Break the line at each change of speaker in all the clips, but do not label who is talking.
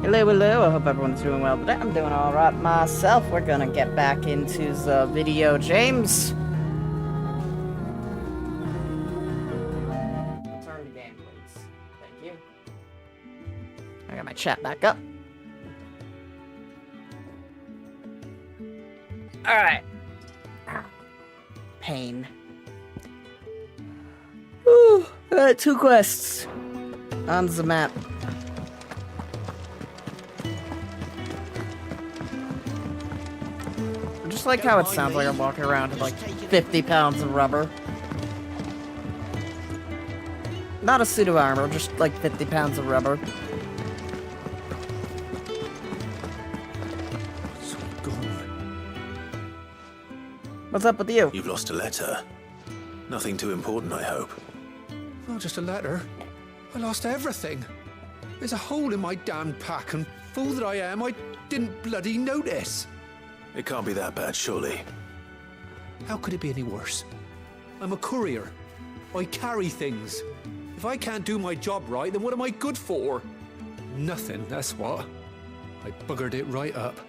Hello, hello. I hope everyone's doing well today. I'm doing alright myself. We're gonna get back into the video, James. Turn the game, please. Thank you. I got my chat back up. Alright. Pain. Whew. Alright, 2 quests. On the map. I just like how it sounds like I'm walking around with like 50 pounds of rubber. Not a suit of armor, just like 50 pounds of rubber.
It's gone.
What's up with you?
You've lost a letter. Nothing too important, I hope.
Not just a letter. I lost everything. There's a hole in my damn pack, and fool that I am, I didn't bloody notice.
It can't be that bad, surely.
How could it be any worse? I'm a courier. I carry things. If I can't do my job right, then what am I good for? Nothing, that's what. I buggered it right up.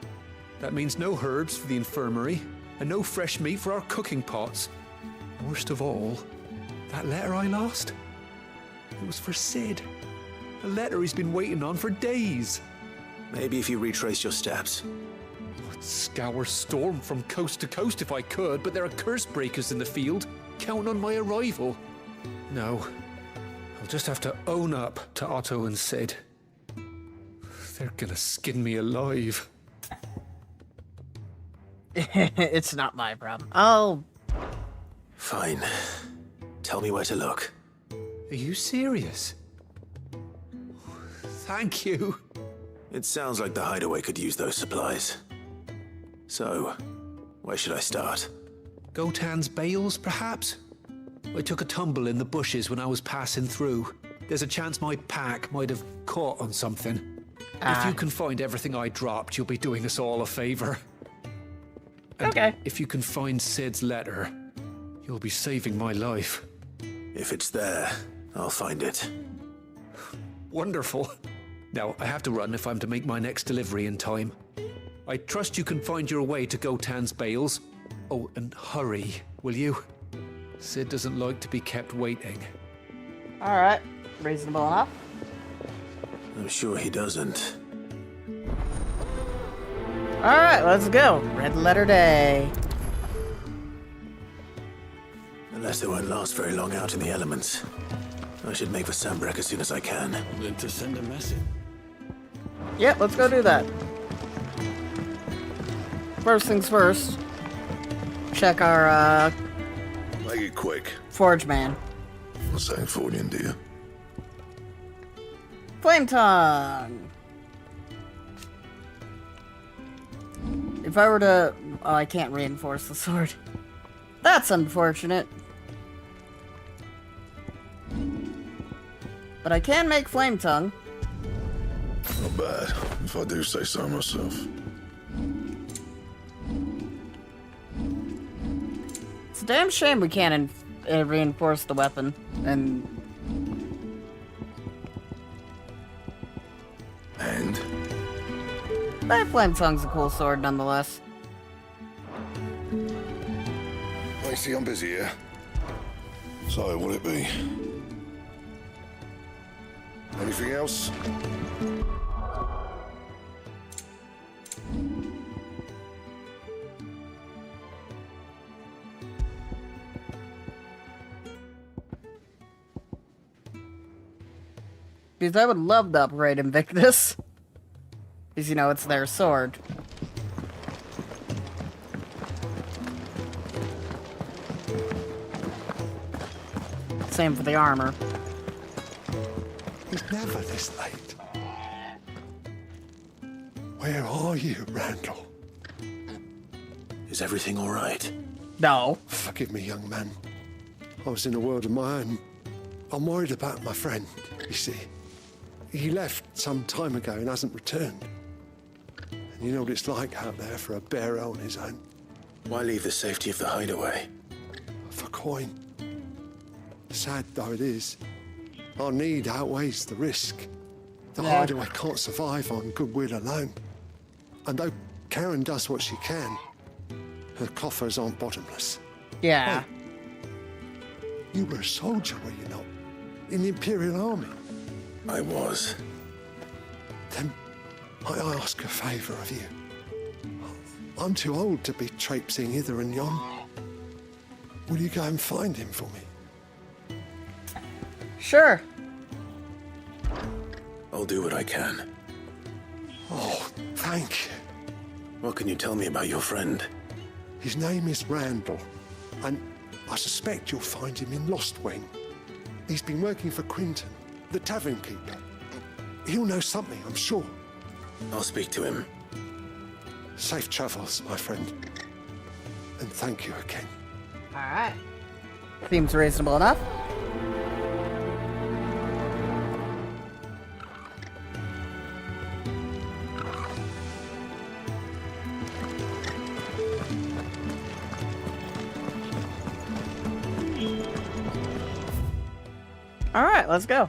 That means no herbs for the infirmary, and no fresh meat for our cooking pots. Worst of all, that letter I lost? It was for Sid. A letter he's been waiting on for days.
Maybe if you retrace your steps.
I'd scour Storm from coast to coast if I could, but there are curse breakers in the field, counting on my arrival. No, I'll just have to own up to Otto and Sid. They're gonna skin me alive.
It's not my problem. Oh.
Fine. Tell me where to look.
Are you serious? Thank you.
It sounds like the hideaway could use those supplies. So, where should I start?
Gotan's bales, perhaps? I took a tumble in the bushes when I was passing through. There's a chance my pack might have caught on something. If you can find everything I dropped, you'll be doing us all a favor. And
okay.
If you can find Sid's letter, you'll be saving my life.
If it's there, I'll find it.
Wonderful. Now, I have to run if I'm to make my next delivery in time. I trust you can find your way to Gotan's bales. Oh, and hurry, will you? Sid doesn't like to be kept waiting.
Alright. Reasonable enough.
I'm sure he doesn't.
Alright, let's go. Red letter day.
Unless they won't last very long out in the elements. I should make for Sambrek as soon as I can.
Then to send a message.
Yep, let's go do that. First things first. Check our,
Make it quick.
Forge Man.
What's that for you, dear?
Flame Tongue! If I were to... Oh, I can't reinforce the sword. That's unfortunate. But I can make Flame Tongue.
Not bad, if I do say so myself.
It's a damn shame we can't reinforce the weapon. And... But Flame Tongue's a cool sword nonetheless.
Lacey, I'm busy here. So, will it be? Anything else?
Because I would love to upgrade Invictus. Because, you know, it's their sword. Same for the armor.
He's never this late. Where are you, Randall?
Is everything all right?
No.
Forgive me, young man. I was in a world of my own. I'm worried about my friend, you see. He left some time ago and hasn't returned. And you know what it's like out there for a bearer on his own.
Why leave the safety of the hideaway?
For coin. Sad though it is, our need outweighs the risk. The
Yeah.
hideaway can't survive on goodwill alone. And though Karen does what she can, her coffers aren't bottomless.
Yeah.
You were a soldier, were you not? In the Imperial Army.
I was.
Then I ask a favour of you. I'm too old to be traipsing hither and yon. Will you go and find him for me?
Sure.
I'll do what I can.
Oh, thank you.
What can you tell me about your friend?
His name is Randall, and I suspect you'll find him in Lost Wing. He's been working for Quinton, the tavern keeper. He'll know something, I'm sure.
I'll speak to him.
Safe travels, my friend. And thank you again.
Alright. Seems reasonable enough. Alright, let's go.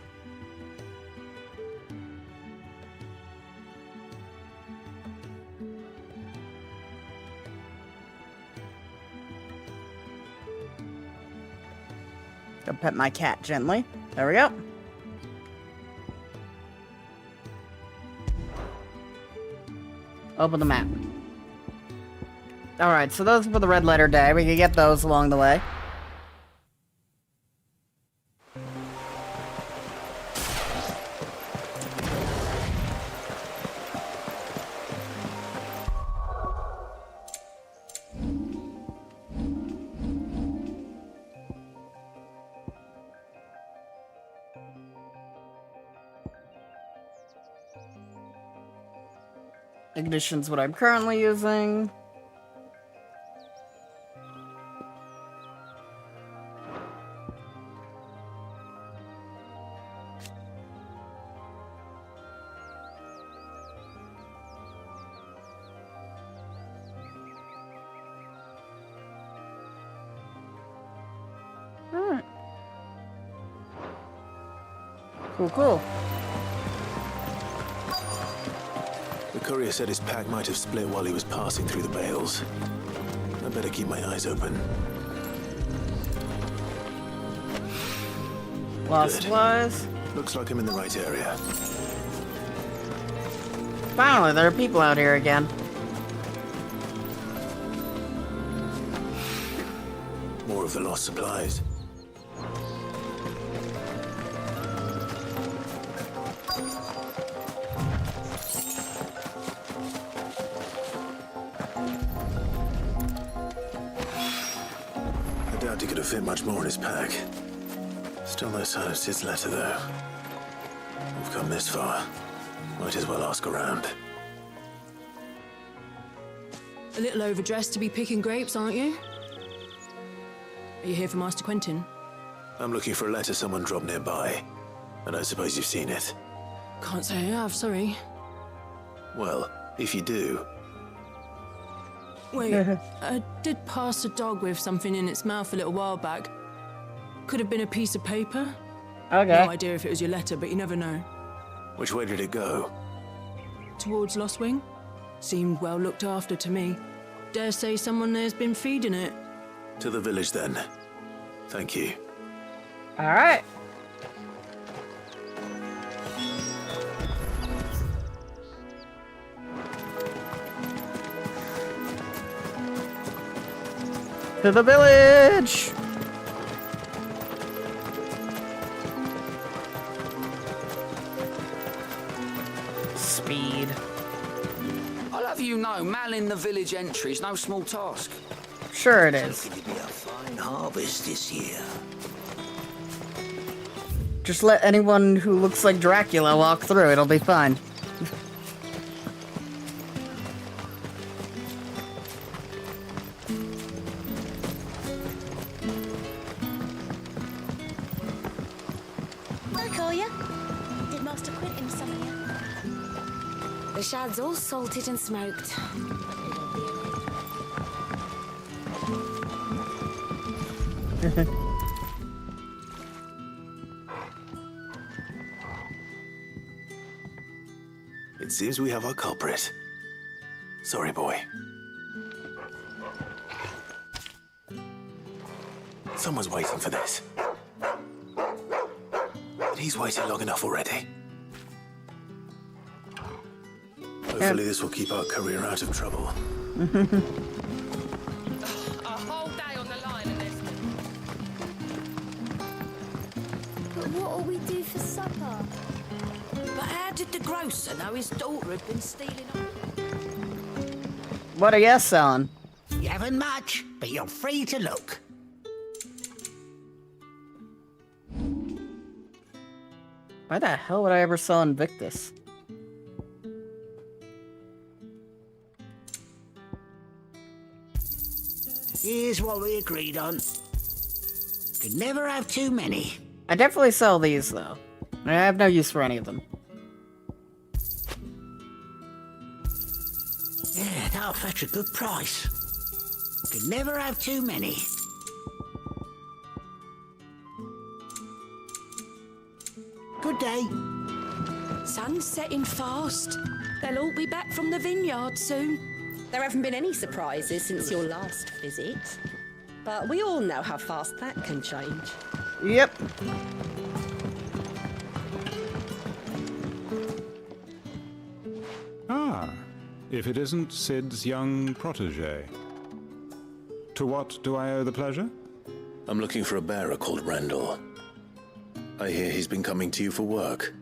Go pet my cat gently. There we go. Open the map. Alright, so those were the red letter day. We can get those along the way. Ignition's what I'm currently using. Alright. Cool, cool.
The courier said his pack might have split while he was passing through the bales. I better keep my eyes open.
Lost
Good.
supplies.
Looks like I'm in the right area.
Finally, there are people out here again.
More of the lost supplies. I doubt he could have fit much more in his pack. Still no sign of Sid's letter, though. We've come this far. Might as well ask around.
A little overdressed to be picking grapes, aren't you? Are you here for Master Quentin?
I'm looking for a letter someone dropped nearby. I don't suppose you've seen it.
Can't say I have, sorry.
Well, if you do,
Wait, I did pass a dog with something in its mouth a little while back. Could have been a piece of paper.
Okay.
No idea if it was your letter, but you never know.
which way did it go?
Towards Lost Wing? Seemed well looked after to me. Dare say someone there's been feeding it.
To the village, then. Thank you.
Alright. To the village! Speed.
I'll have you know, manning the village entry is no small task.
Sure it is.
It'll be a fine harvest this year.
Just let anyone who looks like Dracula walk through, it'll be fine.
I call ya. Did Master Quentin summon you?
The shad's all salted and smoked.
It seems we have our culprit. Sorry, boy. Someone's waiting for this. And he's waited long enough already. Hopefully this will keep our career out of trouble.
A whole day on the line and this.
But what'll we do for supper?
But how did the grocer know his daughter had been stealing up?
What are you selling?
You haven't much, but you're free to look.
Why the hell would I ever sell Invictus?
Here's what we agreed on. Could never have too many.
I definitely sell these, though. I have no use for any of them.
Yeah, that'll fetch a good price. Could never have too many. Good day.
Sun's setting fast. They'll all be back from the vineyard soon.
There haven't been any surprises since your last visit. But we all know how fast that can change.
Yep.
Ah, if it isn't Sid's young protege. To what do I owe the pleasure?
I'm looking for a bearer called Randall. I hear he's been coming to you for work.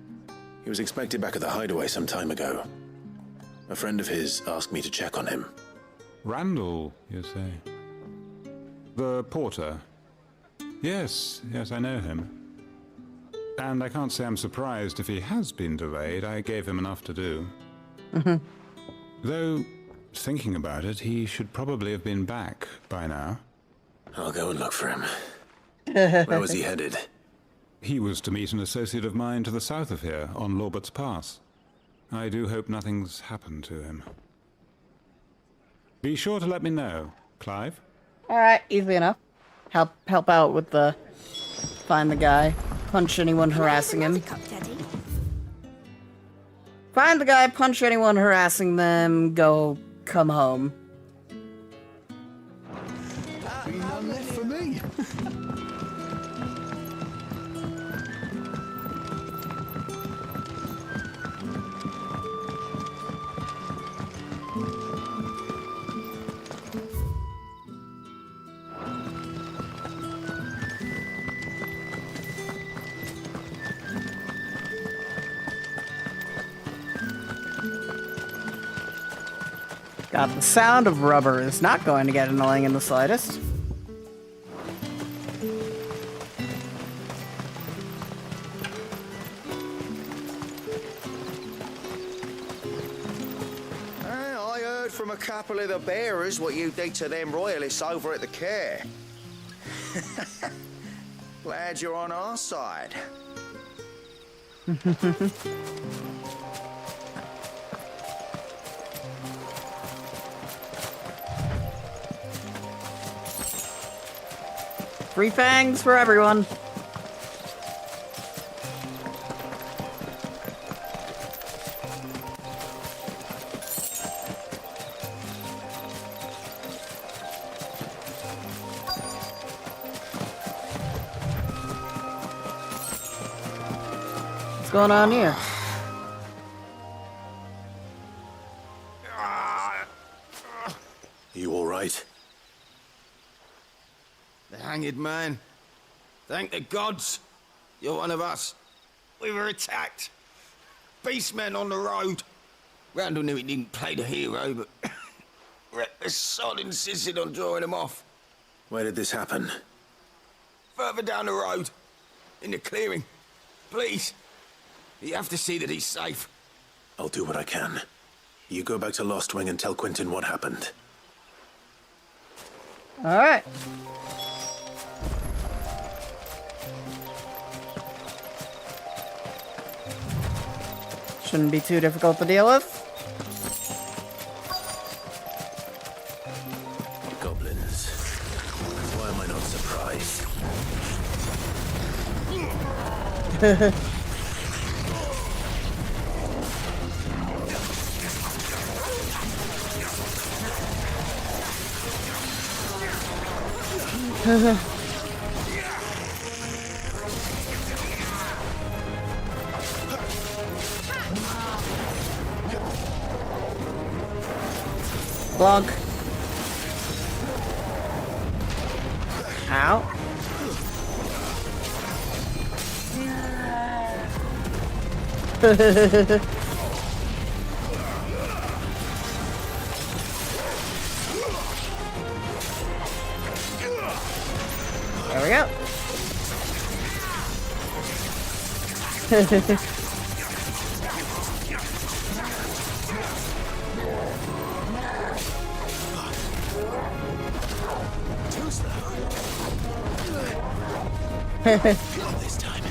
He was expected back at the hideaway some time ago. A friend of his asked me to check on him.
Randall, you say? The porter? Yes, I know him. And I can't say I'm surprised if he has been delayed. I gave him enough to do. Though, thinking about it, he should probably have been back by now.
I'll go and look for him. Where was he headed?
He was to meet an associate of mine to the south of here, on Lorbert's Pass. I do hope nothing's happened to him. Be sure to let me know, Clive.
Alright, easy enough. Help out with the... Find the guy. Punch anyone harassing him. Find the guy, punch anyone harassing them, come home.
None left for me.
God, the sound of rubber is not going to get annoying in the slightest.
I heard from a couple of the bearers what you did to them royalists over at the care. Glad you're on our side.
Free fangs for everyone. What's going on here?
You all right?
The hanged man. Thank the gods. You're one of us. We were attacked. Beastmen on the road. Randall knew he didn't play the hero, but the sod insisted on drawing him off.
Where did this happen?
Further down the road. In the clearing. Please. You have to see that he's safe.
I'll do what I can. You go back to Lost Wing and tell Quentin what happened.
Alright. Shouldn't be too difficult to deal with.
Goblins. Why am I not surprised?
Blog. Ow. There we go.
This time.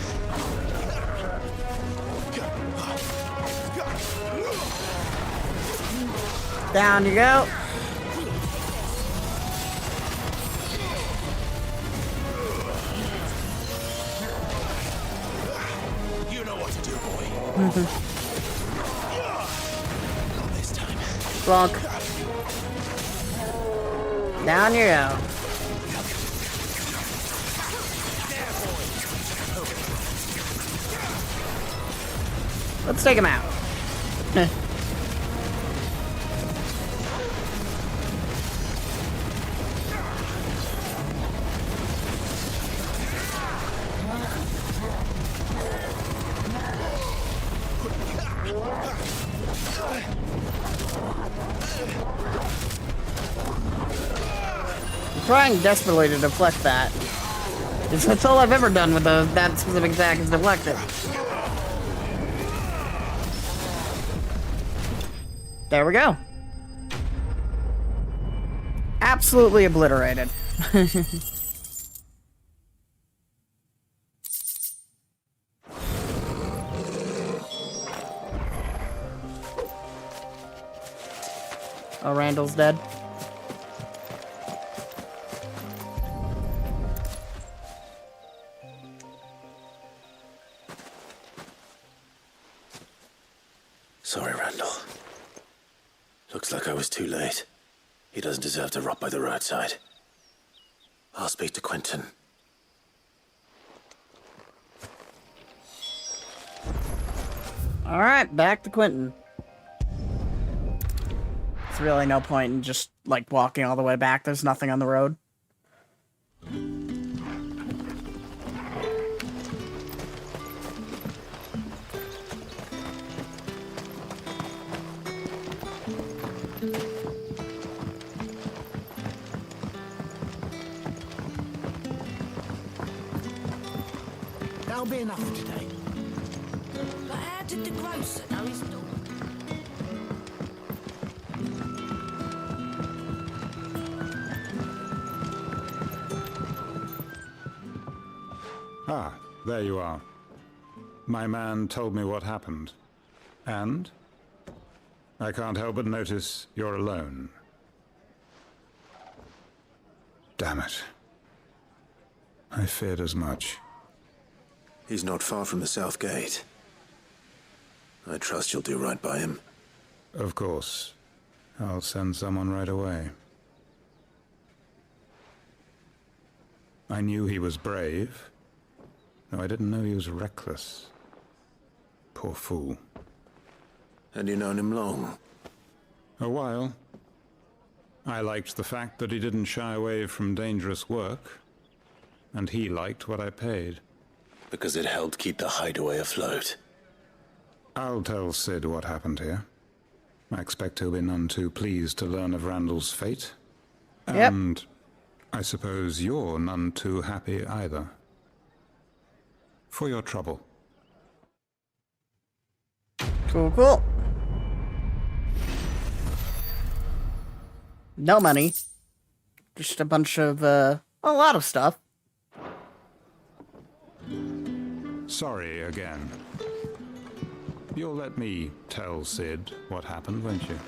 Down you go.
You know what to do, boy. Not this time.
Bonk. Down you go. Let's take him out. I'm trying desperately to deflect that. That's all I've ever done with that specific attack is deflect it. There we go. Absolutely obliterated. Oh, Randall's dead.
Sorry, Randall. Looks like I was too late. He doesn't deserve to rot by the roadside. I'll speak to Quentin.
Alright, back to Quentin. There's really no point in just, like, walking all the way back. There's nothing on the road.
That'll be enough for today.
But how did the grocer know his door?
Ah, there you are. My man told me what happened. And? I can't help but notice you're alone. Damn it. I feared as much.
He's not far from the south gate. I trust you'll do right by him.
Of course. I'll send someone right away. I knew he was brave, though I didn't know he was reckless. Poor fool.
And you known him long?
A while. I liked the fact that he didn't shy away from dangerous work, and he liked what I paid.
Because it helped keep the hideaway afloat.
I'll tell Sid what happened here. I expect he'll be none too pleased to learn of Randall's fate.
Yep.
And I suppose you're none too happy either. For your trouble.
Cool, cool. No money. Just a bunch of, a lot of stuff.
Sorry again. You'll let me tell Sid what happened, won't you?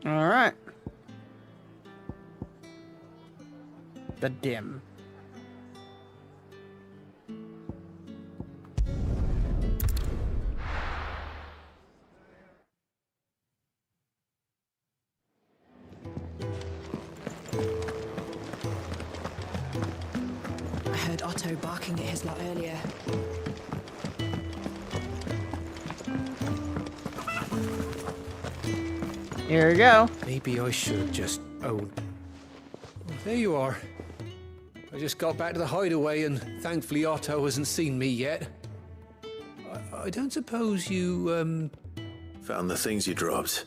Alright. The dim.
Otto barking at his lot earlier.
Here we go.
Maybe I should just own. Well, there you are. I just got back to the hideaway and thankfully Otto hasn't seen me yet. I don't suppose you,
Found the things you dropped.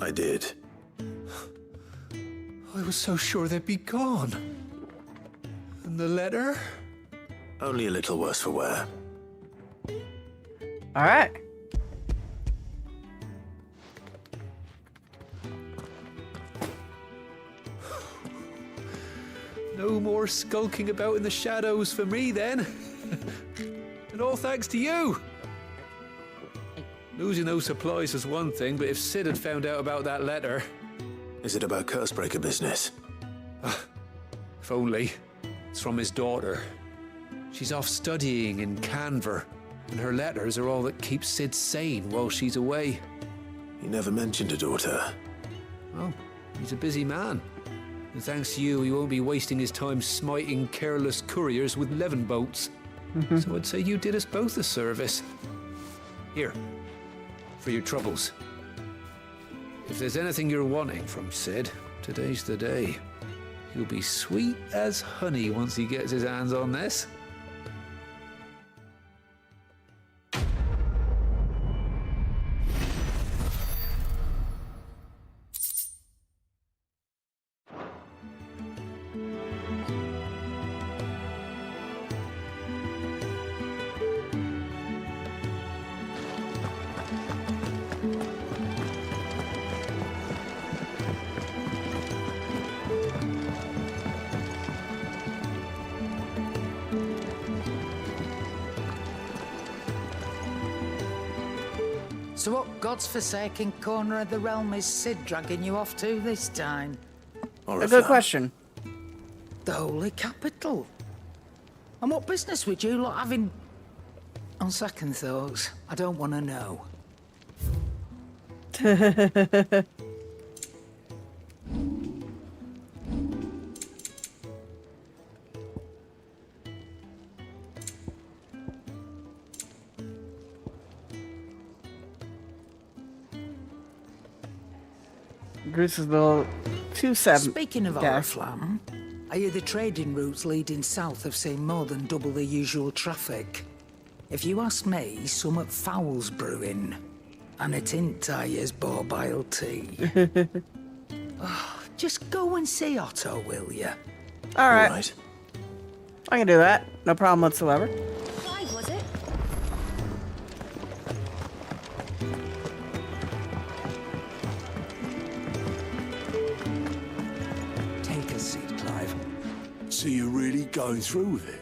I did.
I was so sure they'd be gone. And the letter?
Only a little worse for wear.
All right.
No more skulking about in the shadows for me then. And all thanks to you. Losing those supplies was one thing, but if Sid had found out about that letter...
Is it about Cursebreaker business?
If only. It's from his daughter. She's off studying in Canver, and her letters are all that keeps Sid sane while she's away.
He never mentioned a daughter.
Well, he's a busy man. And thanks to you, he won't be wasting his time smiting careless couriers with levin boats. So I'd say you did us both a service. Here, for your troubles. If there's anything you're wanting from Sid, today's the day. He'll be sweet as honey once he gets his hands on this.
So what god's-forsaken corner of the realm is Sid dragging you off to this time?
A good question.
The Holy Capital. And what business would you lot having... On second thoughts, I don't want to know.
This is the 2-7.
Speaking of Oriflamme, I hear the trading routes leading south have seen more than double the usual traffic. If you ask me, somewhat foul's brewing. And it ain't Tyre's borbile tea. Just go and see Otto, will you?
All right. I can do that. No problem whatsoever.
5, was it?
Take a seat, Clive.
So you're really going through with it?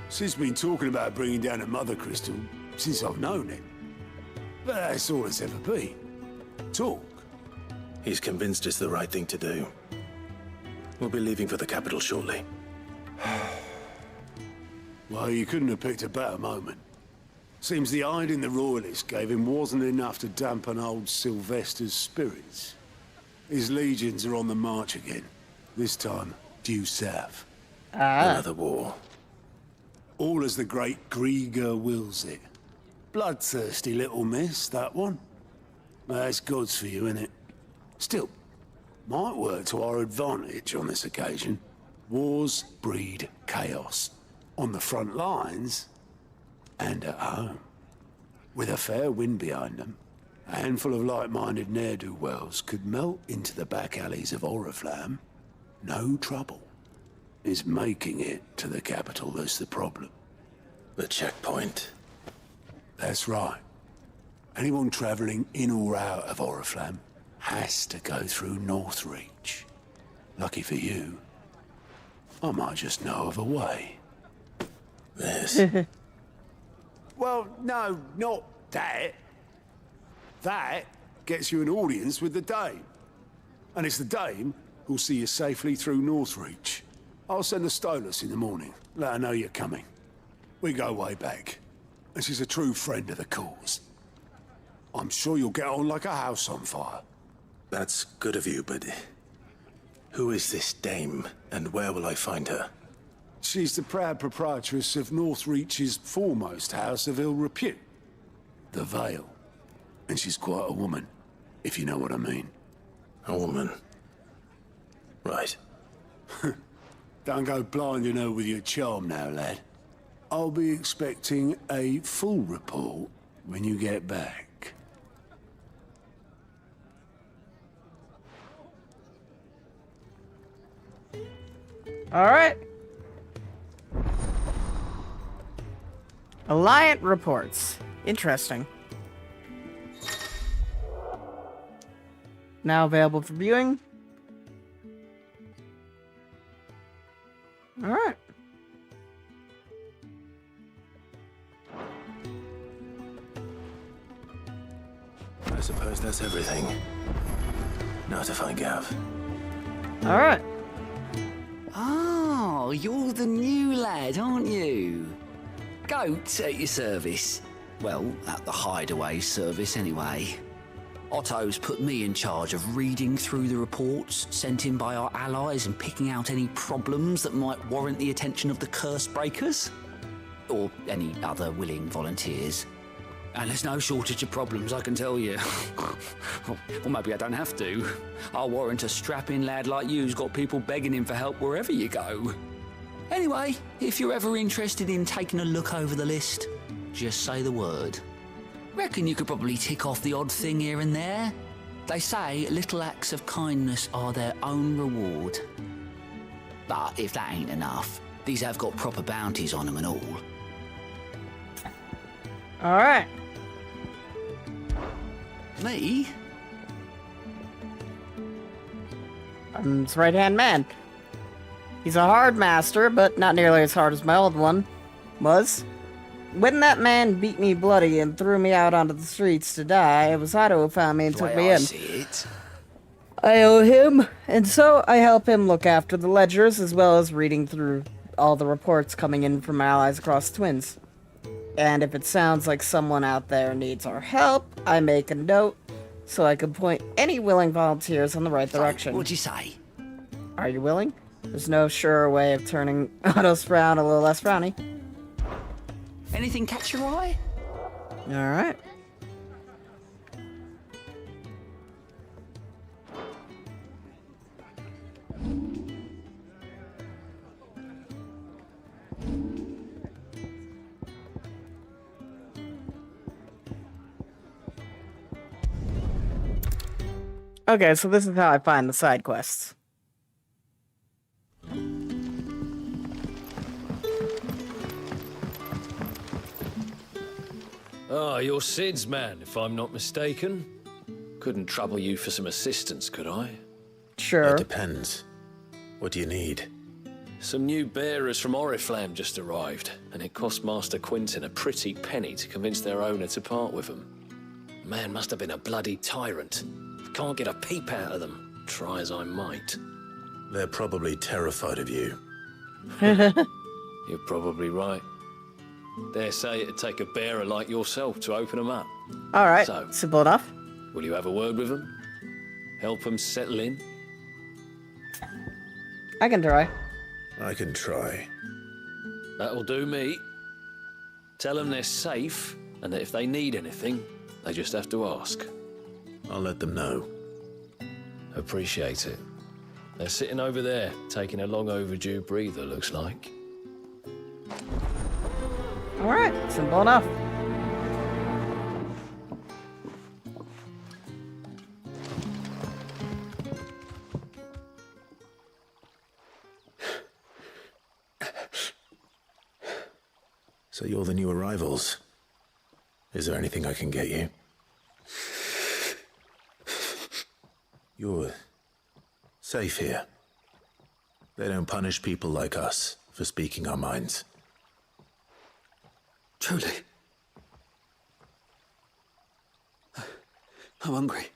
Sid's been talking about bringing down a mother crystal since I've known him. But that's all it's ever been. Talk.
He's convinced it's the right thing to do. We'll be leaving for the capital shortly.
Well, you couldn't have picked a better moment. Seems the hiding the royalists gave him wasn't enough to dampen old Sylvester's spirits. His legions are on the march again. This time, due south.
Another war.
All as the great Grieger wills it. Bloodthirsty little miss, that one. That's God's for you, innit? Still, might work to our advantage on this occasion. Wars breed chaos. On the front lines, and at home. With a fair wind behind them, a handful of like-minded ne'er-do-wells could melt into the back alleys of Oriflamme. No trouble. It's making it to the capital that's the problem.
The checkpoint.
That's right. Anyone travelling in or out of Oriflamme has to go through Northreach. Lucky for you, I might just know of a way.
This?
Well, no, not that. That gets you an audience with the Dame. And it's the Dame who'll see you safely through Northreach. I'll send the Stolas in the morning. Let her know you're coming. We go way back. And she's a true friend of the cause. I'm sure you'll get on like a house on fire.
That's good of you, but... who is this Dame, and where will I find her?
She's the proud proprietress of Northreach's foremost house of ill repute, the Vale. And she's quite a woman, if you know what I mean.
A woman? Right.
Don't go blinding her with your charm now, lad. I'll be expecting a full report when you get back.
All right. Alliant reports. Interesting. Now available for viewing. All right.
I suppose that's everything. Now to find Gav.
All right.
Oh, you're the new lad, aren't you? Goat at your service. Well, at the hideaway service anyway. Otto's put me in charge of reading through the reports sent in by our allies and picking out any problems that might warrant the attention of the curse breakers. Or any other willing volunteers. And there's no shortage of problems, I can tell you. Or maybe I don't have to. I'll warrant a strapping lad like you's got people begging him for help wherever you go. Anyway, if you're ever interested in taking a look over the list, just say the word. Reckon you could probably tick off the odd thing here and there. They say little acts of kindness are their own reward. But if that ain't enough, these have got proper bounties on them and all.
All right.
Me?
I'm his right-hand man. He's a hard master, but not nearly as hard as my old one was. When that man beat me bloody and threw me out onto the streets to die, it was Otto who found me and took me in. I owe him, and so I help him look after the ledgers as well as reading through all the reports coming in from allies across the Twins. And if it sounds like someone out there needs our help, I make a note so I can point any willing volunteers in the right direction.
What'd you say?
Are you willing? There's no surer way of turning Otto's frown a little less frowny.
Anything catch your eye?
Alright. Okay, so this is how I find the side quests.
Ah, you're Sid's man, if I'm not mistaken. Couldn't trouble you for some assistance, could I?
Sure.
It depends. What do you need?
Some new bearers from Oriflamme just arrived, and it cost Master Quinton a pretty penny to convince their owner to part with them. Man must have been a bloody tyrant. Can't get a peep out of them, try as I might.
They're probably terrified of you.
You're probably right. Dare say it'd take a bearer like yourself to open them up.
Alright,
so,
simple enough.
Will you have a word with them? Help them settle in?
I can try.
I can try.
That'll do me. Tell them they're safe, and that if they need anything, they just have to ask.
I'll let them know.
Appreciate it. They're sitting over there, taking a long overdue breather, looks like.
Alright, simple enough.
So you're the new arrivals. Is there anything I can get you? You're safe here. They don't punish people like us for speaking our minds.
Truly. I'm hungry.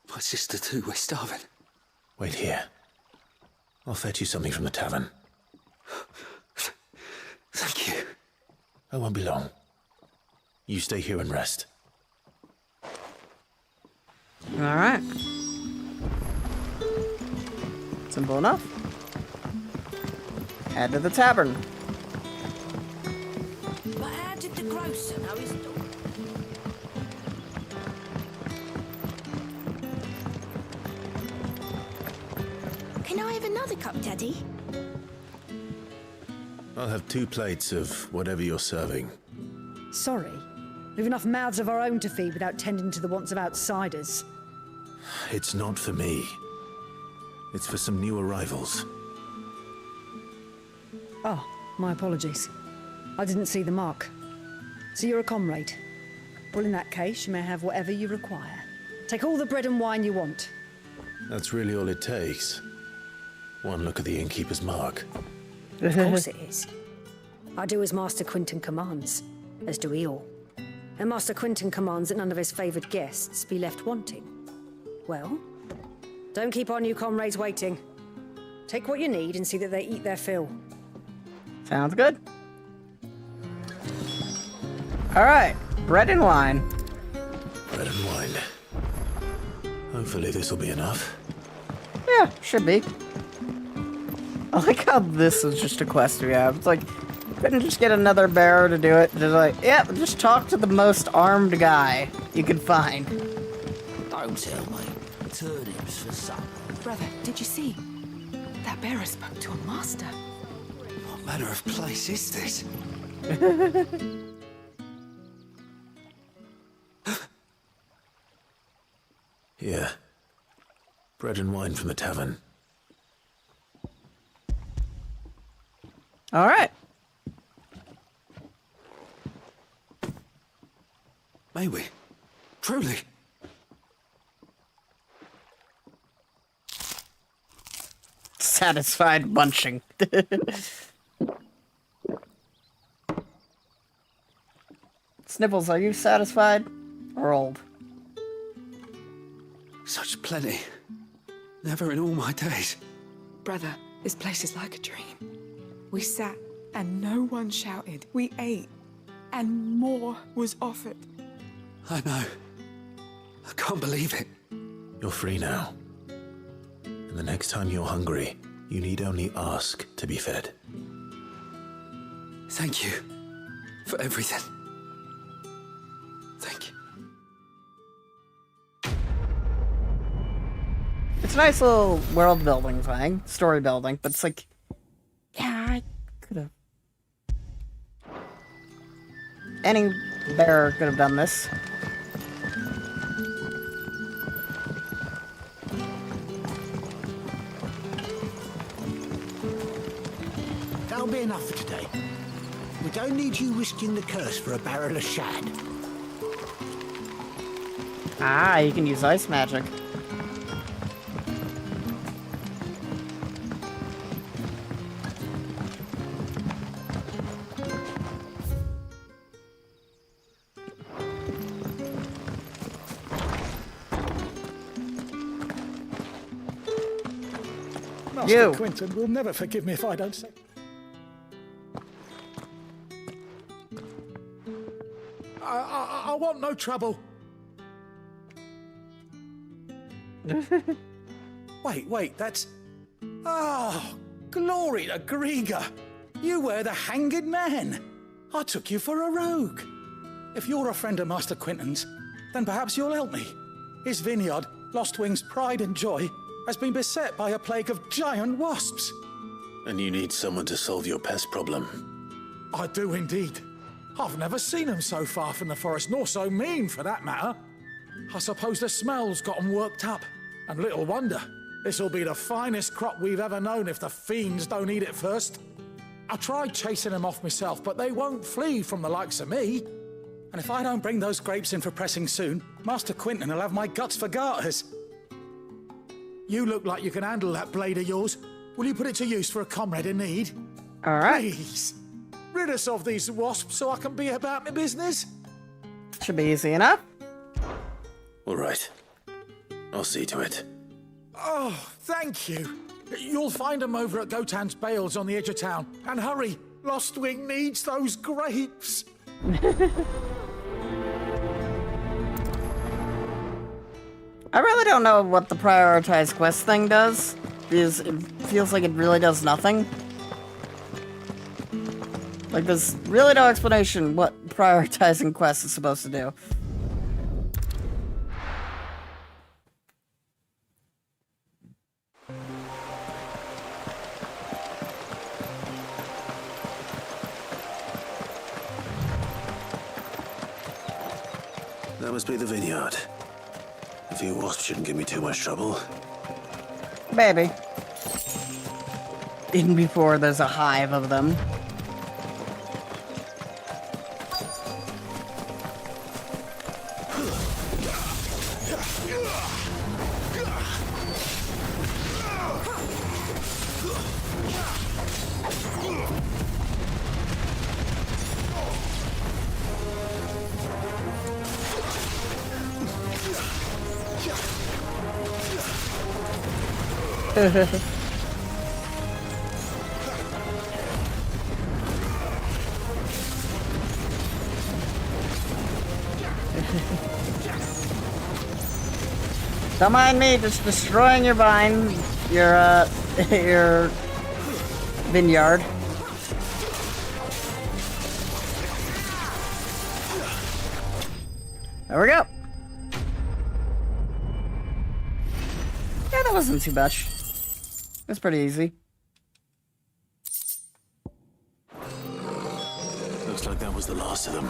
My sister too, we're starving.
Wait here. I'll fetch you something from the tavern.
Thank you.
I won't be long. You stay here and rest.
Alright. Simple enough. Head to the tavern.
But how did the grocer know his door?
Can I have another cup, Daddy?
I'll have 2 plates of whatever you're serving.
Sorry. We've enough mouths of our own to feed without tending to the wants of outsiders.
It's not for me. It's for some new arrivals.
Oh, my apologies. I didn't see the mark. So you're a comrade. Well, in that case, you may have whatever you require. Take all the bread and wine you want.
That's really all it takes. One look at the innkeeper's mark.
Of course it is. I do as Master Quinton commands, as do we all. And Master Quinton commands that none of his favoured guests be left wanting. Well, don't keep our new comrades waiting. Take what you need and see that they eat their fill.
Sounds good. Alright, bread and wine.
Bread and wine. Hopefully this will be enough.
Yeah, should be. I like how this is just a quest we have. It's like, couldn't just get another bearer to do it. Just like, yep, just talk to the most armed guy you can find.
Don't tell me. Turnips for supper.
Brother, did you see? That bearer spoke to a master.
What manner of place is this?
Here. Bread and wine from the tavern.
Alright.
May we? Truly?
Satisfied munching. Sniffles, are you satisfied or old?
Such plenty. Never in all my days.
Brother, this place is like a dream. We sat and no one shouted. We ate and more was offered.
I know. I can't believe it.
You're free now. And the next time you're hungry, you need only ask to be fed.
Thank you for everything. Thank you.
It's a nice little world building thing, story building, but it's like, yeah, I could have. Any bearer could have done this.
That'll be enough for today. We don't need you risking the curse for a barrel of shad.
Ah, you can use ice magic.
Master Quinton will never forgive me if I don't say. I want no trouble. Wait, that's... Oh, glory to Grieger. You were the hanged man. I took you for a rogue. If you're a friend of Master Quinton's, then perhaps you'll help me. His vineyard, Lostwing's pride and joy, has been beset by a plague of giant wasps.
And you need someone to solve your pest problem.
I do indeed. I've never seen them so far from the forest, nor so mean for that matter. I suppose the smell's got them worked up. And little wonder. This'll be the finest crop we've ever known if the fiends don't eat it first. I tried chasing them off myself, but they won't flee from the likes of me. And if I don't bring those grapes in for pressing soon, Master Quinton will have my guts for garters. You look like you can handle that blade of yours. Will you put it to use for a comrade in need?
All right.
Please, rid us of these wasps so I can be about my business.
Should be easy enough.
All right. I'll see to it.
Oh, thank you. You'll find them over at Gotan's Bales on the edge of town. And hurry, Lostwing needs those grapes.
I really don't know what the prioritized quest thing does, because it feels like it really does nothing. Like, there's really no explanation what prioritizing quests is supposed to do.
That must be the vineyard. A few wasps shouldn't give me too much trouble.
Maybe. Even before there's a hive of them. Don't mind me just destroying your vine, your vineyard. There we go. Yeah, that wasn't too much. That's pretty easy.
Looks like that was the last of them.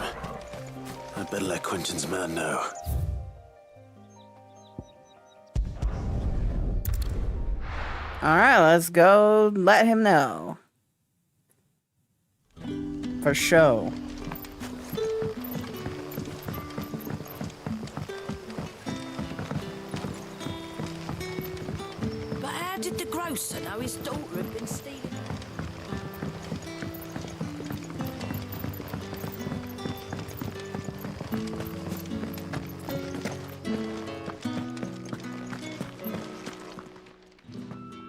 I'd better let Quentin's man know.
Alright, let's go let him know. For show.
But how did the grocer know his daughter had been stealing?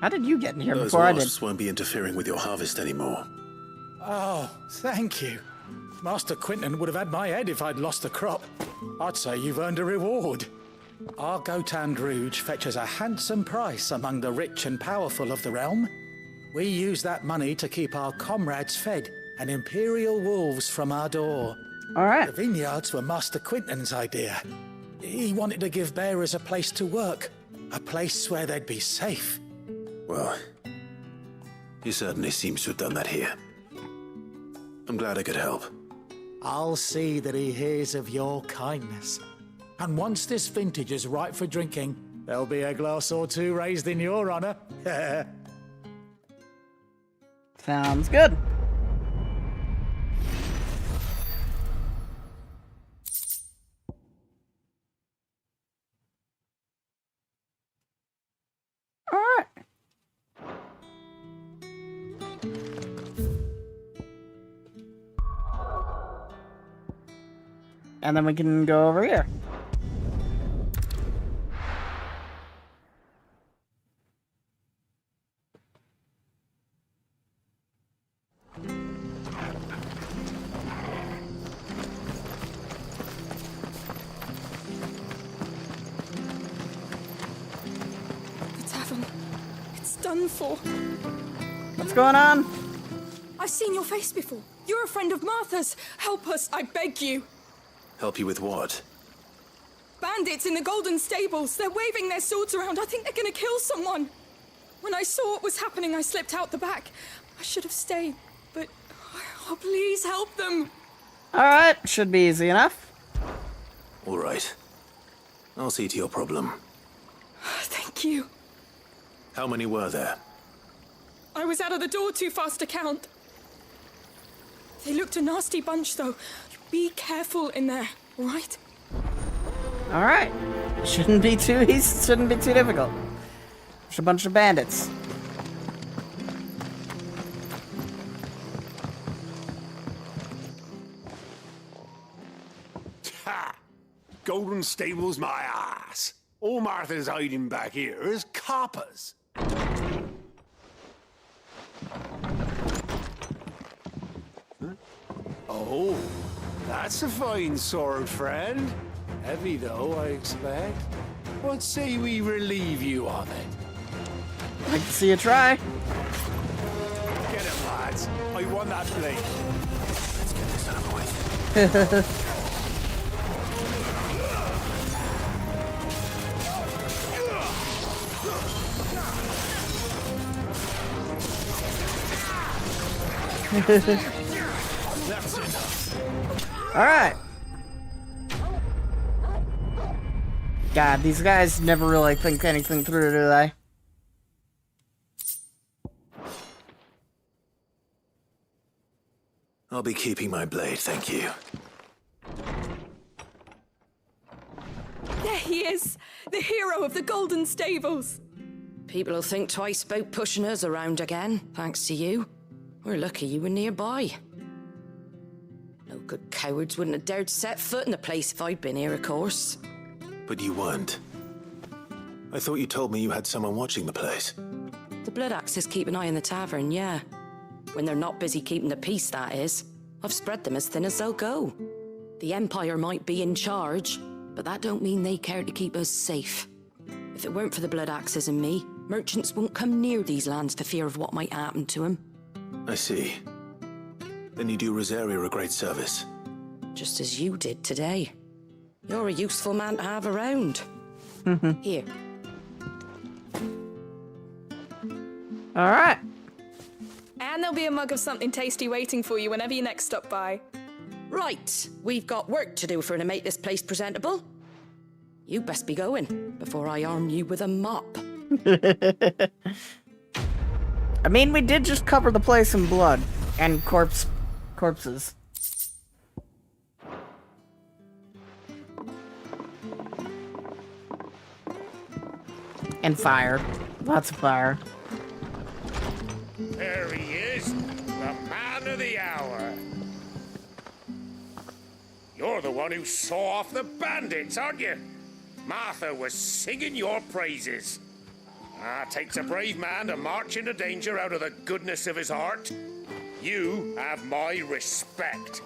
How did you get in here
Those
before I did?
wasps won't be interfering with your harvest anymore.
Oh, thank you. Master Quentin would have had my head if I'd lost the crop. I'd say you've earned a reward. Our Gotand Rouge fetches a handsome price among the rich and powerful of the realm. We use that money to keep our comrades fed and imperial wolves from our door.
All right.
The vineyards were Master Quentin's idea. He wanted to give bearers a place to work, a place where they'd be safe.
Well, he certainly seems to have done that here. I'm glad I could help.
I'll see that he hears of your kindness. And once this vintage is ripe for drinking, there'll be a glass or two raised in your honor.
Sounds good. All right. And then we can go over here.
The tavern. It's done for.
What's going on?
I've seen your face before. You're a friend of Martha's. Help us, I beg you.
Help you with what?
Bandits in the Golden Stables. They're waving their swords around. I think they're gonna kill someone. When I saw what was happening, I slipped out the back. I should have stayed, but oh, please help them.
All right, should be easy enough.
All right. I'll see to your problem.
Thank you.
How many were there?
I was out of the door too fast to count. They looked a nasty bunch, though. Be careful in there, all right?
All right. Shouldn't be too easy. Shouldn't be too difficult. Just a bunch of bandits.
Ha! Golden Stables, my ass. All Martha's hiding back here is coppers. Huh? Oh, that's a fine sword, friend. Heavy, though, I expect. What say we relieve you of it?
I'd like to see you try.
Get him, lads. I won that blade.
That's enough.
Alright. God, these guys never really think anything through, do they?
I'll be keeping my blade, thank you.
There he is! The hero of the Golden Stables!
People will think twice about pushing us around again, thanks to you. We're lucky you were nearby. No good cowards wouldn't have dared set foot in the place if I'd been here, of course.
But you weren't. I thought you told me you had someone watching the place.
The Blood Axes keep an eye on the tavern, yeah. When they're not busy keeping the peace, that is. I've spread them as thin as they'll go. The Empire might be in charge, but that don't mean they care to keep us safe. If it weren't for the Blood Axes and me, merchants won't come near these lands for fear of what might happen to them.
I see. Then you do Rosaria a great service.
Just as you did today. You're a useful man to have around. Here.
Alright.
And there'll be a mug of something tasty waiting for you whenever you next stop by.
Right, we've got work to do for to make this place presentable. You best be going before I arm you with a mop.
I mean, we did just cover the place in blood and corpses. And fire. Lots of fire.
There he is, the man of the hour. You're the one who saw off the bandits, aren't you? Martha was singing your praises. Takes a brave man to march into danger out of the goodness of his heart. You have my respect.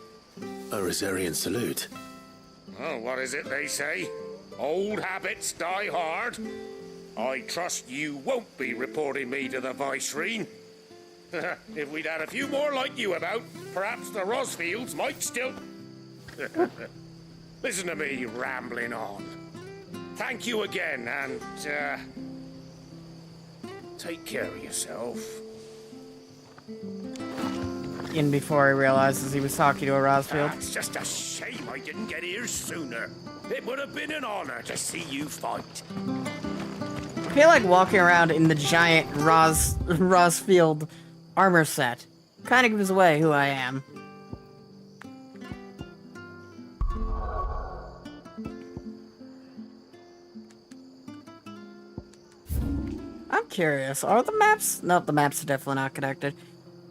A Rosarian salute.
Oh, what is it they say? Old habits die hard. I trust you won't be reporting me to the Viceroy. If we'd had a few more like you about, perhaps the Rosfields might still... Listen to me rambling on. Thank you again, and, take care of yourself.
In before he realizes he was talking to a Rosfield.
It's just a shame I didn't get here sooner. It would have been an honor to see you fight.
I feel like walking around in the giant Rosfield armor set kind of gives away who I am. I'm curious, are the maps? Nope, the maps are definitely not connected.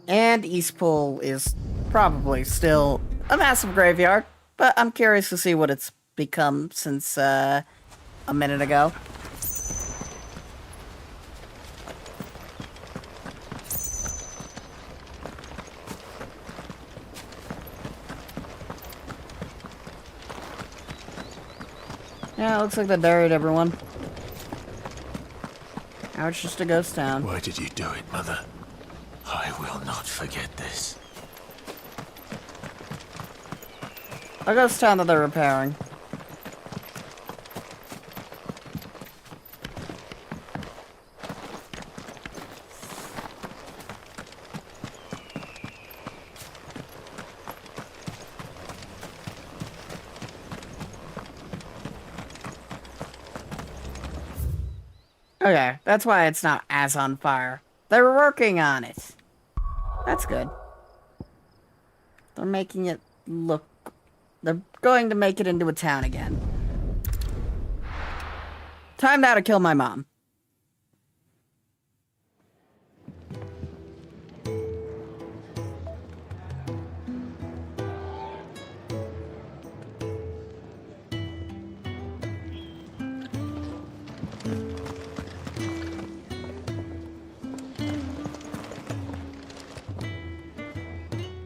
And Eastpool is probably still a massive graveyard, but I'm curious to see what it's become since a minute ago. Yeah, it looks like they buried everyone. Now it's just a ghost town.
Why did you do it, Mother? I will not forget this.
A ghost town that they're repairing. Okay, that's why it's not as on fire. They're working on it. That's good. They're making it look... They're going to make it into a town again. Time now to kill my mom.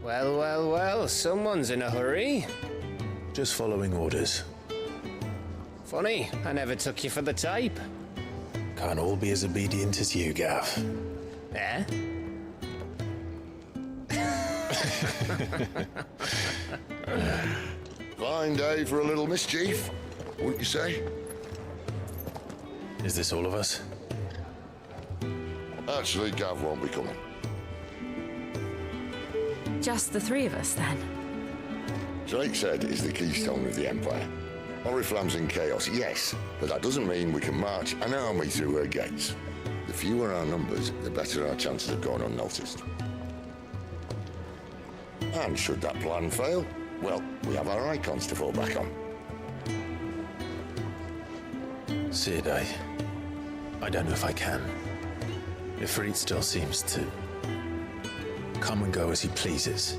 Well, well, well, someone's in a hurry.
Just following orders.
Funny, I never took you for the type.
Can't all be as obedient as you, Gav.
Eh?
Fine day for a little mischief, wouldn't you say?
Is this all of us?
Actually, Gav won't be coming.
Just the three of us, then?
Drake said is the keystone of the Empire. Oriflamme's in chaos, yes, but that doesn't mean we can march an army through her gates. The fewer our numbers, the better our chances of going unnoticed. And should that plan fail, well, we have our icons to fall back on.
Sid, I don't know if I can. Ifrit still seems to come and go as he pleases.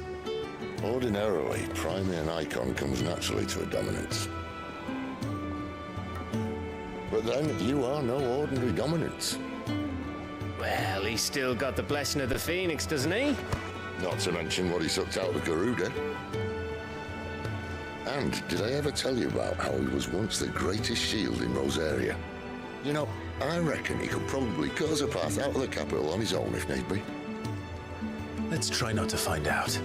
Ordinarily, priming an icon comes naturally to a dominance. But then, you are no ordinary dominance.
Well, he's still got the blessing of the Phoenix, doesn't he?
Not to mention what he sucked out of Garuda. And did I ever tell you about how he was once the greatest shield in Rosaria? You know, I reckon he could probably cause a path out of the capital on his own if need be.
Let's try not to find out.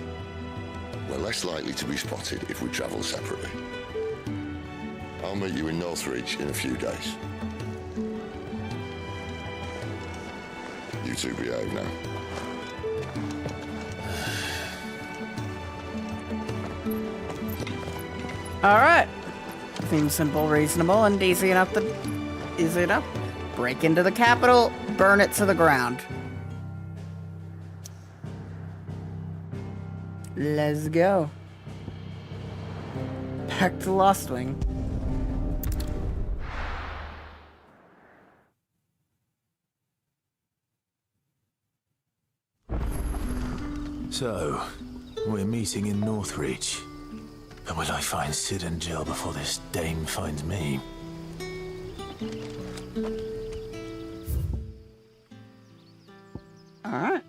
We're less likely to be spotted if we travel separately. I'll meet you in Northridge in a few days. You two behave now.
Alright. Seems simple, reasonable, and easy enough. Break into the capital, burn it to the ground. Let's go. Back to Lost Wing.
So, we're meeting in Northridge. But will I find Sid and Jill before this dame finds me?
Alright.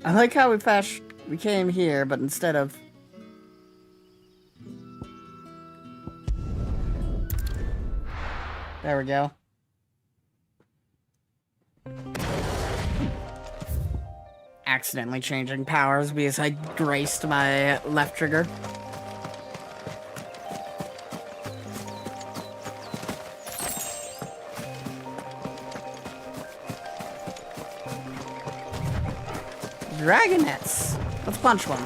I like how we came here, but instead of... There we go. Accidentally changing powers because I graced my left trigger. Dragonets. Let's punch one.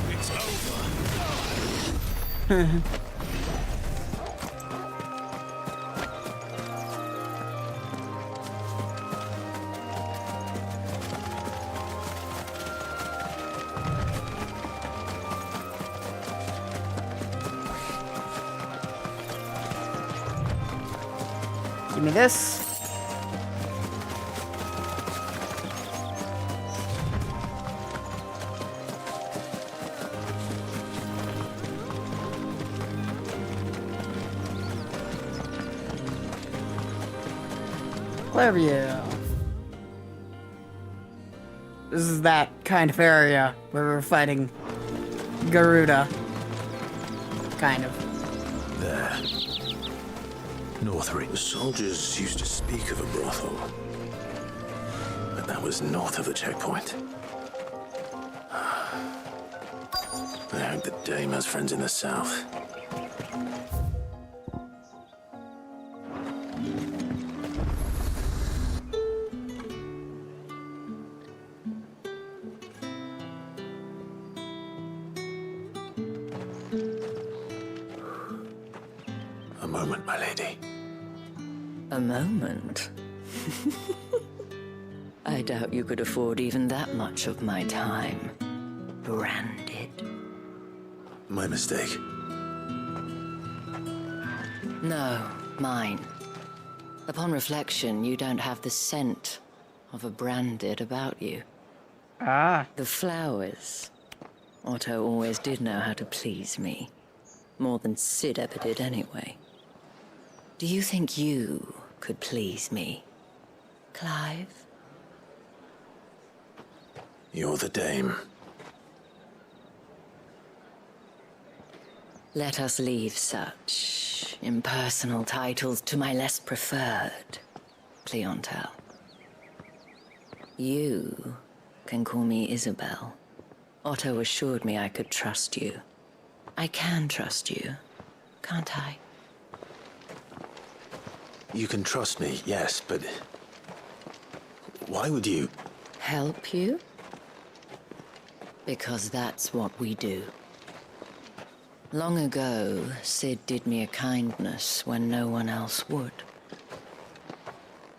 It's over.
Give me this. Clearview. This is that kind of area where we're fighting Garuda. Kind of.
There. Northridge. The soldiers used to speak of a brothel. But that was north of the checkpoint. I hope the dame has friends in the south. A moment, my lady.
A moment? I doubt you could afford even that much of my time. Branded.
My mistake.
No, mine. Upon reflection, you don't have the scent of a branded about you.
Ah.
The flowers. Otto always did know how to please me. More than Sid ever did anyway. Do you think you could please me, Clive?
You're the dame.
Let us leave such impersonal titles to my less preferred clientele. You can call me Isabel. Otto assured me I could trust you. I can trust you, can't I?
You can trust me, yes, but why would you?
Help you? Because that's what we do. Long ago, Sid did me a kindness when no one else would.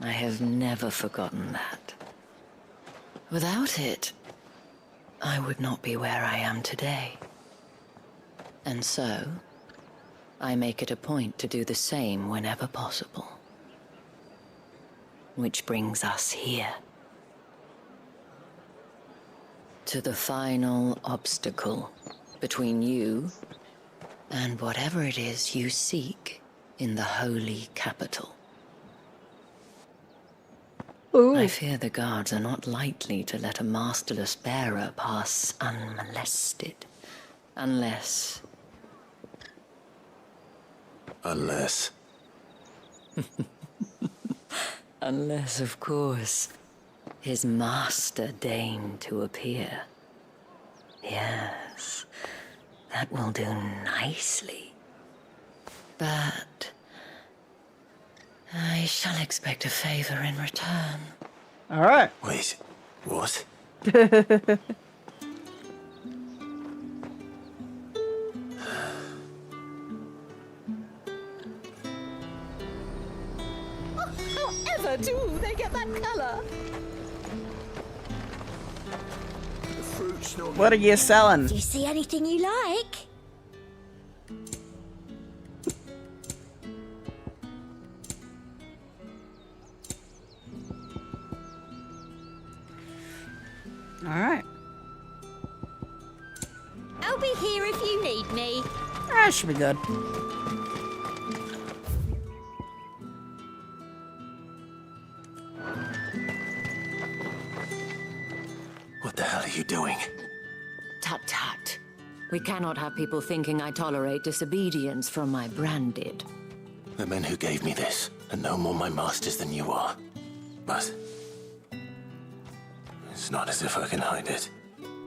I have never forgotten that. Without it, I would not be where I am today. And so, I make it a point to do the same whenever possible. Which brings us here. To the final obstacle between you and whatever it is you seek in the holy capital.
Ooh.
I fear the guards are not likely to let a masterless bearer pass unmolested. Unless...
Unless...
Unless, of course, his master deigned to appear. Yes, that will do nicely. But I shall expect a favor in return.
All right.
Wait, what?
However do they get that colour?
What are you selling?
Do you see anything you like?
All right.
I'll be here if you need me.
That should be good.
What the hell are you doing?
Tut tut. We cannot have people thinking I tolerate disobedience from my branded.
The men who gave me this are no more my masters than you are. But it's not as if I can hide it.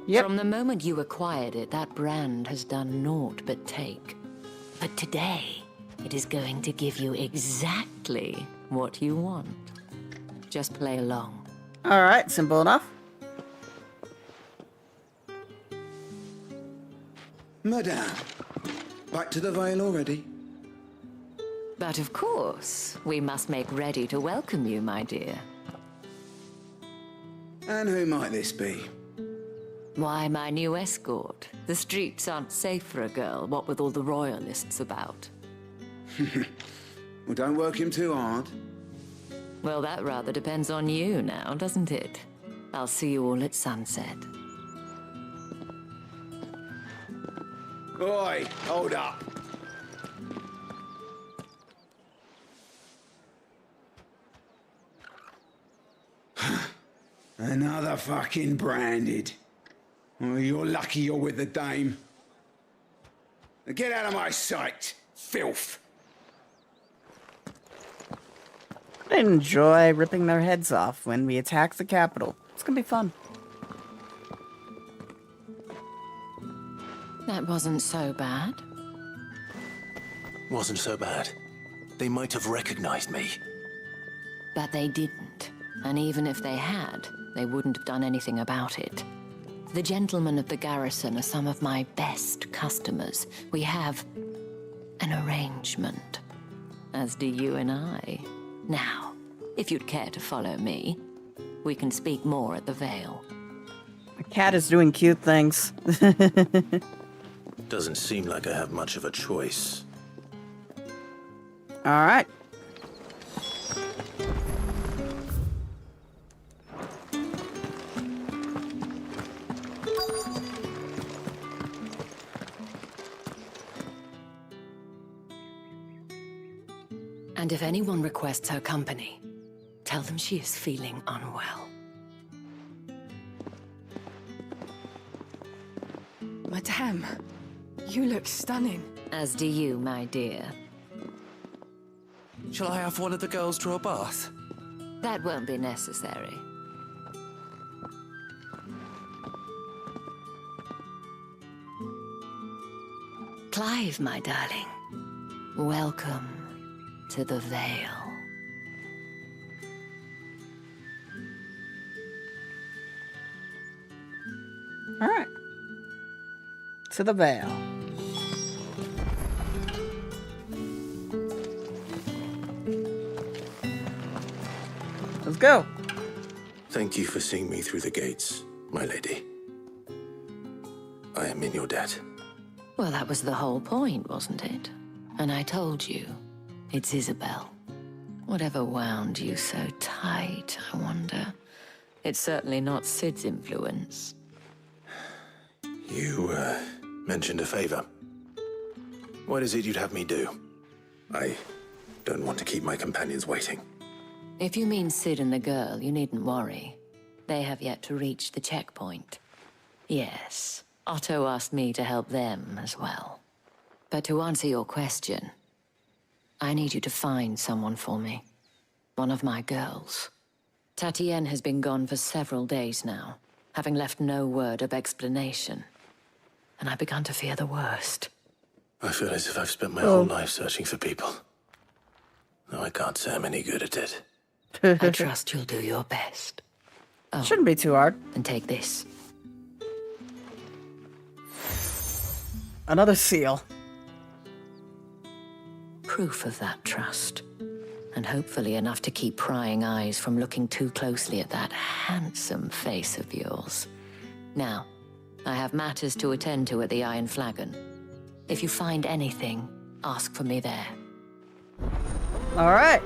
Yep.
From the moment you acquired it, that brand has done naught but take. But today, it is going to give you exactly what you want. Just play along.
All right, simple enough.
Madame, back to the Vale already?
But of course, we must make ready to welcome you, my dear.
And who might this be?
Why, my new escort. The streets aren't safe for a girl, what with all the royalists about.
Well, don't work him too hard.
Well, that rather depends on you now, doesn't it? I'll see you all at sunset.
Oi, hold up. Another fucking branded. Oh, you're lucky you're with the dame. Now get out of my sight, filth.
I enjoy ripping their heads off when we attack the capital. It's gonna be fun.
That wasn't so bad.
Wasn't so bad. They might have recognized me.
But they didn't. And even if they had, they wouldn't have done anything about it. The gentlemen of the garrison are some of my best customers. We have an arrangement, as do you and I. Now, if you'd care to follow me, we can speak more at the Vale.
The cat is doing cute things.
Doesn't seem like I have much of a choice.
All right.
And if anyone requests her company, tell them she is feeling unwell.
Madame, you look stunning.
As do you, my dear.
Shall I have one of the girls draw a bath?
That won't be necessary. Clive, my darling. Welcome to the Vale.
Alright. To the Vale. Let's go.
Thank you for seeing me through the gates, my lady. I am in your debt.
Well, that was the whole point, wasn't it? And I told you, it's Isabel. Whatever wound you so tight, I wonder. It's certainly not Sid's influence.
You, mentioned a favor. What is it you'd have me do? I don't want to keep my companions waiting.
If you mean Sid and the girl, you needn't worry. They have yet to reach the checkpoint. Yes, Otto asked me to help them as well. But to answer your question, I need you to find someone for me. One of my girls. Tatienne has been gone for several days now, having left no word of explanation. And I've begun to fear the worst.
I feel as if I've spent my whole life searching for people. No, I can't say I'm any good at it.
I trust you'll do your best. Oh,
shouldn't be too hard.
And take this.
Another seal.
Proof of that trust. And hopefully enough to keep prying eyes from looking too closely at that handsome face of yours. Now, I have matters to attend to at the Iron Flagon. If you find anything, ask for me there.
All right.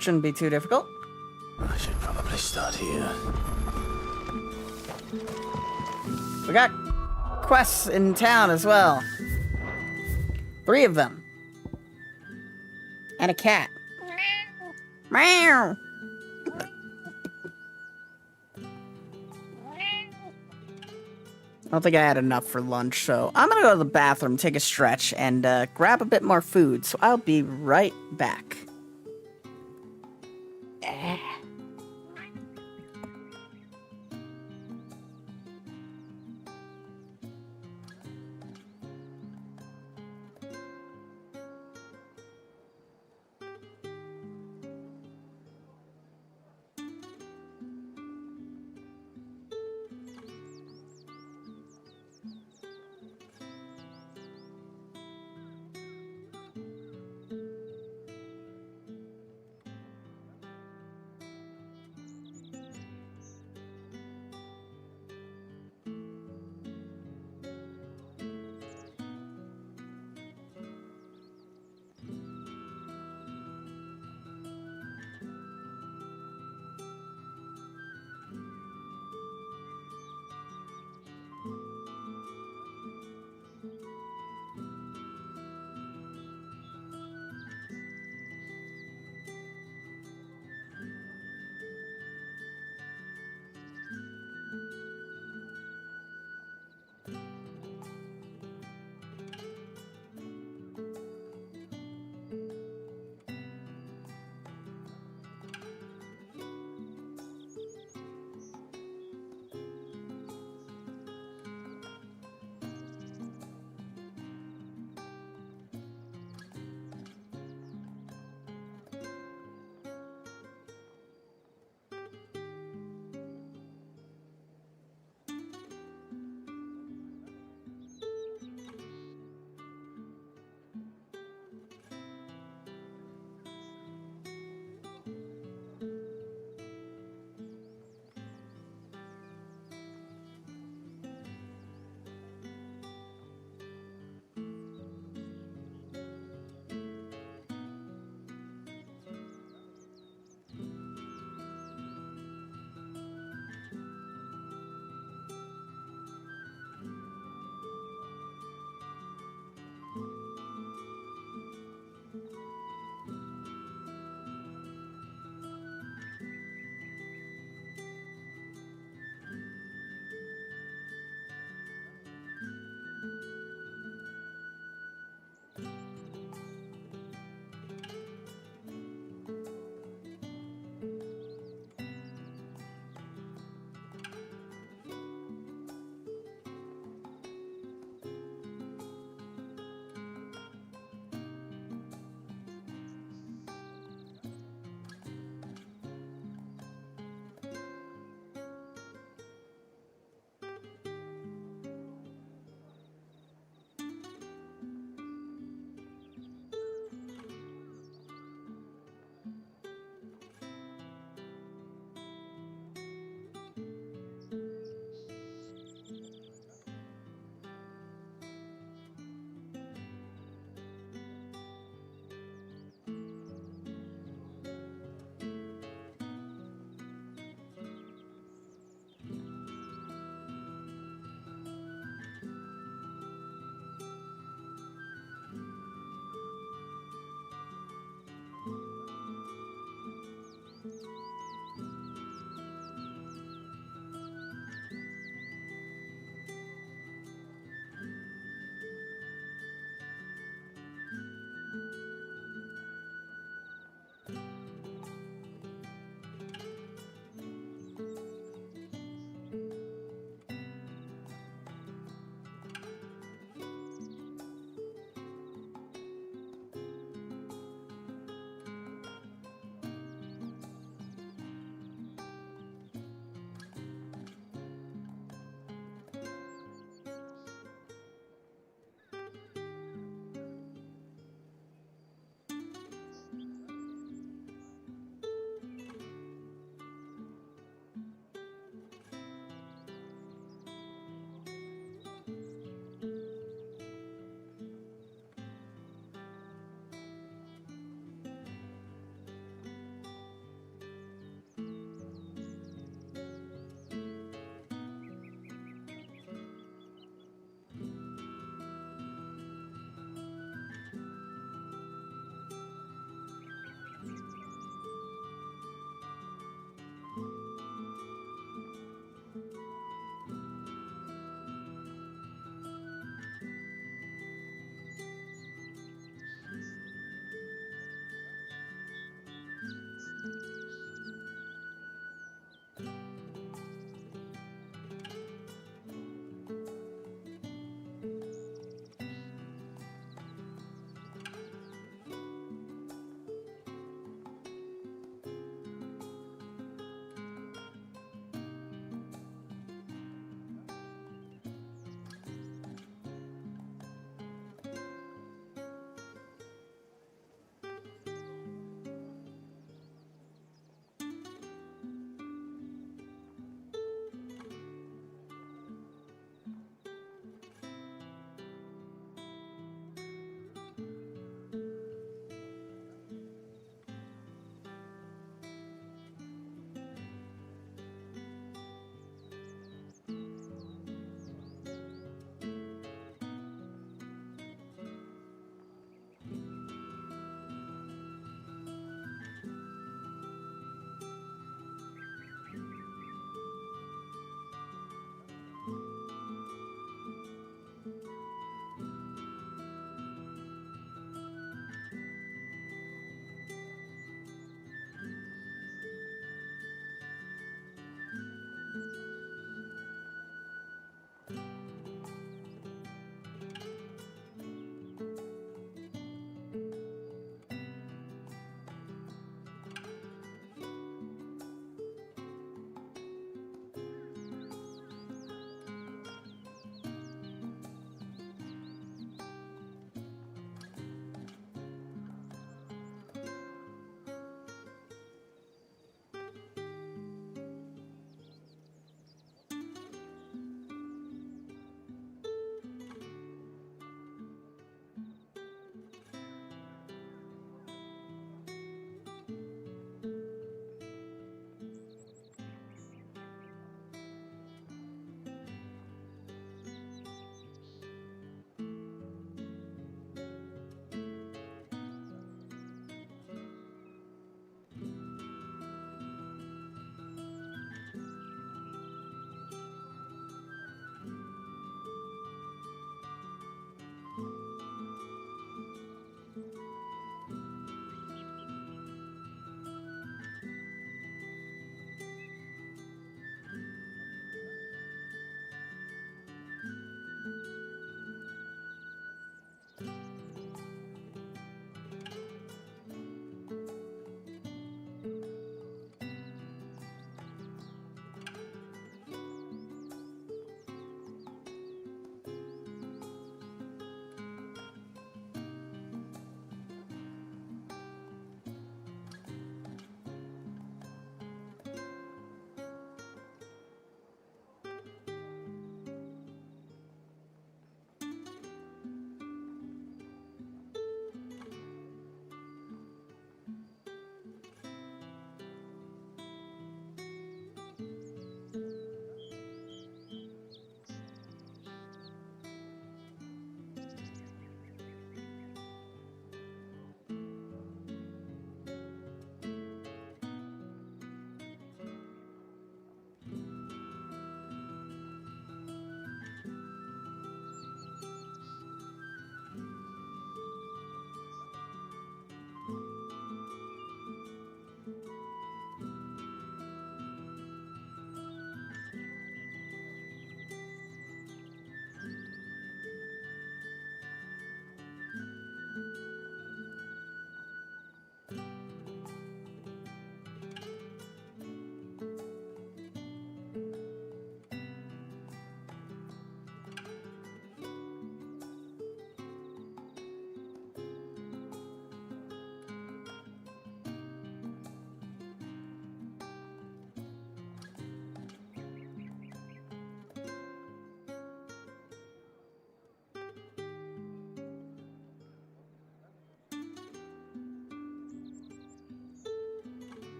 Shouldn't be too difficult.
I should probably start here.
We got quests in town as well. 3 of them. And a cat. Meow. I don't think I had enough for lunch, so I'm gonna go to the bathroom, take a stretch, and grab a bit more food, so I'll be right back.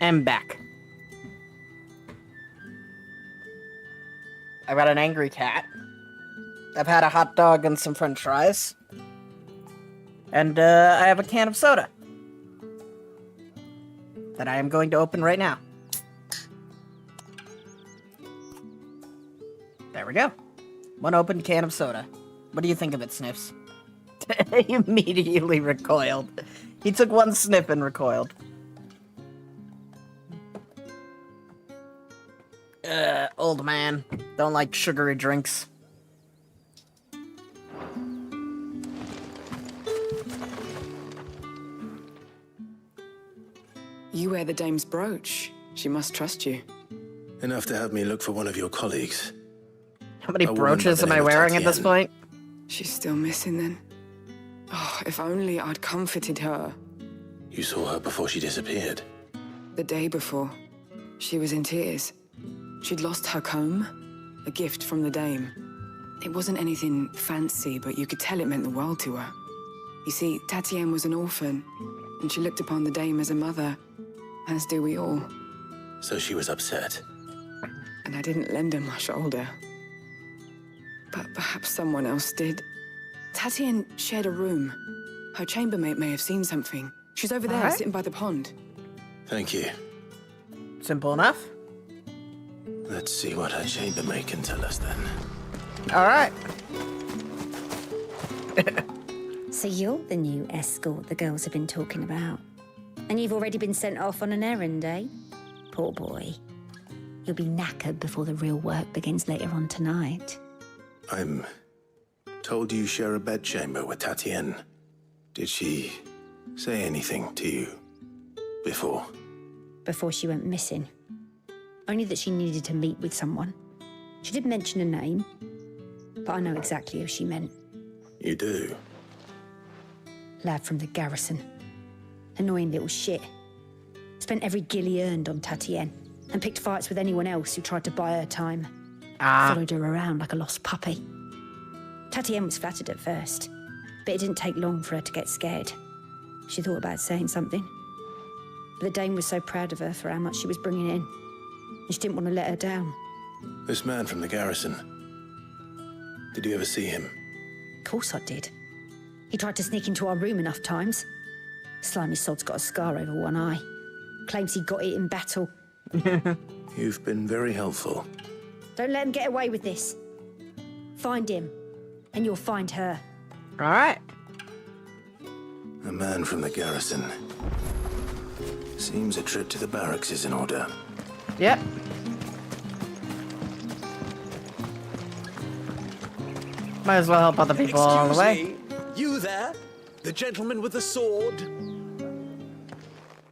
am back. I've got an angry cat. I've had a hot dog and some french fries. And I have a can of soda that I am going to open right now. There we go. One open can of soda. What do you think of it, Sniffs? He immediately recoiled. He took one sniff and recoiled. Old man. Don't like sugary drinks.
You wear the dame's brooch. She must trust you.
Enough to have me look for one of your colleagues.
How many brooches am I wearing at this point?
She's still missing then. Oh, if only I'd comforted her.
You saw her before she disappeared.
The day before. She was in tears. She'd lost her comb, a gift from the dame. It wasn't anything fancy, but you could tell it meant the world to her. You see, Tatienne was an orphan, and she looked upon the dame as a mother, as do we all.
So she was upset.
And I didn't lend her my shoulder. But perhaps someone else did. Tatienne shared a room. Her chambermaid may have seen something. She's over there, sitting by the pond.
Thank you.
Simple enough.
Let's see what her chambermaid can tell us then.
Alright.
So you're the new escort the girls have been talking about. And you've already been sent off on an errand, eh? Poor boy. You'll be knackered before the real work begins later on tonight.
I'm told you share a bedchamber with Tatienne. Did she say anything to you before?
Before she went missing. Only that she needed to meet with someone. She did mention a name, but I know exactly who she meant.
You do?
Lad from the garrison. Annoying little shit. Spent every guil he earned on Tatienne, and picked fights with anyone else who tried to buy her time. Followed her around like a lost puppy. Tatienne was flattered at first, but it didn't take long for her to get scared. She thought about saying something. But the dame was so proud of her for how much she was bringing in, and she didn't want to let her down.
This man from the garrison. Did you ever see him?
Of course I did. He tried to sneak into our room enough times. Slimy sod's got a scar over one eye. Claims he got it in battle.
You've been very helpful.
Don't let him get away with this. Find him, and you'll find her.
Alright.
A man from the garrison. Seems a trip to the barracks is in order.
Yep. Might as well help other people along the way.
Me? You there? The gentleman with the sword?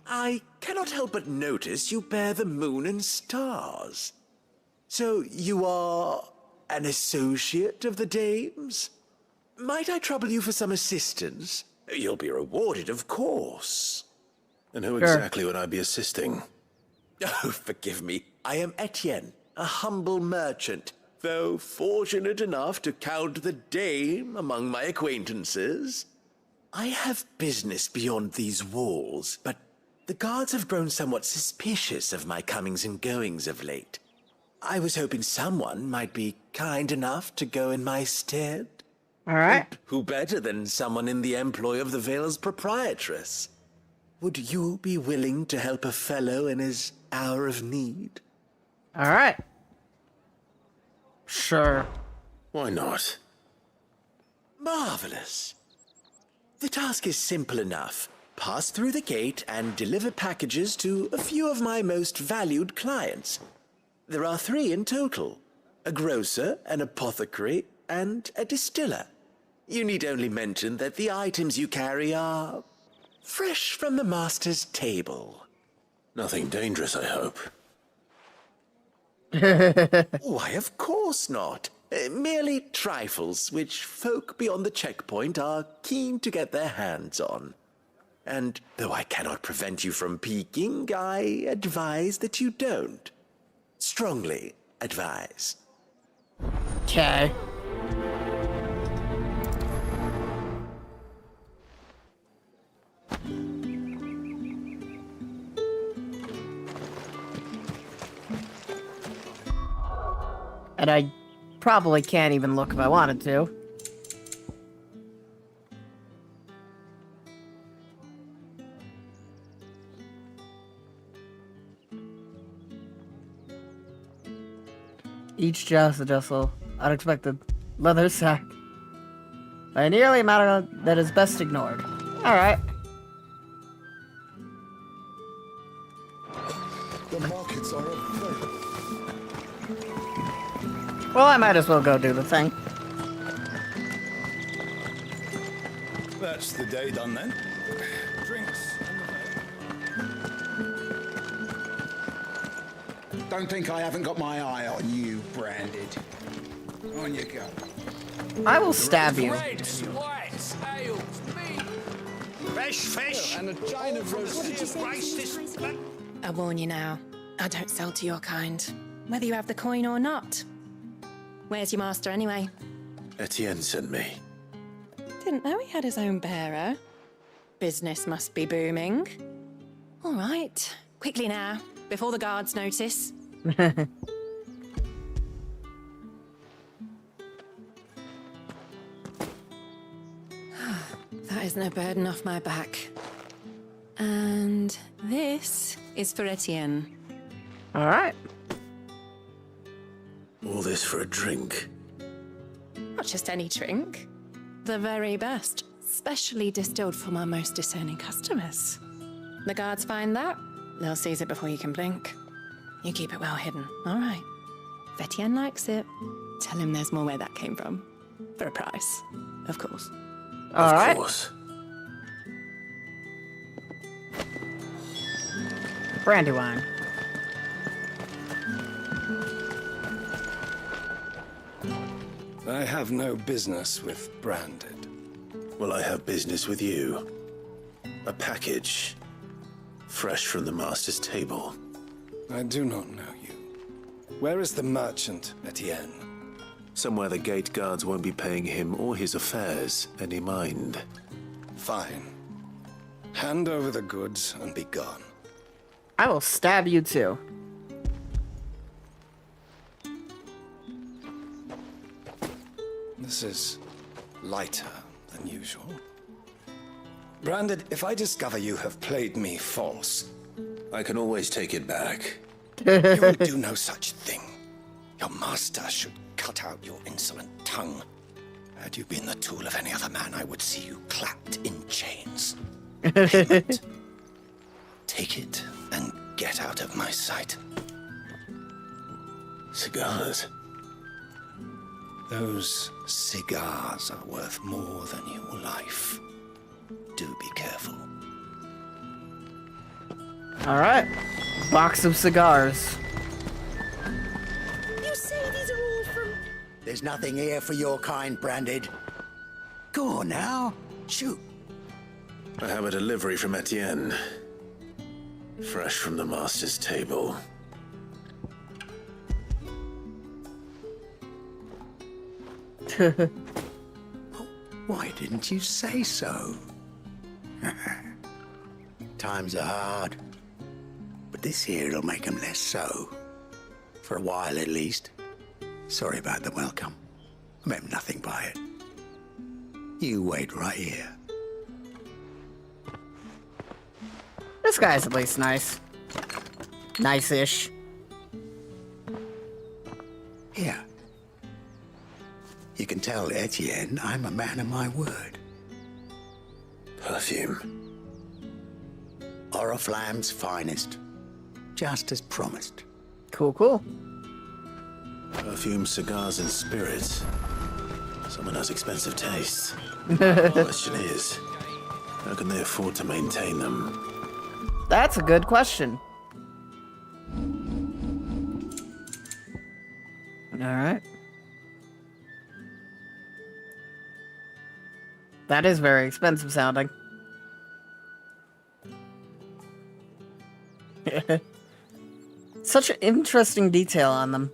I cannot help but notice you bear the moon and stars. So you are an associate of the dame's? Might I trouble you for some assistance? You'll be rewarded, of course.
And who exactly would I be assisting?
Oh, forgive me. I am Etienne, a humble merchant, though fortunate enough to count the dame among my acquaintances. I have business beyond these walls, but the guards have grown somewhat suspicious of my comings and goings of late. I was hoping someone might be kind enough to go in my stead.
All right.
Who better than someone in the employ of the Vale's proprietress? Would you be willing to help a fellow in his hour of need?
All right. Sure.
Why not?
Marvelous. The task is simple enough. Pass through the gate and deliver packages to a few of my most valued clients. There are 3 in total: a grocer, an apothecary, and a distiller. You need only mention that the items you carry are fresh from the master's table.
Nothing dangerous, I hope.
Why, of course not. Merely trifles which folk beyond the checkpoint are keen to get their hands on. And though I cannot prevent you from peeking, I advise that you don't. Strongly advise.
Okay. And I probably can't even look if I wanted to. Each jostle, unexpected leather sack. By a nearly amount that is best ignored. Alright.
The markets are
Well, I might as well go do the thing.
That's the day done then. Drinks.
Don't think I haven't got my eye on you, Branded. On you go.
I will stab you.
Breads, whites, ales, meat.
Fresh fish and a giant of roasted rice.
I warn you now, I don't sell to your kind, whether you have the coin or not. Where's your master anyway?
Etienne sent me.
Didn't know he had his own bearer. Business must be booming. All right, quickly now, before the guards notice. That is no burden off my back. And this is for Etienne.
Alright.
All this for a drink.
Not just any drink. The very best, specially distilled for my most discerning customers. The guards find that, they'll seize it before you can blink. You keep it well hidden, all right? If Etienne likes it, tell him there's more where that came from. For a price, of course.
Alright.
Of course.
Brandy wine.
I have no business with Branded.
Well, I have business with you. A package. Fresh from the master's table.
I do not know you. Where is the merchant, Etienne?
Somewhere the gate guards won't be paying him or his affairs any mind.
Fine. Hand over the goods and be gone.
I will stab you too.
This is lighter than usual. Branded, if I discover you have played me false...
I can always take it back.
You will do no such thing. Your master should cut out your insolent tongue. Had you been the tool of any other man, I would see you clapped in chains. Payment. Take it and get out of my sight.
Cigars.
Those cigars are worth more than your life. Do be careful.
Alright. Box of cigars.
You say these are all from...
There's nothing here for your kind, Branded. Go on now. Shoot.
I have a delivery from Etienne. Fresh from the master's table.
Why didn't you say so? Times are hard. But this here'll make 'em less so. For a while, at least. Sorry about the welcome. I meant nothing by it. You wait right here.
This guy's at least nice. Nice-ish.
Here. You can tell Etienne I'm a man of my word.
Perfume.
Oriflamme's finest. Just as promised.
Cool, cool.
Perfume, cigars, and spirits. Someone has expensive tastes. The question is, how can they afford to maintain them?
That's a good question. Alright. That is very expensive sounding. Such an interesting detail on them.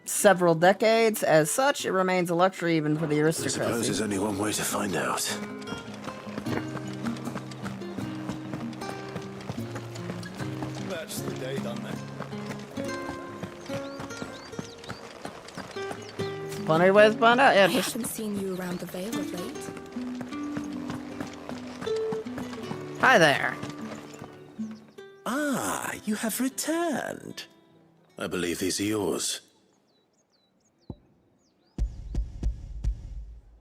Several decades, as such, it remains a luxury even for the
I suppose
aristocracy.
there's only one way to find out.
That's the day done then.
Plenty of ways to find out. Yeah,
I
just
haven't seen you around the Vale of late.
hi there.
Ah, you have returned.
I believe these are yours.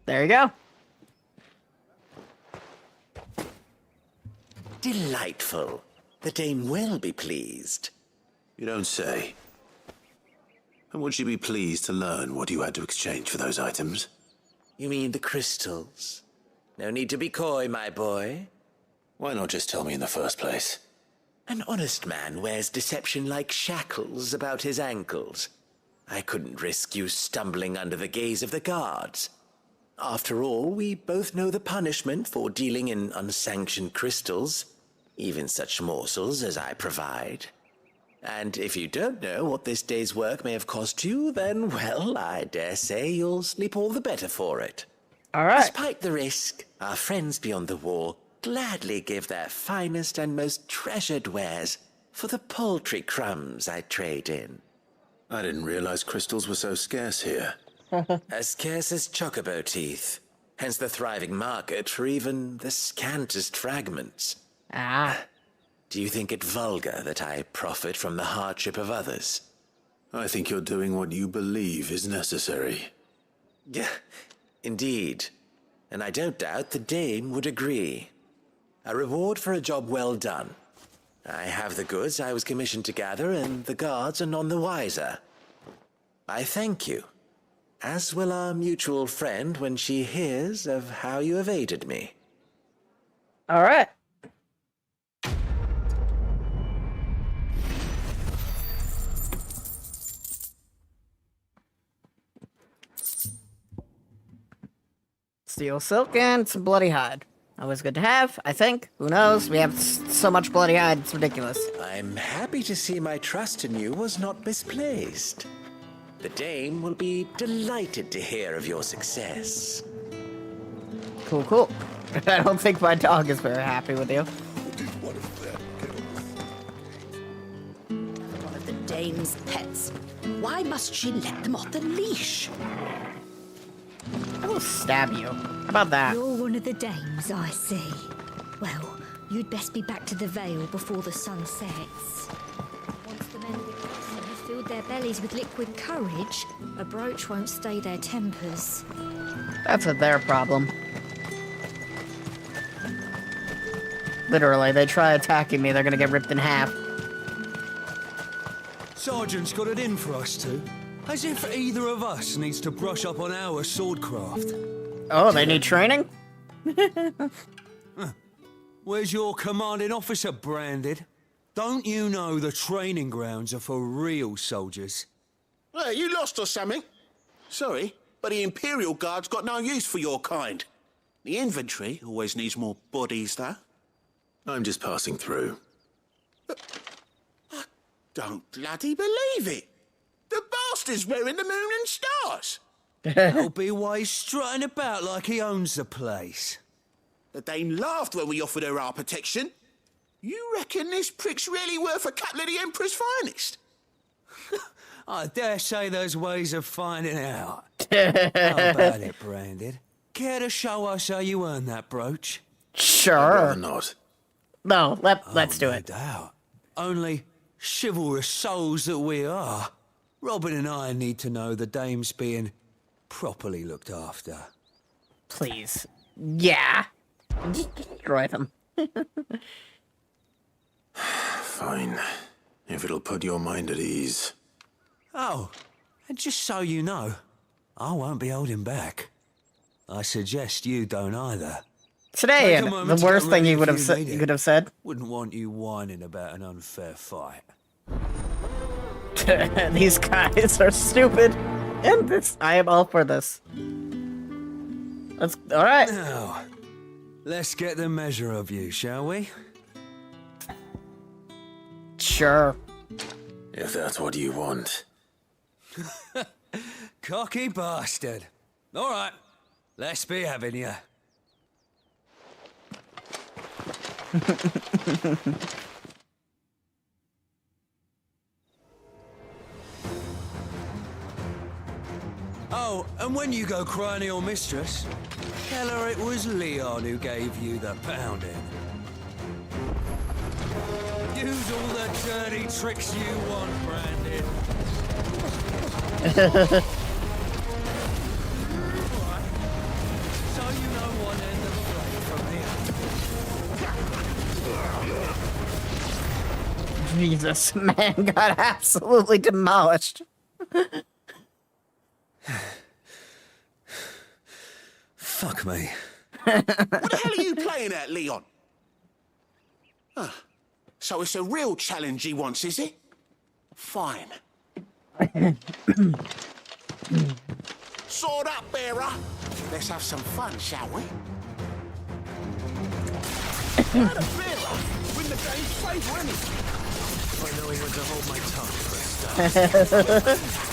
There you go.
Delightful. The dame will be pleased.
You don't say. And would she be pleased to learn what you had to exchange for those items?
You mean the crystals? No need to be coy, my boy.
Why not just tell me in the first place?
An honest man wears deception like shackles about his ankles. I couldn't risk you stumbling under the gaze of the guards. After all, we both know the punishment for dealing in unsanctioned crystals, even such morsels as I provide. And if you don't know what this day's work may have cost you, then, well, I dare say you'll sleep all the better for it.
All right.
Despite the risk, our friends beyond the wall gladly give their finest and most treasured wares for the paltry crumbs I trade in.
I didn't realize crystals were so scarce here.
As scarce as chocobo teeth, hence the thriving market for even the scantest fragments.
Ah.
Do you think it vulgar that I profit from the hardship of others?
I think you're doing what you believe is necessary.
Yeah, indeed. And I don't doubt the dame would agree. A reward for a job well done. I have the goods I was commissioned to gather, and the guards are none the wiser. I thank you, as will our mutual friend when she hears of how you have aided me.
All right. Steel silk and some bloody hide. Always good to have, I think. Who knows? We have so much bloody hide, it's ridiculous.
I'm happy to see my trust in you was not misplaced. The dame will be delighted to hear of your success.
Cool, cool. I don't think my dog is very happy with you.
One of the dame's pets. Why must she let them off the leash?
I will stab you. How about that?
You're one of the dames, I see. Well, you'd best be back to the Vale before the sun sets. Once the men of the castle have filled their bellies with liquid courage, a brooch won't stay their tempers.
That's their problem. Literally, they try attacking me, they're gonna get ripped in half.
Sergeant's got it in for us two. As if either of us needs to brush up on our swordcraft.
Oh, they need training?
Where's your commanding officer branded? Don't you know the training grounds are for real soldiers?
Hey, you lost or something? Sorry, but the Imperial Guard's got no use for your kind. The infantry always needs more bodies, though.
I'm just passing through.
I don't bloody believe it. The bastard's wearing the moon and stars.
That'll be why he's strutting about like he owns the place.
The dame laughed when we offered her our protection. You reckon this prick's really worth a couple of the Emperor's finest?
I dare say there's ways of finding out. How about it, Branded? Care to show us how you earned that brooch?
Sure.
I'd rather not.
No, let's do it.
No doubt. Only chivalrous souls that we are. Robin and I need to know the dame's being properly looked after.
Please. Yeah. Just destroy them.
Fine. If it'll put your mind at ease.
Oh, and just so you know, I won't be holding back. I suggest you don't either.
Today,
Take a moment
the
to
worst
get
thing
ready
you would
if
have said.
need
You
it.
could have said.
Wouldn't want you whining about an unfair fight.
These guys are stupid. And this, I am all for this. Let's. All right.
Now, let's get the measure of you, shall we?
Sure.
If that's what you want.
Cocky bastard. All right, let's be having you. Oh, Oh, and when you go cry to your mistress, tell her it was Leon who gave you the pounding. Use all the dirty tricks you want, Brandon. Alright. So you know one end of the blade from here.
Jesus, man got absolutely demolished.
Fuck me.
What the hell are you playing at, Leon? Ah, so it's a real challenge he wants, is it? Fine. Sword up, bearer. Let's have some fun, shall we? Not a bearer. Win the game's favour, innit?
I know he went to hold my tongue for a start.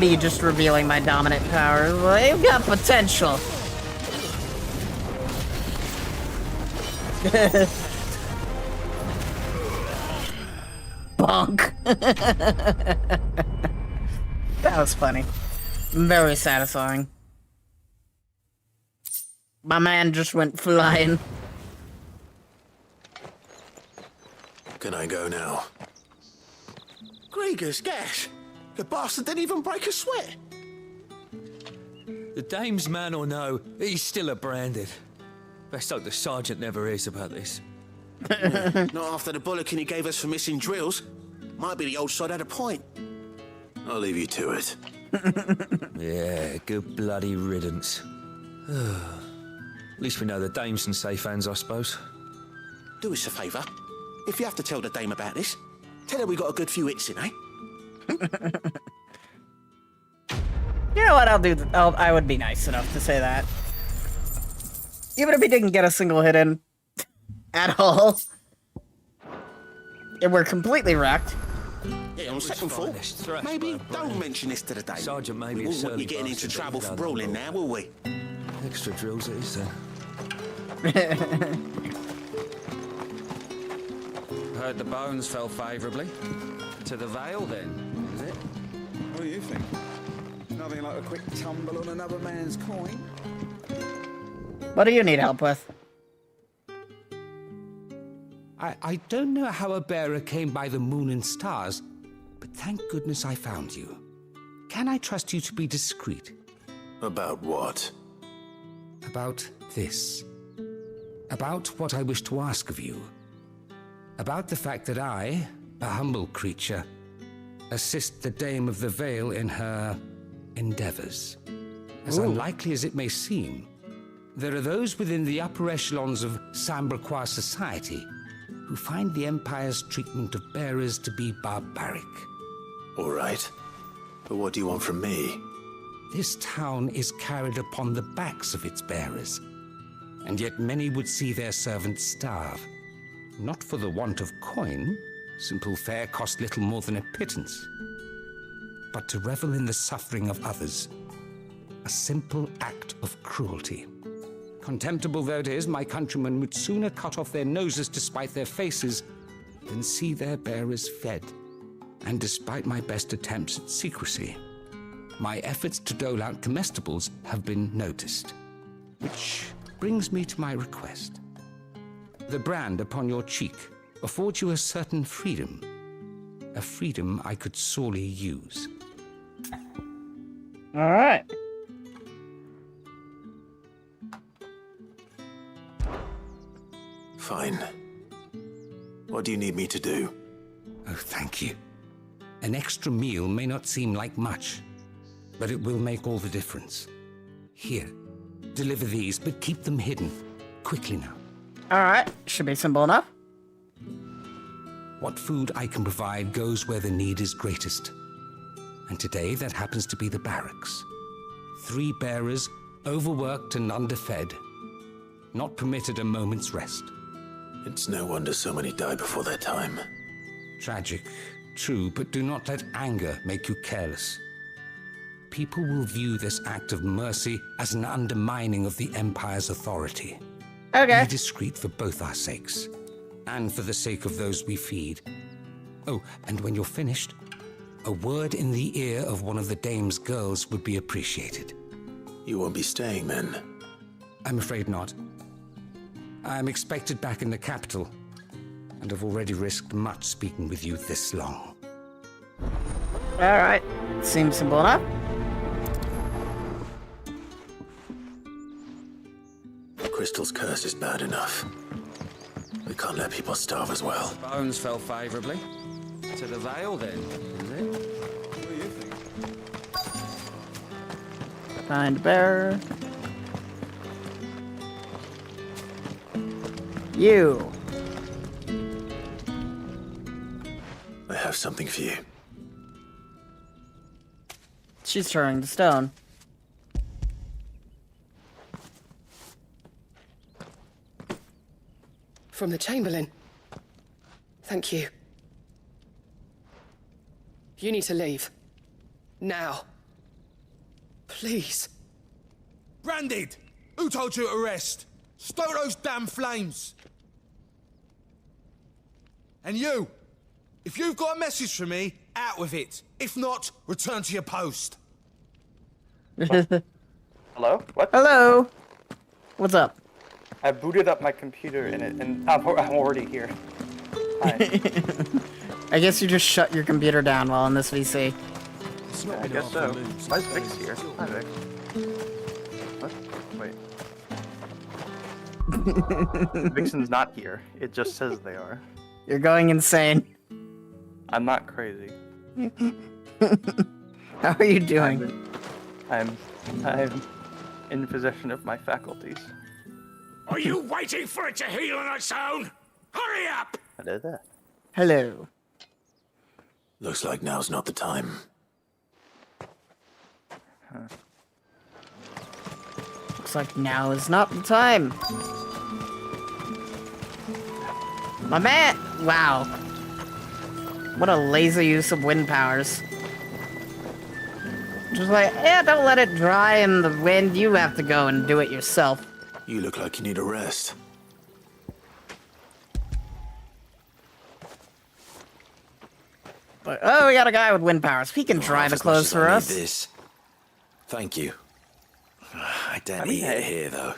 Me just revealing my dominant powers. Well, you've got potential. Bonk. That was funny. Very satisfying. My man just went flying.
Can I go now?
Grieger's gas. The bastard didn't even break a sweat.
The dame's man or no, he's still a branded. Best hope the sergeant never hears about this.
Not after the bollocking he gave us for missing drills. Might be the old sod had a point.
I'll leave you to it.
Yeah, good bloody riddance. At least we know the dame's in safe hands, I suppose.
Do us a favour. If you have to tell the dame about this, tell her we got a good few hits in, eh?
You know what? I'll do. I would be nice enough to say that. Even if he didn't get a single hit in at all, and we're completely wrecked.
Yeah, on second thought, maybe don't mention this to the dame.
Sergeant may be
we
a
won't want
surly
you getting into
bastard,
trouble
but
for
we don't
brawling
know.
now, will we?
Extra drills it is, then.
Heard the bones fell favourably. To the Vale, then, is it?
What do you think? Nothing like a quick tumble on another man's coin.
What do you need help with?
I don't know how a bearer came by the moon and stars, but thank goodness I found you. Can I trust you to be discreet?
About what?
About this. About what I wish to ask of you. About the fact that I, a humble creature, assist the Dame of the Vale in her endeavors. As unlikely as it may seem, there are those within the upper echelons of Sambraquois society who find the Empire's treatment of bearers to be barbaric.
All right. But what do you want from me?
This town is carried upon the backs of its bearers, and yet many would see their servants starve. Not for the want of coin, simple fare cost little more than a pittance, but to revel in the suffering of others, a simple act of cruelty. Contemptible though it is, my countrymen would sooner cut off their noses to spite their faces than see their bearers fed. And despite my best attempts at secrecy, my efforts to dole out comestibles have been noticed. Which brings me to my request. The brand upon your cheek affords you a certain freedom. A freedom I could sorely use.
All right.
Fine. What do you need me to do?
Oh, thank you. An extra meal may not seem like much, but it will make all the difference. Here, deliver these, but keep them hidden. Quickly now.
All right. Should be simple enough.
What food I can provide goes where the need is greatest. And today, that happens to be the barracks. 3 bearers, overworked and underfed. Not permitted a moment's rest.
It's no wonder so many die before their time.
Tragic, true, but do not let anger make you careless. people will view this act of mercy as an undermining of the Empire's authority.
Okay.
Be discreet for both our sakes, and for the sake of those we feed. Oh, and when you're finished, a word in the ear of one of the dame's girls would be appreciated.
You won't be staying then?
I'm afraid not. I'm expected back in the capital, and I've already risked much speaking with you this long.
Alright. Seems simple enough.
Crystal's curse is bad enough. We can't let people starve as well.
Bones fell favourably. To the Vale, then, is it? What do you think?
Find bearer. You.
I have something for you.
She's turning to stone.
From the Chamberlain. Thank you. You need to leave. Now. Please.
Branded! Who told you to rest? Stoke those damn flames! And you! If you've got a message for me, out with it. If not, return to your post.
Hello? What?
Hello. What's up?
I booted up my computer and I'm already here. Hi.
I guess you just shut your computer down while in this VC.
Yeah, I guess so. Why is Vix here? Hi, Vix. What? Wait. Vixen's not here. It just says they are.
You're going insane.
I'm not crazy.
How are you doing?
I'm in possession of my faculties.
Are you waiting for it to heal on its own? Hurry up!
I did that.
Hello.
Looks like now's not the time.
Looks like now is not the time. My man! Wow. What a lazy use of wind powers. Just like, yeah, don't let it dry in the wind. You have to go and do it yourself.
You look like you need a rest.
But, oh, we got a guy with wind powers. He can dry the clothes for us.
This. Thank you. I don't eat it here, though.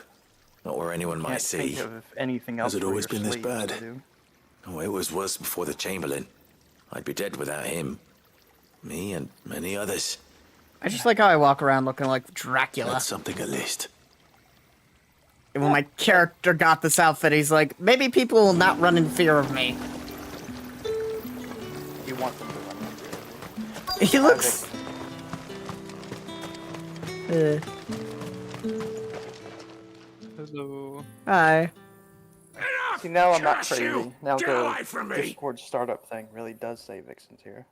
Not where anyone might see.
Think of anything else.
Has it always been this
sleep
bad?
to do.
Oh, it was worse before the Chamberlain. I'd be dead without him. Me and many others.
I just like how I walk around looking like Dracula.
That's something at least.
And when my character got this outfit, he's like, maybe people will not run in fear of me.
You want them to run in fear of you.
He looks...
Hello.
Hi.
See, now I'm not
Curse
crazy.
you!
Now
Get
the
away from me!
Discord startup thing really does say Vixen's here.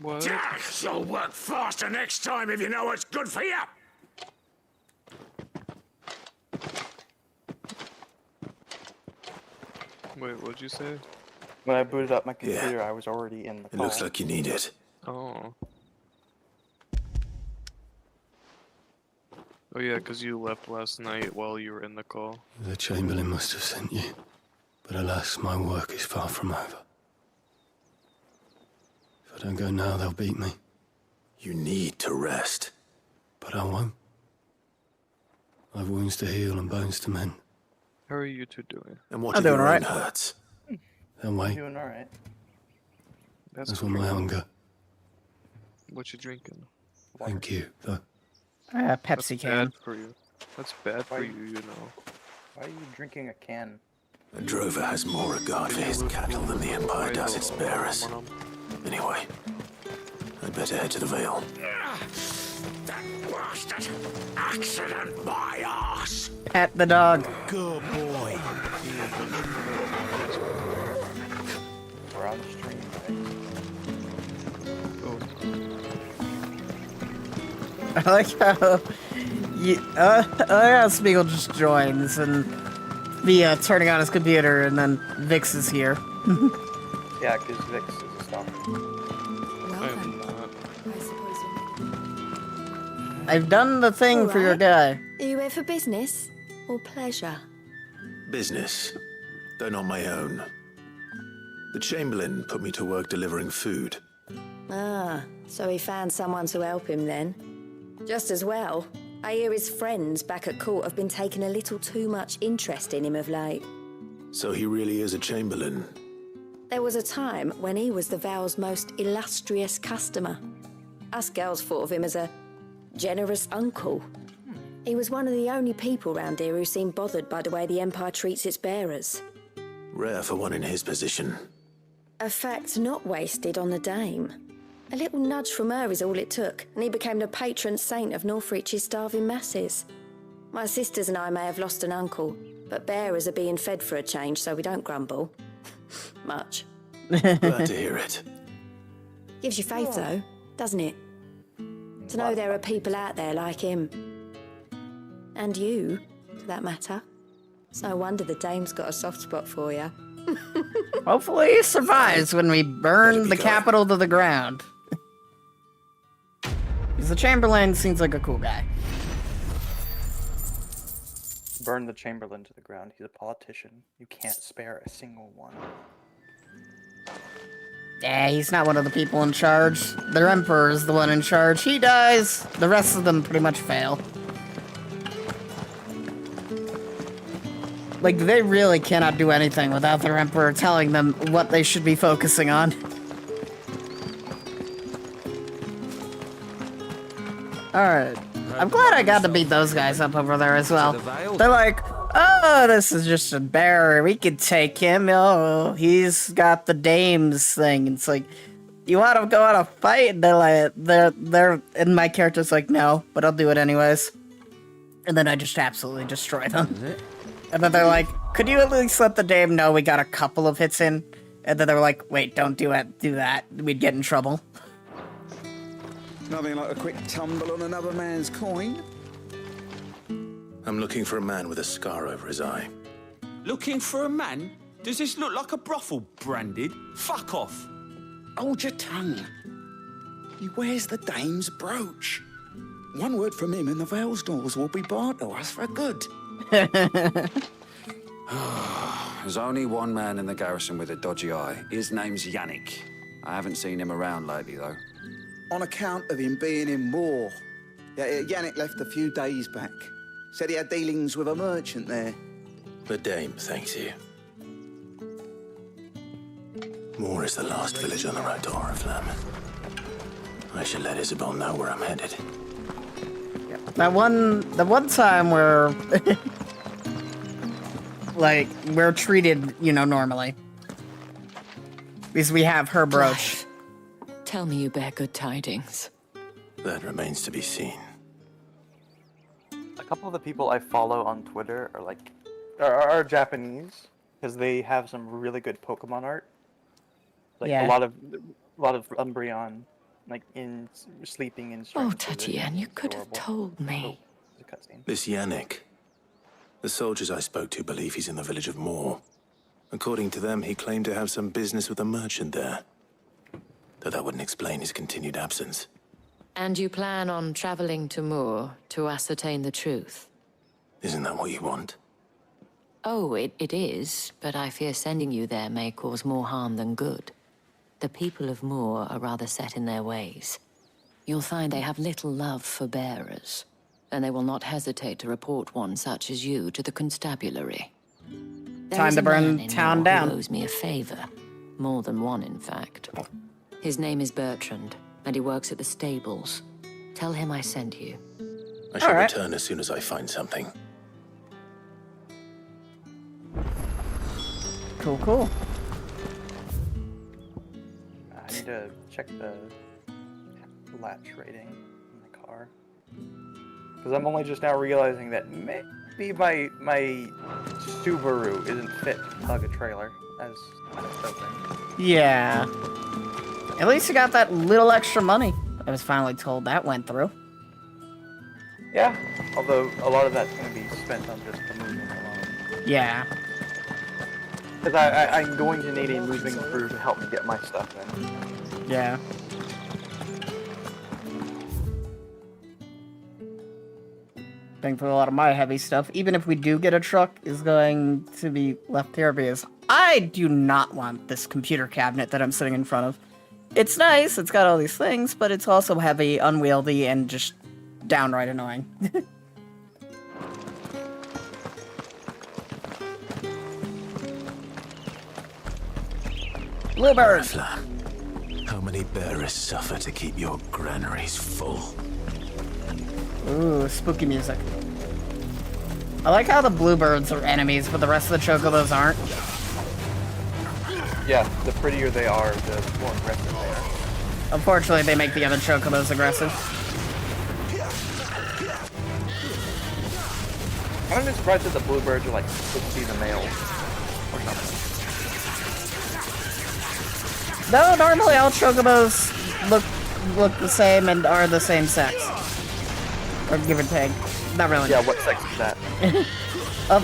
What?
You'll work faster next time if you know what's good for you!
Wait, what'd you say?
When I booted up my computer, I was already in the
It looks like you need it.
Oh. Oh yeah, because you left last night while you were in the call.
The Chamberlain must have sent you. But alas, my work is far from over. If I don't go now, they'll beat me.
You need to rest.
But I won't. I've wounds to heal and bones to mend.
How are you two doing?
And what if your own hurts?
Then wait.
Doing alright.
That's for my hunger.
What you drinking?
Thank you, though.
Pepsi
That's
can.
bad for you. That's bad for you, you know.
Why are you drinking a can?
A drover has more regard for his cattle than the Empire does its bearers. Anyway, I'd better head to the Vale.
That bastard! Accident my ass!
Pet the dog.
Good boy.
We're on the stream,
I like how Spiegel just joins and via turning on his computer, and then Vix is here.
Yeah, because Vix is a stalker.
Well then, I suppose you're
I've done the thing for your guy.
Are you here for business or pleasure?
Business, though not my own. The Chamberlain put me to work delivering food.
Ah, so he found someone to help him then. Just as well. I hear his friends back at court have been taking a little too much interest in him of late.
So he really is a Chamberlain.
There was a time when he was the Vale's most illustrious customer. Us girls thought of him as a generous uncle. He was one of the only people round here who seemed bothered by the way the Empire treats its bearers.
Rare for one in his position.
A fact not wasted on the dame. A little nudge from her is all it took, and he became the patron saint of Northreach's starving masses. My sisters and I may have lost an uncle, but bearers are being fed for a change, so we don't grumble. Much.
Glad to hear it.
Gives you faith, though, doesn't it? To know there are people out there like him. And you, for that matter. It's no wonder the dame's got a soft spot for you.
Hopefully he survives when we burn the capital to the ground. Because the Chamberlain seems like a cool guy.
Burn the Chamberlain to the ground. He's a politician. You can't spare a single one.
Yeah, he's not one of the people in charge. Their emperor is the one in charge. He dies. The rest of them pretty much fail. Like, they really cannot do anything without their emperor telling them what they should be focusing on. Alright. I'm glad I got to beat those guys up over there as well. They're like, oh, this is just a bear. We could take him. Oh, he's got the dame's thing. It's like, you want to go on a fight? And they're like, and my character's like, no, but I'll do it anyways. And then I just absolutely destroy them. And then they're like, could you at least let the dame know we got a couple of hits in? And then they're like, wait, don't do that. We'd get in trouble.
Nothing like a quick tumble on another man's coin.
I'm looking for a man with a scar over his eye.
Looking for a man? Does this look like a brothel, Branded? Fuck off.
Hold your tongue. He wears the dame's brooch. One word from him and the Vale's doors will be barred to us for good.
There's only one man in the garrison with a dodgy eye. His name's Yannick. I haven't seen him around lately, though.
On account of him being in war. Yeah, Yannick left a few days back. Said he had dealings with a merchant there.
The dame thanks you. Moor is the last village on the road to Oriflamme. I should let Isabel know where I'm headed.
The one time where, like, we're treated, normally. Because we have her brooch.
Tell me you bear good tidings.
That remains to be seen.
A couple of the people I follow on Twitter are Japanese, because they have some really good Pokemon art. Like
Yeah.
a lot of Umbreon, like sleeping in.
Oh, Tatian, you could have told me.
This Yannick. The soldiers I spoke to believe he's in the village of Moor. According to them, he claimed to have some business with a merchant there. Though that wouldn't explain his continued absence.
And you plan on traveling to Moor to ascertain the truth?
Isn't that what you want?
Oh, it is, but I fear sending you there may cause more harm than good. The people of Moor are rather set in their ways. You'll find they have little love for bearers, and they will not hesitate to report one such as you to the constabulary.
Time to burn town down.
Who owes me a favor. More than one, in fact. His name is Bertrand, and he works at the stables. Tell him I sent you.
I shall return as soon as I find something.
Cool.
I need to check the latch rating in the car. Because I'm only just now realizing that maybe my Subaru isn't fit to tug a trailer, as I was hoping.
Yeah. At least you got that little extra money. I was finally told that went through.
Yeah, although a lot of that's going to be spent on just the moving alone.
Yeah.
Because I'm going to need a moving crew to help me get my stuff in.
Yeah. thankfully a lot of my heavy stuff, even if we do get a truck, is going to be left here because I do not want this computer cabinet that I'm sitting in front of. It's nice, it's got all these things, but it's also heavy, unwieldy, and just downright annoying. Bluebird!
How many bearers suffer to keep your granaries full?
Ooh, spooky music. I like how the bluebirds are enemies, but the rest of the chocobos aren't.
Yeah, the prettier they are, the more aggressive they are.
Unfortunately, they make the other chocobos aggressive.
I'm just surprised that the bluebirds are like 60 the males or something.
No, normally all chocobos look the same and are the same sex. Or give or take. Not really.
Yeah, what sex is that?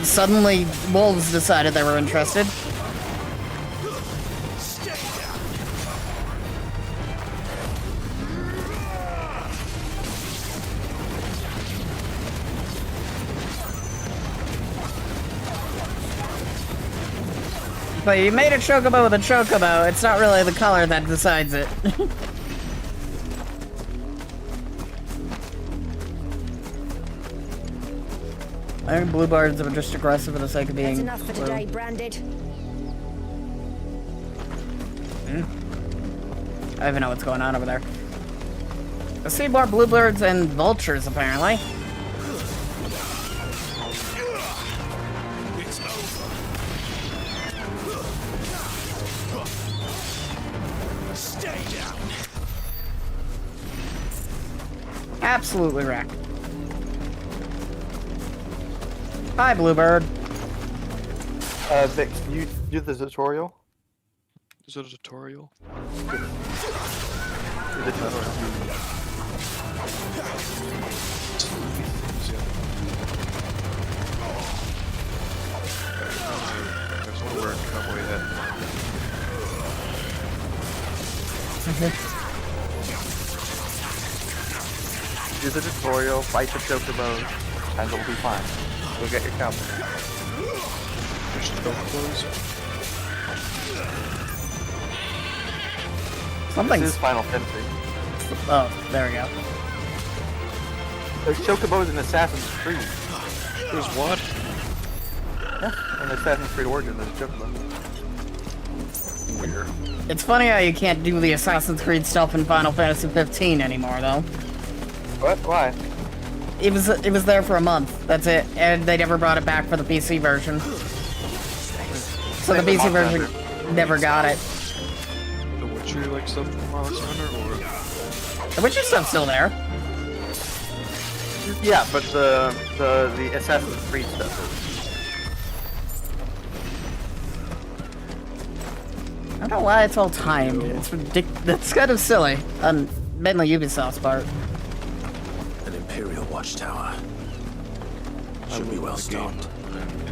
Suddenly wolves decided they were interested. But you made a chocobo with a chocobo, it's not really the color that decides it. I think bluebirds are just aggressive for the sake of being
That's enough for
blue.
today, Branded.
I don't even know what's going on over there. I see more bluebirds and vultures, apparently. Absolutely wrecked. Hi, Bluebird.
Vic, can you do the tutorial?
Is it a tutorial?
Do the tutorial.
There's one where cowboy head.
Do the tutorial, fight the chocobos, and it'll be fine. You'll get your cowboy.
There's chocobos.
Something's...
This is Final Fantasy.
Oh, there we go.
There's chocobos in Assassin's Creed.
There's what?
Yeah, in Assassin's Creed Origins, there's chocobos.
Weird.
It's funny how you can't do the Assassin's Creed stuff in Final Fantasy 15 anymore, though.
What? Why?
It was there for a month. That's it, and they never brought it back for the PC version. So the PC version never got it.
The Witcher like stuff from Monster Hunter, or
The Witcher stuff's still there.
Yeah, but the Assassin's Creed stuff is.
I don't know why it's all timed. It's ridiculous. That's kind of silly. Mainly Ubisoft's part.
An Imperial watchtower. Should be well stocked.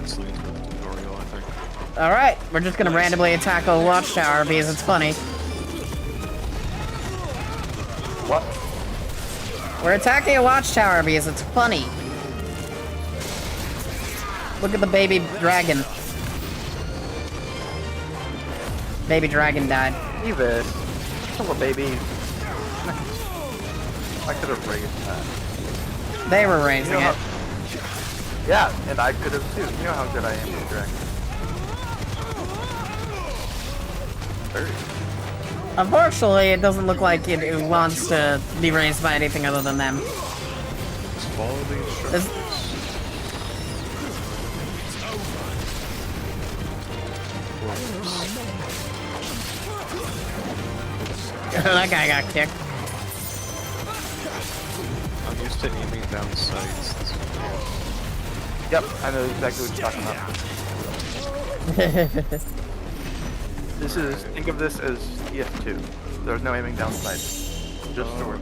tutorial, I think.
Alright, we're just gonna randomly attack a watchtower because it's funny.
What?
We're attacking a watchtower because it's funny. Look at the baby dragon. Baby dragon died.
Evis. Kill a baby. I could have raised that.
They were raising it.
Yeah, and I could have too. You know how good I am with dragon. Furry.
Unfortunately, it doesn't look like it wants to be raised by anything other than them.
Just follow the instructions.
That guy got kicked.
I'm used to aiming down sights.
Yep, I know exactly what you're talking about. This is, think of this as ES2. There's no aiming down sights. Just sword.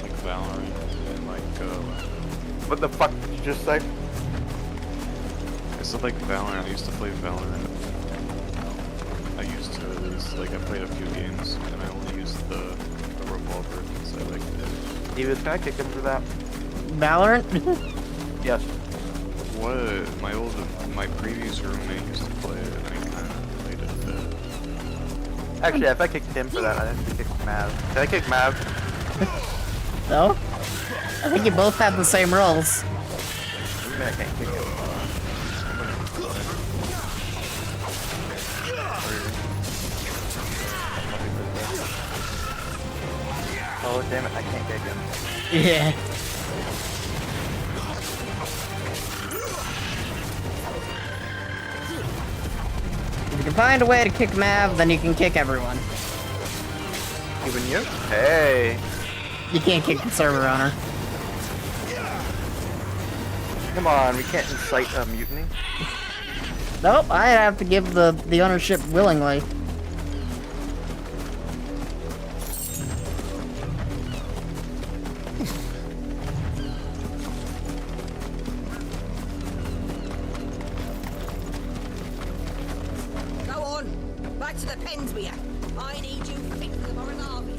Like Valorant and like,
What the fuck did you just say?
I said like Valorant, I used to play Valorant. I used to, I played a few games, and I only used the revolver because I liked it.
Evis, can I kick him for that?
Valorant?
Yes.
What? My previous roommate used to play it, and I kind of played it a bit.
Actually, if I kicked him for that, I didn't kick Mav. Did I kick Mav?
No? I think you both have the same roles.
I can't kick him. Oh, damn it, I can't kick him.
Yeah. If you can find a way to kick Mav, then you can kick everyone.
Even you? Hey.
You can't kick the server owner.
Come on, we can't incite a mutiny.
Nope, I have to give the ownership willingly.
Go on, back to the pens we have. I need you fit for the Morris army.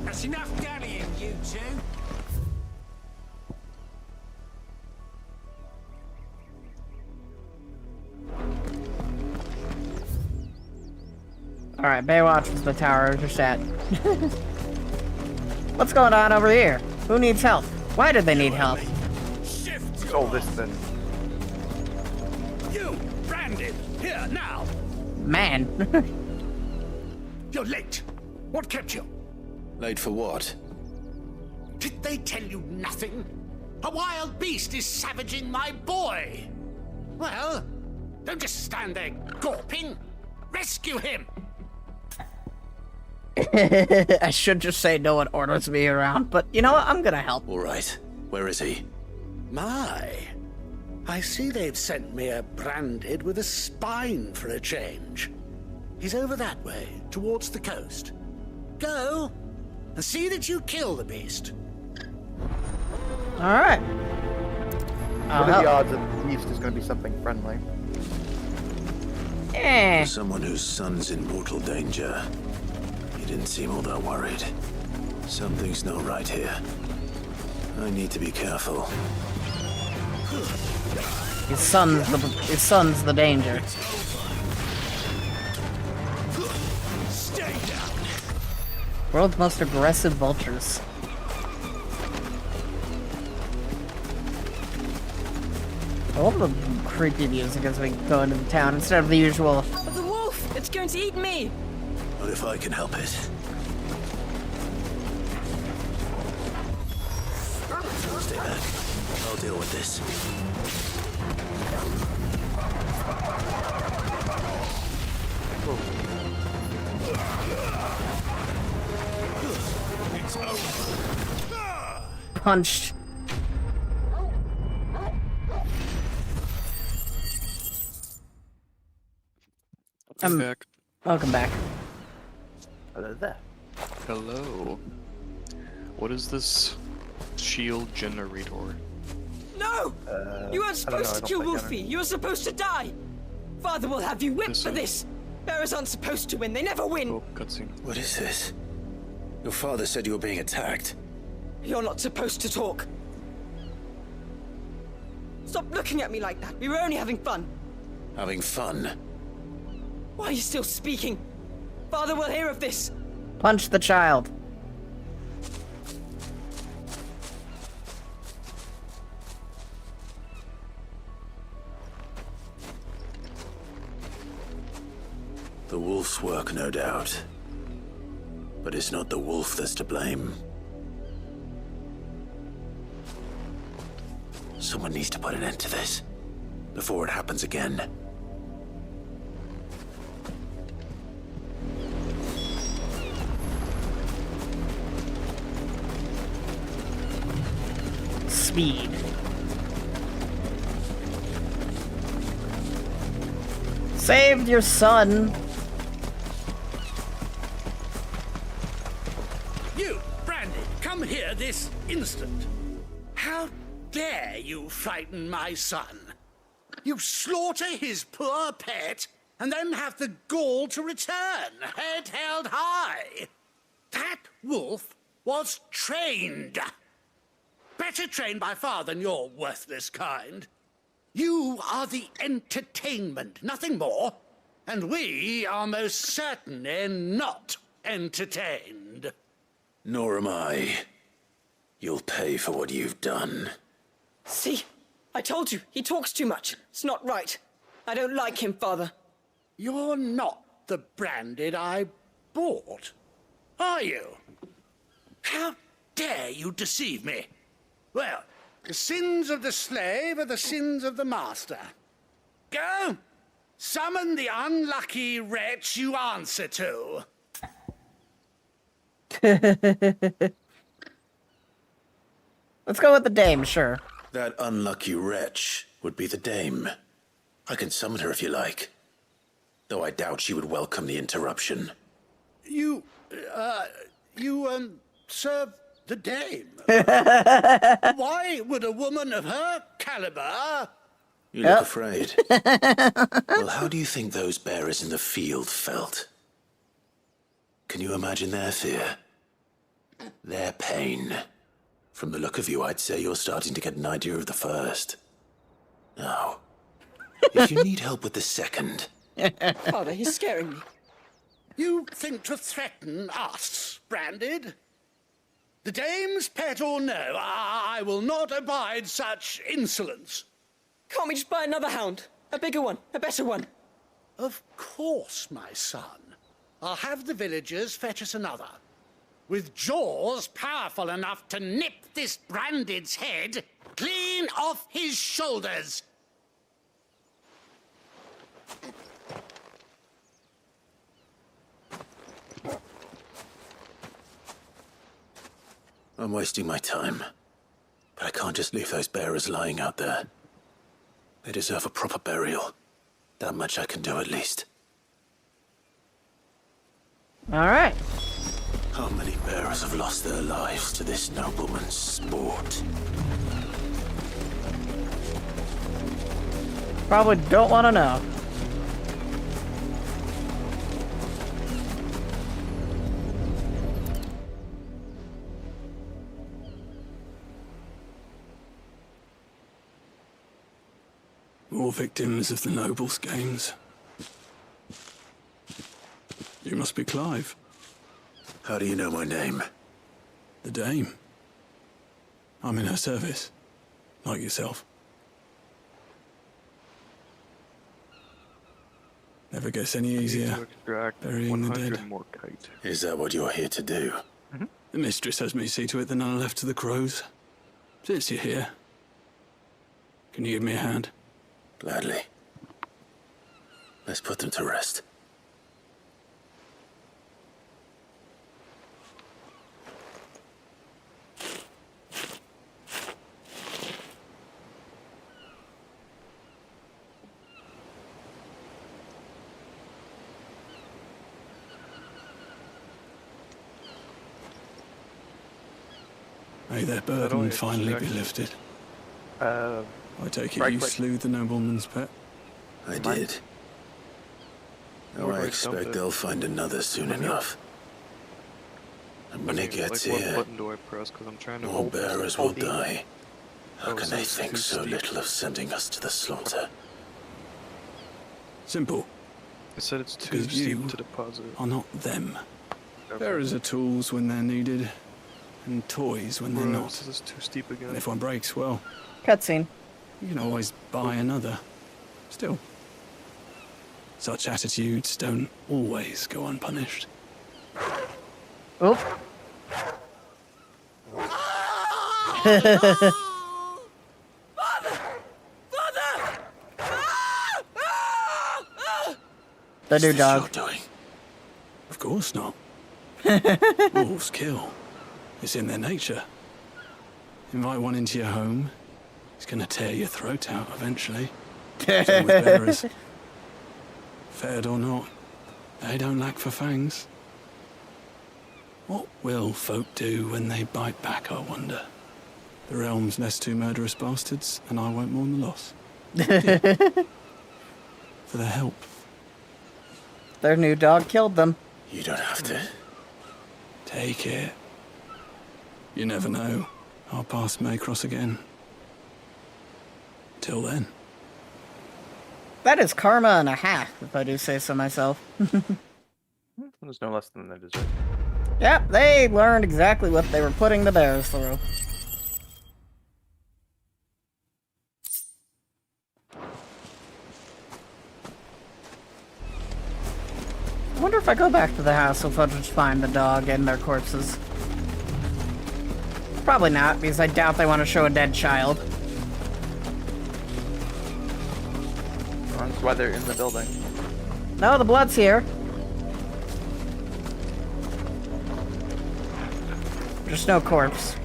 That's enough dallying, you two.
Alright, Baywatch is the tower. Just at. What's going on over here? Who needs help? Why did they need help?
Oh, this then.
You, Brandon, here now.
Man.
You're late. What kept you?
Late for what?
Did they tell you nothing? A wild beast is savaging my boy. Well, don't just stand there gawping. Rescue him.
I should just say no one orders me around, but you know what? I'm gonna help.
All right. Where is he?
My, I see they've sent me a branded with a spine for a change. He's over that way, towards the coast. Go, and see that you kill the beast.
Alright.
What are the odds that the beast is going to be something friendly?
For someone whose son's in mortal danger, he didn't seem all that worried. Something's not right here. I need to be careful.
His son's the danger.
Stay down.
World's most aggressive vultures. I love the creepy music as we go into the town instead of the usual.
The wolf! It's going to eat me!
What if I can help it? Stay back. I'll deal with this.
Punched.
I'm back.
Welcome back.
Hello there.
Hello. What is this shield generator?
No! You weren't supposed to kill
think I
Wolfie. You were supposed to die. Father will have you whipped
This
for
is-
this. Bearers aren't supposed to win. They never win.
Oh, cutscene.
What is this? Your father said you were being attacked.
You're not supposed to talk. Stop looking at me like that. We were only having fun.
Having fun?
Why are you still speaking? Father will hear of this.
Punch the child.
The wolf's work, no doubt. But it's not the wolf that's to blame. Someone needs to put an end to this before it happens again.
Speed. Saved your son.
You, Brandon, come here this instant. How dare you frighten my son? You slaughter his poor pet, and then have the gall to return, head held high. That wolf was trained. Better trained by far than your worthless kind. You are the entertainment, nothing more. And we are most certainly not entertained.
Nor am I. You'll pay for what you've done.
See? I told you, he talks too much. It's not right. I don't like him, Father.
You're not the Branded I bought, are you? How dare you deceive me? Well, the sins of the slave are the sins of the master. Go! Summon the unlucky wretch you answer to.
Let's go with the dame, sure.
That unlucky wretch would be the dame. I can summon her if you like. Though I doubt she would welcome the interruption.
You serve the dame. Why would a woman of her caliber...
You look afraid. Well, how do you think those bearers in the field felt? Can you imagine their fear? Their pain? From the look of you, I'd say you're starting to get an idea of the first. Now, if you need help with the second...
Father, he's scaring me.
You think to threaten us, Branded? The dame's pet or no, I will not abide such insolence.
Can't we just buy another hound? A bigger one, a better one.
Of course, my son. I'll have the villagers fetch us another. With jaws powerful enough to nip this Branded's head clean off his shoulders.
I'm wasting my time. But I can't just leave those bearers lying out there. They deserve a proper burial. That much I can do at least.
Alright.
How many bearers have lost their lives to this nobleman's sport?
Probably don't want to know.
More victims of the nobles' games. You must be Clive.
How do you know my name?
The dame. I'm in her service, like yourself. Never gets any easier. Burying the dead.
More kite.
Is that what you're here to do?
The mistress has me see to it that none are left to the crows. Since you're here, can you give me a hand?
Gladly. Let's put them to rest.
May their burden finally be lifted. I take it you slew the nobleman's pet?
I did. Oh, I expect they'll find another soon enough. And when it gets
What
here,
button do I press? Because I'm trying to
more
hold
bearers will
hold E.
die. How
Oh,
can
so
they
it's
think
too
so
steep.
little of sending us to the slaughter?
Simple.
I said it's too
Because
steep
you
to deposit.
are not them. Bearers are tools when they're needed, and toys when they're not.
This is too steep again.
And if one breaks, well,
Cutscene.
you can always buy another. Still, such attitudes don't always go unpunished.
Oop. The new dog.
Of course not. Wolves kill. It's in their nature. Invite one into your home, it's gonna tear your throat out eventually. Same with bearers. Fed or not, they don't lack for fangs. What will folk do when they bite back, I wonder? The realm's less two murderous bastards, and I won't mourn the loss. For their help.
Their new dog killed them.
You don't have to.
Take it. You never know. Our paths may cross again. Till then.
That is karma and a half, if I do say so myself.
There's no less than they deserve.
Yep, they learned exactly what they were putting the bears through. I wonder if I go back to the house if I'll just find the dog and their corpses. Probably not, because I doubt they want to show a dead child.
That's why they're in the building.
No, the blood's here. Just no corpse.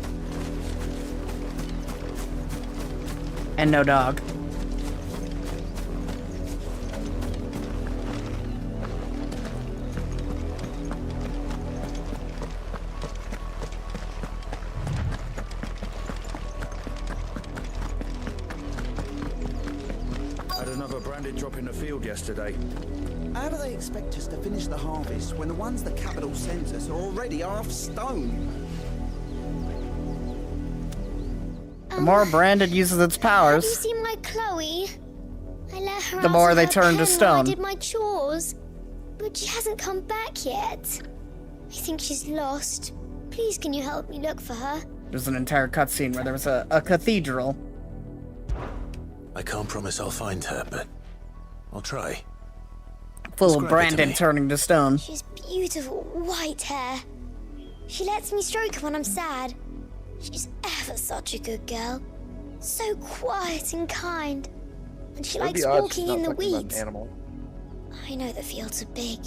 And no dog.
Had another branded drop in the field yesterday.
How do they expect us to finish the harvest when the ones the capital sends us are already half stone?
The more branded uses its powers,
Have you seen my Chloe? I let her
the
out
more
of
they
her
turn to
pen
stone.
while I did my chores, but she hasn't come back yet. I think she's lost. Please, can you help me look for her?
There's an entire cutscene where there was a cathedral.
I can't promise I'll find her, but I'll try.
Full of
Describe it to
Brandon
me.
turning to stone.
She's beautiful white hair. She lets me stroke her when I'm sad. She's ever such a good girl. So quiet and kind. And she
What are
likes
the odds
walking
she's
in
not
the
fucking an
weeds.
animal?
I know the fields are big,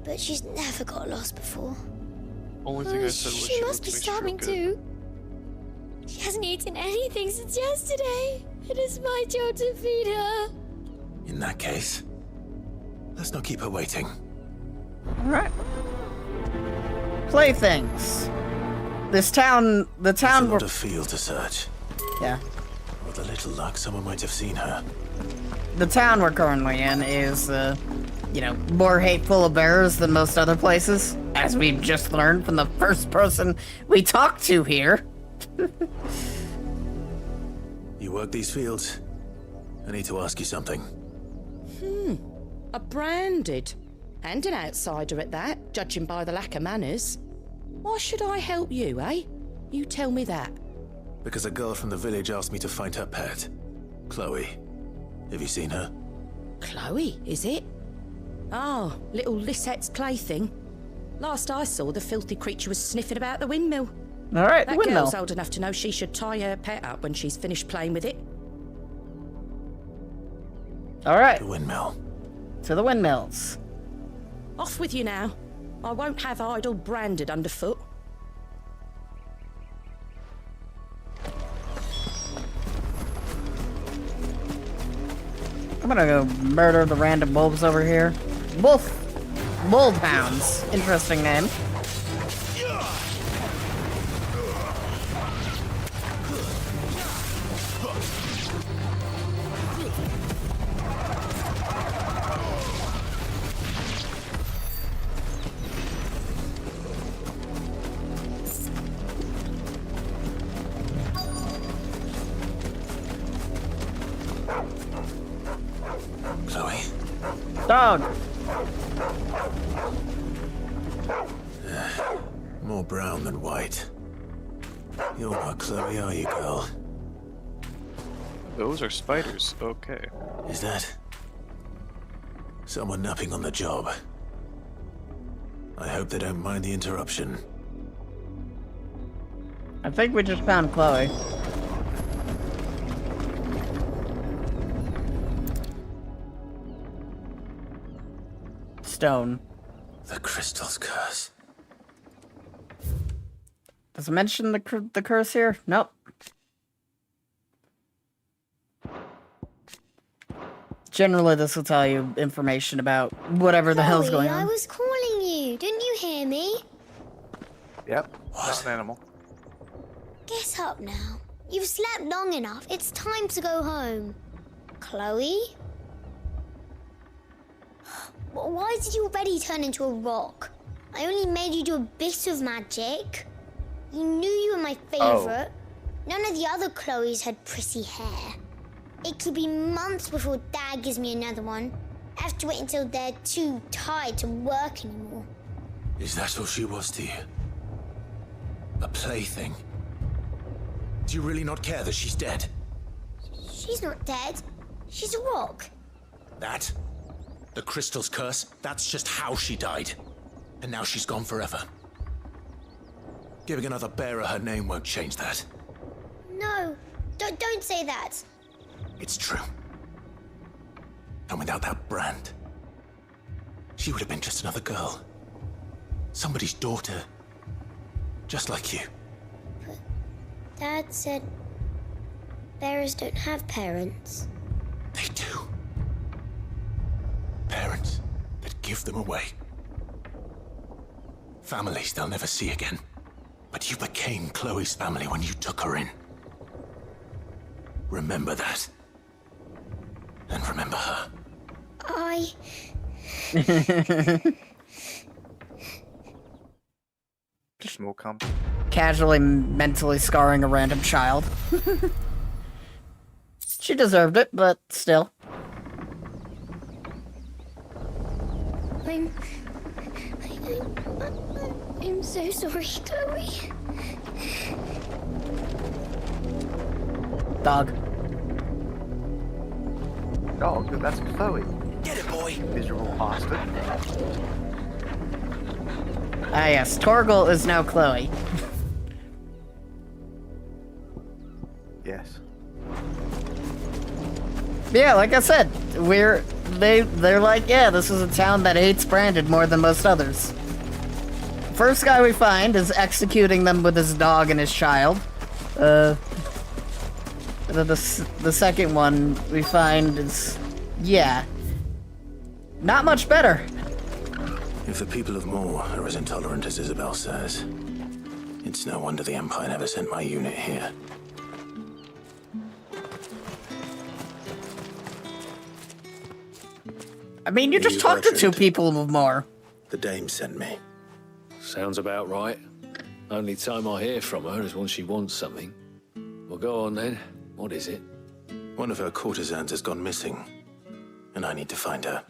but she's never got lost before.
Only thing I said was
She must
lets
be
me
starving
stroke it.
too. She hasn't eaten anything since yesterday. It is my job to feed her.
In that case, let's not keep her waiting.
Alright. Playthings. This town, the
There's a
town
lot of field to search.
Yeah.
With a little luck, someone might have seen her.
The town we're currently in is, you know, more hateful of bears than most other places, as we've just learned from the first person we talked to here.
You work these fields? I need to ask you something.
A branded. And an outsider at that, judging by the lack of manners. Why should I help you, eh? You tell me that.
Because a girl from the village asked me to find her pet, Chloe. Have you seen her?
Chloe, is it? Oh, little Lisette's plaything. Last I saw, the filthy creature was sniffing about the windmill.
Alright, the
That
windmill.
girl's old enough to know she should tie her pet up when she's finished playing with it.
Alright.
The windmill.
To the windmills.
Off with you now. I won't have idle branded underfoot.
I'm gonna go murder the random wolves over here. Wolfhounds. Interesting name.
Chloe?
Dog.
More brown than white. You're not Chloe, are you, girl?
Those are spiders. Okay.
Is that someone napping on the job? I hope they don't mind the interruption.
I think we just found Chloe. Stone.
The crystal's curse.
Does it mention the curse here? Nope. Generally, this will tell you information about whatever the hell's
Chloe,
going
I
on.
was calling you. Didn't you hear me?
Yep. Not an animal.
Get up now. You've slept long enough. It's time to go home. Chloe? Why did you already turn into a rock? I only made you do a bit of magic. You knew you were my favourite. None of the other Chloes had pretty hair. It could be months before Dad gives me another one. I have to wait until they're too tired to work anymore.
Is that all she was to you? A plaything? Do you really not care that she's dead?
She's not dead. She's a rock.
That? The crystal's curse? That's just how she died. And now she's gone forever. Giving another bearer her name won't change that.
No, don't say that.
It's true. And without that brand, she would have been just another girl. Somebody's daughter. Just like you.
But Dad said bearers don't have parents.
They do. Parents that give them away. Families they'll never see again. But you became Chloe's family when you took her in. Remember that. And remember her.
Just more comp.
Casually mentally scarring a random child. She deserved it, but still.
I'm so sorry, Chloe.
Dog.
Dog? That's Chloe.
Get it, boy!
Miserable bastard.
Ah yes, Torgal is now Chloe.
Yes.
Yeah, like I said, they're like, yeah, this is a town that hates Brandon more than most others. First guy we find is executing them with his dog and his child. The second one we find is, yeah, not much better.
If the people of Moor are as intolerant as Isabel says, it's no wonder the Empire never sent my unit here.
I mean, you just talked to two people of Moor.
The dame sent me.
Sounds about right. Only time I hear from her is when she wants something. Well, go on then. What is it?
One of her courtesans has gone missing, and I need to find her.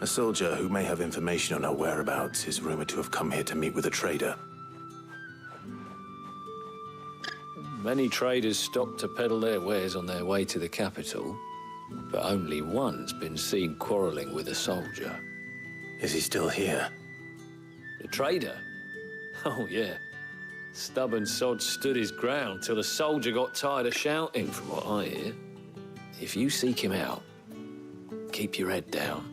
A soldier who may have information on her whereabouts is rumored to have come here to meet with a trader.
Many traders stop to peddle their wares on their way to the capital, but only one's been seen quarreling with a soldier.
Is he still here?
The trader? Oh, yeah. Stubborn sod stood his ground till the soldier got tired of shouting, from what I hear. If you seek him out, keep your head down.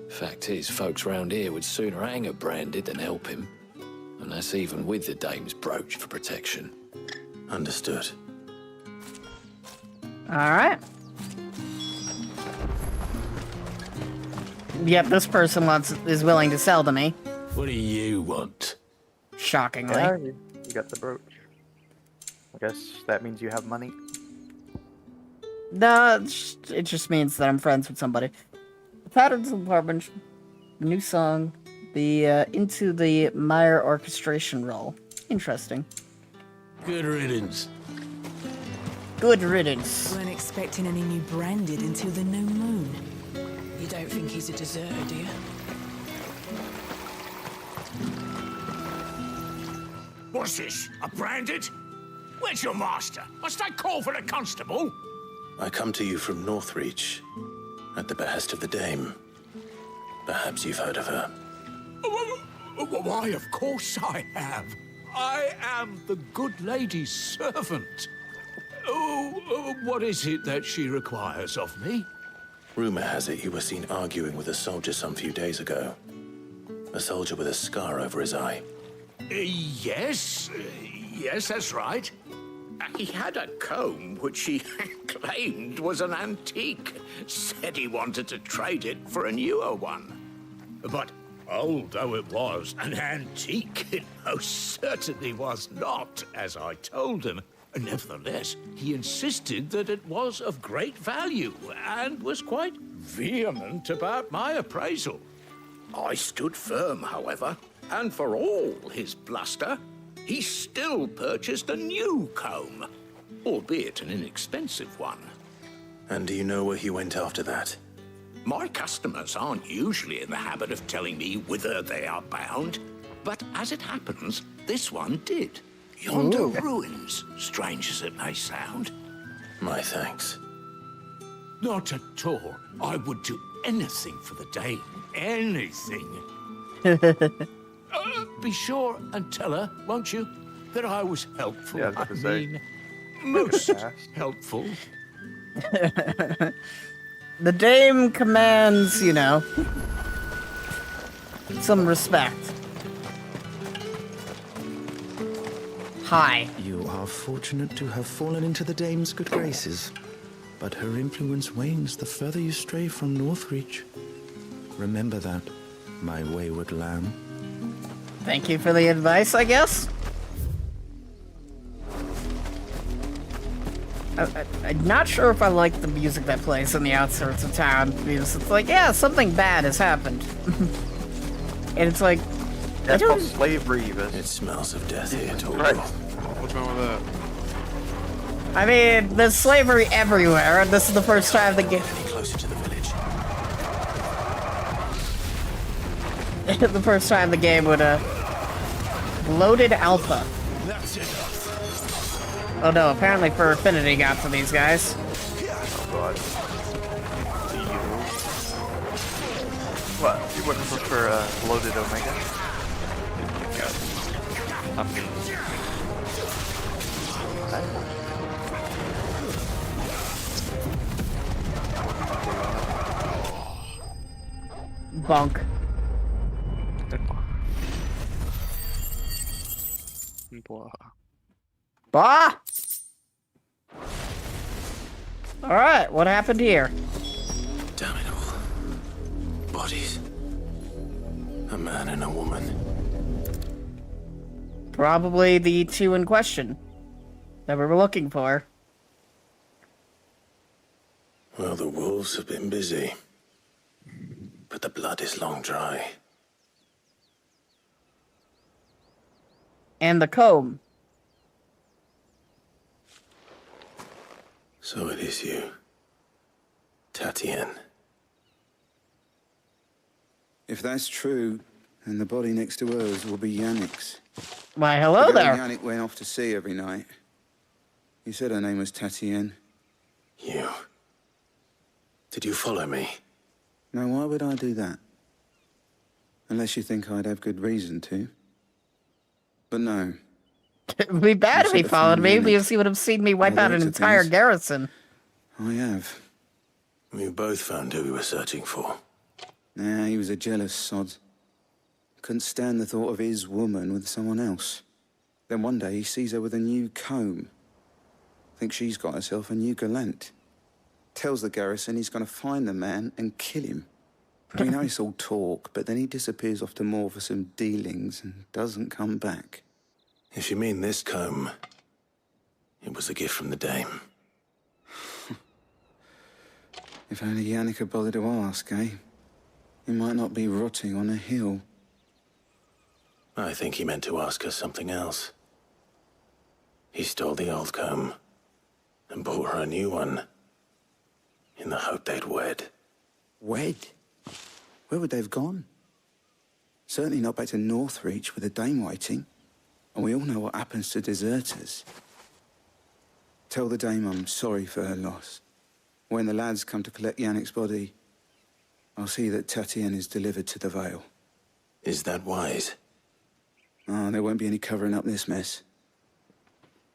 Fact is, folks round here would sooner hang a Branded than help him. And that's even with the dame's brooch for protection.
Understood.
Alright. Yep, this person is willing to sell to me.
What do you want?
Shockingly.
Yeah, you got the brooch. I guess that means you have money.
No, it just means that I'm friends with somebody. The Patterns Department, new song, the Into the Meyer orchestration role. Interesting.
Good riddance.
Good riddance.
Weren't expecting any new Branded until the new moon. You don't think he's a deserter, do you?
What's this? A Branded? Where's your master? Must I call for the constable?
I come to you from Northreach, at the behest of the dame. Perhaps you've heard of her.
Why, of course I have. I am the good lady's servant. What is it that she requires of me?
Rumor has it you were seen arguing with a soldier some few days ago. A soldier with a scar over his eye.
Yes, that's right.
He had a comb which he claimed was an antique. Said he wanted to trade it for a newer one.
But old though it was, an antique it most certainly was not, as I told him. Nevertheless, he insisted that it was of great value and was quite vehement about my appraisal.
I stood firm, however, and for all his bluster, he still purchased a new comb, albeit an inexpensive one.
And do you know where he went after that?
My customers aren't usually in the habit of telling me whither they are bound, but as it happens, this one did. Yonder ruins, strange as it may sound.
My thanks.
Not at all. I would do anything for the Dame. Anything. Be sure and tell her, won't you, that I was helpful.
Yeah,
I mean, most helpful.
The Dame commands, you know, some respect. Hi.
You are fortunate to have fallen into the Dame's good graces, but her influence wanes the further you stray from Northreach. Remember that, my wayward lamb.
Thank you for the advice, I guess. I'm not sure if I like the music that plays in the outskirts of town, because it's like, yeah, something bad has happened. And it's like,
Yeah, it's called slavery, Evis.
It smells of death here, too.
Right.
What's wrong with that?
I mean, there's slavery everywhere, and this is the first time the game...
Closer to the village.
The first time the game would, loaded alpha.
That's enough.
Oh no, apparently for Affinity got to these guys.
Oh god. What? You wouldn't prefer loaded Omega?
I mean,
Bonk.
blah.
Bah! Alright, what happened here?
Damn it all. Bodies. A man and a woman.
Probably the two in question that we were looking for.
Well, the wolves have been busy. But the blood is long dry.
And the comb.
So it is you. Tatienne.
If that's true, then the body next to hers will be Yannick's.
Why, hello
The girl
there.
Yannick went off to sea every night. You said her name was Tatienne.
You. Did you follow me?
Now, why would I do that? Unless you think I'd have good reason to. But no.
It'd be bad if he
said
followed me,
Yannick.
because he would have seen me wipe
By
out
the
an
looks of
entire
things.
garrison.
I have.
We both found who we were searching for.
Nah, he was a jealous sod. Couldn't stand the thought of his woman with someone else. Then one day he sees her with a new comb. Thinks she's got herself a new gallant. Tells the garrison he's gonna find the man and kill him. We know it's all talk, but then he disappears off to Moor for some dealings and doesn't come back.
If you mean this comb, it was a gift from the Dame.
If only Yannick had bothered to ask, eh? He might not be rotting on a hill.
I think he meant to ask her something else. He stole the old comb and bought her a new one in the hope they'd wed.
Wed? Where would they have gone? Certainly not back to Northreach with the Dame waiting. And we all know what happens to deserters. Tell the Dame I'm sorry for her loss. When the lads come to collect Yannick's body, I'll see that Tatienne is delivered to the Vale.
Is that wise?
Oh, there won't be any covering up this mess.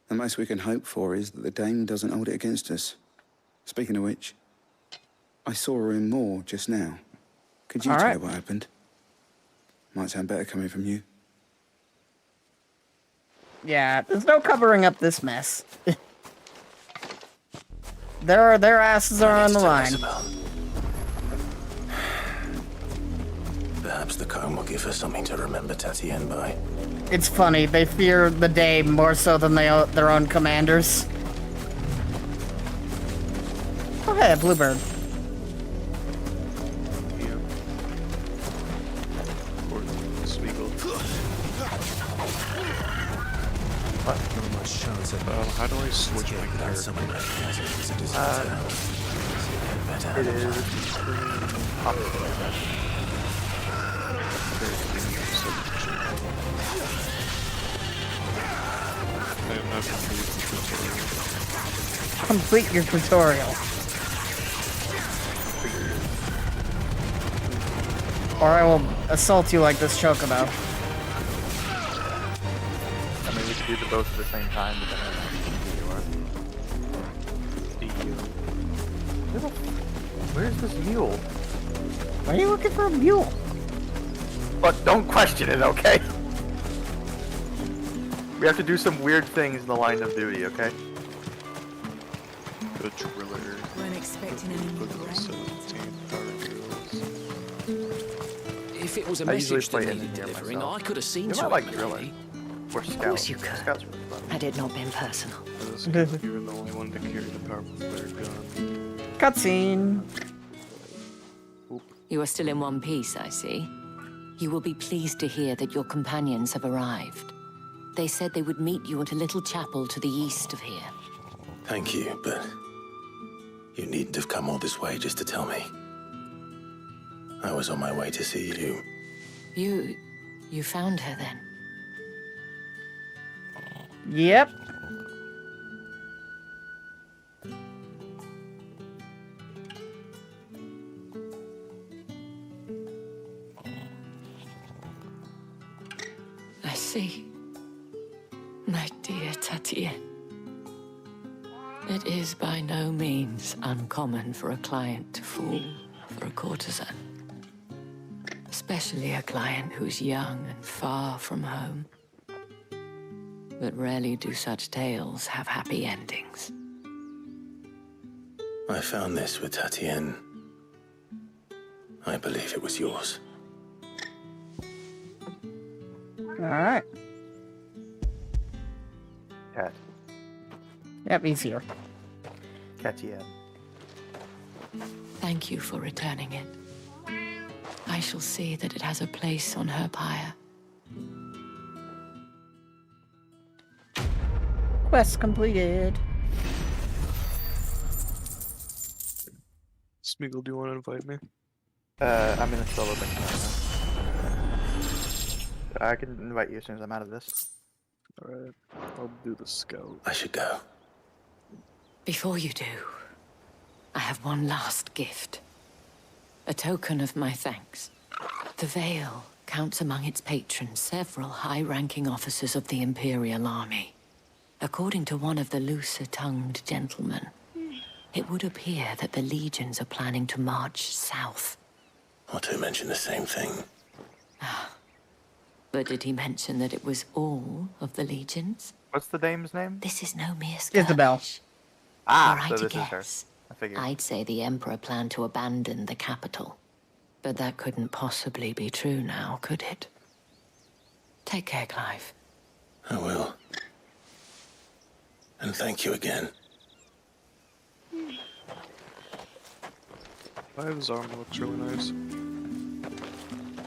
The most we can hope for is that the Dame doesn't hold it against us. Speaking of which, I saw her in Moor just now. Could you
All
tell
right.
her what happened? Might sound better coming from you.
Yeah, there's no covering up this mess. Their asses are on the line.
Perhaps the comb will give her something to remember Tatienne by.
It's funny, they fear the Dame more so than their own commanders. Oh hey, a bluebird.
How do I switch my character?
It is
I have not completed the tutorial.
Complete your tutorial. Or I will assault you like this chocobo.
I mean, we could do the both at the same time, but then I don't know where's this mule?
Why are you looking for a mule?
But don't question it, okay? We have to do some weird things in the line of duty, okay?
The driller.
Weren't expecting any more
If it was a
I usually
message that
play
needed
engineer
delivering,
myself.
I could have seen
You
to
might
it,
like
my
drilling.
lady.
Or scout.
Of course you could.
Scout's really fun.
Had it not been personal.
You were the only one to carry the powerful flare gun.
Cutscene.
You are still in one piece, I see. You will be pleased to hear that your companions have arrived. They said they would meet you at a little chapel to the east of here.
Thank you, but you needn't have come all this way just to tell me. I was on my way to see you.
You found her then?
Yep.
I see. My dear Tatienne. It is by no means uncommon for a client to fall for a courtesan. Especially a client who's young and far from home. But rarely do such tales have happy endings.
I found this with Tatienne. I believe it was yours.
Alright.
Cat.
Yep, he's here.
Catty.
Thank you for returning it. I shall see that it has a place on her pyre.
Quest completed.
Smeagol, do you want to invite me?
I'm in a solo thing right now. I can invite you as soon as I'm out of this.
Alright, I'll do the scout.
I should go.
Before you do, I have one last gift. A token of my thanks. The Vale counts among its patrons several high-ranking officers of the Imperial Army. According to one of the looser-tongued gentlemen, it would appear that the legions are planning to march south.
Otto mentioned the same thing.
But did he mention that it was all of the legions?
What's the dame's name?
This is no mere skirmish.
Isabel.
Ah,
Were I
so
to
this is her.
guess,
I figured.
I'd say the Emperor planned to abandon the capital. But that couldn't possibly be true now, could it? Take care, Clive.
I will. And thank you again.
Clive's armor looks really nice.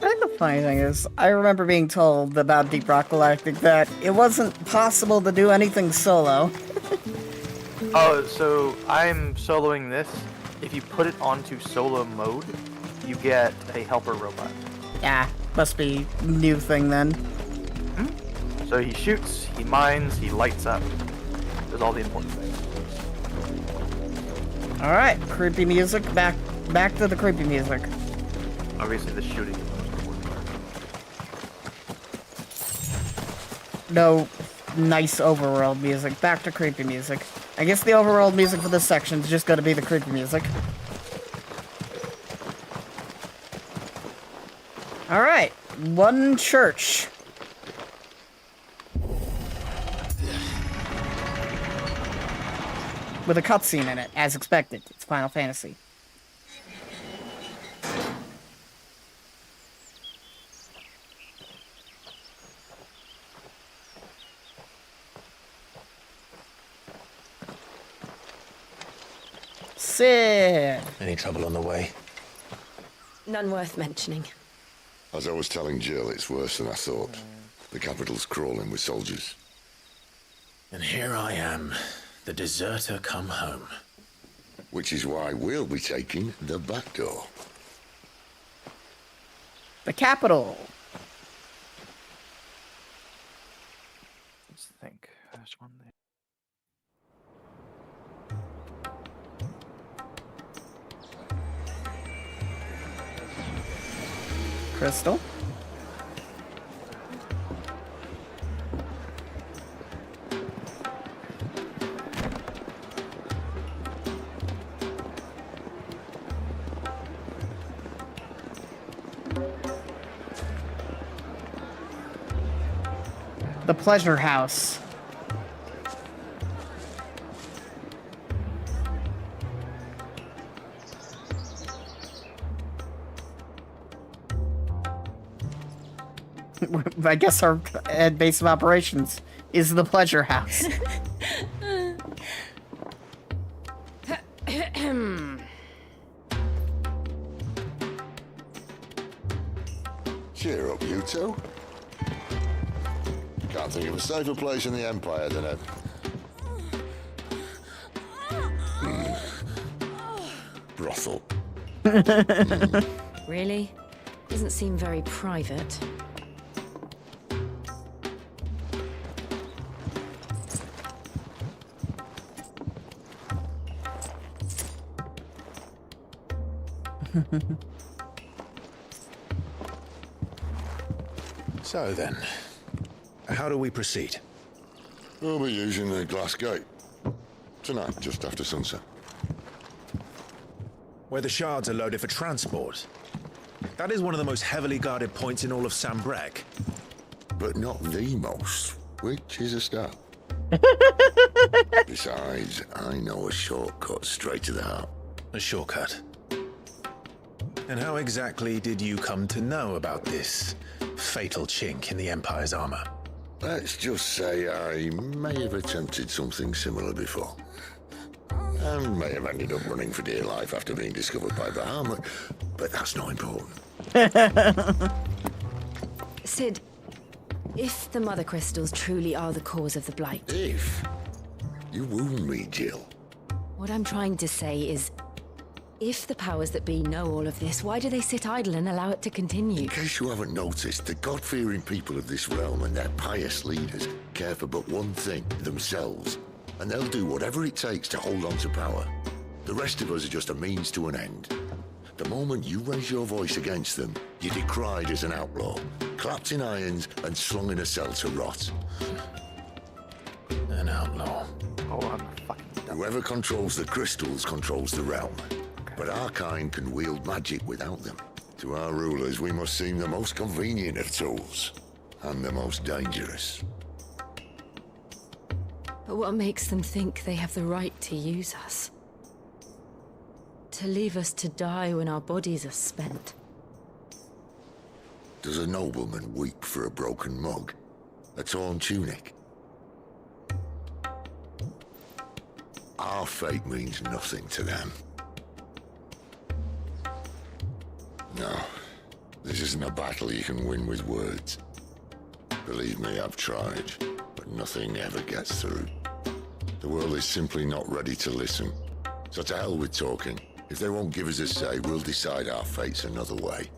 I think the funny thing is, I remember being told about Deep Rock Galactic that it wasn't possible to do anything solo.
Oh, so I'm soloing this. If you put it onto solo mode, you get a helper robot.
Yeah, must be a new thing then.
So he shoots, he mines, he lights up. Does all the important things.
Alright, creepy music, back to the creepy music.
Obviously the shooting is the most important part.
No nice overworld music, back to creepy music. I guess the overworld music for this section is just gonna be the creepy music. Alright, one church. With a cutscene in it, as expected. It's Final Fantasy. Sid!
Any trouble on the way?
None worth mentioning.
As I was telling Jill, it's worse than I thought. The capital's crawling with soldiers.
And here I am, the deserter come home.
Which is why we'll be taking the back door.
The capital.
Let's think. There's one there.
Crystal. The Pleasure House. I guess our base of operations is the Pleasure House.
Cheer up, you two. Can't think of a safer place in the Empire than a... brothel.
Really? Doesn't seem very private.
So then, how do we proceed?
We'll be using the glass gate. Tonight, just after sunset.
Where the shards are loaded for transport. That is one of the most heavily guarded points in all of Sambrek.
But not the most, which is a start. Besides, I know a shortcut straight to the heart.
A shortcut? And how exactly did you come to know about this fatal chink in the Empire's armor?
Let's just say I may have attempted something similar before. And may have ended up running for dear life after being discovered by Bahamut, but that's not important.
Sid, if the Mother Crystals truly are the cause of the Blight...
If? You wound me, Jill.
What I'm trying to say is, if the powers that be know all of this, why do they sit idle and allow it to continue?
In case you haven't noticed, the God-fearing people of this realm and their pious leaders care for but one thing, themselves. And they'll do whatever it takes to hold on to power. The rest of us are just a means to an end. The moment you raise your voice against them, you're decried as an outlaw, clapped in irons and slung in a cell to rot.
An outlaw.
Oh, I'm fucking dumb.
Whoever controls the crystals controls the realm. But our kind can wield magic without them. To our rulers, we must seem the most convenient of tools. And the most dangerous.
But what makes them think they have the right to use us? To leave us to die when our bodies are spent?
Does a nobleman weep for a broken mug? A torn tunic? Our fate means nothing to them. No, this isn't a battle you can win with words. Believe me, I've tried, but nothing ever gets through. The world is simply not ready to listen. So to hell with talking. If they won't give us a say, we'll decide our fates another way.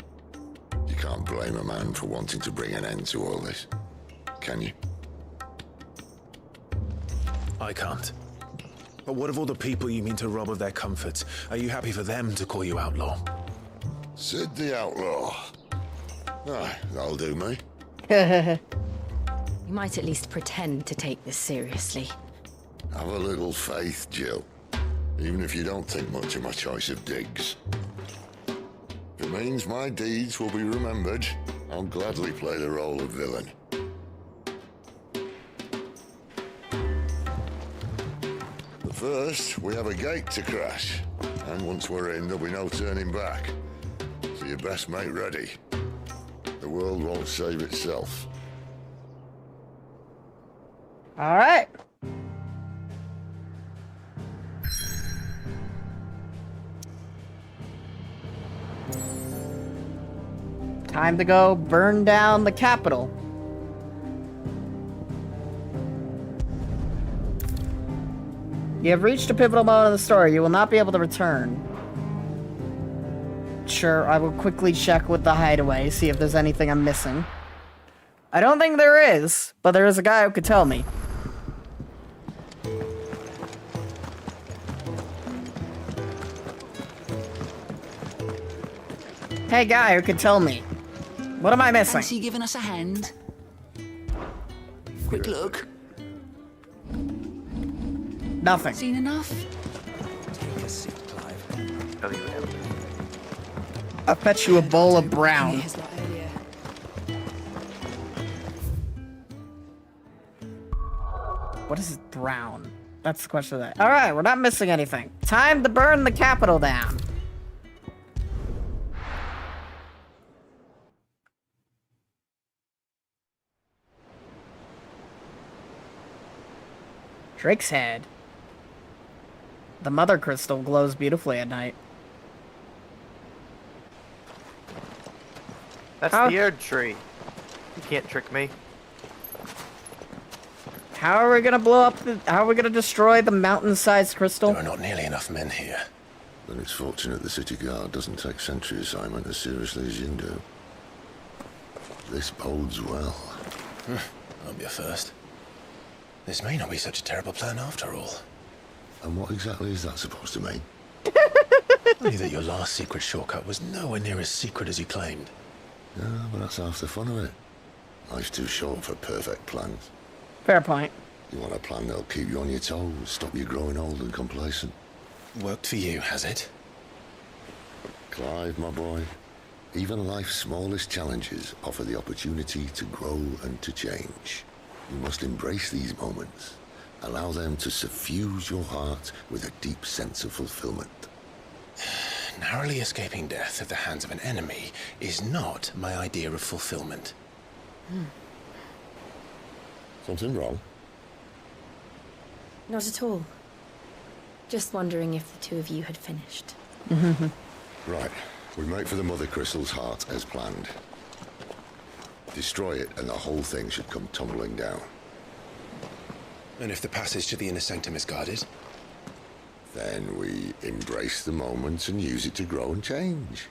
You can't blame a man for wanting to bring an end to all this, can you?
I can't. But what of all the people you mean to rob of their comforts? Are you happy for them to call you outlaw?
Sid the Outlaw. Aye, that'll do me.
You might at least pretend to take this seriously.
Have a little faith, Jill. Even if you don't think much of my choice of digs. If it means my deeds will be remembered, I'll gladly play the role of villain. But first, we have a gate to crash. And once we're in, there'll be no turning back. So you best make ready. The world won't save itself.
All right. Time to go burn down the capital. You have reached a pivotal moment in the story. You will not be able to return. Sure, I will quickly check with the hideaway, see if there's anything I'm missing. I don't think there is, but there is a guy who could tell me. Hey, guy who could tell me. What am I missing?
Fancy giving us a hand? Quick look.
Nothing.
Seen enough?
Take a seat, Clive.
I'll fetch you a bowl of brown. What is brown? That's the question of that. Alright, we're not missing anything. Time to burn the capital down. Drake's head. The mother crystal glows beautifully at night.
That's the air tree. You can't trick me.
How are we gonna blow up the... How are we gonna destroy the mountain-sized crystal?
There are not nearly enough men here.
Then it's fortunate the city guard doesn't take sentry assignment as seriously as you do. This bodes well.
I'll be a first. This may not be such a terrible plan after all.
And what exactly is that supposed to mean?
Only that your last secret shortcut was nowhere near as secret as you claimed.
Yeah, but that's half the fun of it. Life's too short for perfect plans.
Fair point.
You want a plan that'll keep you on your toes, stop you growing old and complacent.
Worked for you, has it?
Clive, my boy, even life's smallest challenges offer the opportunity to grow and to change. You must embrace these moments. Allow them to suffuse your heart with a deep sense of fulfillment.
Narrowly escaping death at the hands of an enemy is not my idea of fulfillment.
Something wrong?
Not at all. Just wondering if the two of you had finished.
Right. We make for the Mother Crystal's heart as planned. Destroy it and the whole thing should come tumbling down.
And if the passage to the inner sanctum is guarded?
Then we embrace the moment and use it to grow and change.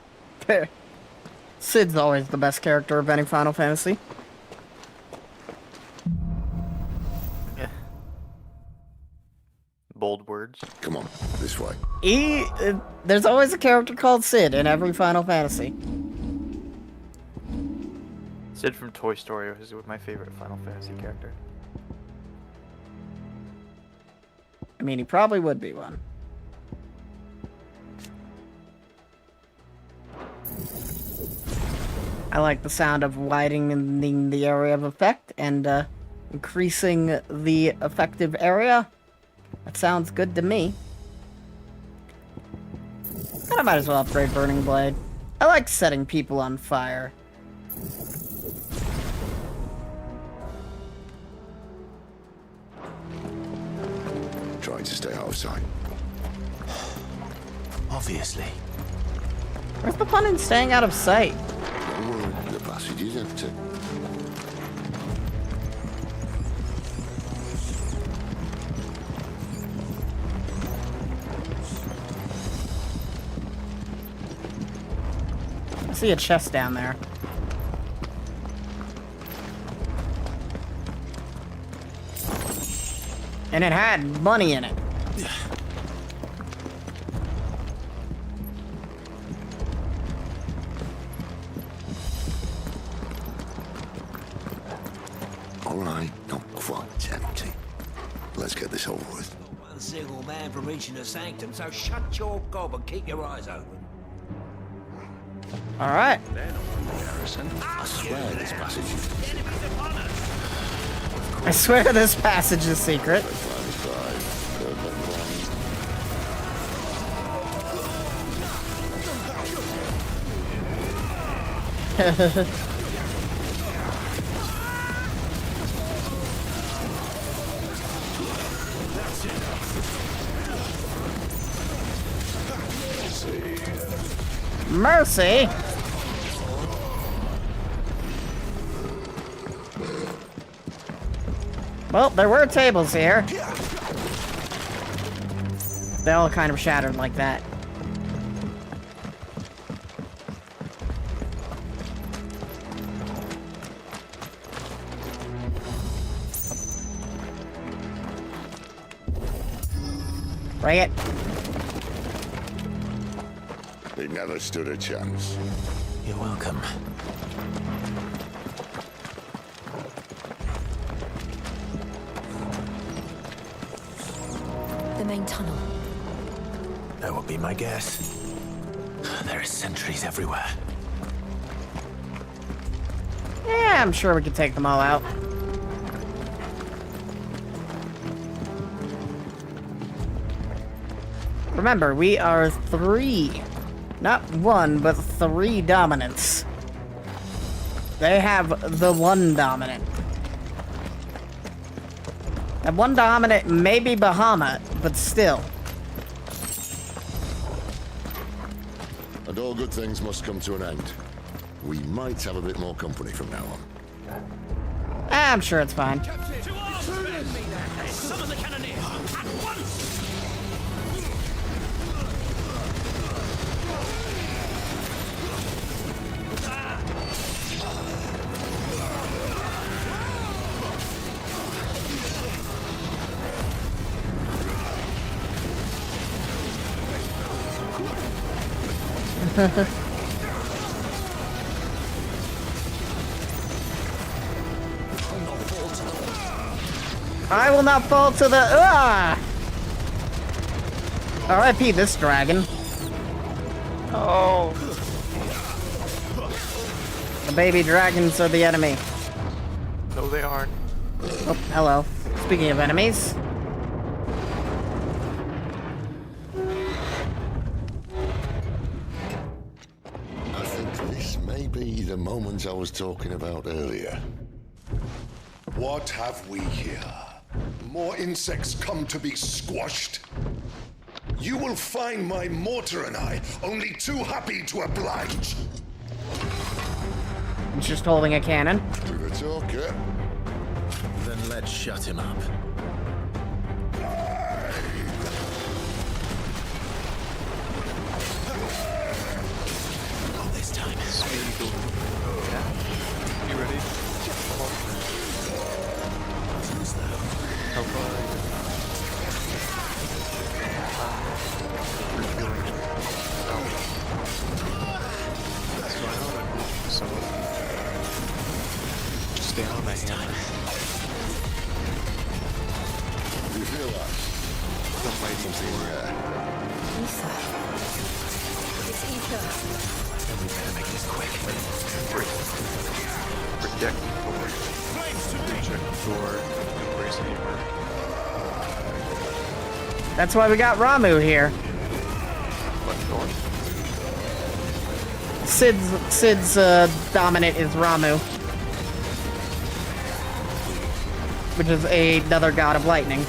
Sid's always the best character of any Final Fantasy.
Bold words.
Come on, this way.
There's always a character called Sid in every Final Fantasy.
Sid from Toy Story is my favorite Final Fantasy character.
I mean, he probably would be one. I like the sound of widening the area of effect and increasing the effective area. That sounds good to me. And I might as well upgrade Burning Blade. I like setting people on fire.
Trying to stay out of sight.
Obviously.
Where's the fun in staying out of sight?
Don't worry, the passage is empty.
I see a chest down there. And it had money in it.
All right, not quite empty. Let's get this over with.
One single man from reaching the sanctum, so shut your gob and keep your eyes open.
All right.
I swear this passage is
I swear this passage is secret. Mercy. Well, there were tables here. They all kind of shattered like that. Bring it.
They never stood a chance.
You're welcome.
The main tunnel.
That would be my guess. There are sentries everywhere.
Yeah, I'm sure we can take them all out. Remember, we are 3. Not 1, but 3 dominants. They have the 1 dominant. That 1 dominant may be Bahamut, but still.
And all good things must come to an end. We might have a bit more company from now on.
I'm sure it's fine.
Summon the cannoneer at once!
I will not fall to the. R.I.P. this dragon.
Oh.
The baby dragons are the enemy.
No, they aren't.
Oh, hello. Speaking of enemies.
I think this may be the moment I was talking about earlier.
What have we here? More insects come to be squashed? You will find my mortar and I only too happy to oblige.
He's just holding a cannon.
To the talker.
Then let's shut him up. Not this time.
Yeah. You ready? How far? Stay on my hand.
Do you feel that?
Don't wait
something rare.
Ether. It's ether.
Then we better make this quick.
Project forward. Check the door. Embrace neighbor.
That's why we got Ramu here.
What door?
Sid's dominant is Ramu. Which is another god of lightning.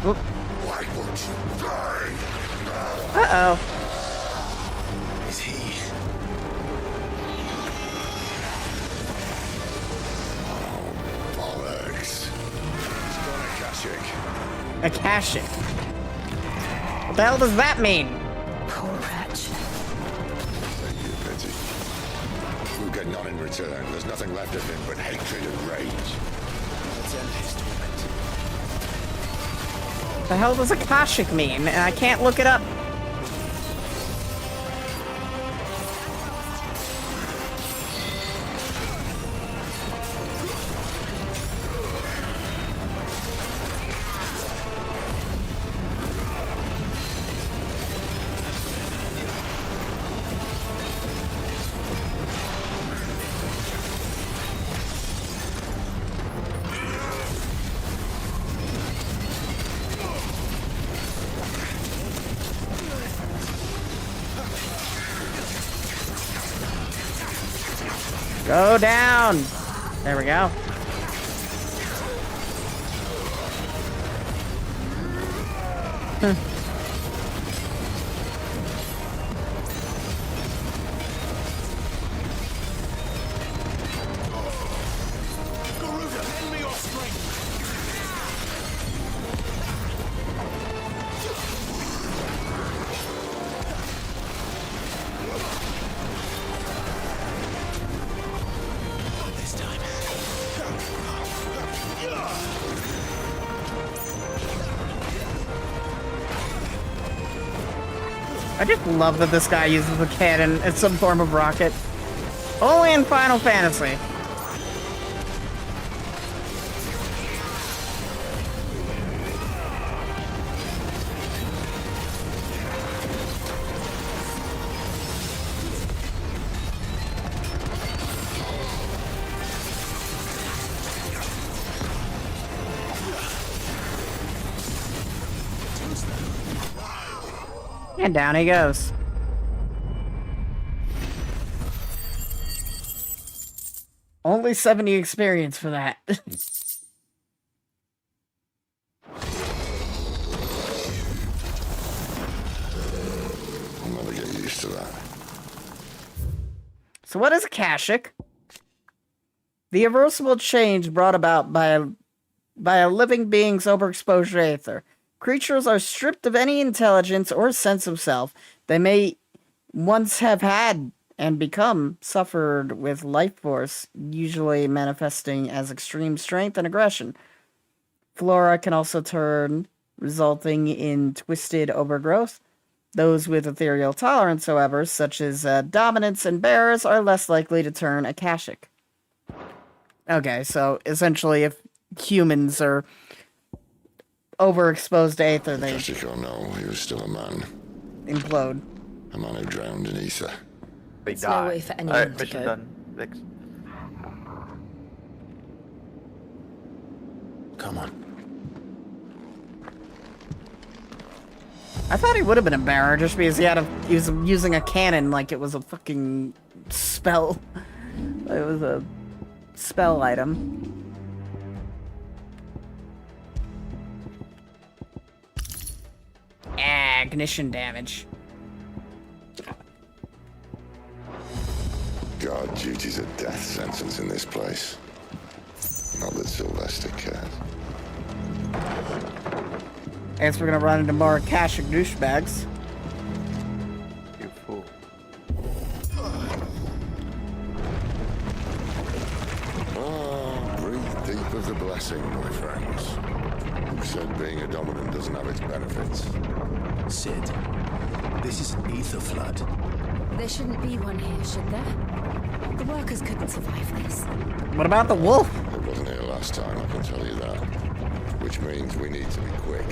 Oop.
Why won't you die?
Uh-oh.
Is he?
Bollocks. He's gone Akashic.
Akashic. What the hell does that mean?
Poor wretch.
Then you pity. We'll get none in return. There's nothing left of him but hatred and rage.
Let's end his torment.
What the hell does Akashic mean? And I can't look it up. Go down! There we go. I just love that this guy uses a cannon as some form of rocket. Only in Final Fantasy. And down he goes. Only 70 experience for that.
I'll never get used to that.
So what is Akashic? The irreversible change brought about by a living being's overexposure to aether. Creatures are stripped of any intelligence or sense of self they may once have had and become suffered with life force, usually manifesting as extreme strength and aggression. Flora can also turn, resulting in twisted overgrowth. Those with ethereal tolerance, however, such as dominance and bears, are less likely to turn Akashic. Okay, so essentially if humans are overexposed to aether, they
Akashic or no, he was still a man.
Implode.
A man who drowned in ether.
They
There's
die.
no way for anyone
Alright,
to
mission
go.
done. Thanks.
Come on.
I thought he would have been a bearer just because he was using a cannon like it was a fucking spell. It was a spell item. Ignition damage.
Guard duty's a death sentence in this place. Not that Sylvester cares.
I guess we're gonna run into more Akashic douchebags.
You fool.
Oh, breathe deep of the blessing, my friends. Who said being a dominant doesn't have its benefits?
Sid, this is an ether flood.
There shouldn't be one here, should there? The workers couldn't survive this.
What about the wolf?
It wasn't here last time, I can tell you that. Which means we need to be quick.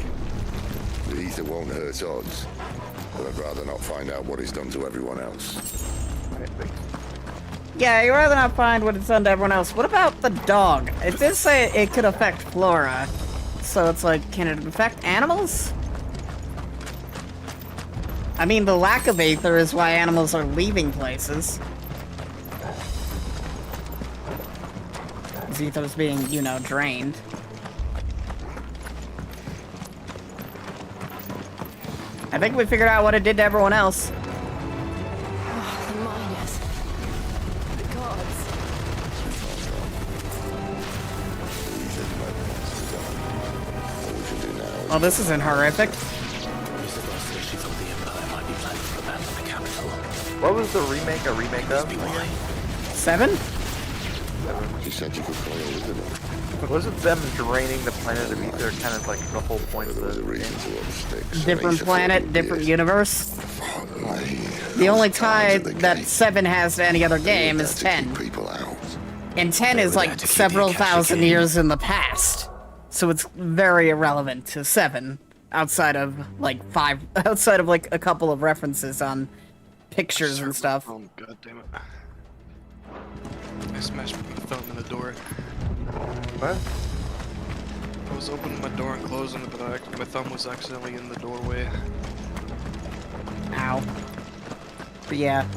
The ether won't hurt odds, but I'd rather not find out what it's done to everyone else.
Yeah, you'd rather not find what it's done to everyone else. What about the dog? It did say it could affect Flora. So it's like, can it affect animals? I mean, the lack of aether is why animals are leaving places. Because ether's being, you know, drained. I think we figured out what it did to everyone else.
Oh, the miners. The gods.
Well, this isn't horrific.
What was the remake a remake of?
7?
He said you could play with it.
Wasn't them draining the planet of ether kind of like the whole point of the game?
Different planet, different universe. The only tie that 7 has to any other game is 10. And 10 is like several thousand years in the past. So it's very irrelevant to 7. Outside of like a couple of references on pictures and stuff.
Oh, god damn it. I smashed my thumb in the door.
What?
I was opening my door and closing it, but my thumb was accidentally in the doorway.
Ow. But yeah.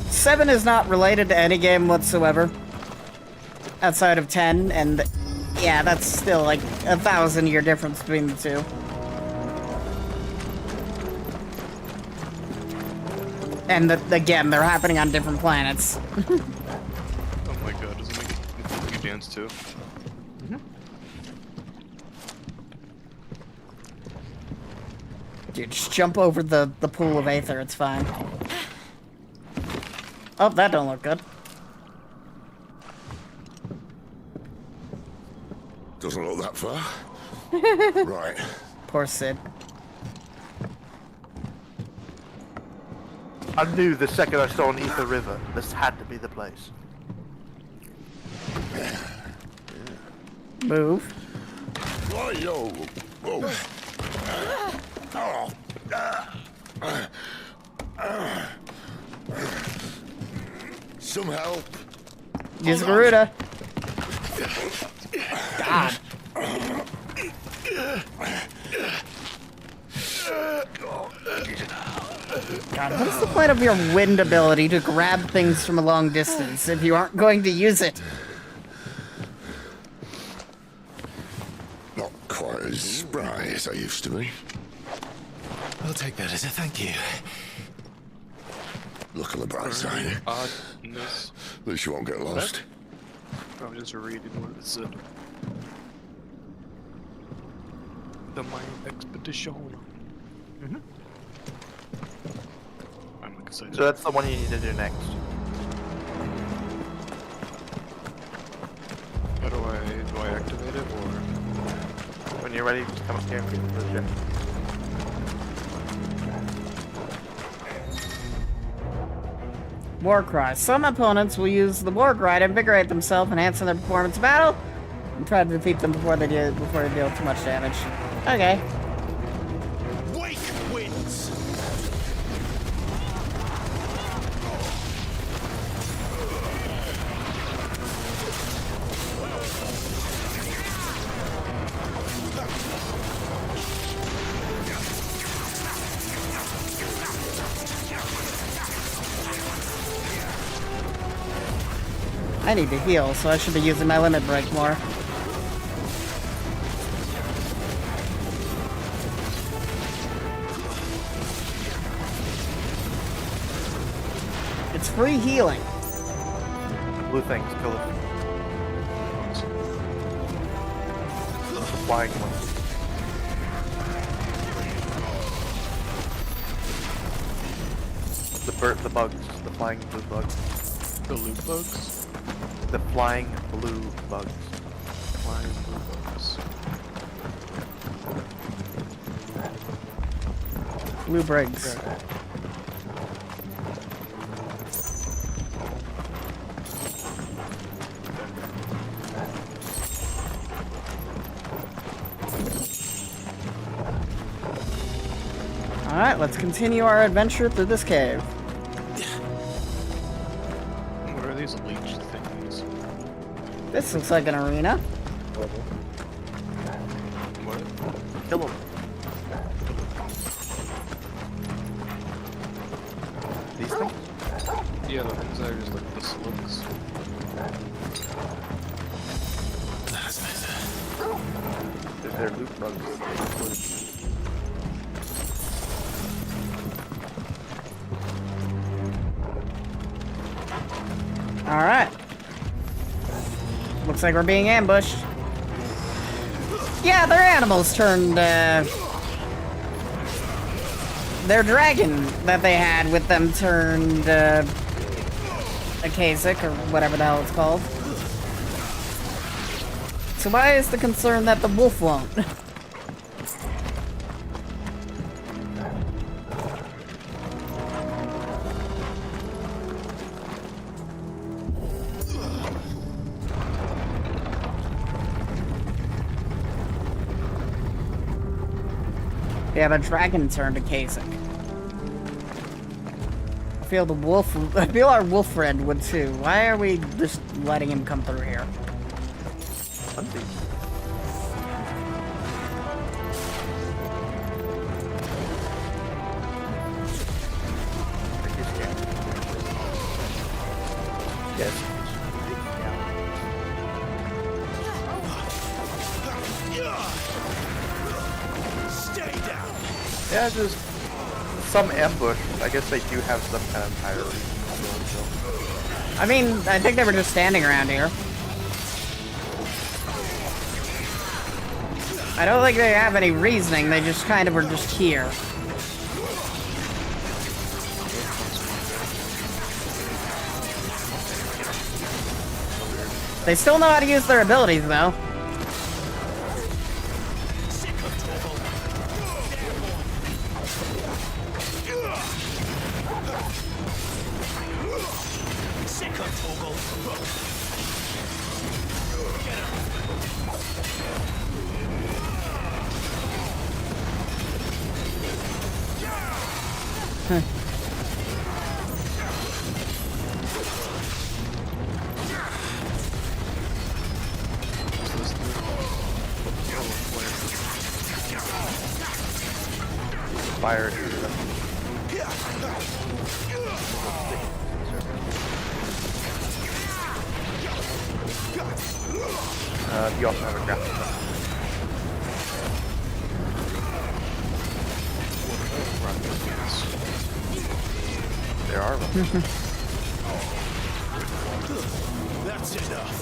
7 is not related to any game whatsoever. Outside of 10, and yeah, that's still like 1,000-year difference between the two. And again, they're happening on different planets.
Oh my god, doesn't make you dance too?
Dude, just jump over the pool of aether, it's fine. Oh, that don't look good.
Doesn't look that far. Right.
Poor Sid.
I knew the second I saw an ether river, this had to be the place.
Move.
Whoa, yo. Whoa. Some help.
Use Garuda. God. God, what is the point of your wind ability to grab things from a long distance if you aren't going to use it?
Not quite as spry as I used to be.
I'll take that as a thank you.
Look on the bright side.
Oddness.
At least you won't get lost.
I'm just reading what it said. The Mayan Expedition. I'm excited.
So that's the one you need to do next.
How do I activate it, or?
When you're ready, just come up here and get the gym.
War Cry. Some opponents will use the War Cry to invigorate themselves, enhancing their performance in battle, and try to defeat them before they deal too much damage. Okay.
Wake wins.
I need to heal, so I should be using my limit break more. It's free healing.
The blue things kill it. The flying ones. The bugs, the flying blue bugs.
The loot bugs?
The flying blue bugs.
Flying blue bugs.
Blue Briggs.
Okay.
Alright, let's continue our adventure through this cave.
What are these leech things?
This looks like an arena.
What?
Kill them. These things?
Yeah, the things that are just like the slugs.
They're loot bugs.
Alright. Looks like we're being ambushed. Yeah, their animals turned, their dragon that they had with them turned, a Kasich, or whatever the hell it's called. So why is the concern that the wolf won't? Yeah, the dragon turned to Kasich. I feel the wolf. I feel our wolf friend would too. Why are we just letting him come through here?
Hunting. Yes.
Stay down.
Yeah, just
some ambush. I guess they do have some kind of hierarchy.
I mean, I think they were just standing around here. I don't think they have any reasoning, they just kind of were just here. They still know how to use their abilities, though.
Fire. You also have a grapple. There are them.
That's enough.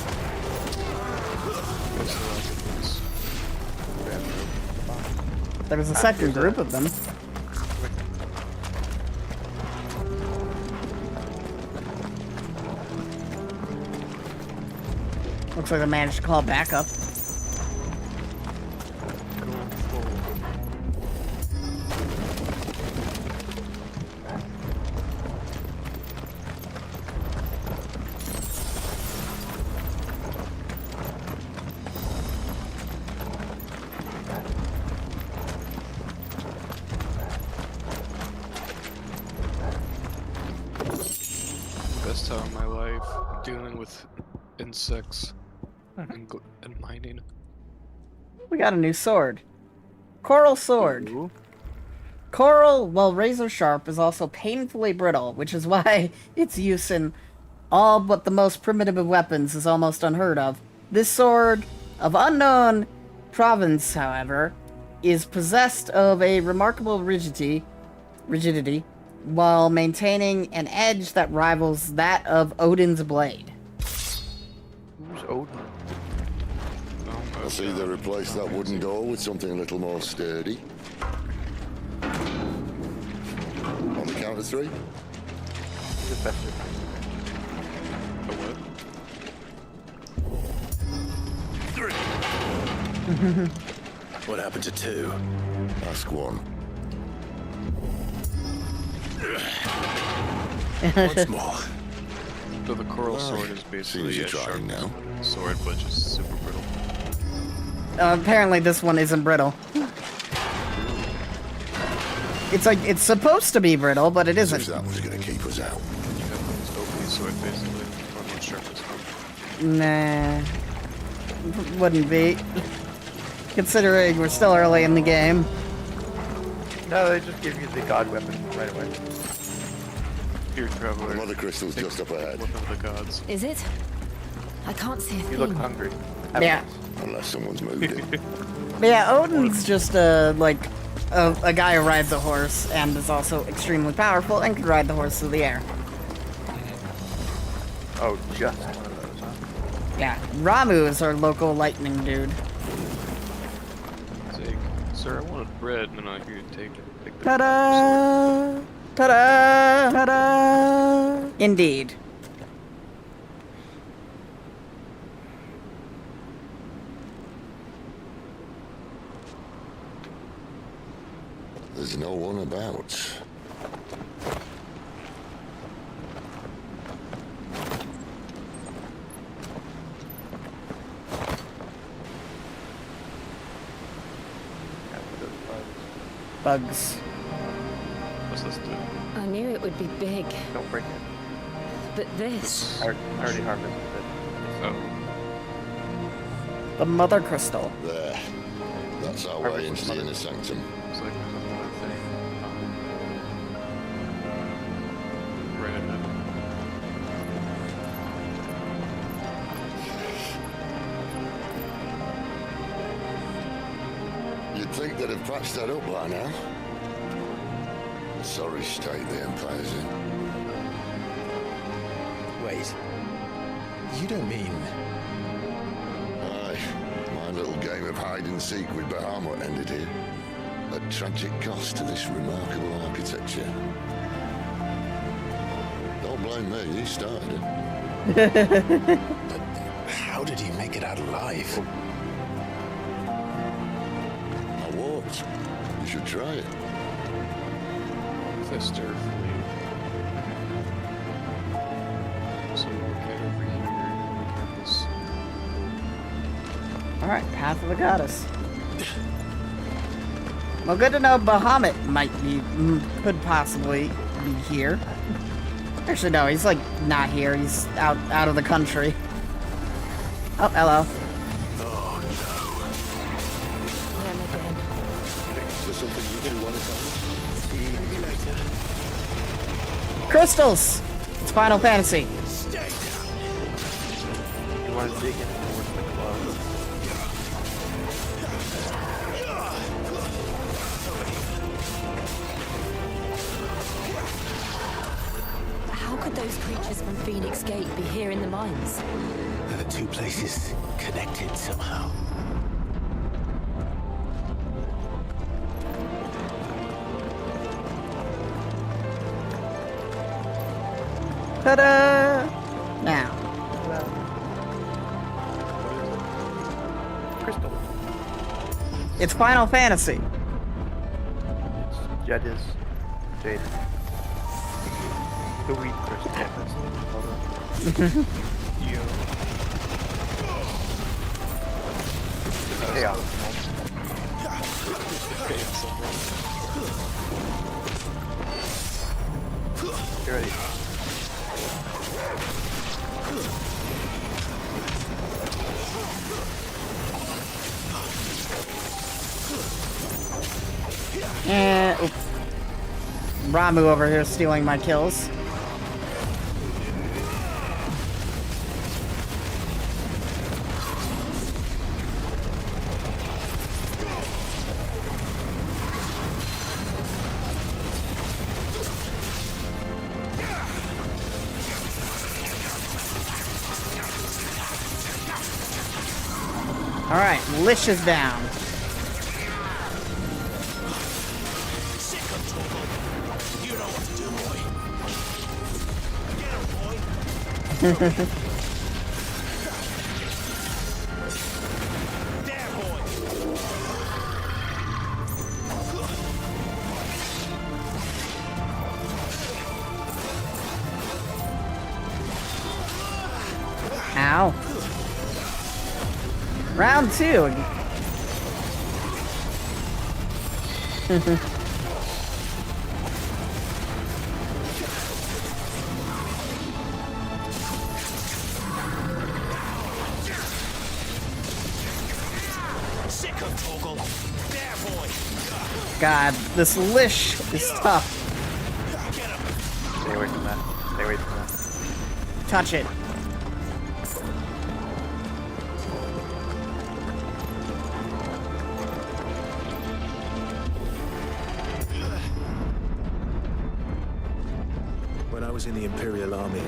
There was a second group of them. Looks like they managed to call backup.
Best time of my life dealing with insects and mining.
We got a new sword. Coral sword. Ooh. Coral, while razor sharp, is also painfully brittle, which is why its use in all but the most primitive of weapons is almost unheard of. This sword, of unknown provenance, however, is possessed of a remarkable rigidity, while maintaining an edge that rivals that of Odin's blade.
Who's Odin?
I see they replaced that wooden door with something a little more sturdy. On the count of three.
What happened to two?
Ask one.
Once more.
So the coral sword is basically a sharp sword, but just super brittle.
Apparently this one isn't brittle. It's like, it's supposed to be brittle, but it isn't.
That was gonna keep us out.
You have this opening sword basically, or more sharpest one.
Nah. Wouldn't be. Considering we're still early in the game.
No, they just give you the god weapon right away.
Here, traveler.
Mother crystal's just up ahead.
Weapon of the gods.
Is it? I can't see a thing.
You look hungry.
Yeah.
Unless someone's moved it.
But yeah, Odin's just like a guy who rides a horse and is also extremely powerful and can ride the horse through the air.
Oh, just one of those, huh?
Yeah, Ramu is our local lightning dude.
Sir, I wanted bread, and then I hear you take it.
Ta-da! Ta-da! Ta-da! Indeed.
There's no one about.
Bugs.
What's this do?
I knew it would be big.
Don't break it.
But this...
I already harvested it.
Oh.
The mother crystal.
There. That's our way into the inner sanctum.
It's like another thing. Right ahead.
You'd think they'd have patched that up by now. Sorry state the Empire's in.
Wait. You don't mean...
Aye. My little game of hide-and-seek with Bahamut ended here. At tragic cost to this remarkable architecture. Don't blame me, you started it.
But how did he make it out alive?
I walked. You should try it.
Sister fleet. So we'll get over here. Campus.
Alright, Path of the Goddess. Well, good to know Bahamut might be, could possibly be here. Actually, no, he's like not here. He's out of the country. Oh, hello.
Oh no. Is there something you two want to tell me? See you later.
Crystals! It's Final Fantasy.
You want to dig in towards the club?
How could those creatures from Phoenix Gate be here in the mines?
Are the two places connected somehow?
Ta-da! Now.
Crystal.
It's Final Fantasy.
Jed is Jade. The weed crystal. That's the you. Chaos. Get ready.
Oops. Ramu over here stealing my kills. Alright, Lish is down. Ow. Round 2. God, this Lish is tough.
Stay away from that. Stay away from that.
Touch it.
When I was in the Imperial Army,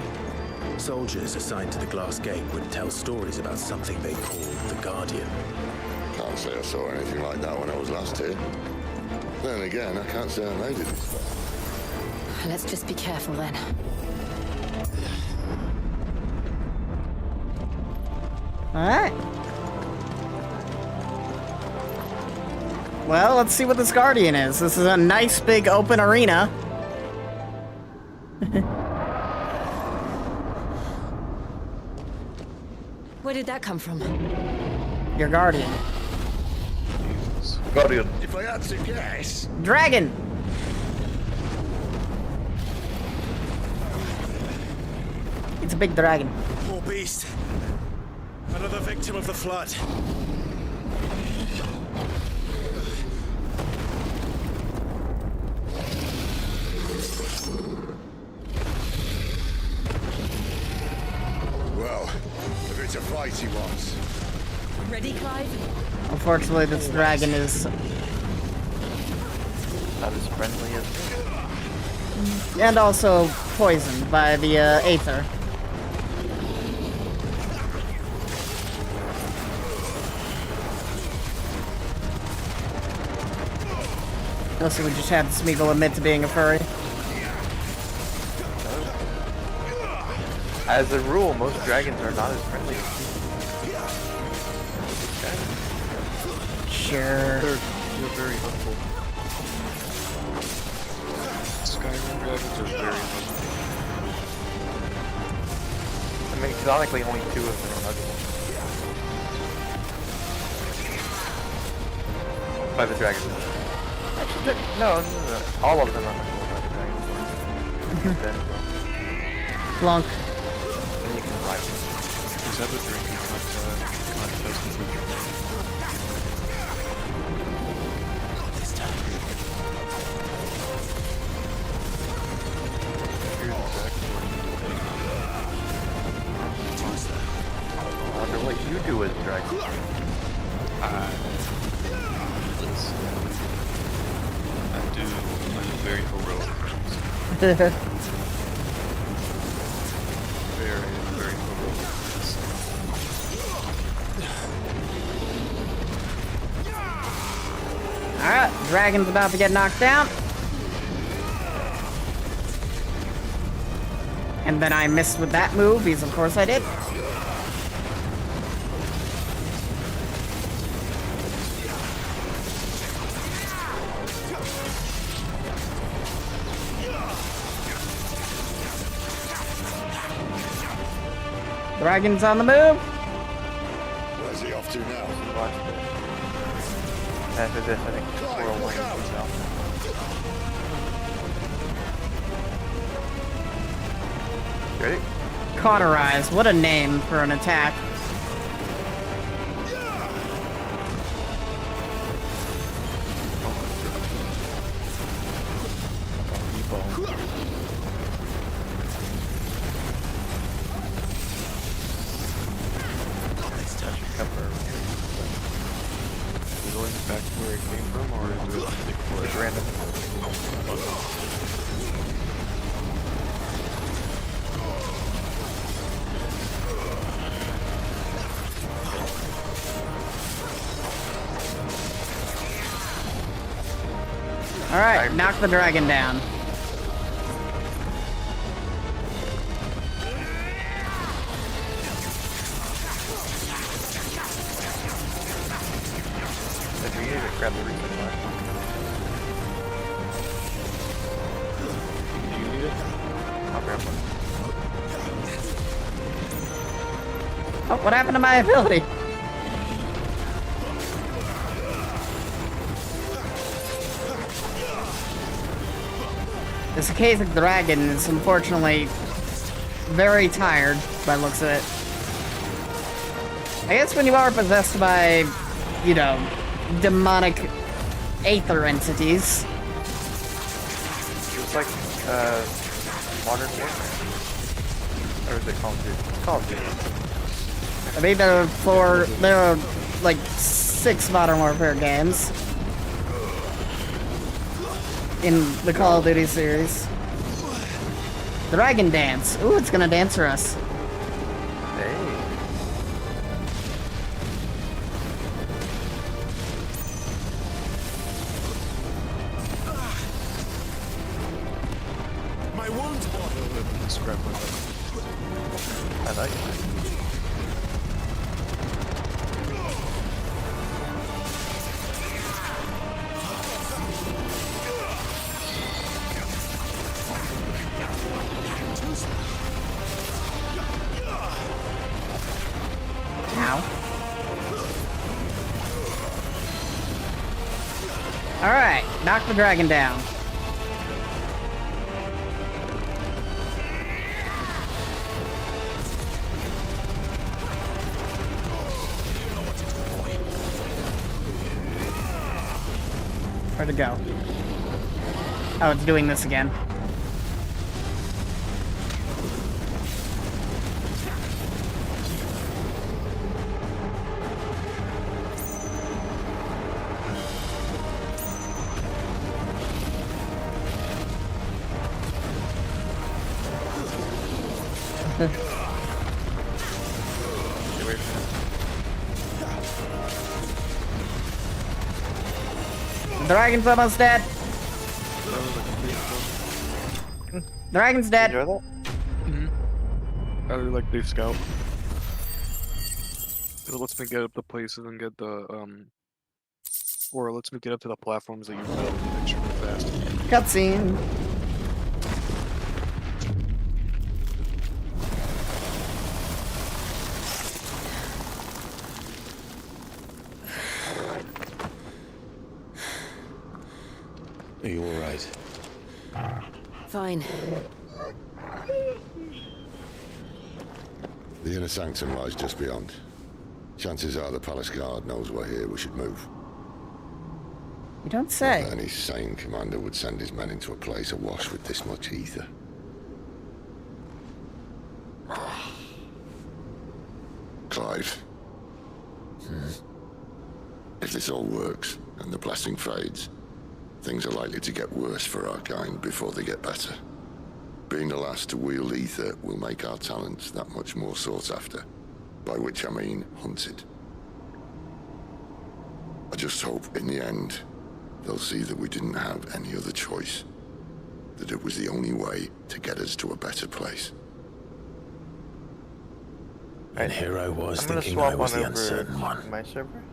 soldiers assigned to the Glass Gate would tell stories about something they called the Guardian.
Can't say I saw anything like that when I was last here. Then again, I can't say I made it this far.
Let's just be careful then.
Alright. Well, let's see what this Guardian is. This is a nice big open arena.
Where did that come from?
Your Guardian.
Guardian.
If I had to guess...
Dragon! It's a big dragon.
Poor beast. Another victim of the flood.
Well, if it's a fight he wants.
Ready, Clive?
Unfortunately, this dragon is...
Not as friendly as me.
And also poisoned by the Aether. Mostly we just had Smeagol admit to being a furry.
As a rule, most dragons are not as friendly as people.
Sure.
They're very helpful. Skyrim dragons are very helpful.
I mean, canonically, only 2 of them are huggable. By the dragons. Actually, no. All of them are huggable by the dragons.
Flunk.
Then you can ride them.
Is that a drinking contest with
I wonder what you do as a dragon.
I'm very heroic. very heroic.
Alright, dragon's about to get knocked down. And then I missed with that move, because of course I did. Dragon's on the move.
Where's he off to now?
After this, I think Squirrel wins himself. Ready?
Cauterize, what a name for an attack.
Back to where it came from, or is it
It's random.
Alright, knock the dragon down.
You need to grab the reset flash.
Do you need it?
I'll grab one.
Oh, what happened to my ability? The Cicada dragon is unfortunately very tired by the looks of it. I guess when you are possessed by, you know, demonic aether entities.
It's like Modern Warfare. Or is it Call of Duty? It's Call of Duty.
I mean, there are like 6 Modern Warfare games in the Call of Duty series. Dragon Dance. Ooh, it's gonna dance for us.
Hey.
My wounds bottle. Scrap with it.
I like it.
Alright, knock the dragon down. Where'd it go? Oh, it's doing this again. Dragon's almost dead. Dragon's dead.
Enjoy that? I really like Thief Scout. It lets me get up the places and get the or it lets me get up to the platforms that you built extremely fast.
Cutscene.
Are you all right?
Fine.
The inner sanctum lies just beyond. Chances are the palace guard knows we're here. We should move.
You don't say.
Not that any sane commander would send his men into a place awash with this much ether. Clive. If this all works, and the blessing fades, things are likely to get worse for our kind before they get better. Being the last to wield ether will make our talents that much more sought after. By which I mean hunted. I just hope, in the end, they'll see that we didn't have any other choice. That it was the only way to get us to a better place.
And here I was
I'm gonna
thinking
swap
I was
on
the
over
uncertain one.
to my server.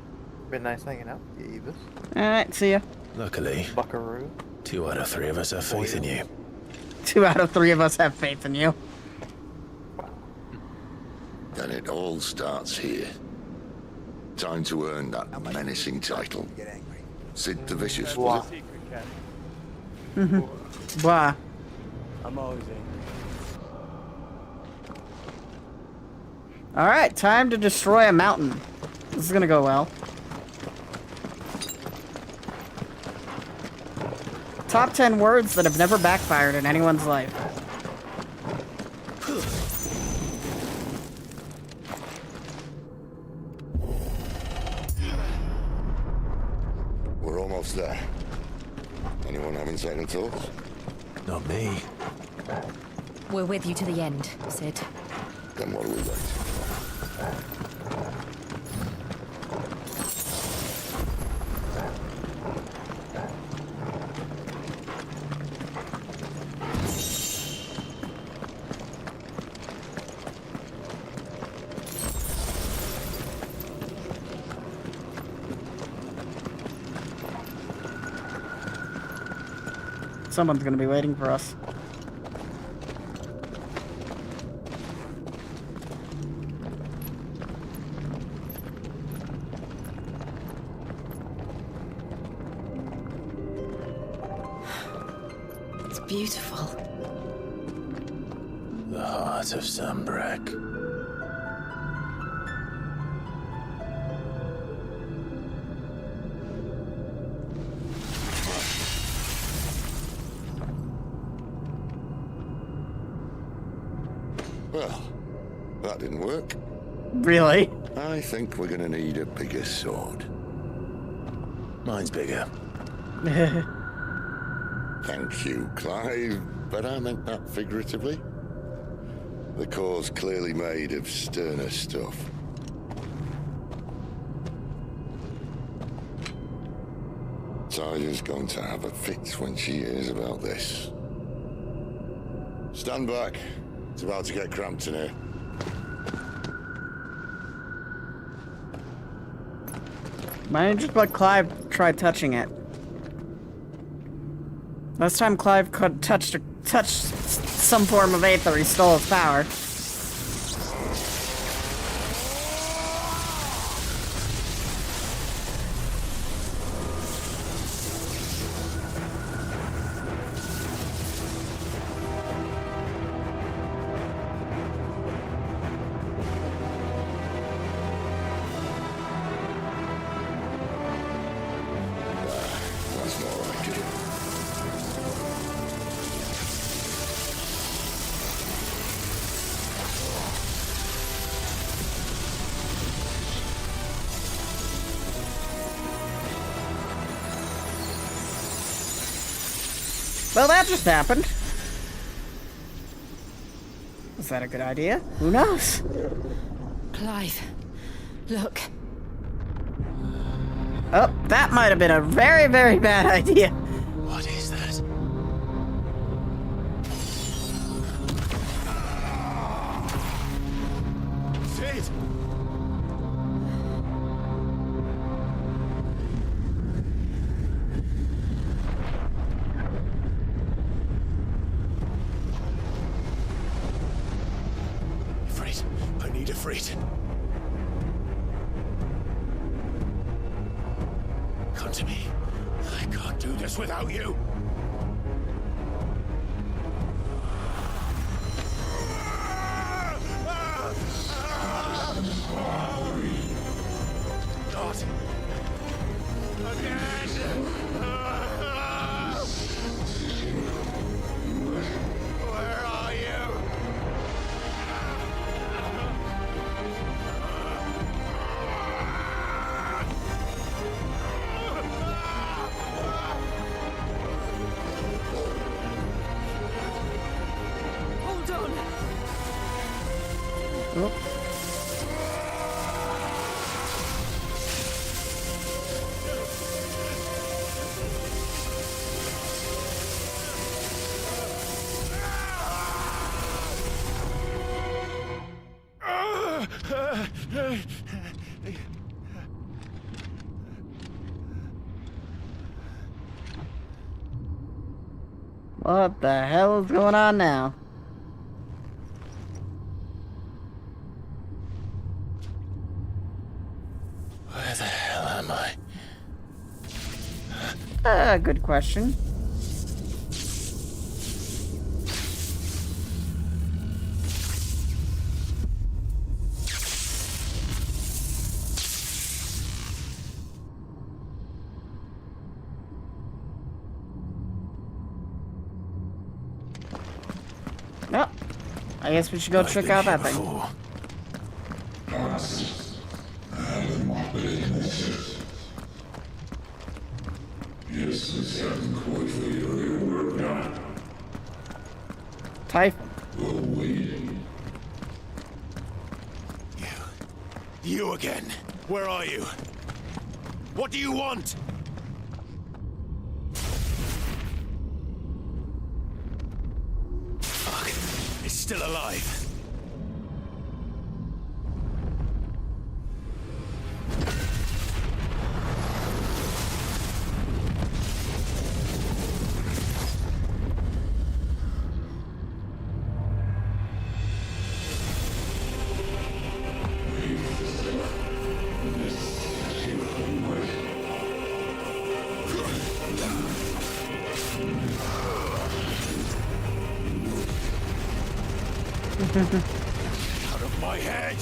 Been nice hanging out with you, Evis.
Alright, see ya.
Luckily,
Buckaroo.
2 out of 3 of us have faith in you.
2 out of 3 of us have faith in you.
Then it all starts here. Time to earn that menacing title. Sid the Vicious, was it?
Blah.
I'm always angry.
Alright, time to destroy a mountain. This is gonna go well. Top 10 words that have never backfired in anyone's life.
We're almost there. Anyone having second thoughts?
Not me.
We're with you to the end, Sid.
Then what are we waiting?
Someone's gonna be waiting for us.
It's beautiful.
The heart of Sambrek.
Well, that didn't work.
Really?
I think we're gonna need a bigger sword.
Mine's bigger.
Thank you, Clive, but I meant that figuratively. The core's clearly made of sterner stuff. Tyler's going to have a fit when she hears about this. Stand back. It's about to get cramped in here.
Why didn't you just let Clive try touching it? Last time Clive could touched some form of aether, he stole his power.
That's more like it.
Well, that just happened. Was that a good idea? Who knows?
Clive, look.
Oh, that might have been a very, very bad idea.
What is that?
Sid!
Freight. I need a freight. Come to me. I can't do this without you. Not again. Where are you?
Hold on.
Oh. What the hell is going on now?
Where the hell am I?
Good question. Well, I guess we should go check out that thing. Typhon.
You again. Where are you? What do you want? Fuck. It's still alive. Out of my head!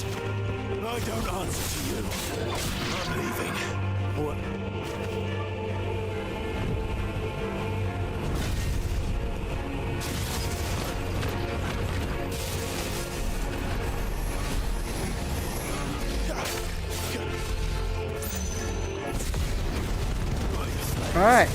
I don't answer to you. I'm leaving. What?
All right.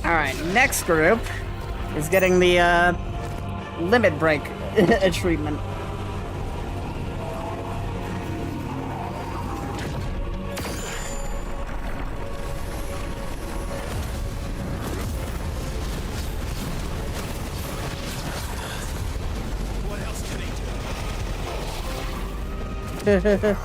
Alright, next group is getting the limit break treatment.
What else can he do?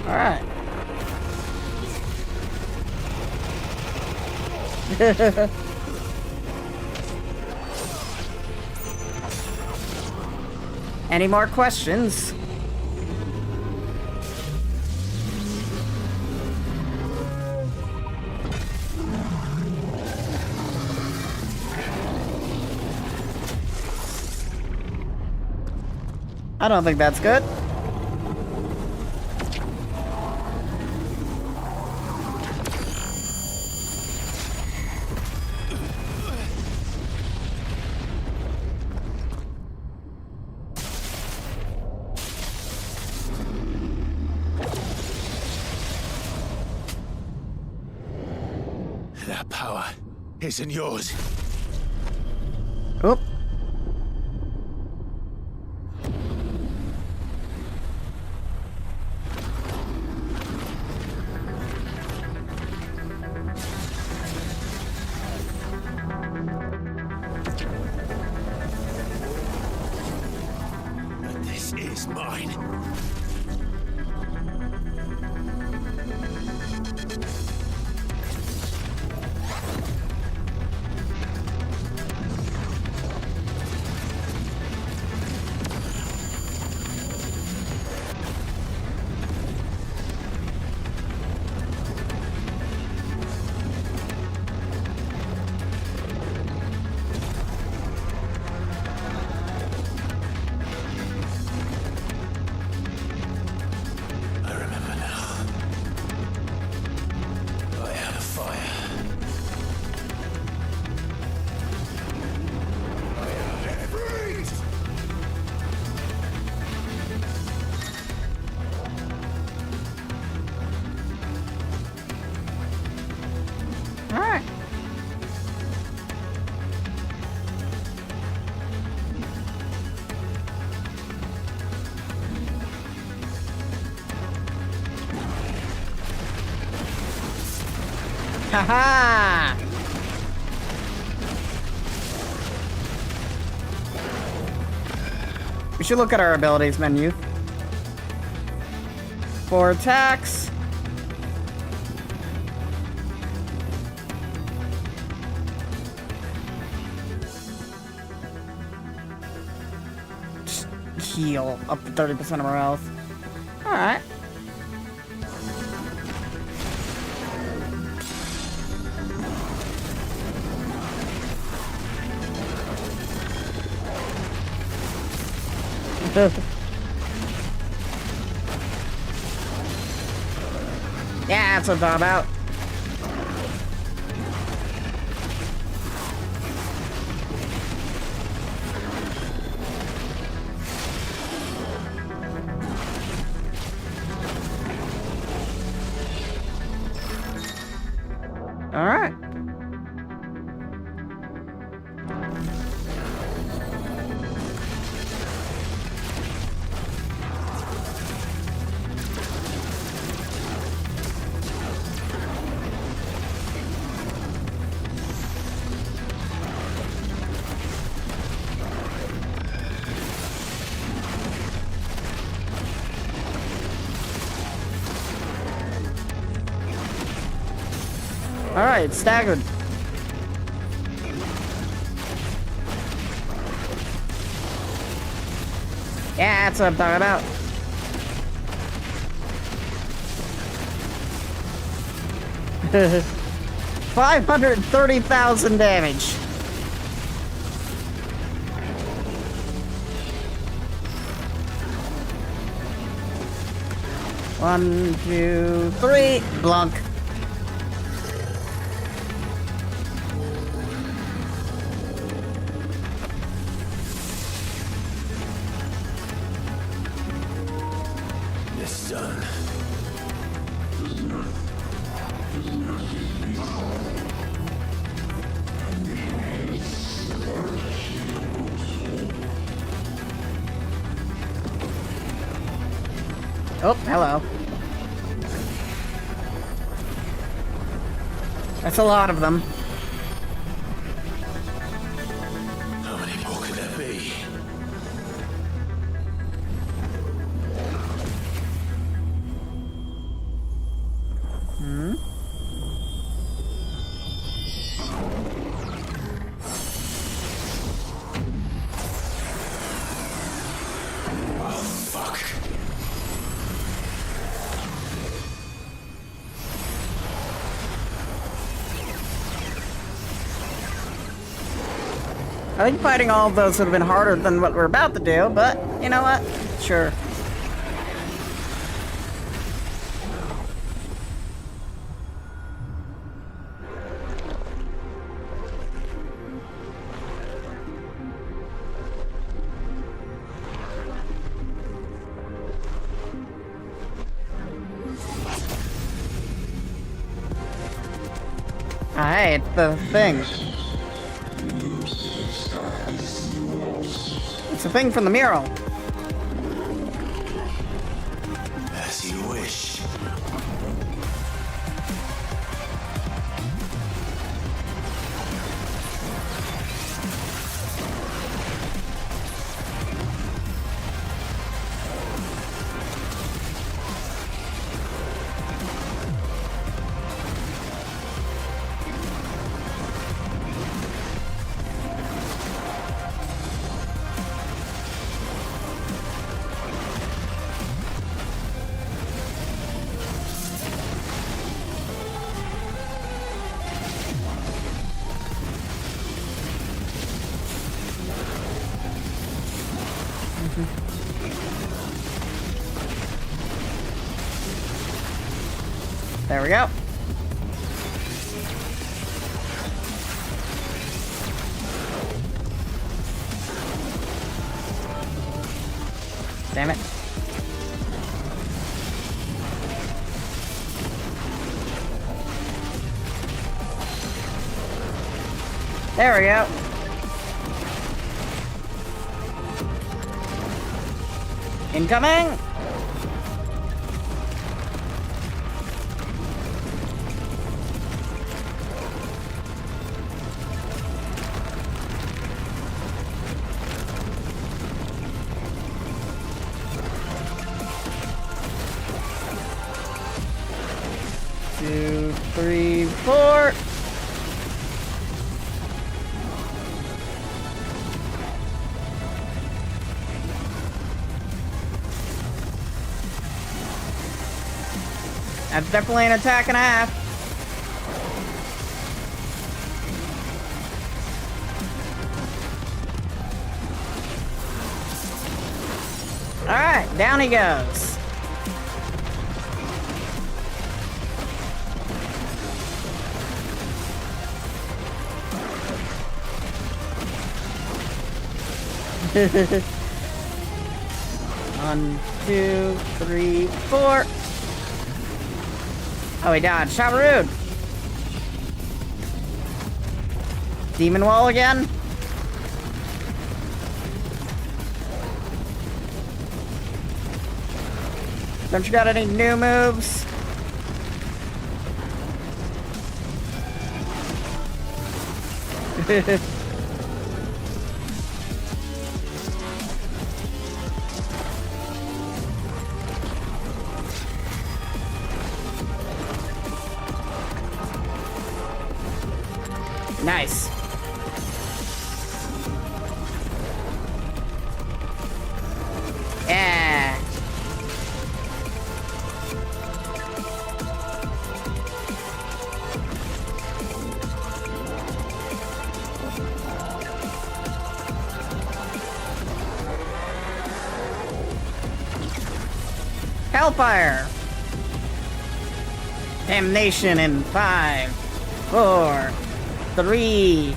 Alright. Any more questions? I don't think that's good.
That power isn't yours.
Oop.
But this is mine.
Alright. Haha! We should look at our abilities menu. For attacks. Just heal up to 30% of our health. Alright. Yeah, that's what I'm talking about. All right. All right, staggered. Yeah, that's what I'm talking about. $530,000 damage. One, two, three, blunk. Oh, hello. That's a lot of them.
How many more could there be?
Hmm?
Oh, fuck.
I think fighting all of those would have been harder than what we're about to do, but you know what? Sure. Hey, it's the thing. It's a thing from the mural.
As you wish.
There we go. Damn it. There we go. Incoming! Two, three, four. That's definitely an attack and a half. Alright, down he goes. One, two, three, four. Oh, he dodged. How rude. Demon wall again. Don't you got any new moves? Nice. Yeah. Hellfire. Damnation in 5, 4, 3,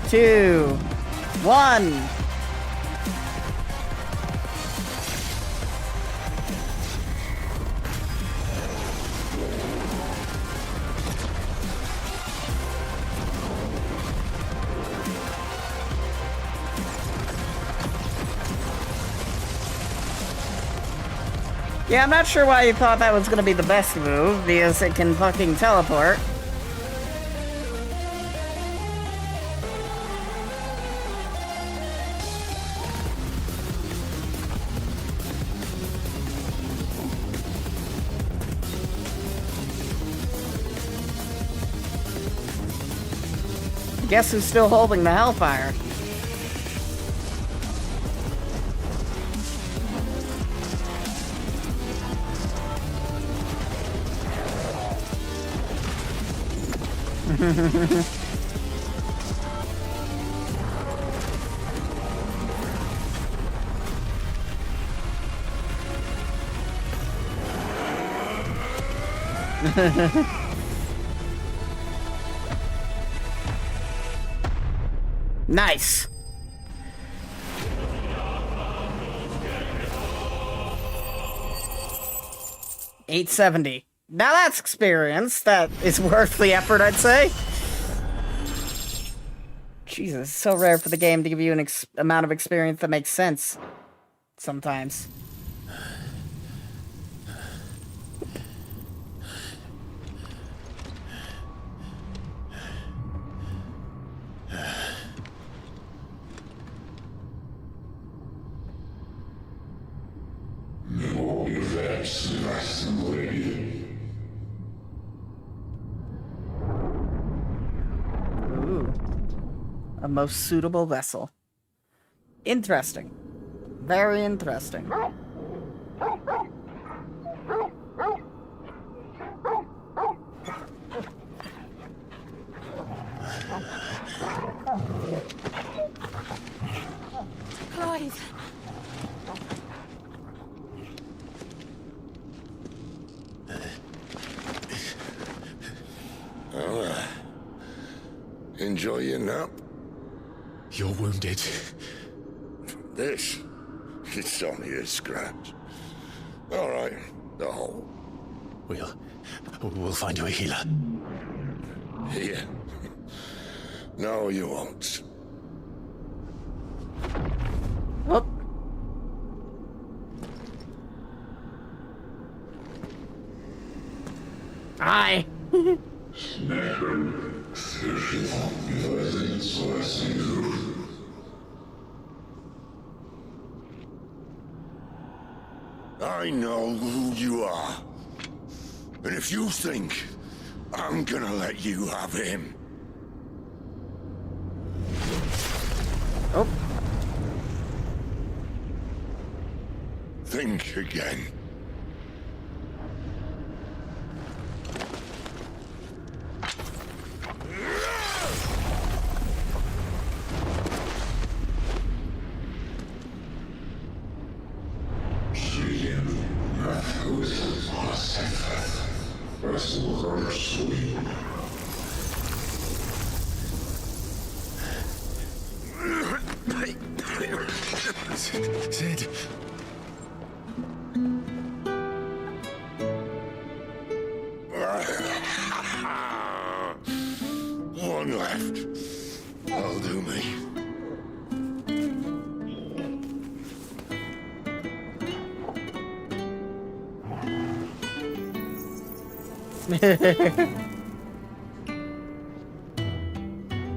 2, 1. Yeah, I'm not sure why you thought that was gonna be the best move, because it can fucking teleport. Guess who's still holding the Hellfire? Nice. $870. Now that's experience. That is worth the effort, I'd say. Jesus, it's so rare for the game to give you an amount of experience that makes sense. Sometimes. Ooh. A most suitable vessel. Interesting. Very interesting.
Clive.
Oh, enjoy your nap?
You're wounded.
This? It's only a scratch. All right, the hole.
We'll find you a healer.
Here. No, you won't.
Whoop. Hi.
I know who you are. And if you think I'm gonna let you have him...
Oh.
Think again.
Sid.
One left. That'll do me.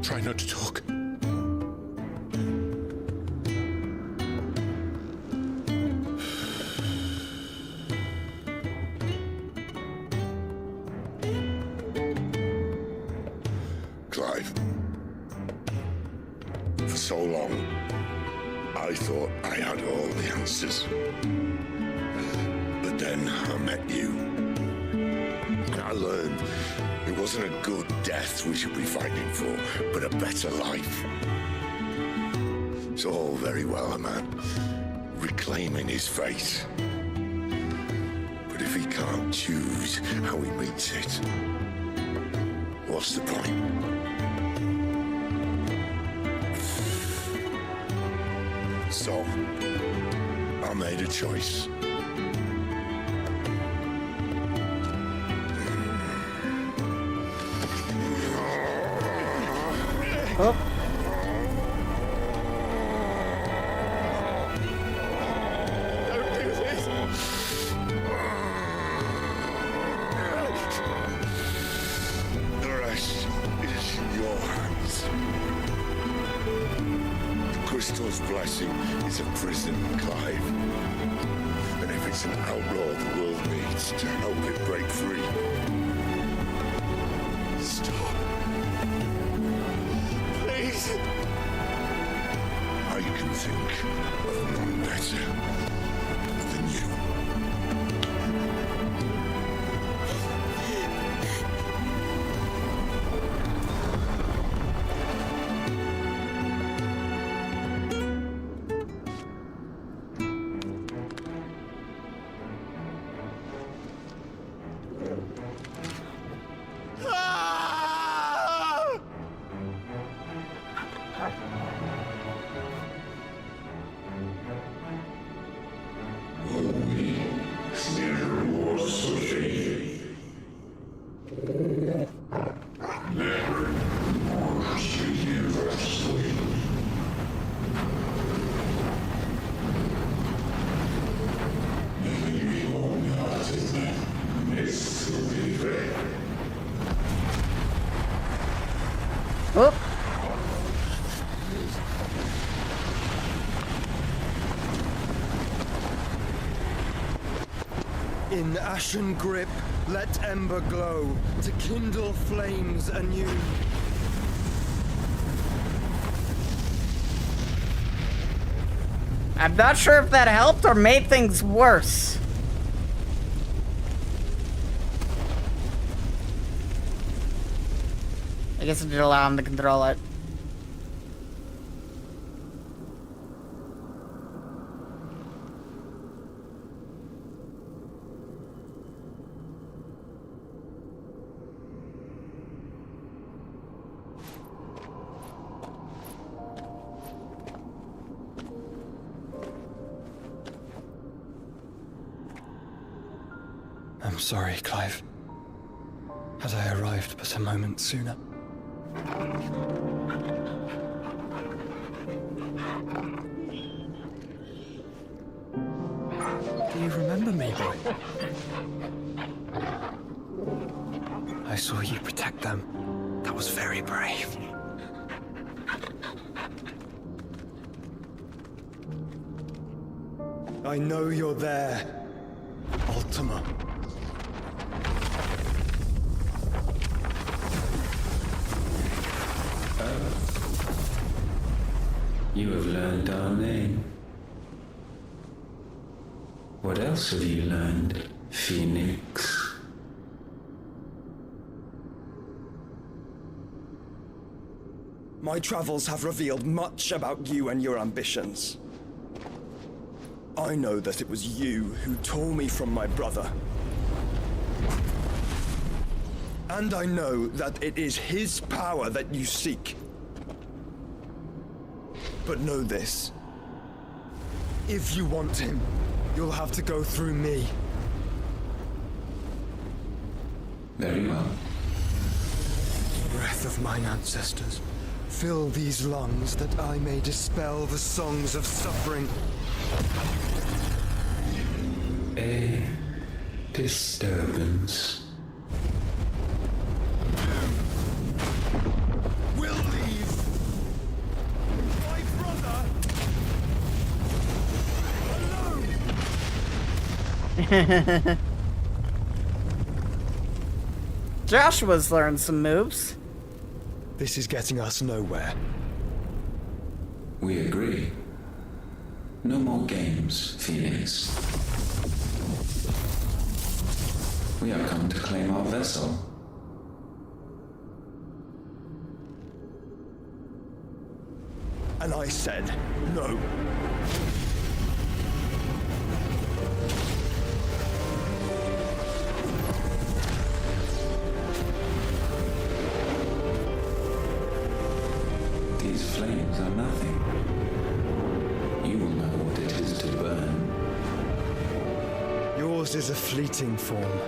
Try not to talk.
Clive. For so long, I thought I had all the answers. But then I met you. And I learned it wasn't a good death we should be fighting for, but a better life. It's all very well a man reclaiming his fate. But if he can't choose how he meets it, what's the point? So, I made a choice.
Oh.
Don't do this. The rest is in your hands. The crystal's blessing is a prison, Clive. And if it's an outlaw the world needs to help it break free. Stop. Please. I can think of none better than you.
In ashen grip, let ember glow, to kindle flames anew.
I'm not sure if that helped or made things worse. I guess it did allow him to control it.
I'm sorry, Clive. Had I arrived but a moment sooner. Do you remember me, boy? I saw you protect them. That was very brave. I know you're there, Ultima.
You have learned our name. What else have you learned, Phoenix?
My travels have revealed much about you and your ambitions. I know that it was you who tore me from my brother. And I know that it is his power that you seek. But know this. If you want him, you'll have to go through me.
Very well.
Breath of mine ancestors, fill these lungs that I may dispel the songs of suffering.
A disturbance.
We'll leave. My brother alone.
Joshua's learned some moves.
This is getting us nowhere.
We agree. No more games, Phoenix. We have come to claim our vessel.
And I said no.
These flames are nothing. You will know what it is to burn.
Yours is a fleeting form.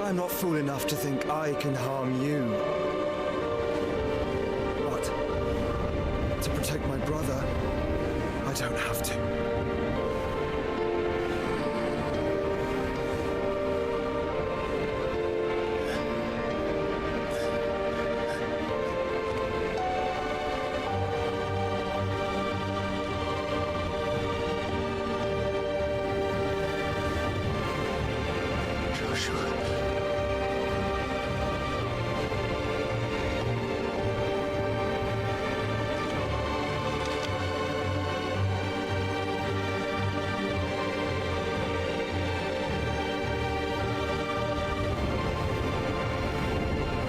I'm not fool enough to think I can harm you. But to protect my brother, I don't have to.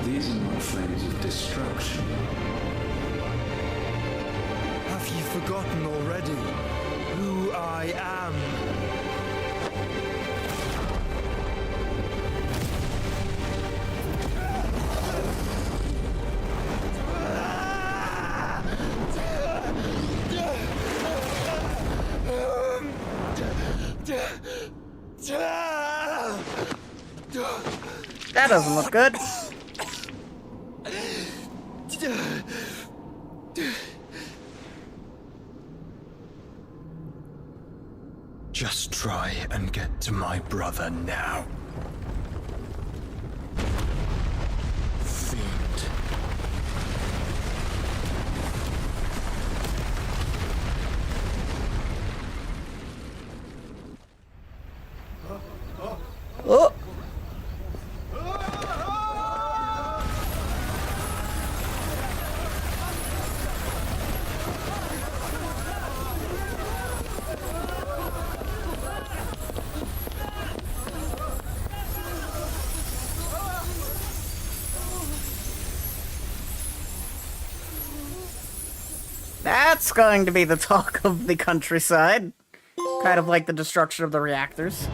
These are not flames of destruction.
Have you forgotten already who I am?
That doesn't look good.
Just try and get to my brother now. Fiend.
Oh! That's going to be the talk of the countryside. Kind of like the destruction of the reactors.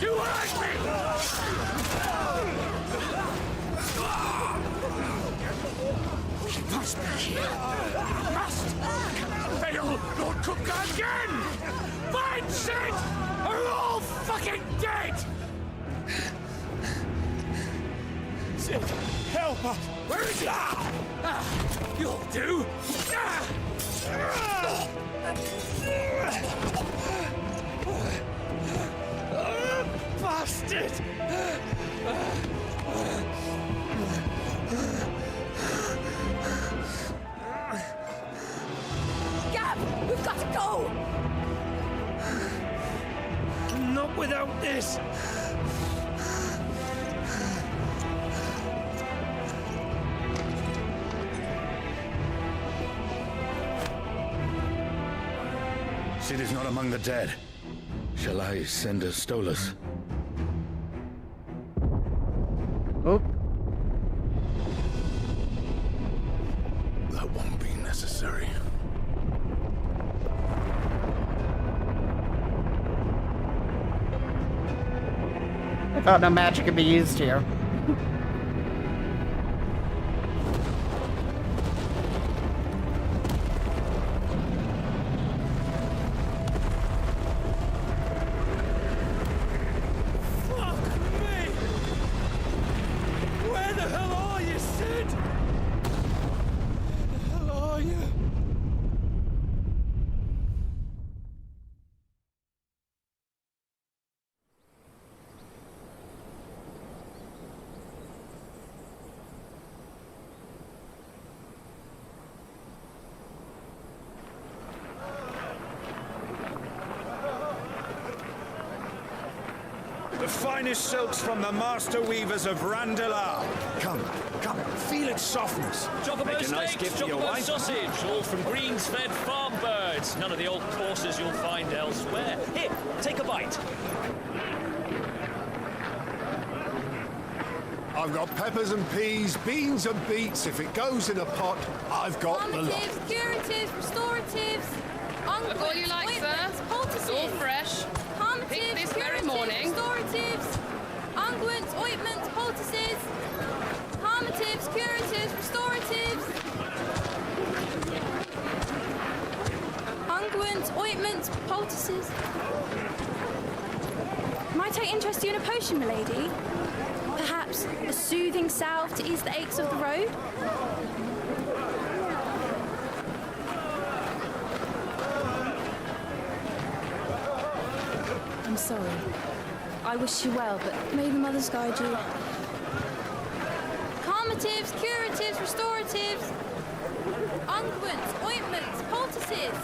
You hurt me! He must be here. Must! Fail, Lord Cook again! Find Sid! Are all fucking dead! Sid, help us! Where is he? You'll do! Bastard!
Gab, we've got to go!
Not without this!
Sid is not among the dead. Shall I send a Stolas?
Oh.
That won't be necessary.
I thought no magic could be used here.
Where the hell are you, Sid? Where the hell are you?
The finest silks from the master weavers of Randalar. Come, feel its softness.
Chocobo
Make a nice
steaks,
gift for your
chocobo
wife.
sausage, all from greens-fed farm birds. None of the old courses you'll find elsewhere. Here, take a bite.
I've got peppers and peas, beans and beets. If it goes in a pot, I've got the lot.
Calmatives, curatives, restoratives, unguents,
all you like, sir.
ointments, poultices.
It's all fresh.
Calmatives,
Picked this very
curatives,
morning.
restoratives, unguents, ointments, poultices. Calmatives, curatives, restoratives. Unguents, ointments, poultices. Might I interest you in a potion, milady? Perhaps a soothing salve to ease the aches of the road? I'm sorry. I wish you well, but may the mothers guide you. Calmatives, curatives, restoratives, unguents, ointments, poultices.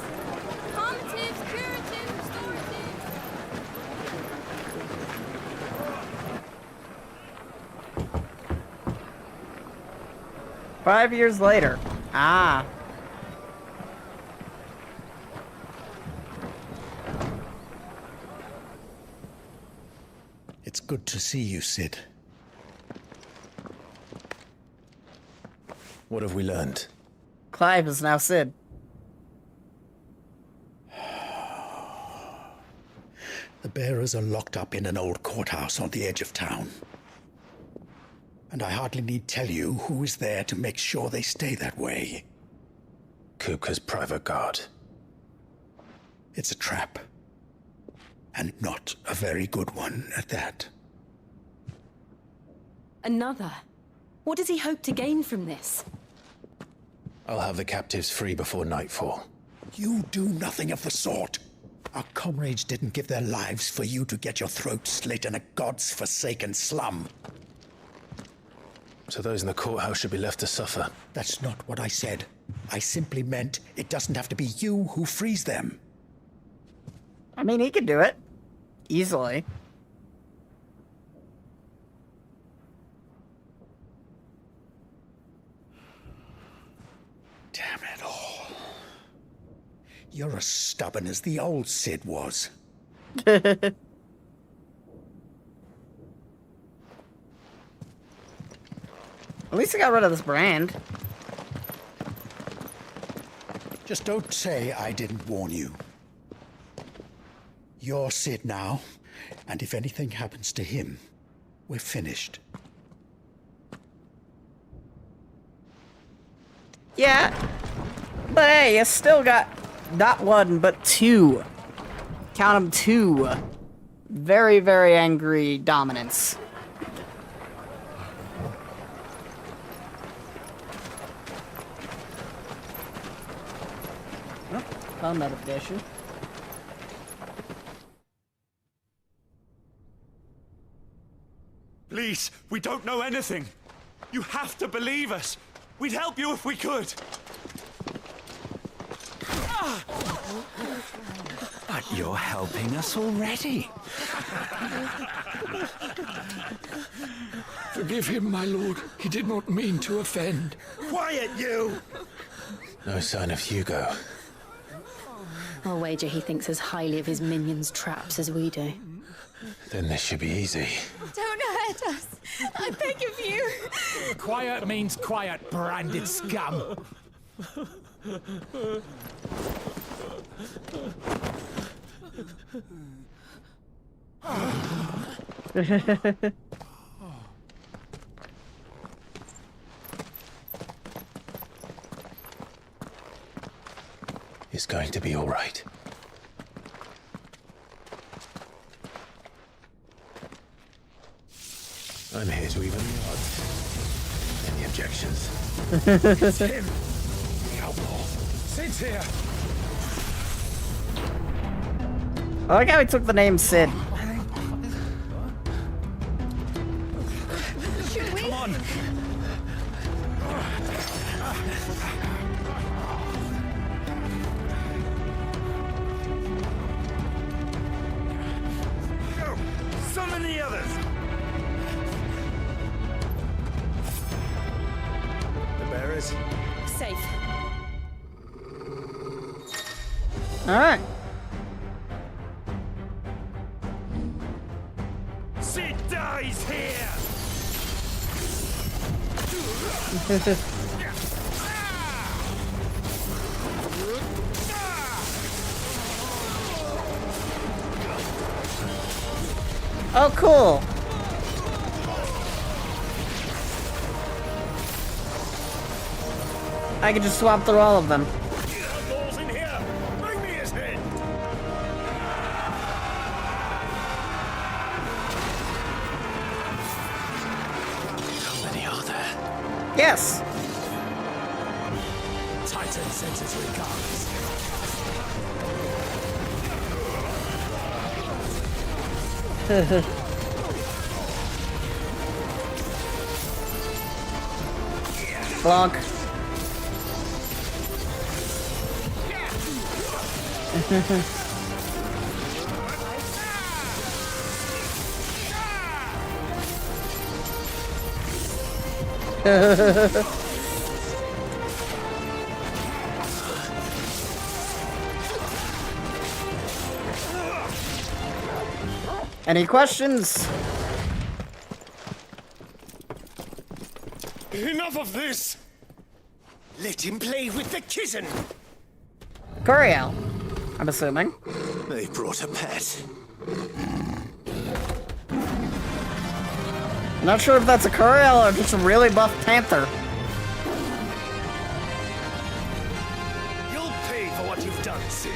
Calmatives, curatives, restoratives.
5 years later. Ah.
It's good to see you, Sid.
What have we learned?
Clive is now Sid.
The bearers are locked up in an old courthouse on the edge of town. And I hardly need tell you who is there to make sure they stay that way.
Kupka's private guard.
It's a trap. And not a very good one at that.
Another? What does he hope to gain from this?
I'll have the captives free before nightfall.
You do nothing of the sort. Our comrades didn't give their lives for you to get your throat slit in a god's forsaken slum.
So those in the courthouse should be left to suffer.
That's not what I said. I simply meant it doesn't have to be you who frees them.
I mean, he could do it. Easily.
Damn it all. You're as stubborn as the old Sid was.
At least I got rid of this brand.
Just don't say I didn't warn you. You're Sid now, and if anything happens to him, we're finished.
Yeah, but hey, you still got not one, but two. Count them, two. Very, very angry dominants. Oh, phone notification.
Please, we don't know anything. You have to believe us. We'd help you if we could.
But you're helping us already.
Forgive him, my lord. He did not mean to offend.
Quiet, you!
No sign of Hugo.
I'll wager he thinks as highly of his minions' traps as we do.
Then this should be easy.
Don't hurt us. I beg of you.
Quiet means quiet, branded scum.
It's going to be all right. I'm here to even the odds. Any objections?
It's him. The outlaw. Sid's here.
I like how he took the name Sid.
Should we?
Come on.
Summon the others! The bearers?
Safe.
Alright.
Sid dies here!
Oh, cool. I can just swap through all of them.
Outlaws in here! Bring me his head!
How many are there?
Yes.
Titan sends his regards.
Bonk. Any questions?
Enough of this! Let him play with the kitten!
Curiel, I'm assuming.
They brought a pet.
I'm not sure if that's a Curiel or just a really buff panther.
You'll pay for what you've done, Sid.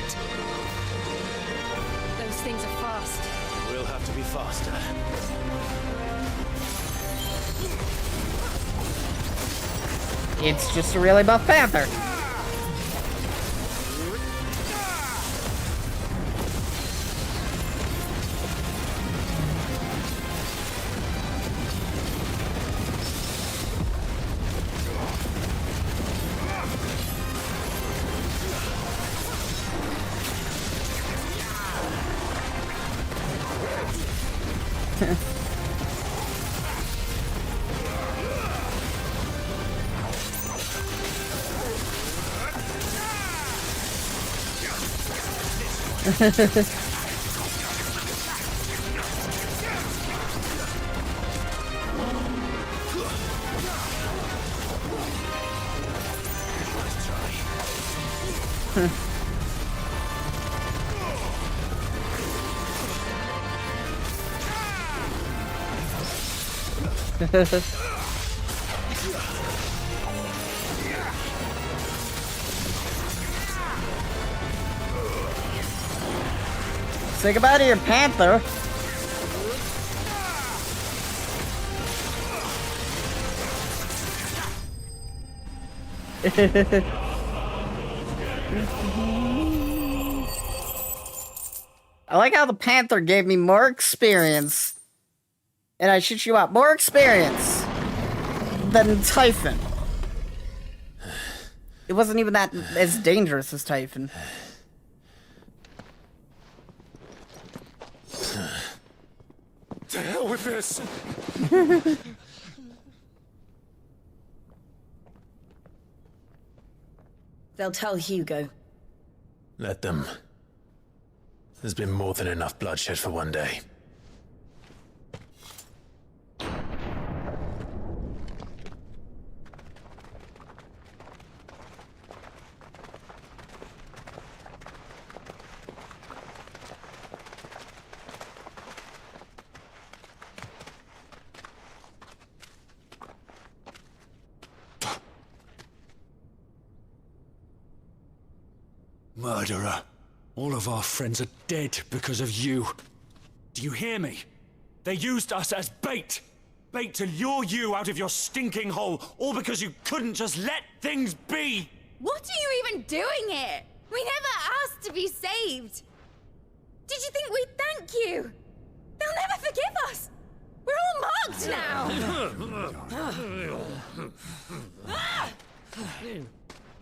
Those things are fast.
We'll have to be faster.
It's just a really buff panther. Say goodbye to your panther. I like how the panther gave me more experience, and I shit you out, more experience than Typhon. It wasn't even that as dangerous as Typhon.
To hell with this!
They'll tell Hugo.
Let them. There's been more than enough bloodshed for one day.
Murderer. All of our friends are dead because of you. Do you hear me? They used us as bait. Bait to lure you out of your stinking hole, all because you couldn't just let things be.
What are you even doing here? We never asked to be saved. Did you think we'd thank you? They'll never forgive us. We're all marked now.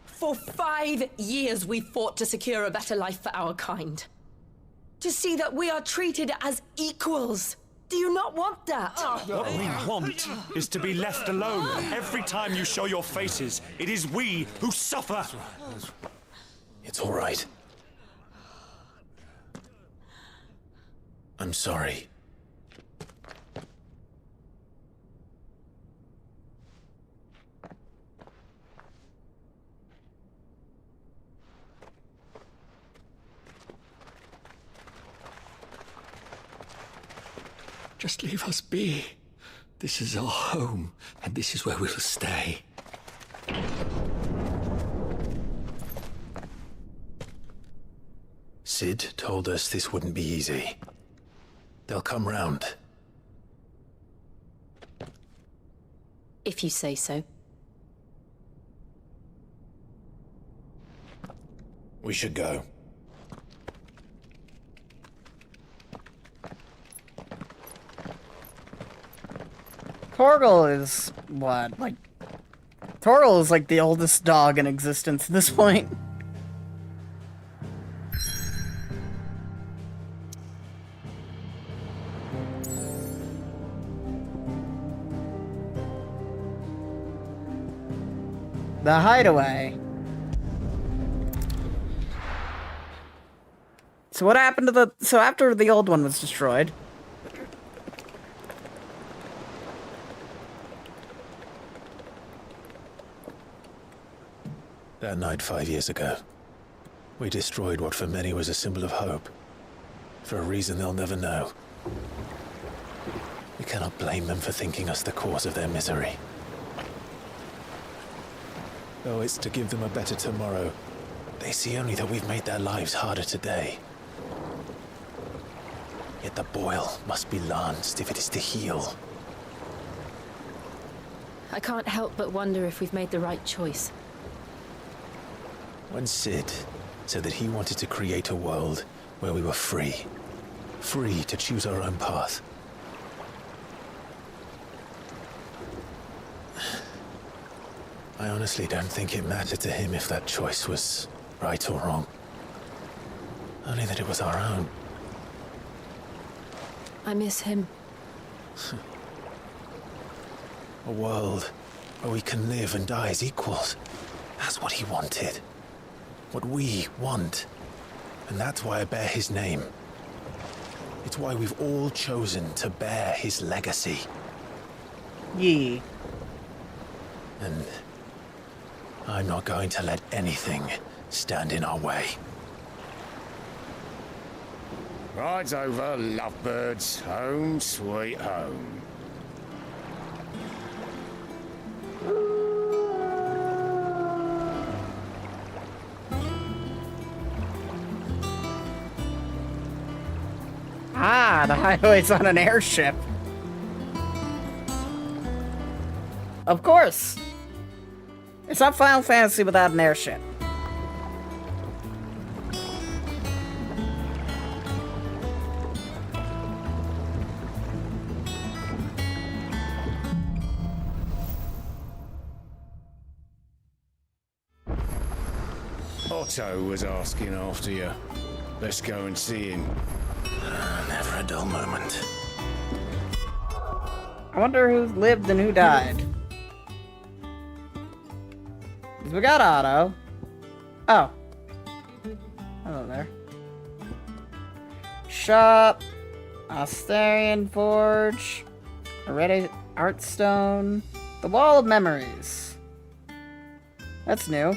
For 5 years we fought to secure a better life for our kind. To see that we are treated as equals. Do you not want that?
What we want is to be left alone. Every time you show your faces, it is we who suffer.
It's all right. I'm sorry.
Just leave us be. This is our home, and this is where we'll stay.
Sid told us this wouldn't be easy. They'll come round.
If you say so.
We should go.
Torgal is what? Like, Torgal is like the oldest dog in existence at this point. The hideaway. So what happened to the... So after the old one was destroyed...
That night 5 years ago, we destroyed what for many was a symbol of hope. For a reason they'll never know. We cannot blame them for thinking us the cause of their misery. Though it's to give them a better tomorrow, they see only that we've made their lives harder today. Yet the boil must be lanced if it is to heal.
I can't help but wonder if we've made the right choice.
When Sid said that he wanted to create a world where we were free. Free to choose our own path. I honestly don't think it mattered to him if that choice was right or wrong. Only that it was our own.
I miss him.
A world where we can live and die as equals. That's what he wanted. What we want. And that's why I bear his name. It's why we've all chosen to bear his legacy.
Yeah.
And I'm not going to let anything stand in our way.
Rides over, lovebirds. Home, sweet home.
Ah, the highway's on an airship. Of course. It's not Final Fantasy without an airship.
Otto was asking after you. Let's go and see him.
Never a dull moment.
I wonder who lived and who died. 'Cause we got Otto. Oh. Hello there. Shop. Astarian Forge. Red Artstone. The Wall of Memories. That's new.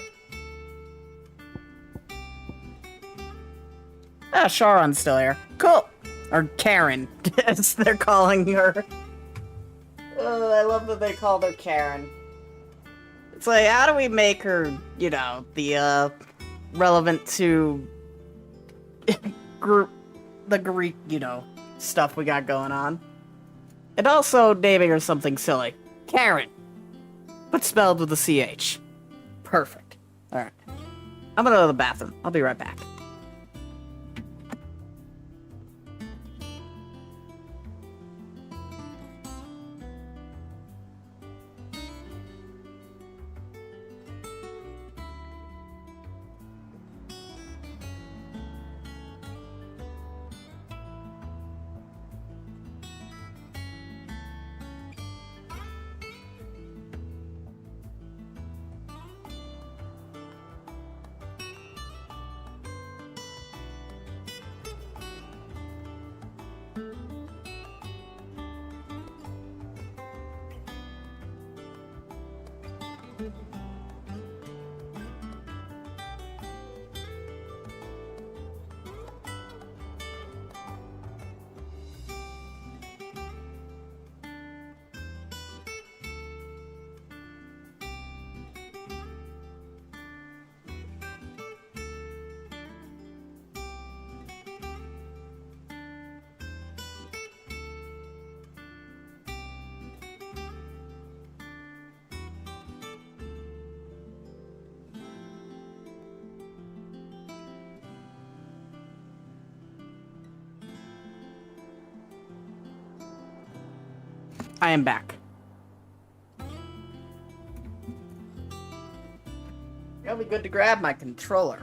Ah, Sharon's still here. Cool. Or Karen, as they're calling her. Oh, I love that they called her Karen. It's like, how do we make her, you know, the, relevant to the Greek, you know, stuff we got going on. And also naming her something silly. Karen. But spelled with a CH. Perfect. Alright. I'm gonna go to the bathroom. I'll be right back. I am back. It'll be good to grab my controller.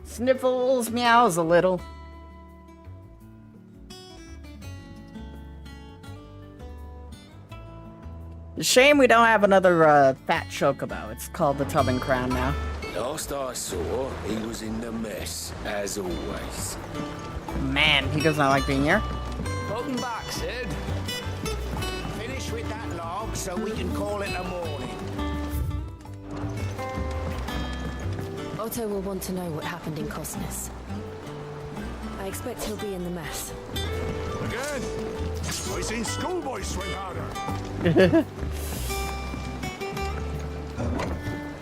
Sniffles, meows a little. Shame we don't have another fat chocobo. It's called the Tub and Crown now.
Last I saw, he was in the mess, as always.
Man, he does not like being here.
Welcome back, Sid. Finish with that log so we can call it a morning.
Otto will want to know what happened in Cosnus. I expect he'll be in the mess.
Again? I seen schoolboys swing harder.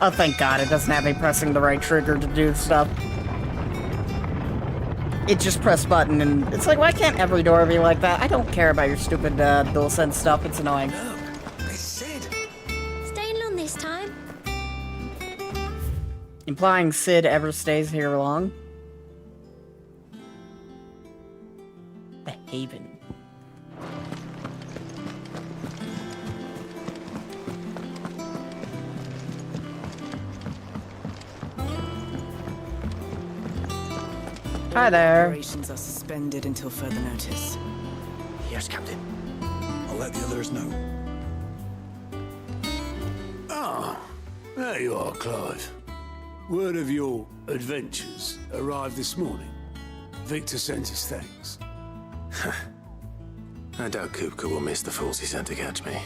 Oh, thank God, it doesn't have me pressing the right trigger to do stuff. It just press button, and it's like, why can't every door be like that? I don't care about your stupid DualSense stuff, it's annoying.
Staying long this time?
Implying Sid ever stays here long? The Haven. Hi there.
Operations are suspended until further notice.
Yes, Captain.
I'll let the others know.
Ah, there you are, Clive. Word of your adventures arrived this morning. Victor sent his thanks.
I doubt Kupka will miss the fools he sent to catch me.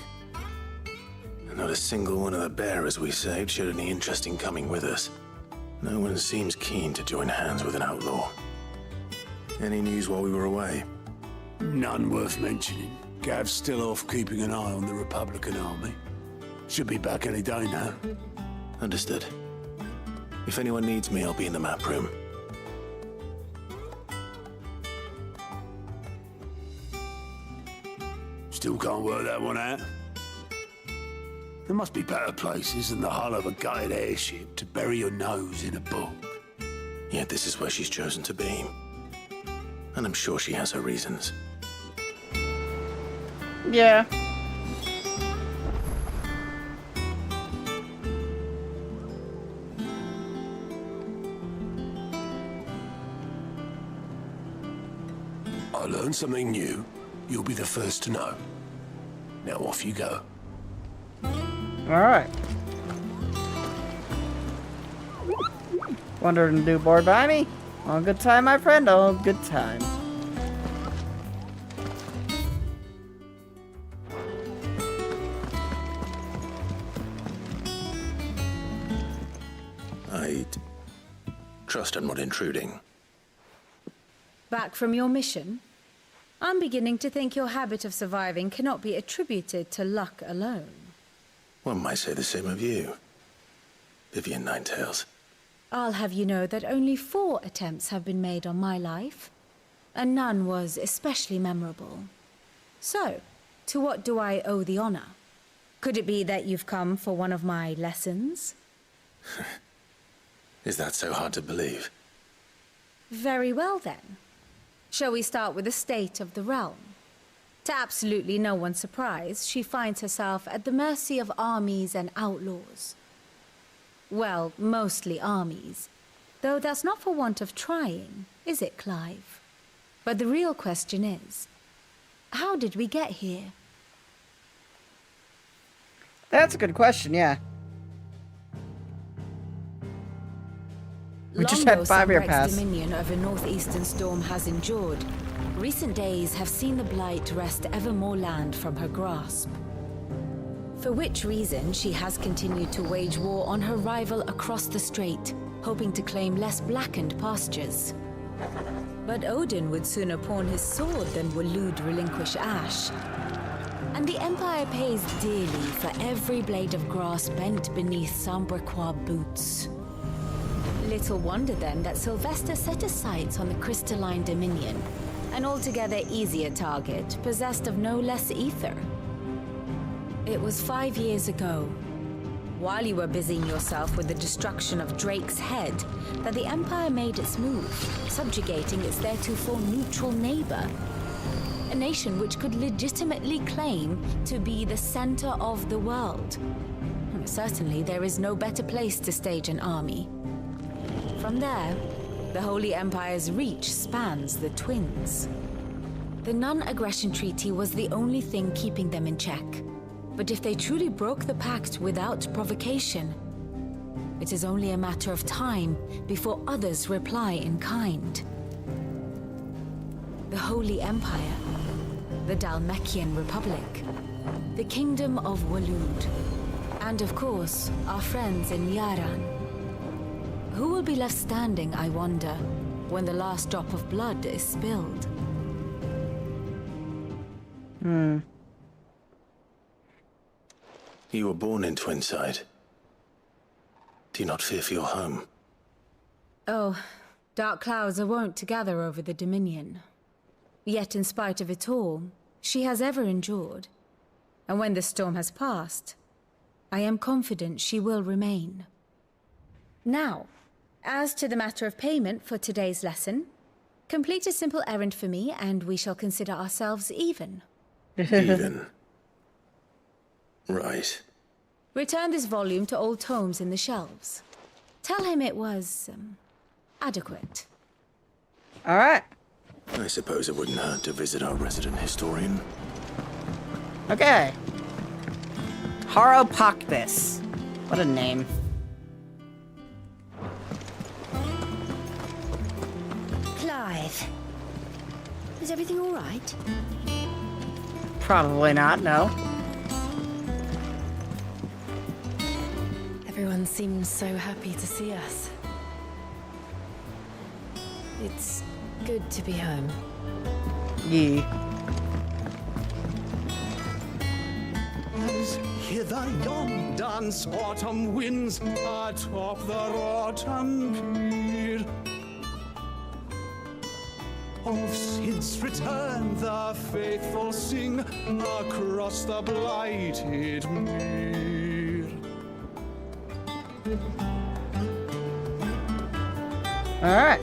And not a single one of the bearers we saved showed any interest in coming with us. No one seems keen to join hands with an outlaw. Any news while we were away?
None worth mentioning. Gav's still off keeping an eye on the Republican army. Should be back any day now.
Understood. If anyone needs me, I'll be in the map room.
Still can't work that one out. There must be better places than the hull of a gutted airship to bury your nose in a book.
Yet this is where she's chosen to be. And I'm sure she has her reasons.
Yeah.
I learned something new. You'll be the first to know. Now off you go.
Alright. Wondering to do board by me? All good time, my friend. All good time.
I'd trust I'm not intruding.
Back from your mission? I'm beginning to think your habit of surviving cannot be attributed to luck alone.
One might say the same of you, Vivian Ninetails.
I'll have you know that only 4 attempts have been made on my life, and none was especially memorable. So, to what do I owe the honor? Could it be that you've come for one of my lessons?
Is that so hard to believe?
Very well then. Shall we start with the state of the realm? To absolutely no one's surprise, she finds herself at the mercy of armies and outlaws. Well, mostly armies. Though that's not for want of trying, is it, Clive? But the real question is, how did we get here?
That's a good question, yeah. We just had 5-year pass.
Dominion over northeastern storm has endured. Recent days have seen the blight wrest ever more land from her grasp. For which reason she has continued to wage war on her rival across the strait, hoping to claim less blackened pastures. But Odin would sooner pawn his sword than Waloed relinquish Ash. And the Empire pays dearly for every blade of grass bent beneath Sambraquois boots. Little wonder then that Sylvester set his sights on the crystalline Dominion, an altogether easier target, possessed of no less ether. It was 5 years ago, while you were busying yourself with the destruction of Drake's head, that the Empire made its move, subjugating its theretofore neutral neighbor. A nation which could legitimately claim to be the center of the world. Certainly, there is no better place to stage an army. From there, the Holy Empire's reach spans the Twins. The non-aggression treaty was the only thing keeping them in check. But if they truly broke the pact without provocation, it is only a matter of time before others reply in kind. The Holy Empire, the Dalmekian Republic, the Kingdom of Waloed, and of course, our friends in Yaran. Who will be left standing, I wonder, when the last drop of blood is spilled?
You were born in Twinside. Do you not fear for your home?
Oh, dark clouds are wont to gather over the Dominion. Yet in spite of it all, she has ever endured. And when the storm has passed, I am confident she will remain. Now, as to the matter of payment for today's lesson, complete a simple errand for me and we shall consider ourselves even.
Even? Right.
Return this volume to old tomes in the shelves. Tell him it was, adequate.
All right.
I suppose it wouldn't hurt to visit our resident historian.
Okay. Haropaktis. What a name.
Clive. Is everything all right?
Probably not, no.
Everyone seems so happy to see us. It's good to be home.
Yee.
As hither yon dance autumn winds atop the rotten pier. Of Sid's return the faithful sing across the blighted mere.
Alright.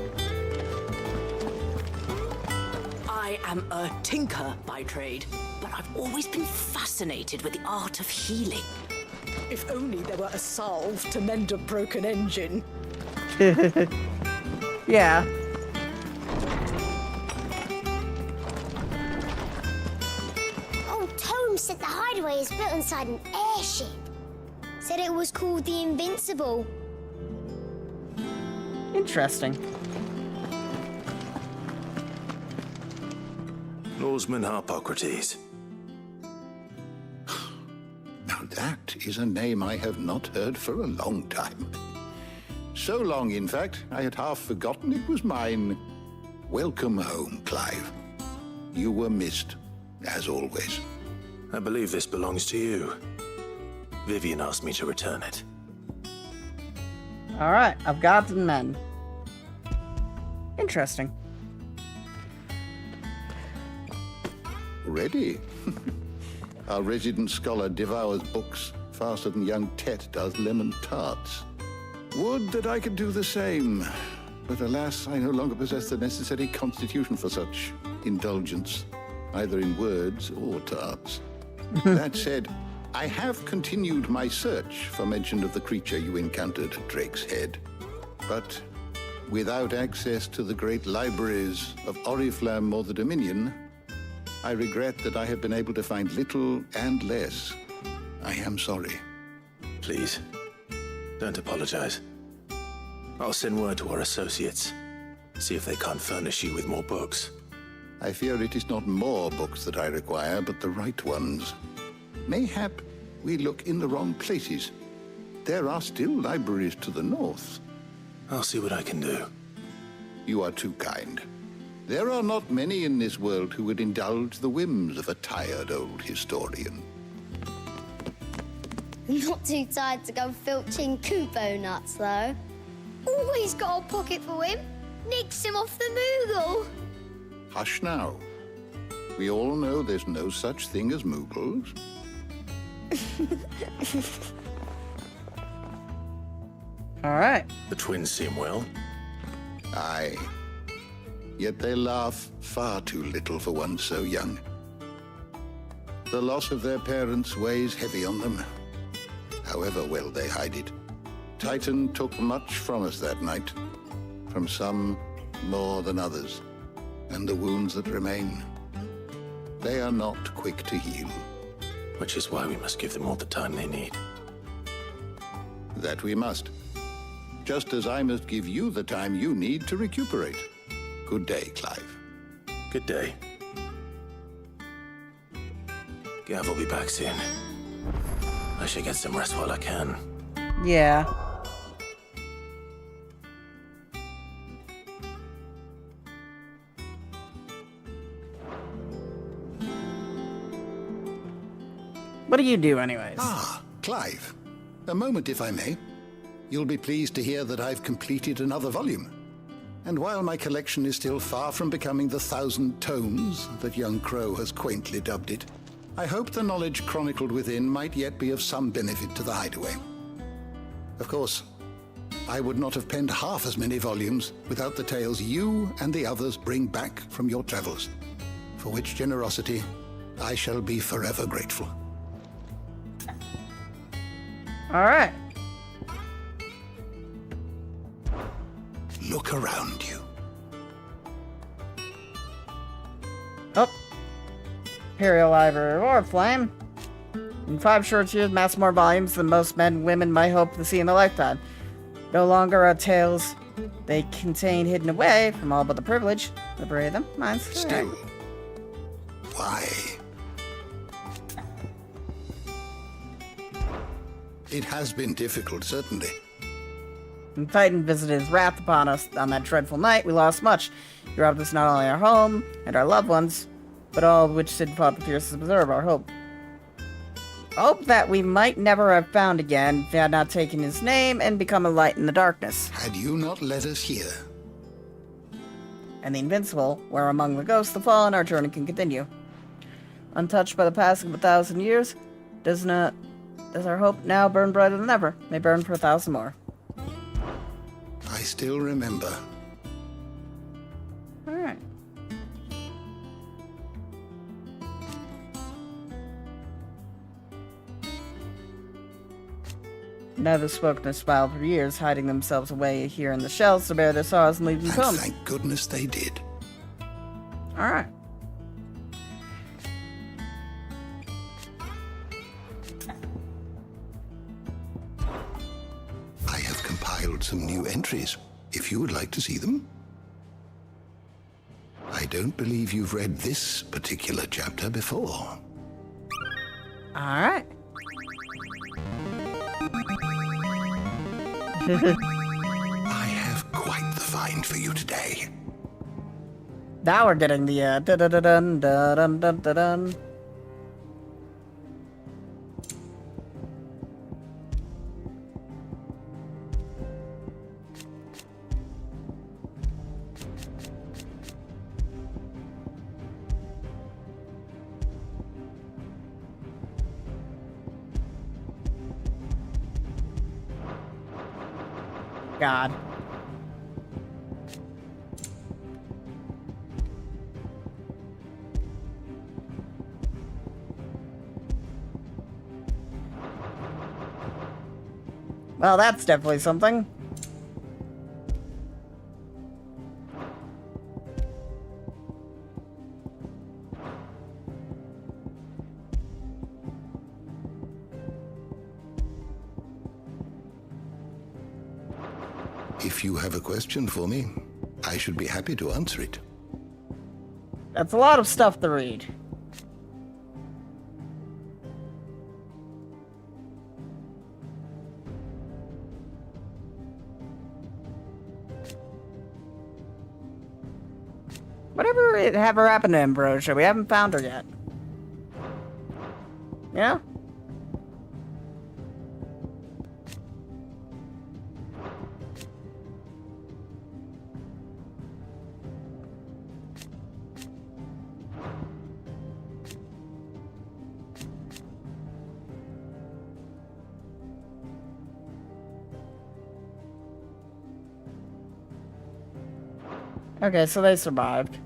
I am a tinker by trade, but I've always been fascinated with the art of healing.
If only there were a salve to mend a broken engine.
Yeah.
Old Tome said the hideaway is built inside an airship. Said it was called the Invincible.
Interesting.
Norseman Harpocrates.
Now that is a name I have not heard for a long time. So long, in fact, I had half forgotten it was mine. Welcome home, Clive. You were missed, as always.
I believe this belongs to you. Vivian asked me to return it.
Alright, I've got the men. Interesting.
Ready? Our resident scholar devours books faster than young Tet does lemon tarts. Would that I could do the same. But alas, I no longer possess the necessary constitution for such indulgence, either in words or tarts. That said, I have continued my search for mention of the creature you encountered at Drake's Head. But without access to the great libraries of Oriflamme or the Dominion, I regret that I have been able to find little and less. I am sorry.
Please, don't apologize. I'll send word to our associates. See if they can't furnish you with more books.
I fear it is not more books that I require, but the right ones. Mayhap we look in the wrong places. There are still libraries to the north.
I'll see what I can do.
You are too kind. There are not many in this world who would indulge the whims of a tired old historian.
Not too tired to go filching Kupo nuts, though. Always got a pocket for him. Nicks him off the Moogle.
Hush now. We all know there's no such thing as Moogles.
Alright.
The twins seem well.
Aye. Yet they laugh far too little for one so young. The loss of their parents weighs heavy on them, however well they hide it. Titan took much from us that night, from some more than others, and the wounds that remain, they are not quick to heal.
Which is why we must give them all the time they need.
That we must. Just as I must give you the time you need to recuperate. Good day, Clive.
Good day. Gav will be back soon. I should get some rest while I can.
Yeah. What do you do anyways?
Ah, Clive. A moment, if I may. You'll be pleased to hear that I've completed another volume. And while my collection is still far from becoming the 1,000 tomes that young Crow has quaintly dubbed it, I hope the knowledge chronicled within might yet be of some benefit to the Hideaway. Of course, I would not have penned half as many volumes without the tales you and the others bring back from your travels, for which generosity I shall be forever grateful.
All right.
Look around you.
Imperial Library or Flame. In 5 short years, mass more volumes than most men and women might hope to see in a lifetime. No longer are tales they contain hidden away from all but the privilege. Liberate them. Mine's
still. Why? It has been difficult, certainly.
When Titan visited his wrath upon us on that dreadful night, we lost much. He robbed us not only our home and our loved ones, but all of which Sid fought the fiercest to preserve our hope. Hope that we might never have found again if he had not taken his name and become a light in the darkness.
Had you not led us here?
And the invincible, where among the ghosts of the fallen our journey can continue. Untouched by the passing of 1,000 years, does our hope now burn brighter than ever, may burn for 1,000 more.
I still remember.
Alright. Neither spoke nor smiled for years, hiding themselves away here in the shells to bear their sorrows and leave them home.
Thank goodness they did.
Alright.
I have compiled some new entries, if you would like to see them. I don't believe you've read this particular chapter before.
Alright.
I have quite the find for you today.
Now we're getting the dun dun dun dun dun dun. God. Well, that's definitely something.
If you have a question for me, I should be happy to answer it.
That's a lot of stuff to read. Whatever ever happened to Ambrosia? We haven't found her yet. Yeah? Okay, so they survived.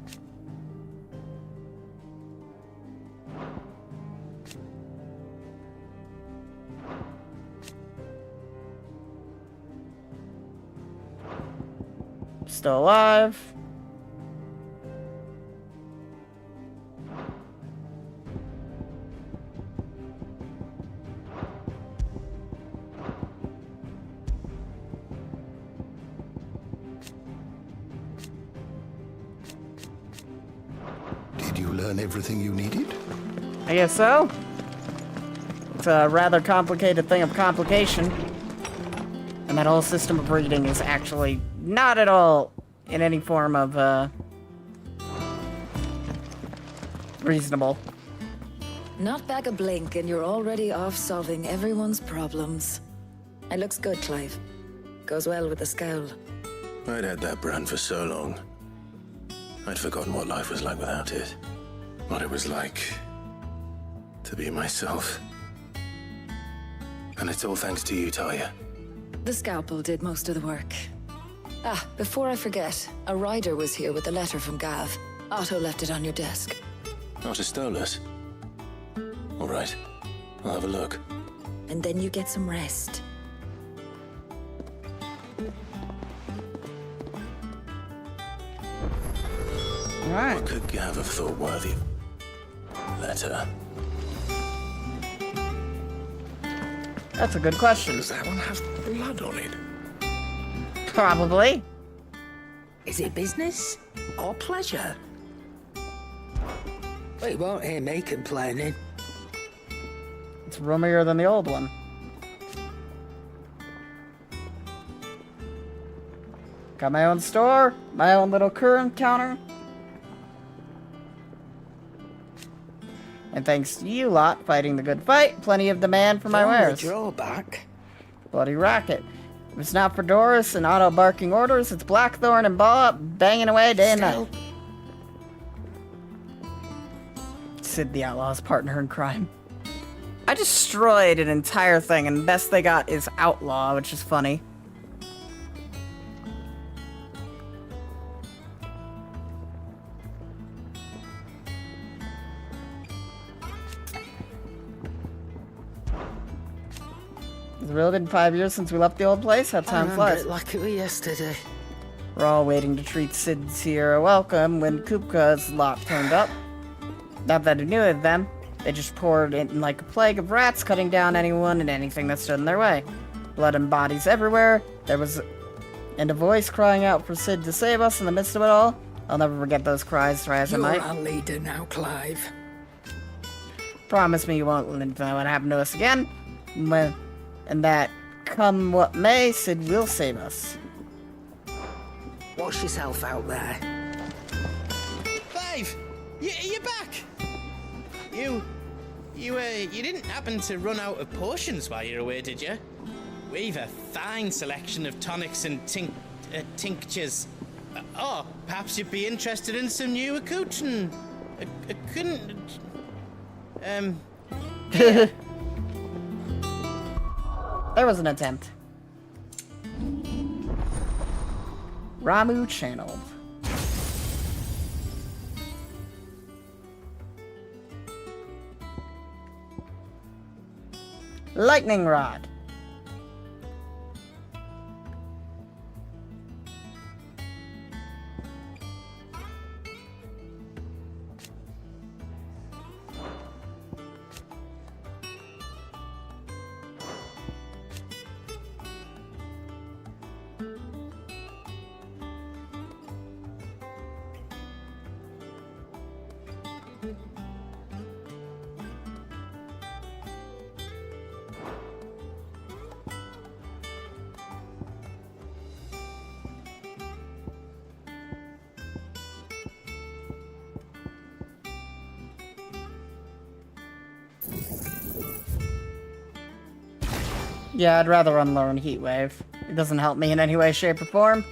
Still alive.
Did you learn everything you needed?
I guess so. It's a rather complicated thing of complication. And that whole system of reading is actually not at all in any form of, reasonable.
Not back a blink and you're already off solving everyone's problems. It looks good, Clive. Goes well with the scowl.
I'd had that brand for so long. I'd forgotten what life was like without it. What it was like to be myself. And it's all thanks to you, Talia.
The scalpel did most of the work. Ah, before I forget, a rider was here with a letter from Gav. Otto left it on your desk.
Otto stole us. All right, I'll have a look.
And then you get some rest.
All right.
What could Gav have thought worthy of letter?
That's a good question.
Does that one have blood on it?
Probably.
Is it business or pleasure? Well, you won't hear me complaining.
It's roomier than the old one. Got my own store, my own little current counter. And thanks to you lot fighting the good fight, plenty of demand for my wares.
Drawback.
Bloody racket. If it's not for Doris and Otto barking orders, it's Blackthorn and Bob banging away day and night. Sid the Outlaw's partner in crime. I destroyed an entire thing, and the best they got is Outlaw, which is funny. It's really been 5 years since we left the old place. How time flies.
It like it was yesterday.
We're all waiting to treat Sid's here a welcome when Kupka's lot turned up. Not that he knew of them. They just poured in like a plague of rats, cutting down anyone and anything that stood in their way. Blood and bodies everywhere. And a voice crying out for Sid to save us in the midst of it all. I'll never forget those cries, try as I might.
You're our leader now, Clive.
Promise me you won't let what happened to us again. And that, come what may, Sid will save us.
Watch yourself out there.
Clive! You're back! You didn't happen to run out of potions while you're away, did you? We've a fine selection of tonics and tinctures. Perhaps you'd be interested in some new accoutrement.
There was an attempt. Ramu channeled. Lightning rod. Yeah, I'd rather unlearn Heatwave. It doesn't help me in any way, shape, or form.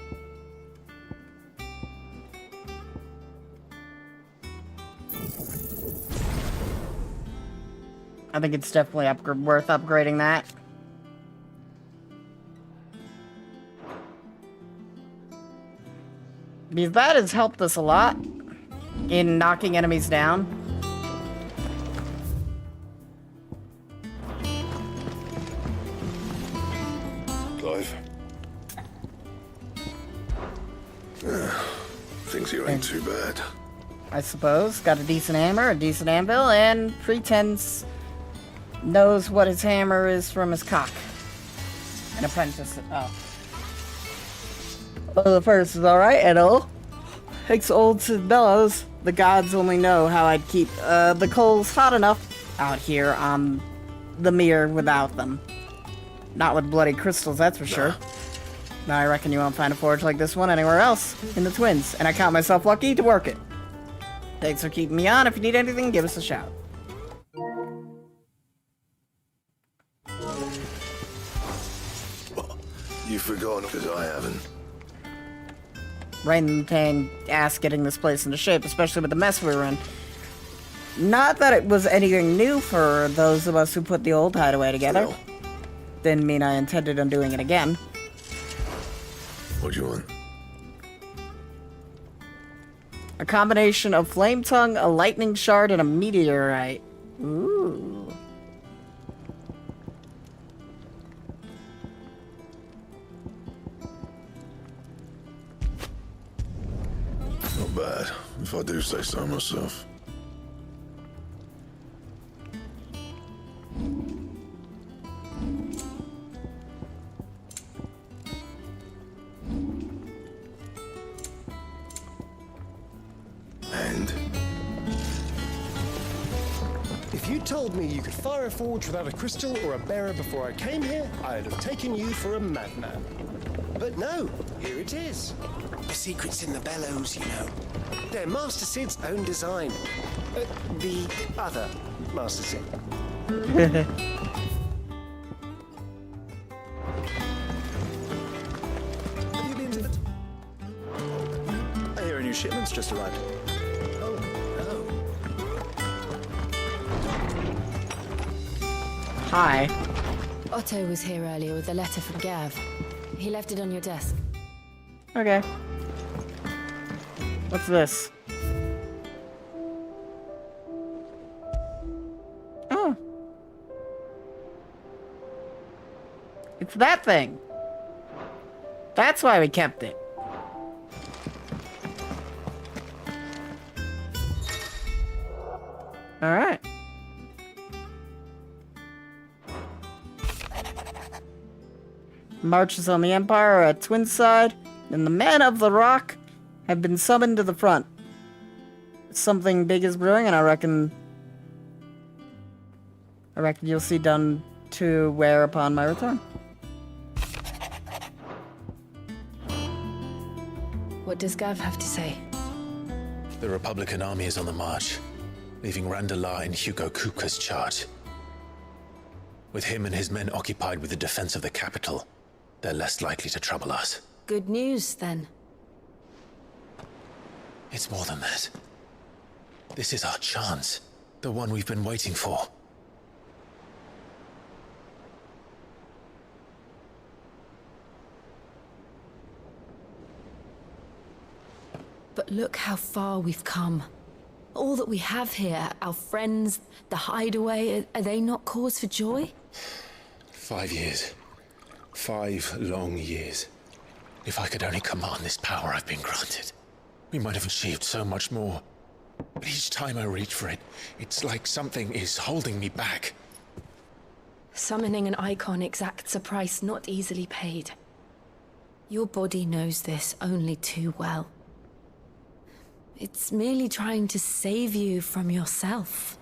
I think it's definitely worth upgrading that. Because that has helped us a lot in knocking enemies down.
Clive. Thinks you ain't too bad.
I suppose. Got a decent hammer, a decent anvil, and pretends knows what his hammer is from his cock. An apprentice. Oh. Well, the first is alright, and all. Thanks to old Sid Bellows, the gods only know how I'd keep the coals hot enough out here on the mirror without them. Not with bloody crystals, that's for sure. Now I reckon you won't find a forge like this one anywhere else in the Twins, and I count myself lucky to work it. Thanks for keeping me on. If you need anything, give us a shout.
You've forgotten, because I haven't.
Rain pain ass getting this place into shape, especially with the mess we were in. Not that it was anything new for those of us who put the old hideaway together.
Still.
Didn't mean I intended on doing it again.
What do you want?
A combination of flame tongue, a lightning shard, and a meteorite. Ooh.
Not bad, if I do say so myself.
If you told me you could fire a forge without a crystal or a bearer before I came here, I'd have taken you for a madman. But no, here it is. The secret's in the bellows, you know. They're Master Sid's own design. The other Master Sid. Have you been to the...
I hear a new shipment's just arrived.
Hi.
Otto was here earlier with a letter from Gav. He left it on your desk.
Okay. What's this? Oh. It's that thing. That's why we kept it. Alright. Marches on the Empire are at Twin Side, and the men of the Rock have been summoned to the front. Something big is brewing, and I reckon you'll see done to wear upon my return.
What does Gav have to say?
The Republican army is on the march, leaving Randalar in Hugo Kupka's charge. With him and his men occupied with the defense of the capital, they're less likely to trouble us.
Good news, then.
It's more than that. This is our chance. The one we've been waiting for.
But look how far we've come. All that we have here, our friends, the hideaway, are they not cause for joy?
5 years. 5 long years. If I could only command this power I've been granted, we might have achieved so much more. But each time I reach for it, it's like something is holding me back.
Summoning an icon exacts a price not easily paid. Your body knows this only too well. It's merely trying to save you from yourself.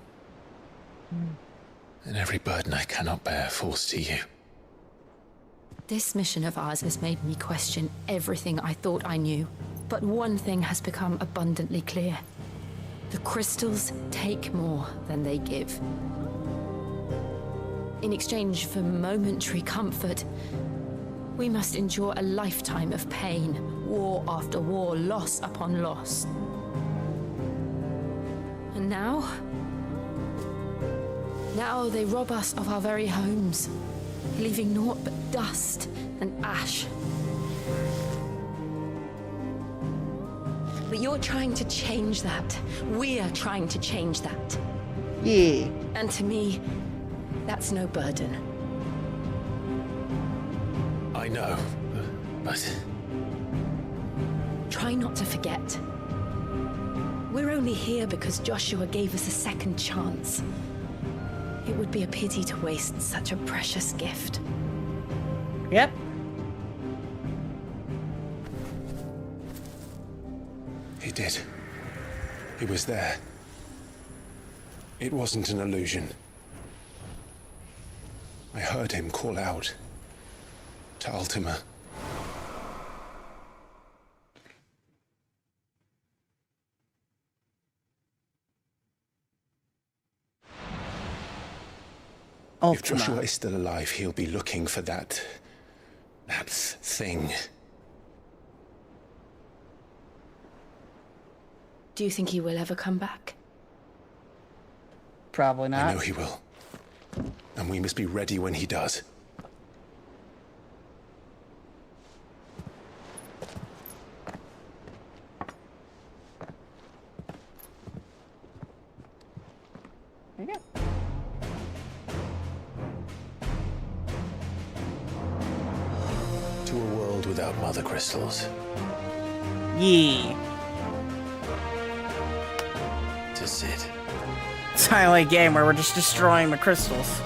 And every burden I cannot bear falls to you.
This mission of ours has made me question everything I thought I knew. But one thing has become abundantly clear. The crystals take more than they give. In exchange for momentary comfort, we must endure a lifetime of pain, war after war, loss upon loss. And now they rob us of our very homes, leaving naught but dust and ash. But you're trying to change that. We're trying to change that.
Yeah.
And to me, that's no burden.
I know, but...
Try not to forget. We're only here because Joshua gave us a second chance. It would be a pity to waste such a precious gift.
Yep.
He did. He was there. It wasn't an illusion. I heard him call out to Ultima. If Joshua is still alive, he'll be looking for that thing.
Do you think he will ever come back?
Probably not.
I know he will. And we must be ready when he does.
There you go.
To a world without mother crystals.
Yeah.
To Sid.
Silent game where we're just destroying the crystals.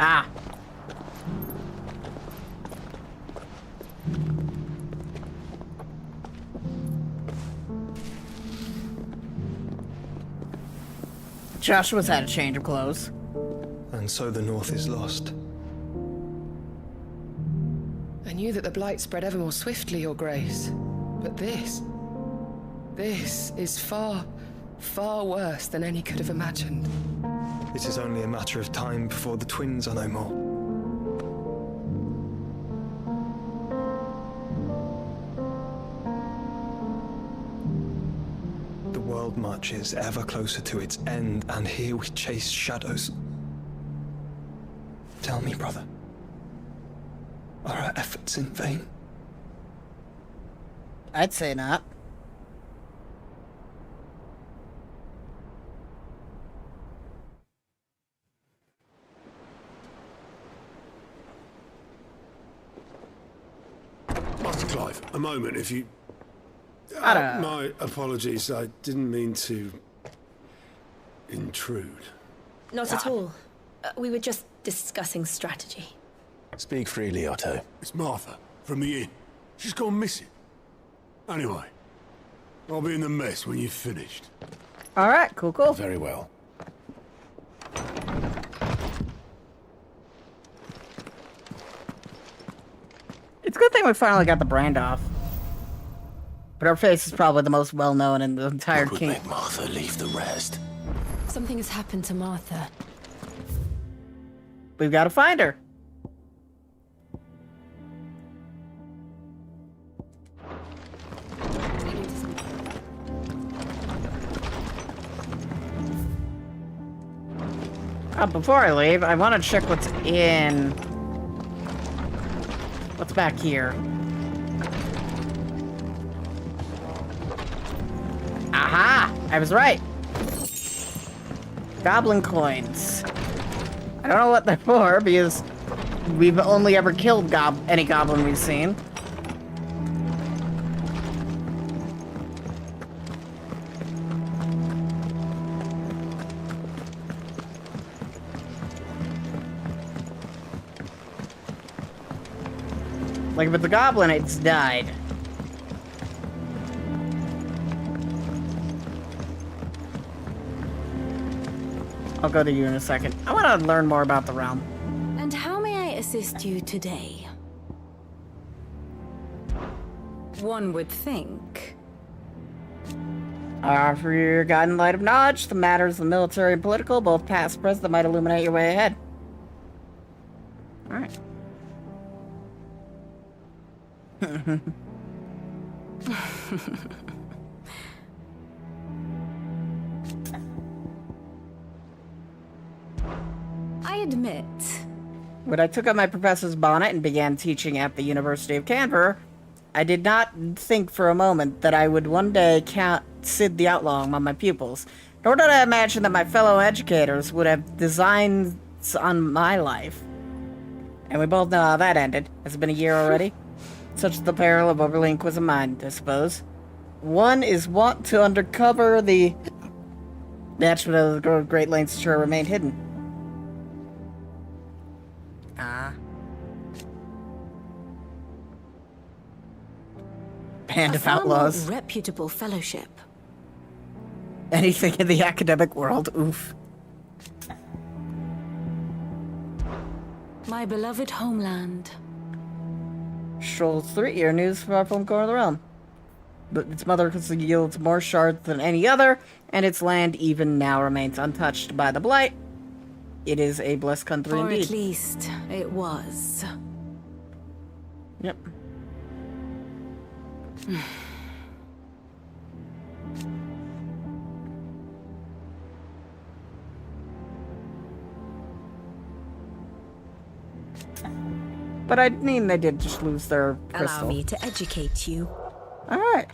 Ah. Joshua's had a change of clothes.
And so the North is lost.
I knew that the Blight spread ever more swiftly, Your Grace. But this is far, far worse than any could have imagined.
It is only a matter of time before the twins are no more. The world marches ever closer to its end, and here we chase shadows. Tell me, brother, are our efforts in vain?
I'd say not.
Master Clive, a moment, if you... my apologies, I didn't mean to... intrude.
Not at all. We were just discussing strategy.
Speak freely, Otto.
It's Martha, from the inn. She's gone missing. Anyway, I'll be in the mess when you've finished.
Alright, cool.
Very well.
It's a good thing we finally got the brand off. But her face is probably the most well-known in the entire
Would
kingdom.
make Martha leave the rest.
Something has happened to Martha.
We've got to find her. Before I leave, I want to check what's in... What's back here? Aha! I was right. Goblin coins. I don't know what they're for, because we've only ever killed any goblin we've seen. Like, if it's a goblin, it's died. I'll go to you in a second. I want to learn more about the realm.
And how may I assist you today? One would think.
I offer you your guiding light of knowledge. The matters of the military and political, both past and present, that might illuminate your way ahead. Alright.
I admit.
When I took up my professor's bonnet and began teaching at the University of Canberra, I did not think for a moment that I would one day count Sid the Outlaw among my pupils, nor did I imagine that my fellow educators would have designs on my life. And we both know how that ended. Has it been a year already? Such is the peril of overly inquisitive mind, I suppose. One is wont to undercover the attachment of the great lengths to remain hidden. Band of outlaws.
Reputable fellowship.
Anything in the academic world, oof.
My beloved homeland.
Strolls 3-year news from the corner of the realm. But its mother yields more shards than any other, and its land even now remains untouched by the blight. It is a blessed country
Or
indeed.
at least, it was.
Yep. But I mean, they did just lose their crystal.
Allow me to educate you.
Alright.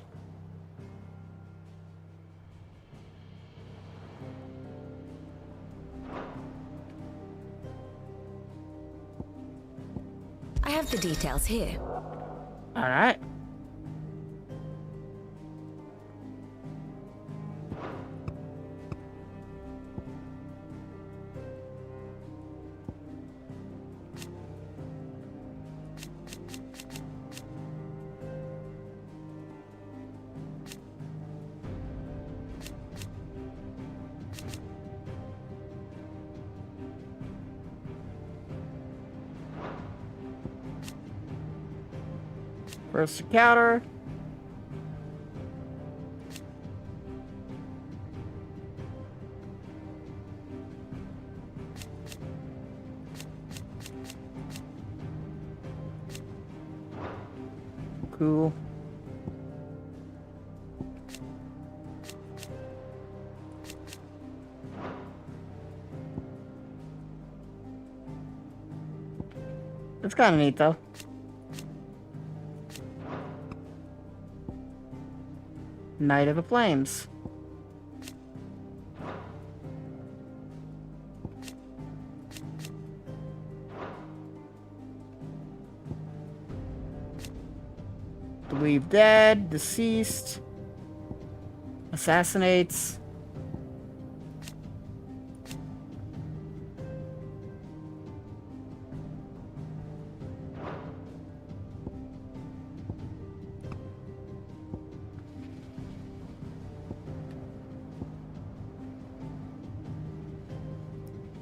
I have the details here.
Alright. First encounter. Cool. It's kind of neat, though. Knight of the Flames. Believe dead, deceased, assassinates.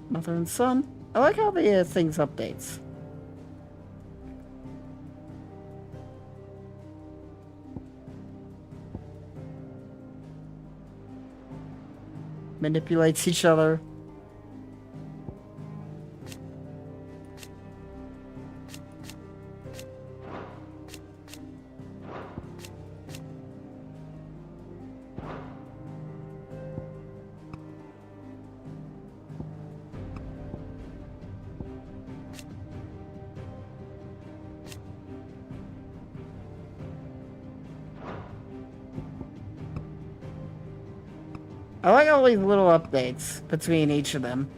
Mother and son. I like how the things updates. Manipulates each other. I like all these little updates between each of them.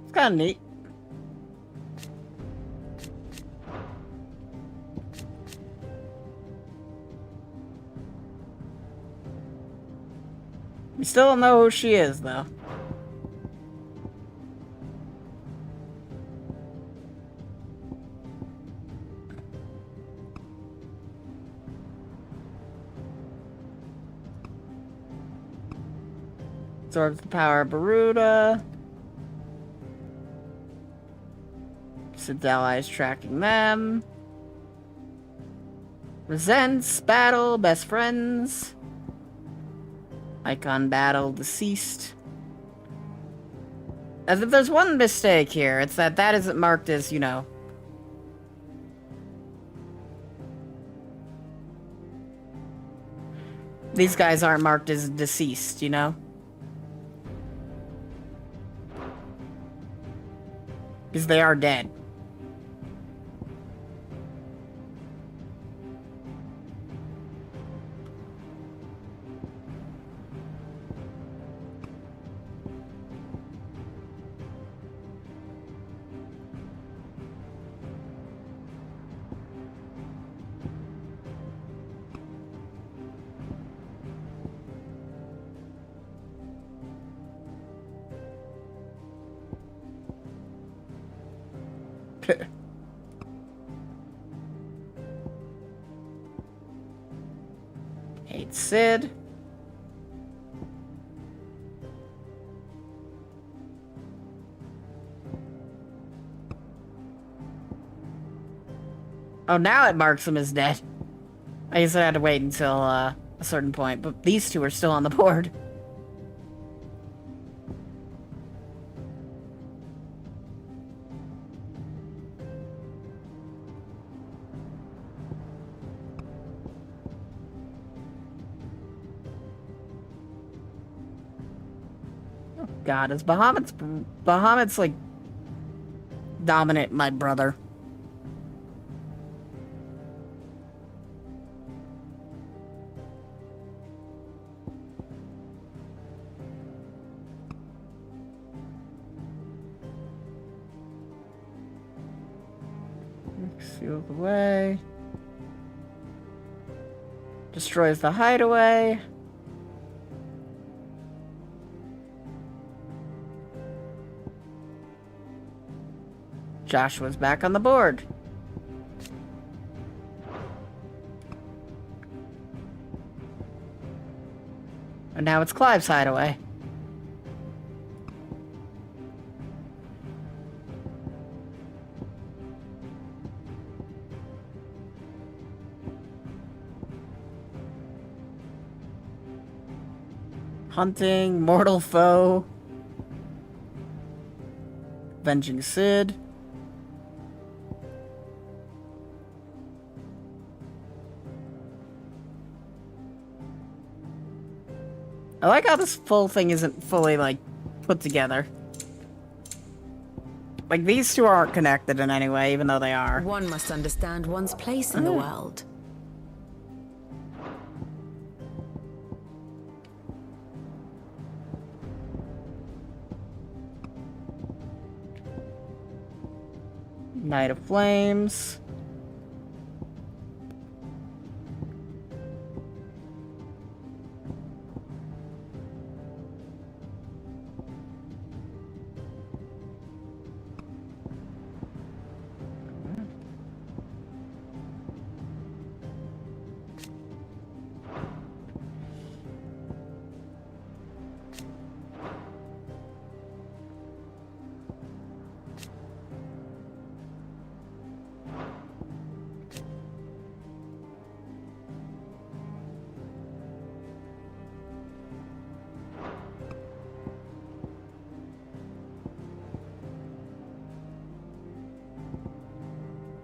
It's kind of neat. We still don't know who she is, though. Absorbs the power of Baruda. Its allies tracking them. Resents, battle, best friends. Icon battle, deceased. As if there's one mistake here, it's that isn't marked as, you know. These guys aren't marked as deceased, you know? Because they are dead. Hate Sid. Oh, now it marks him as dead. I guess I had to wait until a certain point, but these two are still on the board. God, is Bahamut's like dominant, my brother. view of the way. Destroys the hideaway. Joshua's back on the board. And now it's Clive's hideaway. Hunting, mortal foe. Avenging Sid. I like how this full thing isn't fully, like, put together. Like, these two aren't connected in any way, even though they are.
One must understand one's place in the world.
Night of Flames.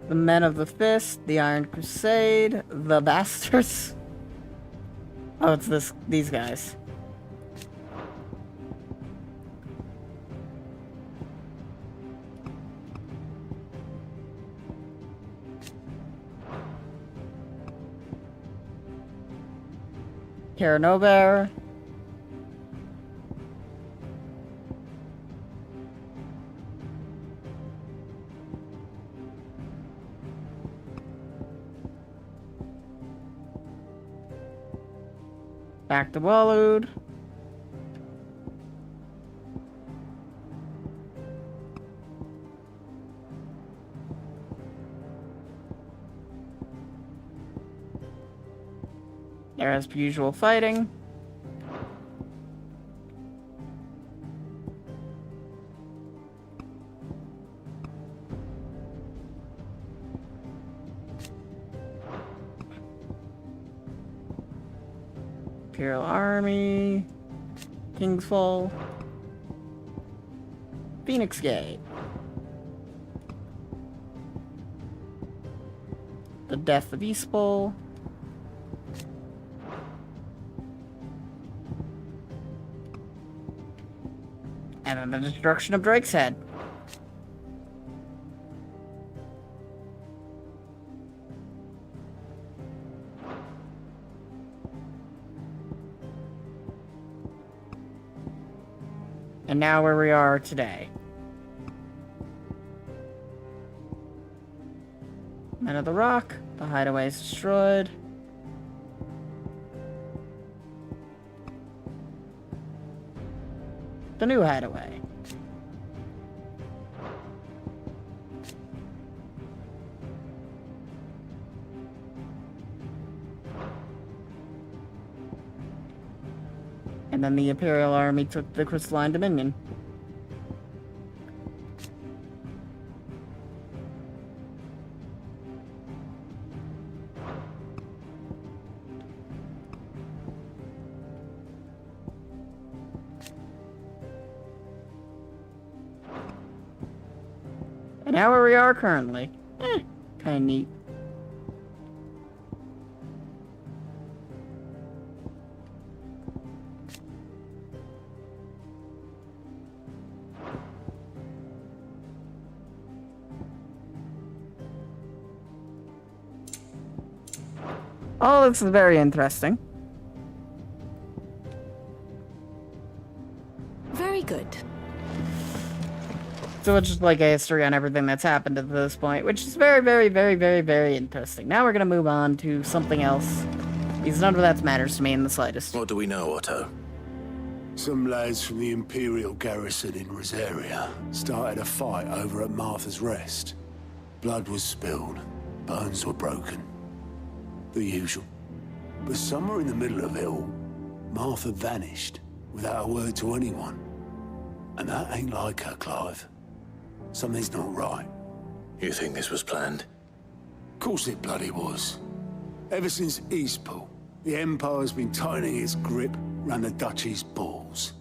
The Men of the Fist, the Iron Crusade, the Bastards. Oh, it's these guys. Caranover. Back to Wallowed. There as per usual fighting. Imperial Army, Kingsfall, Phoenix Gate, the Death of Eastbowl, and then the destruction of Drake's Head. And now where we are today. Men of the Rock, the hideaway is destroyed. The new hideaway. And then the Imperial Army took the Crystalline Dominion. And now where we are currently. Kinda neat. Oh, this is very interesting.
Very good.
So it's just like a history on everything that's happened at this point, which is very, very, very, very, very interesting. Now we're gonna move on to something else, because none of that matters to me in the slightest.
What do we know, Otto?
Some lads from the Imperial garrison in Rosaria started a fight over at Martha's Rest. Blood was spilled, bones were broken. The usual. But somewhere in the middle of it all, Martha vanished without a word to anyone. And that ain't like her, Clive. Something's not right.
You think this was planned?
Of course it bloody was. Ever since Eastpool, the Empire's been tightening its grip round the Duchy's balls.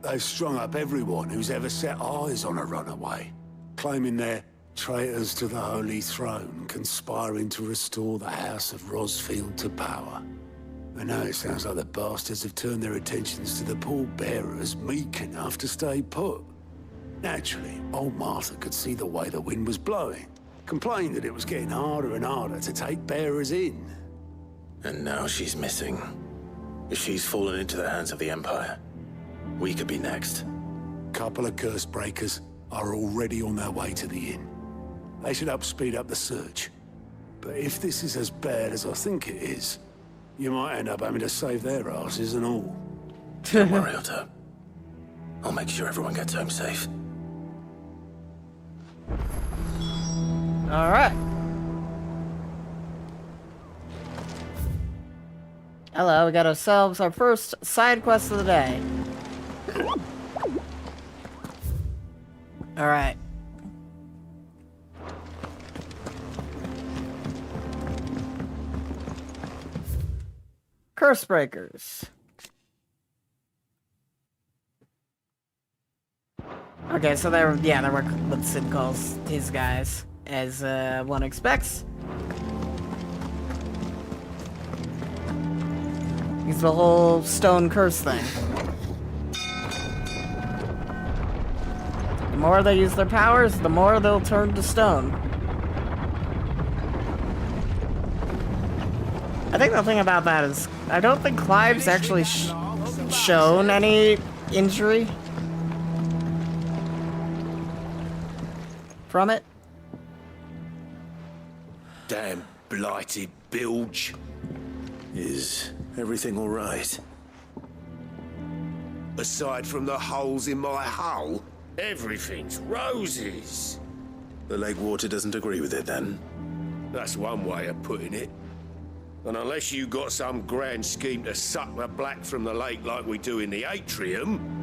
They've strung up everyone who's ever set eyes on a runaway, claiming they're traitors to the Holy Throne, conspiring to restore the House of Rosfield to power. And now it sounds like the bastards have turned their attentions to the pallbearers meek enough to stay put. Naturally, old Martha could see the way the wind was blowing, complained that it was getting harder and harder to take bearers in.
And now she's missing. If she's fallen into the hands of the Empire, we could be next.
Couple of curse breakers are already on their way to the inn. They should help speed up the search. But if this is as bad as I think it is, you might end up having to save their asses and all.
Don't worry, Otto. I'll make sure everyone gets home safe.
Alright. Hello, we got ourselves our first side quest of the day. Alright. Curse breakers. Okay, so there were what Sid calls his guys, as one expects. He's the whole stone curse thing. The more they use their powers, the more they'll turn to stone. I think the thing about that is, I don't think Clive's actually shown any injury from it.
Damn blighted bilge.
Is everything all right?
Aside from the holes in my hull, everything's roses.
The lake water doesn't agree with it, then?
That's one way of putting it. And unless you got some grand scheme to suck the black from the lake like we do in the atrium,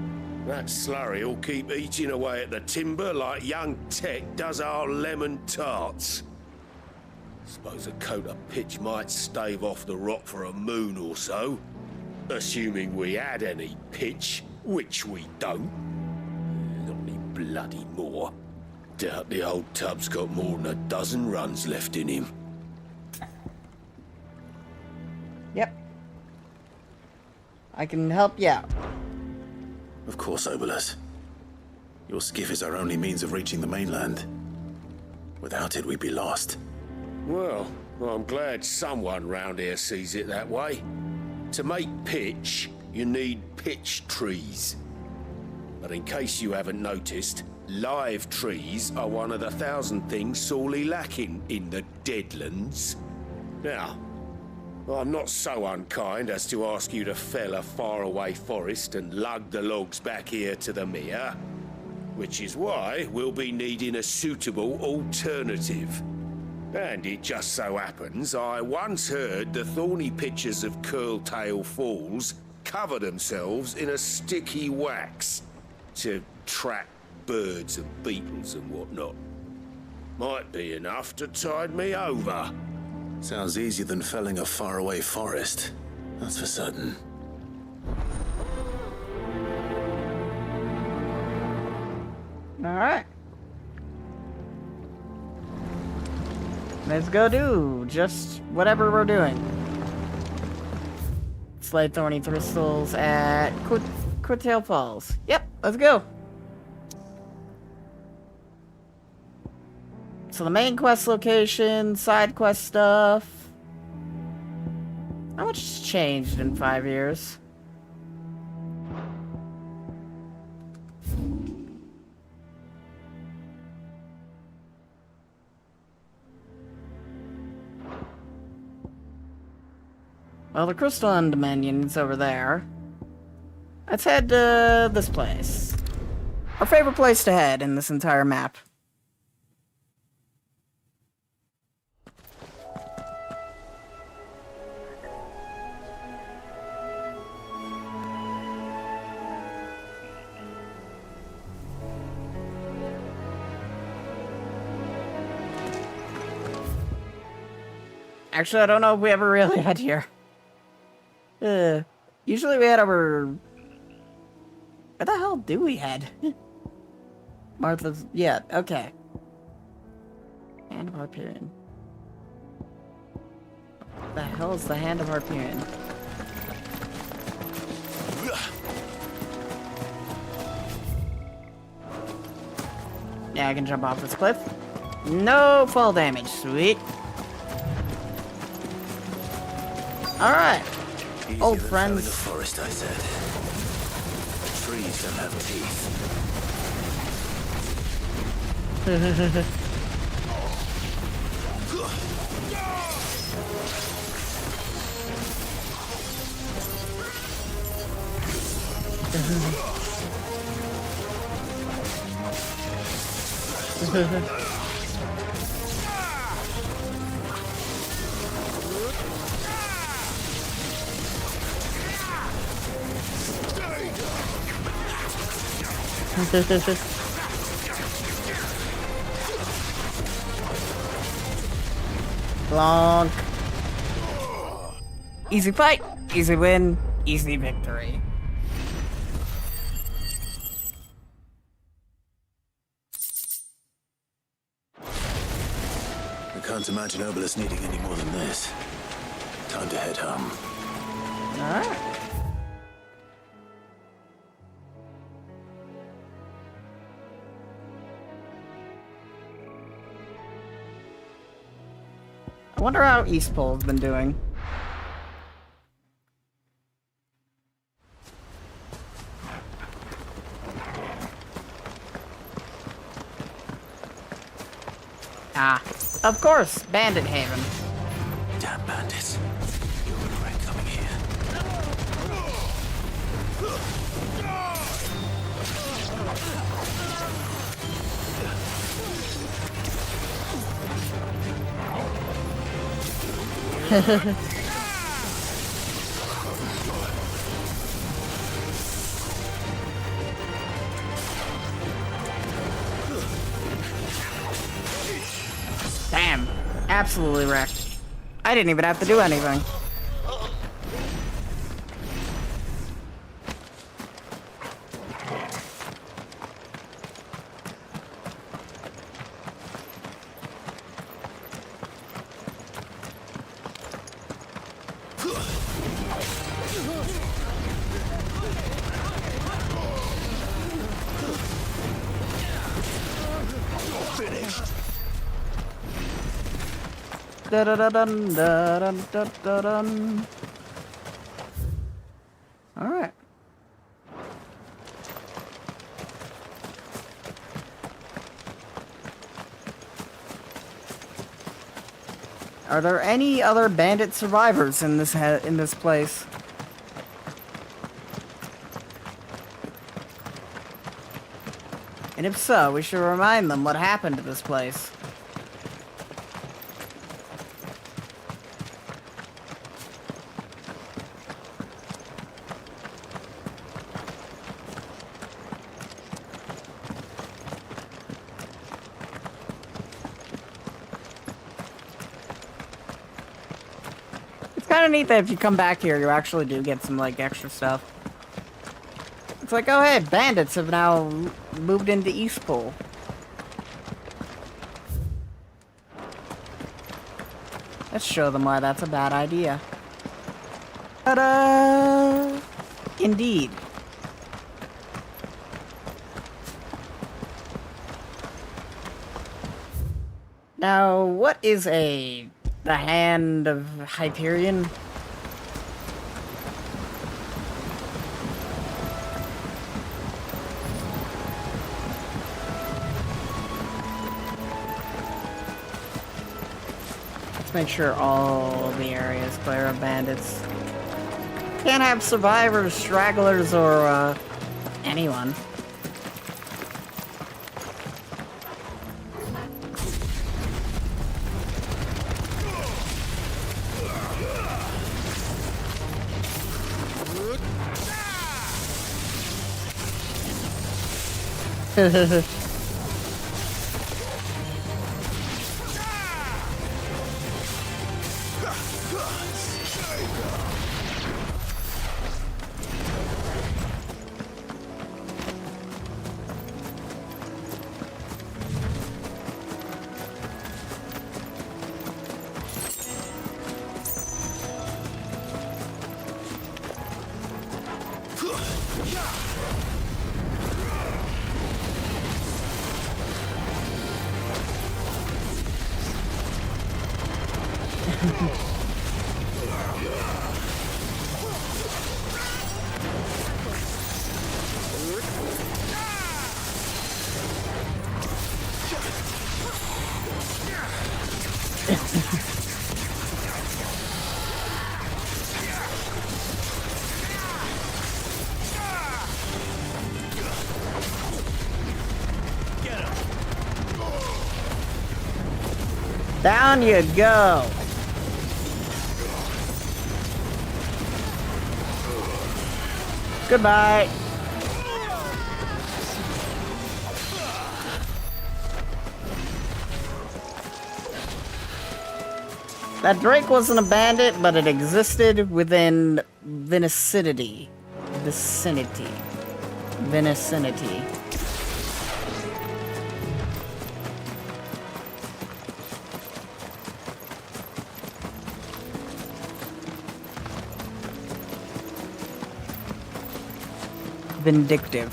that slurry will keep eating away at the timber like young Tech does our lemon tarts. Suppose a coat of pitch might stave off the rot for a moon or so, assuming we had any pitch, which we don't. Not any bloody more. Doubt the old tub's got more than a dozen runs left in him.
Yep. I can help you out.
Of course, Obolus. Your skiff is our only means of reaching the mainland. Without it, we'd be lost.
Well, I'm glad someone round here sees it that way. To make pitch, you need pitch trees. But in case you haven't noticed, live trees are one of the 1,000 things sorely lacking in the Deadlands. Now, I'm not so unkind as to ask you to fell a faraway forest and lug the logs back here to the mere, which is why we'll be needing a suitable alternative. And it just so happens I once heard the thorny pitchers of Curltail Falls cover themselves in a sticky wax to trap birds and beetles and whatnot. Might be enough to tide me over.
Sounds easier than felling a faraway forest. That's for certain.
Alright. Let's go do just whatever we're doing. Slay thorny crystals at Curltail Falls. Yep, let's go. So the main quest location, side quest stuff. How much has changed in 5 years? Well, the crystalline dominion's over there. Let's head to this place. Our favorite place to head in this entire map. Actually, I don't know if we ever really head here. Usually we head over... Where the hell do we head? Martha's... Yeah, okay. Hand of Harperion. What the hell is the Hand of Harperion? Yeah, I can jump off this cliff. No fall damage, sweet. Alright. Old friends.
In the forest, I said. The trees don't have teeth.
Blanc. Easy fight, easy win, easy victory.
I can't imagine Obelisk needing any more than this. Time to head home.
Alright. I wonder how East Pole's been doing. Ah, of course, Bandit Haven.
Damn bandits. You regret coming here.
Damn, absolutely wrecked. I didn't even have to do anything. Da-da-da-dun, da-dun-da-dun. All right. Are there any other bandit survivors in this place? And if so, we should remind them what happened to this place. Kind of neat that if you come back here, you actually do get some, like, extra stuff. It's like, oh hey, bandits have now moved into East Pole. Let's show them why that's a bad idea. Ta-da! Indeed. Now, what is the Hand of Hyperion? Let's make sure all the area is clear of bandits. Can't have survivors, stragglers, or anyone. Down you go. Goodbye. That Drake wasn't a bandit, but it existed within vicinity. Vicinity. Vindictive.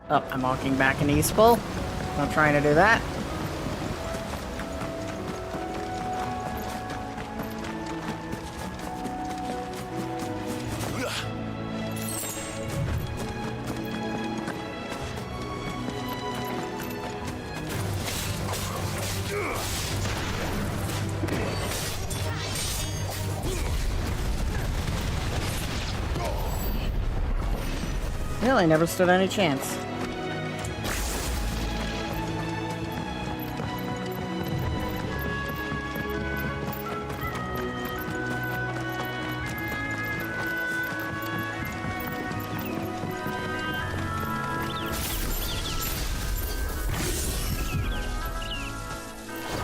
Oh, I'm walking back in Eastpool. Not trying to do that. Really, never stood any chance.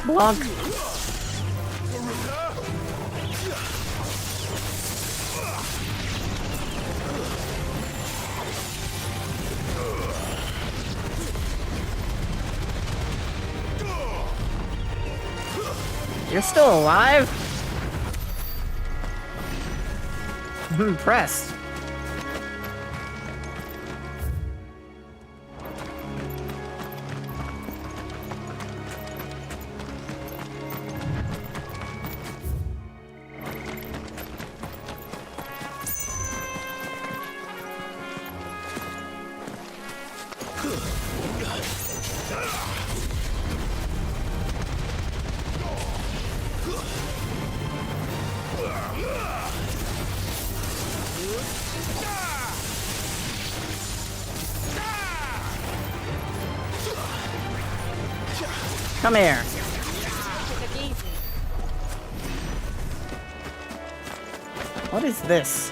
Blanc. You're still alive? I'm impressed. Come here. What is this?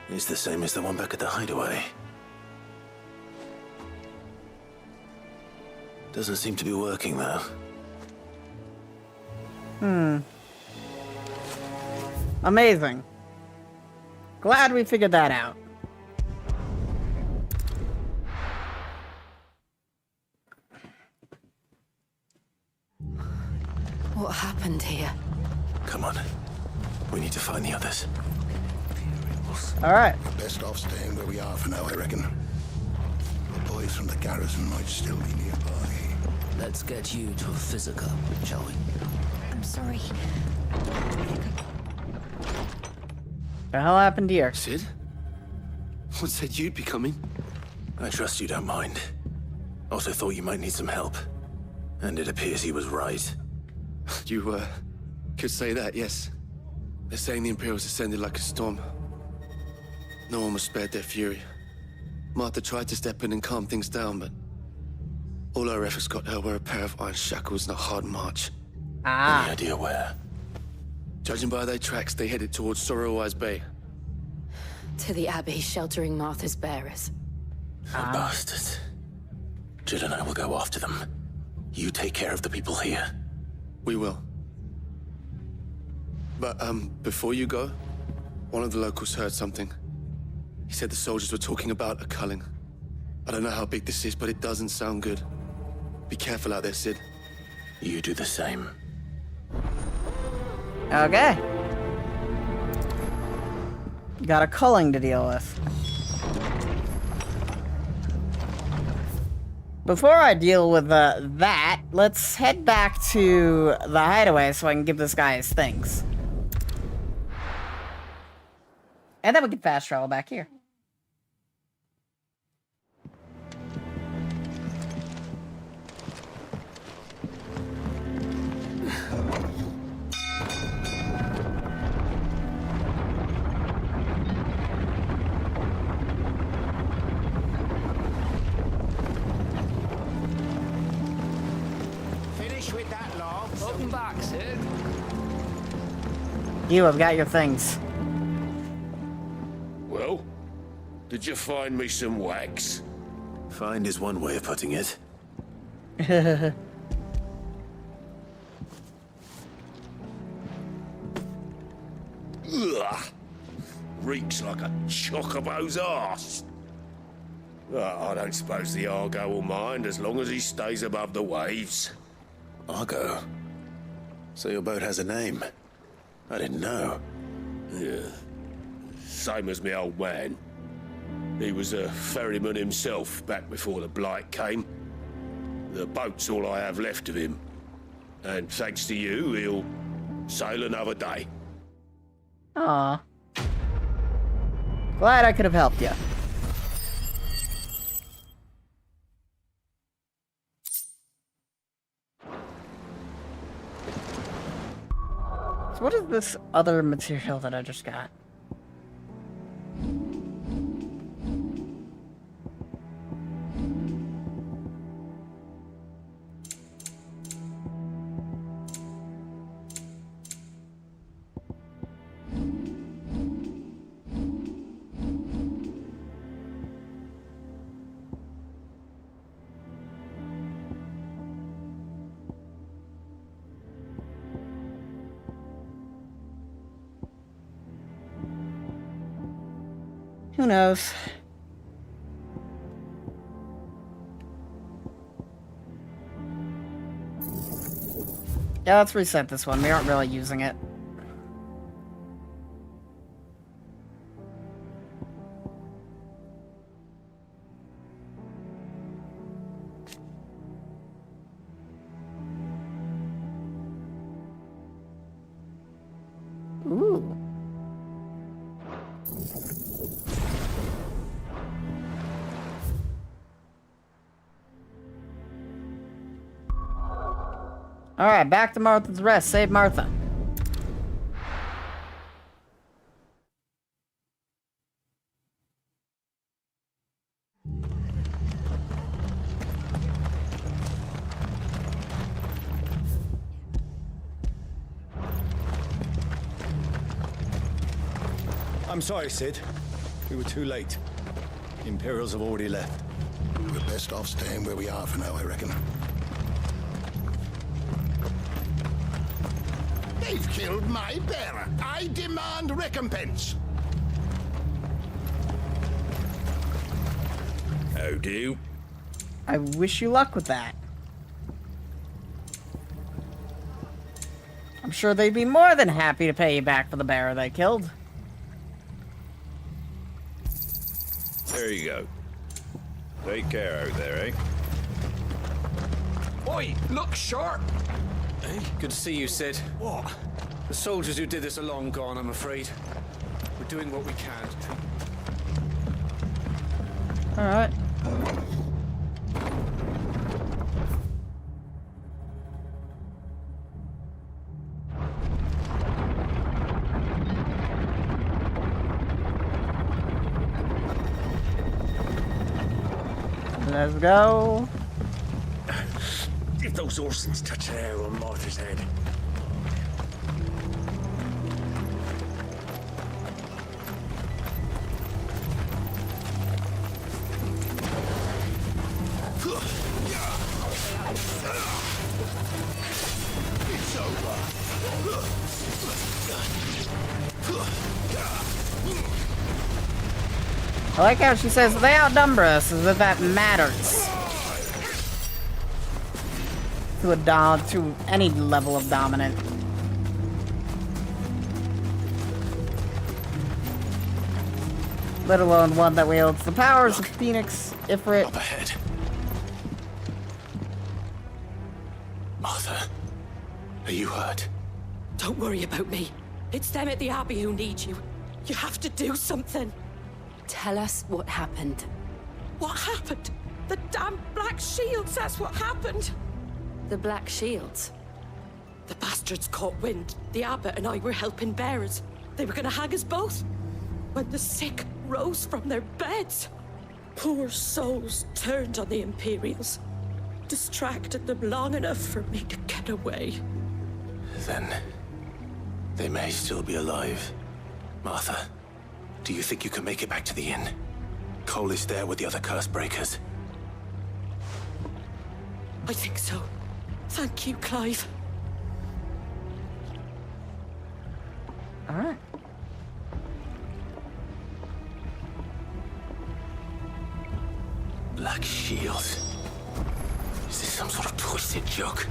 It's the same as the one back at the hideaway. Doesn't seem to be working, though.
Amazing. Glad we figured that out.
What happened here?
Come on. We need to find the others.
Alright.
Best off staying where we are for now, I reckon. The boys from the garrison might still be nearby.
Let's get you to a physical, shall we?
sorry.
The hell happened here?
Sid? What said you'd be coming?
I trust you don't mind. Also thought you might need some help. And it appears he was right.
You, could say that, yes. They're saying the Imperials descended like a storm. No one was spared their fury. Martha tried to step in and calm things down, but all her efforts got her were a pair of iron shackles and a hard march.
Any idea where?
Judging by their tracks, they headed towards Sorrowwise Bay.
To the Abbey sheltering Martha's bearers.
Bastards. Jill and I will go after them. You take care of the people here.
We will. But, before you go, one of the locals heard something. He said the soldiers were talking about a culling. I don't know how big this is, but it doesn't sound good. Be careful out there, Sid.
You do the same.
Okay. Got a culling to deal with. Before I deal with that, let's head back to the hideaway so I can give this guy his things. And then we can fast travel back here.
Finish with that log.
Welcome back, Sid.
You have got your things.
Well, did you find me some wax?
Find is one way of putting it.
Ugh. Reeks like a chocobo's arse. I don't suppose the Argo will mind as long as he stays above the waves.
Argo? So your boat has a name? I didn't know.
Yeah. Same as me old man. He was a ferryman himself back before the Blight came. The boat's all I have left of him. And thanks to you, he'll sail another day.
Aw. Glad I could have helped you. So what is this other material that I just got? Who knows? Yeah, let's reset this one. We aren't really using it. Ooh. Alright, back to Martha's Rest. Save Martha.
I'm sorry, Sid. We were too late. The Imperials have already left.
We're best off staying where we are for now, I reckon.
They've killed my bearer. I demand recompense.
How do?
I wish you luck with that. I'm sure they'd be more than happy to pay you back for the bearer they killed.
There you go. Take care out there, eh?
Oi, look sharp!
Hey, good to see you, Sid.
What?
The soldiers who did this are long gone, I'm afraid. We're doing what we can.
Alright. Let's go.
If those Orsons touch an hair on Martha's head.
It's over.
I like how she says they outnumber us, as if that matters. To any level of dominant. Let alone one that wields the powers of Phoenix, Ifrit.
Up ahead. Martha, are you hurt?
Don't worry about me. It's them at the Abbey who need you. You have to do something.
Tell us what happened.
What happened? The damn Black Shields, that's what happened.
The Black Shields?
The bastards caught wind. The abbot and I were helping bearers. They were gonna hang us both. When the sick rose from their beds, poor souls turned on the Imperials. Distracted them long enough for me to get away.
Then they may still be alive. Martha, do you think you can make it back to the inn? Cole is there with the other curse breakers.
I think so. Thank you, Clive.
Alright.
Black Shields. Is this some sort of twisted joke?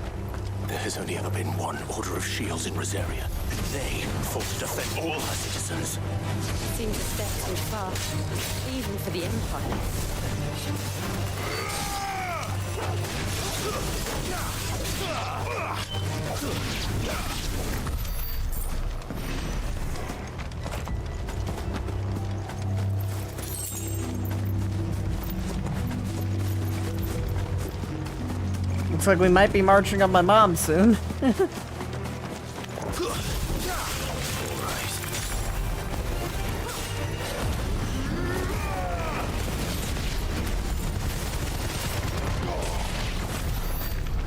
There has only ever been one Order of Shields in Rosaria, and they fought to defend all her citizens.
Seems a step too far, even for the Empire.
Looks like we might be marching on my mom soon.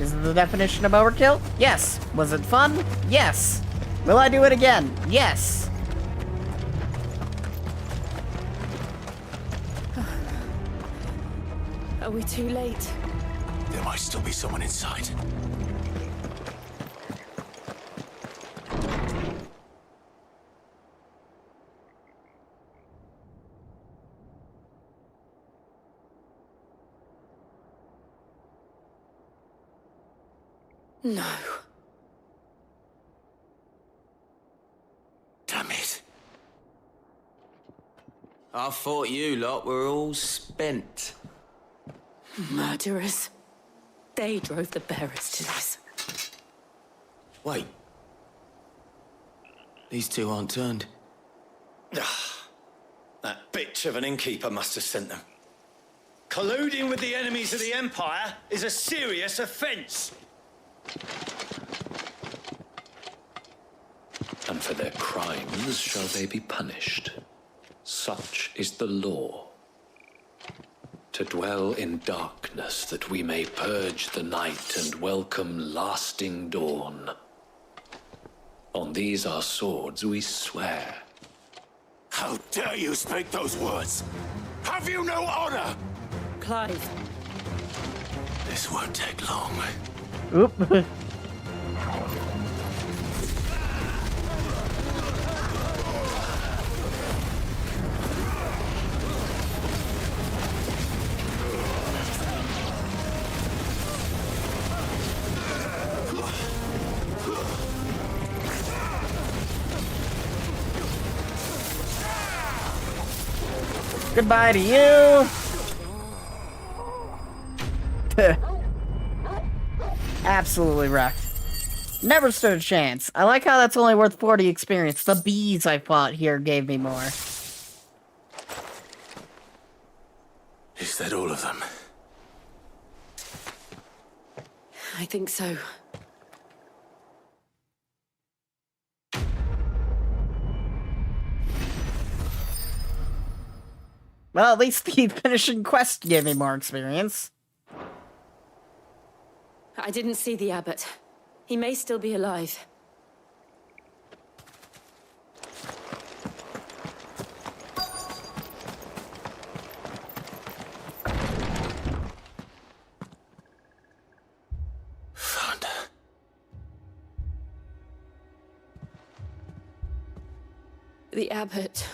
Is it the definition of overkill? Yes. Was it fun? Yes. Will I do it again? Yes.
Are we too late?
There might still be someone inside.
No.
Damn it.
I thought you lot were all spent.
Murderers. They drove the bearers to this.
Wait. These two aren't turned.
That bitch of an innkeeper must have sent them. Colluding with the enemies of the Empire is a serious offense.
And for their crimes shall they be punished. Such is the law. To dwell in darkness that we may purge the night and welcome lasting dawn. On these our swords we swear.
How dare you speak those words? Have you no honor?
Clive.
This won't take long.
Oop. Goodbye to you. Absolutely wrecked. Never stood a chance. I like how that's only worth 40 experience. The bees I fought here gave me more.
Is that all of them?
I think so.
Well, at least the finishing quest gave me more experience.
I didn't see the abbot. He may still be alive.
Found her.
The abbot.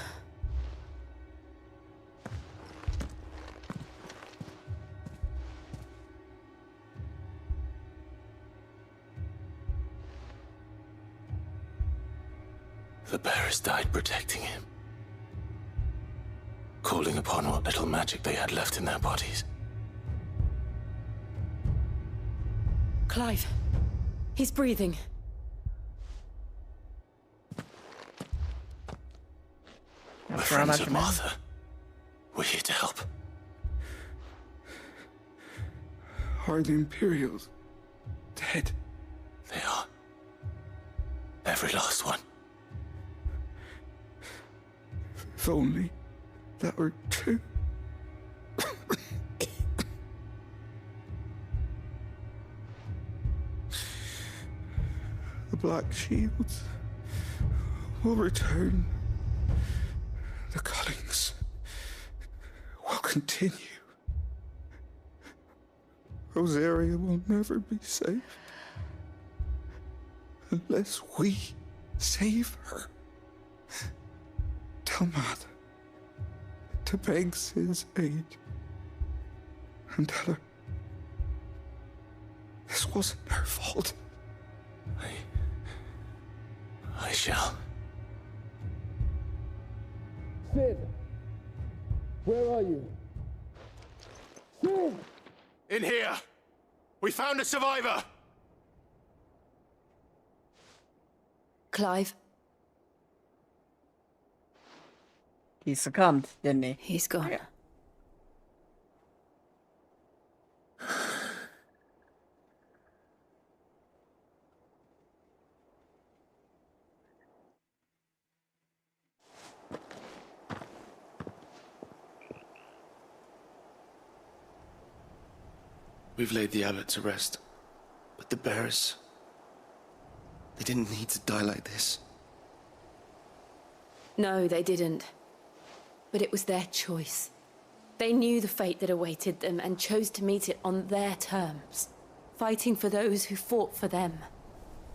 The bearers died protecting him. Calling upon what little magic they had left in their bodies.
Clive. He's breathing.
We're friends of Martha. We're here to help.
Are the Imperials dead?
They are. Every last one.
If only that were true. The Black Shields will return. The cuttings will continue. Rosaria will never be safe unless we save her. Tell Martha to beg Sid's aid and tell her this wasn't her fault.
I shall.
Sid! Where are you? Sid!
In here! We found a survivor!
Clive.
He succumbed, didn't he?
He's gone.
Yeah.
We've laid the abbot to rest. But the bearers... they didn't need to die like this.
No, they didn't. But it was their choice. They knew the fate that awaited them and chose to meet it on their terms, fighting for those who fought for them.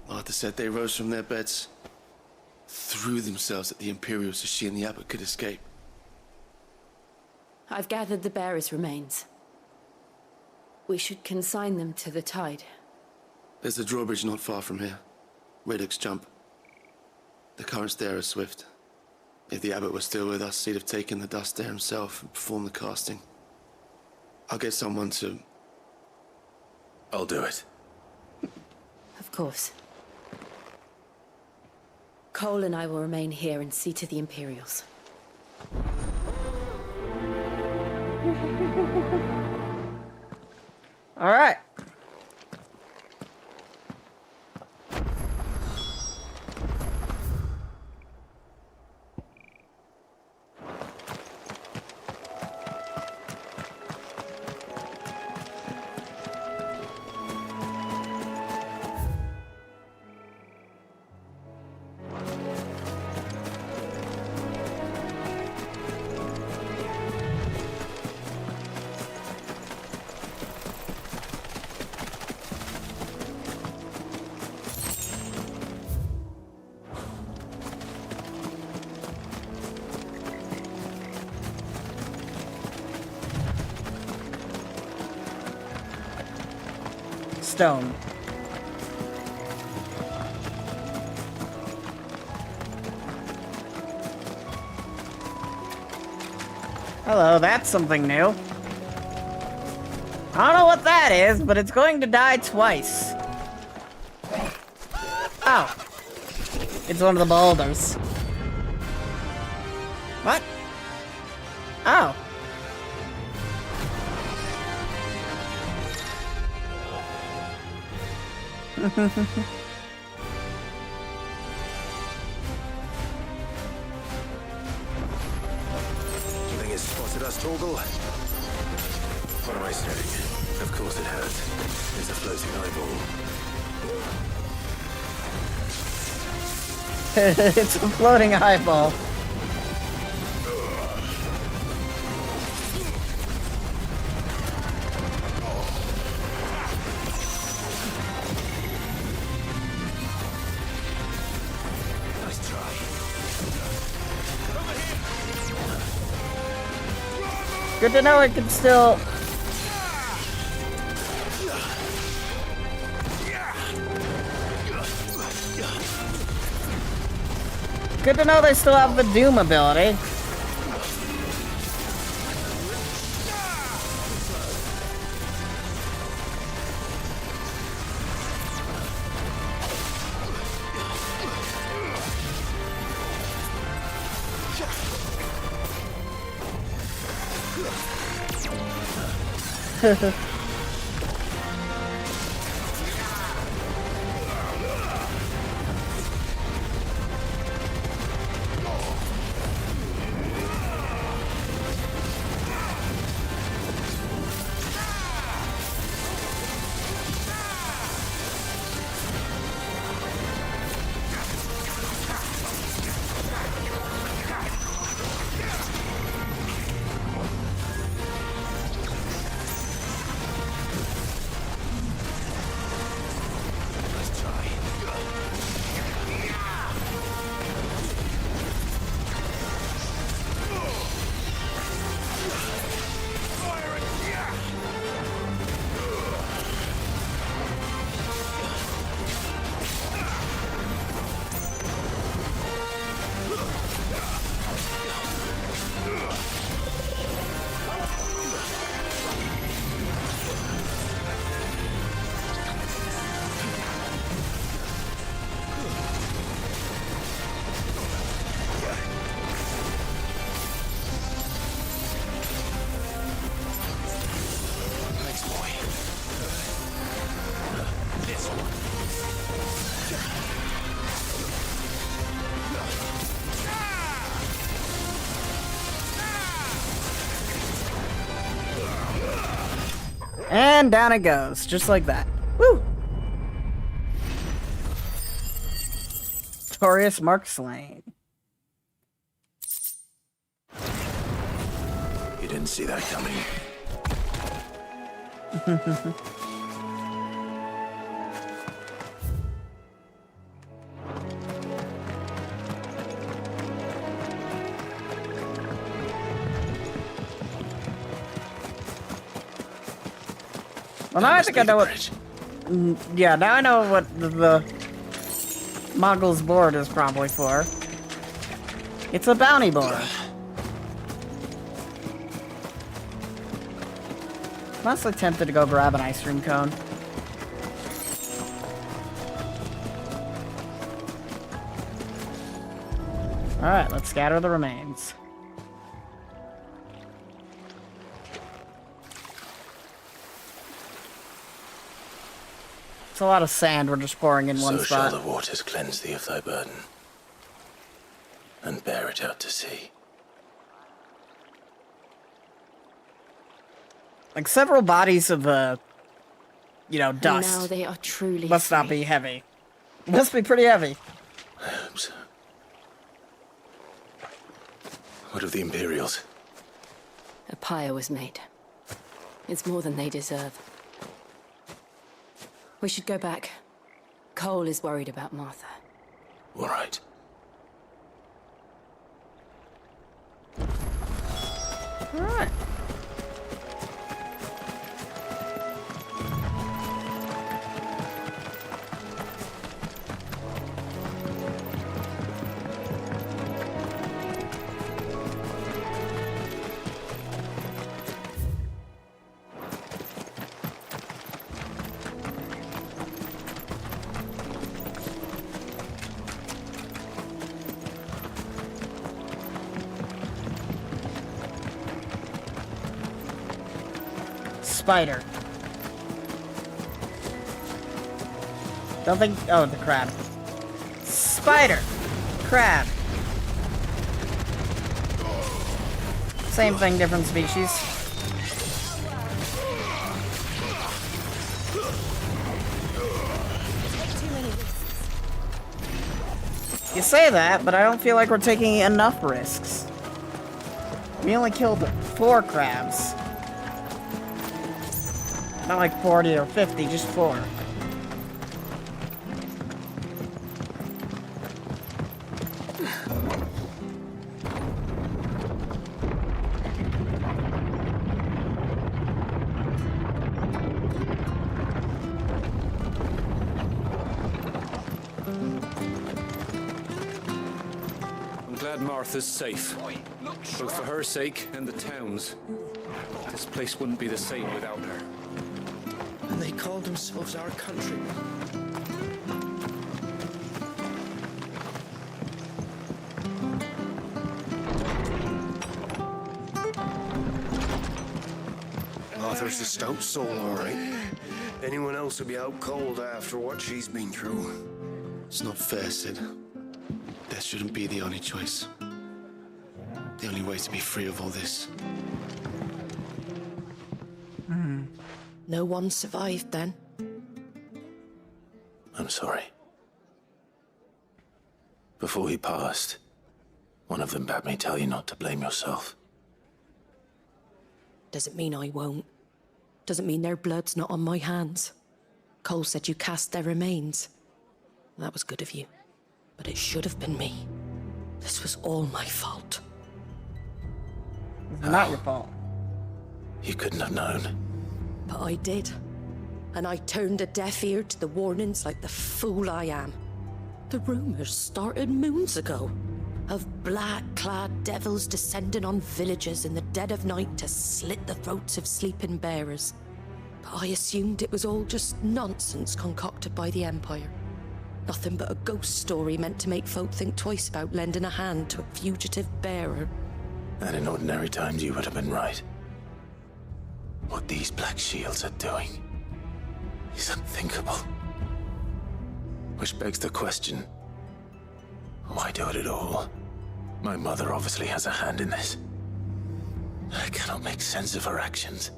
Martha said they rose from their beds, threw themselves at the Imperials so she and the abbot could escape.
I've gathered the bearers' remains. We should consign them to the tide.
There's a drawbridge not far from here. Radix Jump. The currents there are swift. If the abbot was still with us, he'd have taken the dust there himself and performed the casting. I'll get someone to...
I'll do it.
Of course. Cole and I will remain here and see to the Imperials.
All right. Stone. Hello, that's something new. I don't know what that is, but it's going to die twice. Oh. It's one of the boulders. What? Oh.
You think it's spotted us, Torgal? What am I saying? Of course it has. It's a floating eyeball.
It's a floating eyeball.
Nice try.
Good to know it can still... Good to know they still have the Doom ability. And down it goes, just like that. Woo! Victorious Mark Slain.
You didn't see that coming.
Well, now I think I know what... Yeah, now I know what the Moggle's board is probably for. It's a bounty board. I'm honestly tempted to go grab an ice cream cone. Alright, let's scatter the remains. It's a lot of sand we're just pouring in one
So
spot.
shall the waters cleanse thee of thy burden, and bear it out to sea.
Like several bodies of, you know, dust.
Now they are truly
Must not be heavy. Must be pretty heavy.
I hope so. What of the Imperials?
A pyre was made. It's more than they deserve. We should go back. Cole is worried about Martha.
All right.
All right. Spider. Don't think... Oh, the crab. Spider! Crab. Same thing, different species. You say that, but I don't feel like we're taking enough risks. We only killed 4 crabs. Not like 40 or 50, just 4.
I'm glad Martha's safe. Both for her sake and the town's. This place wouldn't be the same without her.
And they called themselves our countrymen.
Arthur's a stout soul, all right. Anyone else would be out cold after what she's been through.
It's not fair, Sid. Death shouldn't be the only choice. The only way to be free of all this.
No one survived then.
I'm sorry. Before he passed, one of them bade me tell you not to blame yourself.
Doesn't mean I won't. Doesn't mean their blood's not on my hands. Cole said you cast their remains. That was good of you. But it should have been me. This was all my fault.
It's not your fault.
You couldn't have known.
But I did. And I turned a deaf ear to the warnings like the fool I am. The rumors started moons ago. Of black-clad devils descending on villages in the dead of night to slit the throats of sleeping bearers. But I assumed it was all just nonsense concocted by the Empire. Nothing but a ghost story meant to make folk think twice about lending a hand to a fugitive bearer.
And in ordinary times you would have been right. What these Black Shields are doing is unthinkable. Which begs the question, why do it at all? My mother obviously has a hand in this. I cannot make sense of her actions.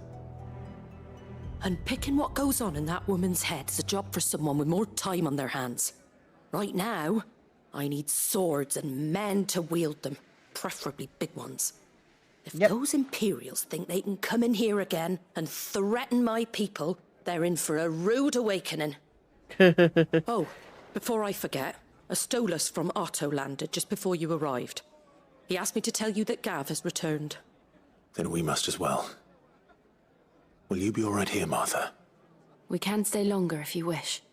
And picking what goes on in that woman's head is a job for someone with more time on their hands. Right now, I need swords and men to wield them, preferably big ones. If those Imperials think they can come in here again and threaten my people, they're in for a rude awakening. Oh, before I forget, a Stolas from Otto landed just before you arrived. He asked me to tell you that Gav has returned.
Then we must as well. Will you be all right here, Martha?
We can stay longer if you wish.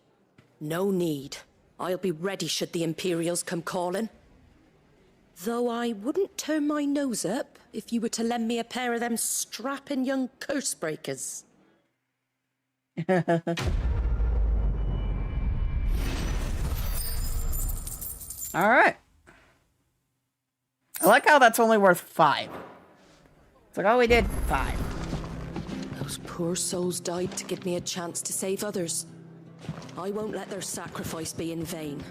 No need. I'll be ready should the Imperials come calling. Though I wouldn't turn my nose up if you were to lend me a pair of them strapping young curse breakers.
Alright. I like how that's only worth 5. It's like, oh, we did 5.
Those poor souls died to give me a chance to save others. I won't let their sacrifice be in vain.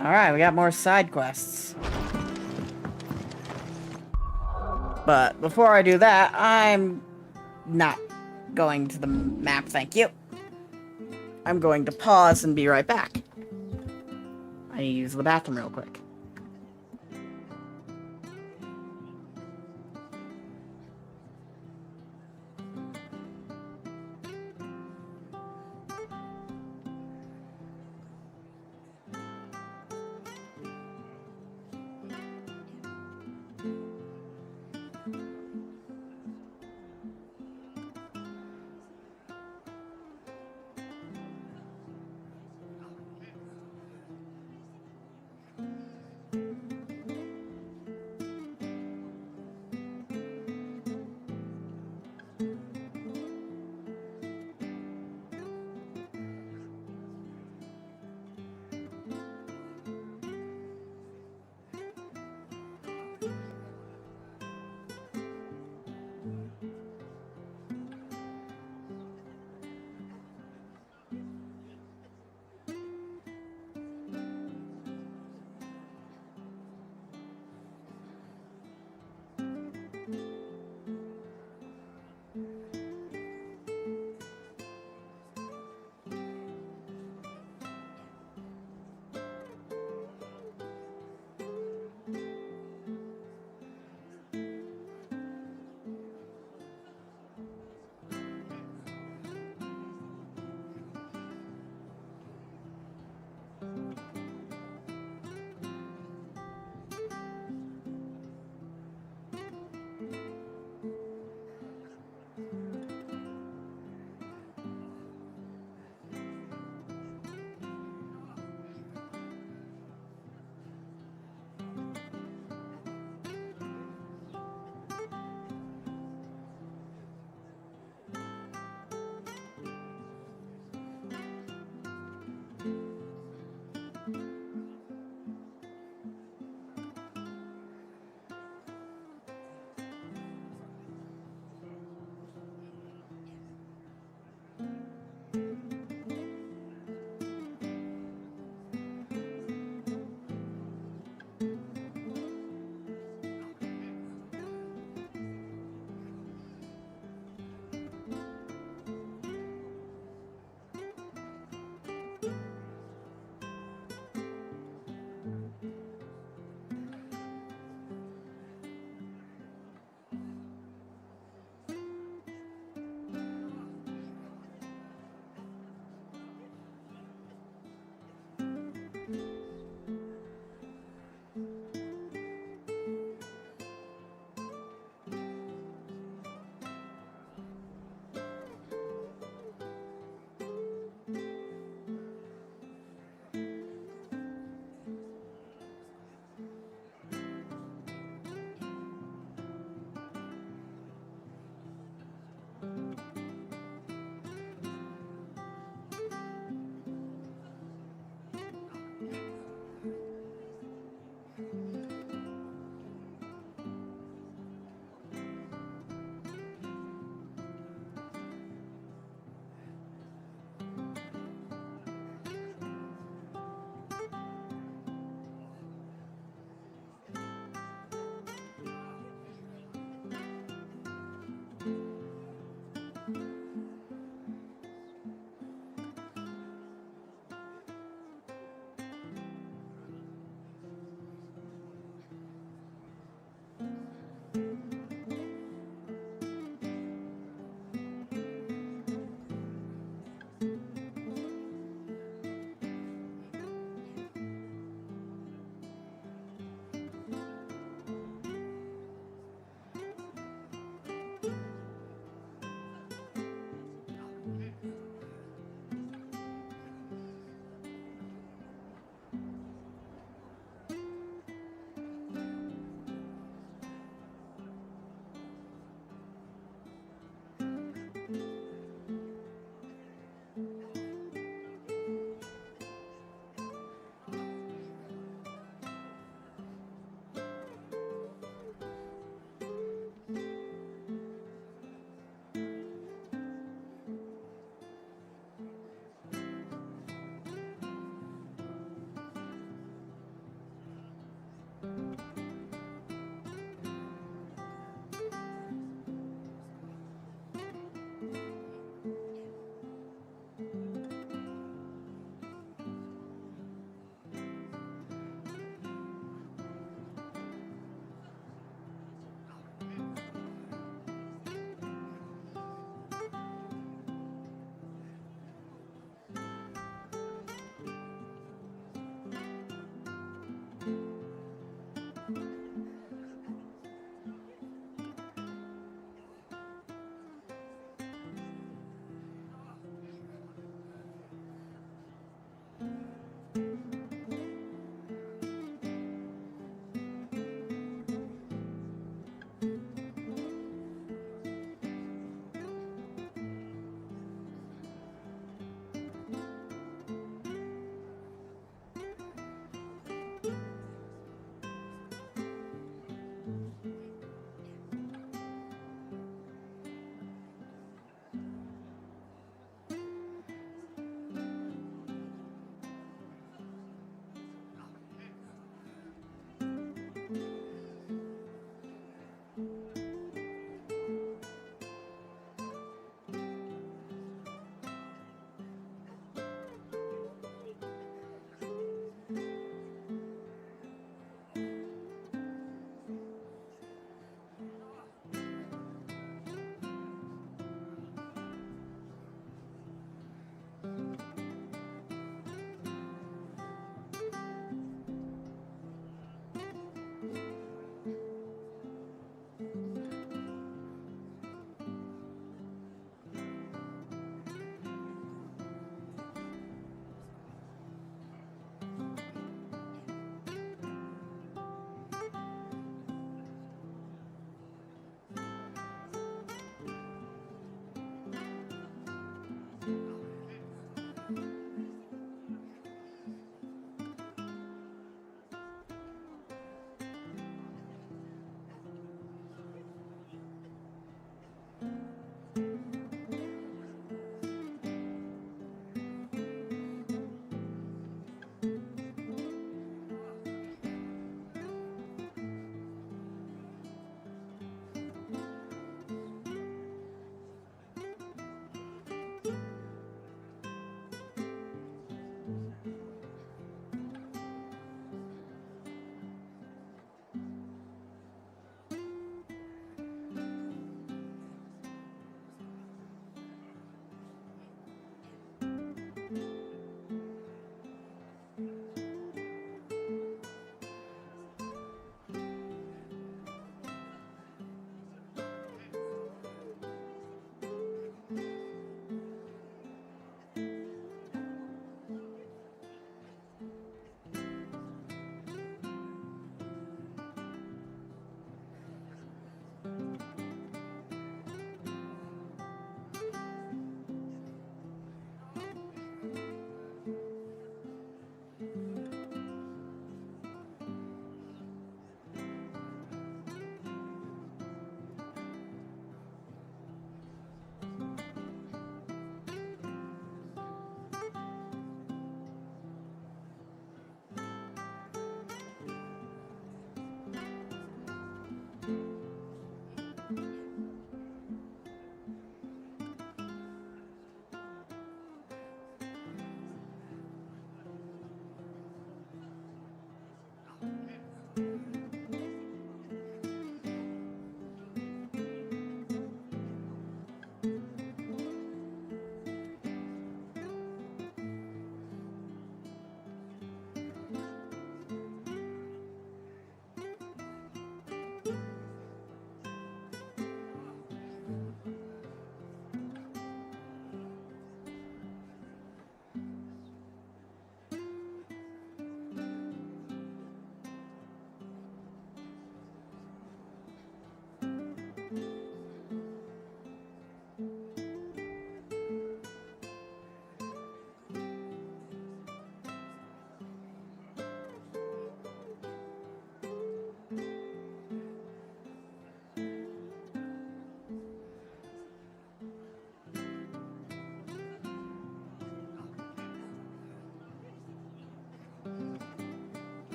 Alright, we got more side quests. But before I do that, I'm not going to the map, thank you. I'm going to pause and be right back. I need to use the bathroom real quick.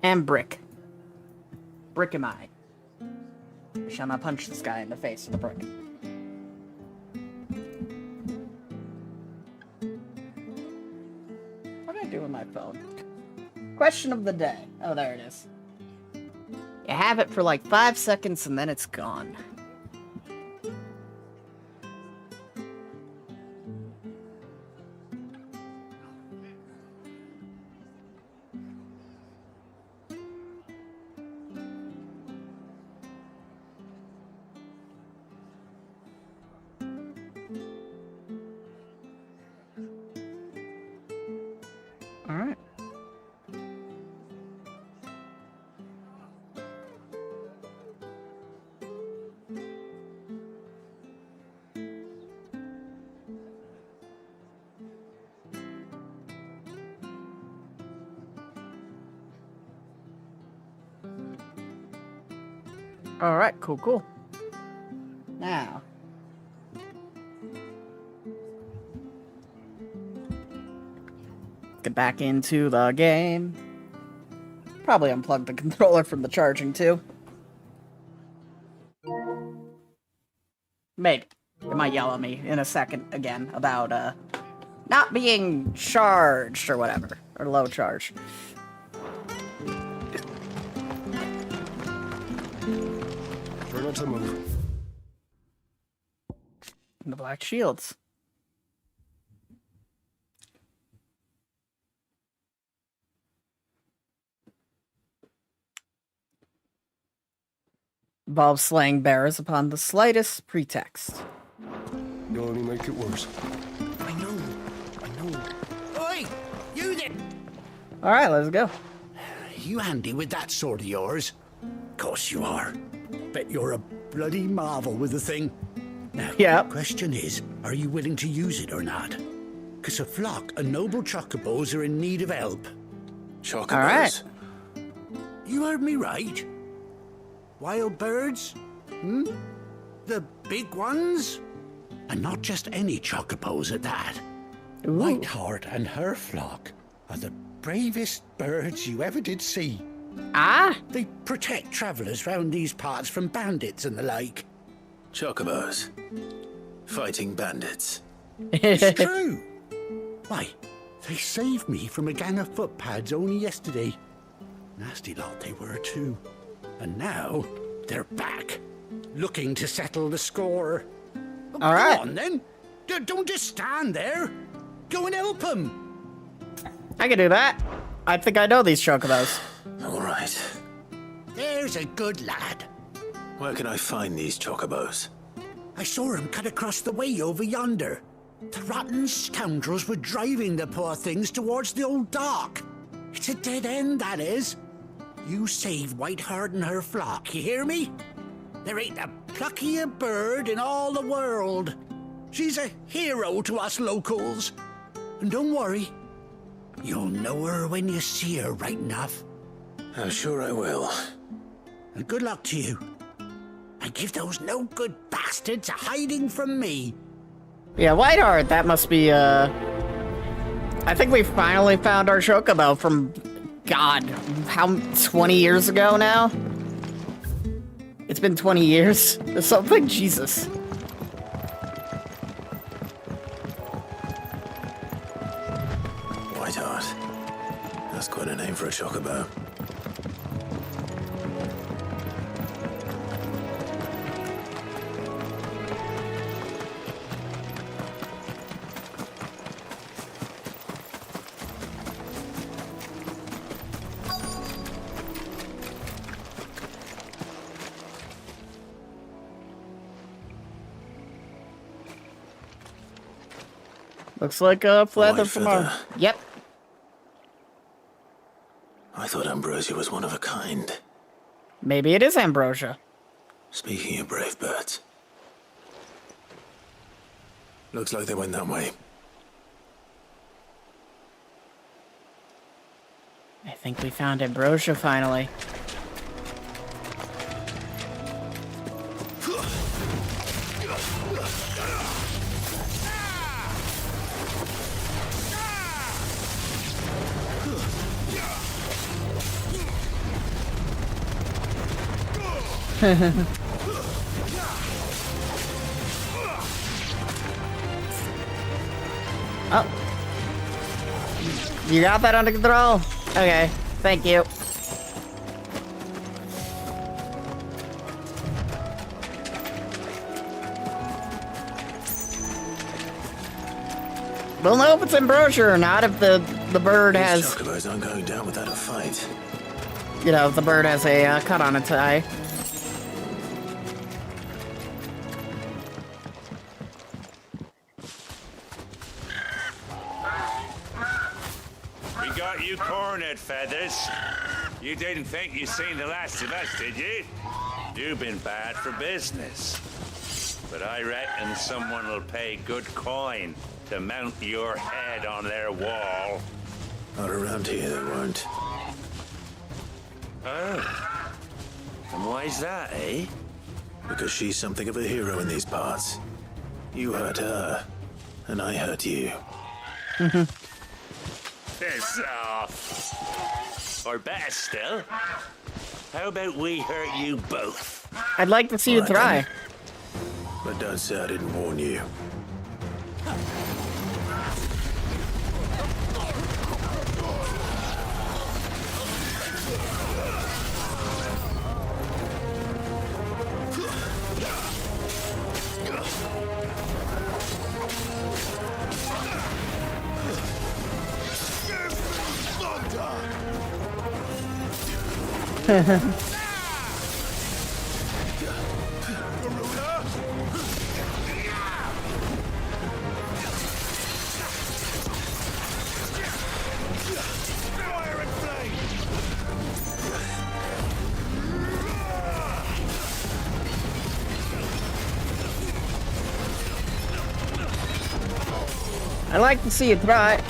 And brick. Brick am I. I shall not punch this guy in the face with a brick. What did I do with my phone? Question of the day. Oh, there it is. You have it for like 5 seconds and then it's gone. Alright. Alright, cool. Now. Get back into the game. Probably unplug the controller from the charging too. Maybe. It might yell at me in a second again about not being charged or whatever. Or low charge.
Try not to move.
The black shields. Involves slaying bears upon the slightest pretext.
You'll only make it worse.
I know. Oi! You there!
Alright, let's go.
You handy with that sword of yours? Course you are. Bet you're a bloody marvel with the thing. Now,
yeah.
Question is, are you willing to use it or not? Because a flock of noble chocobos are in need of help.
Chocobos?
Alright.
You heard me right. Wild birds? The big ones? And not just any chocobos at that.
Ooh.
Whiteheart and her flock are the bravest birds you ever did see.
Ah?
They protect travellers round these parts from bandits and the like.
Chocobos. Fighting bandits.
It's true. Why, they saved me from a gang of footpads only yesterday. Nasty lot they were too. And now, they're back, looking to settle the score.
All right.
Come on, then. Don't just stand there. Go and help them.
I can do that. I think I know these chocobos.
All right.
There's a good lad.
Where can I find these chocobos?
I saw him cut across the way over yonder. The rotten scoundrels were driving the poor things towards the old dock. It's a dead end, that is. You save Whiteheart and her flock, you hear me? There ain't a pluckier bird in all the world. She's a hero to us locals. And don't worry, you'll know her when you see her right enough.
I'm sure I will.
And good luck to you. And give those no-good bastards a hiding from me.
Yeah, Whiteheart, that must be, I think we finally found our chocobo from... God, how 20 years ago now? It's been 20 years or something? Jesus.
Whiteheart. That's quite a name for a chocobo.
Looks like a feather
White
from
feather.
our... Yep.
I thought Ambrosia was one of a kind.
Maybe it is Ambrosia.
Speaking of brave birds. Looks like they went that way.
I think we found Ambrosia finally. Oh. You got that under control? Okay, thank you. We'll know if it's Ambrosia or not if the bird has...
These chocobos aren't going down without a fight.
You know, if the bird has a cut on its eye.
We got you cornered, Feathers. You didn't think you'd seen the last of us, did you? You've been bad for business. But I reckon someone will pay good coin to mount your head on their wall.
Not around here, they won't.
Oh. And why's that, eh?
Because she's something of a hero in these parts. You hurt her, and I hurt you.
Piss off. Or better still, how about we hurt you both?
I'd like to see you try.
But don't say I didn't warn you.
I'd like to see you try.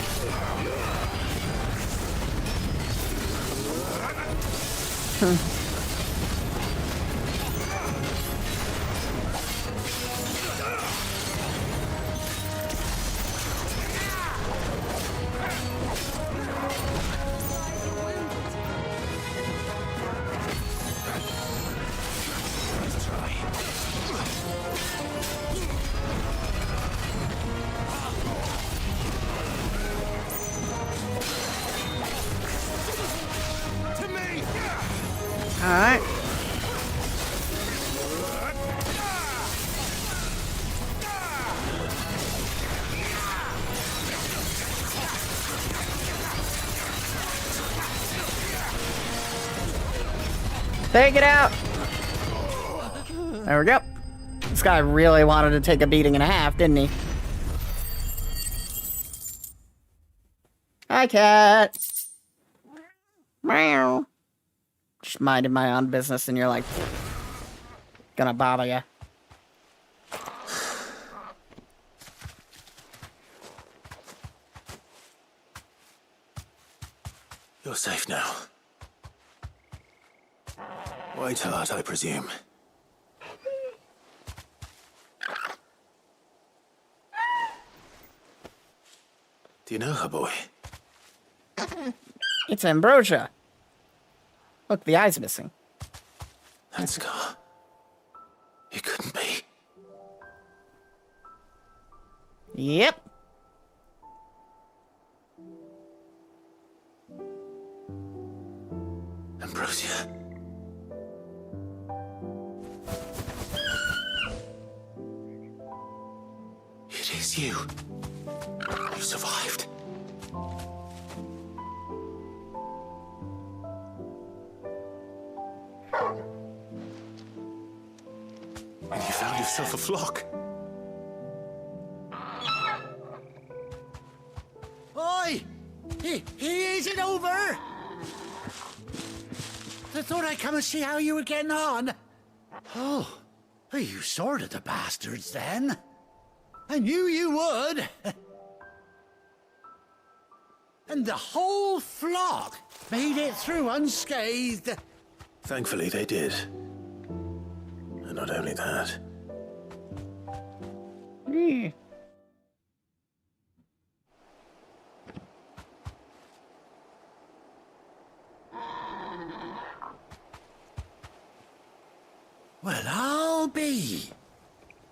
Alright. Take it out. There we go. This guy really wanted to take a beating and a half, didn't he? Hi, cat. Meow. Just minding my own business, and you're like, gonna bother ya.
You're safe now. White Heart, I presume. Do you know her, boy?
It's Ambrosia. Look, the eye's missing.
That scar. It couldn't be.
Yep.
Ambrosia. It is you. You survived. And you found yourself a flock.
Oi! Is it over? I thought I'd come and see how you were getting on. Oh, you sorted the bastards then. I knew you would. And the whole flock made it through unscathed.
Thankfully, they did. And not only that.
Well, I'll be.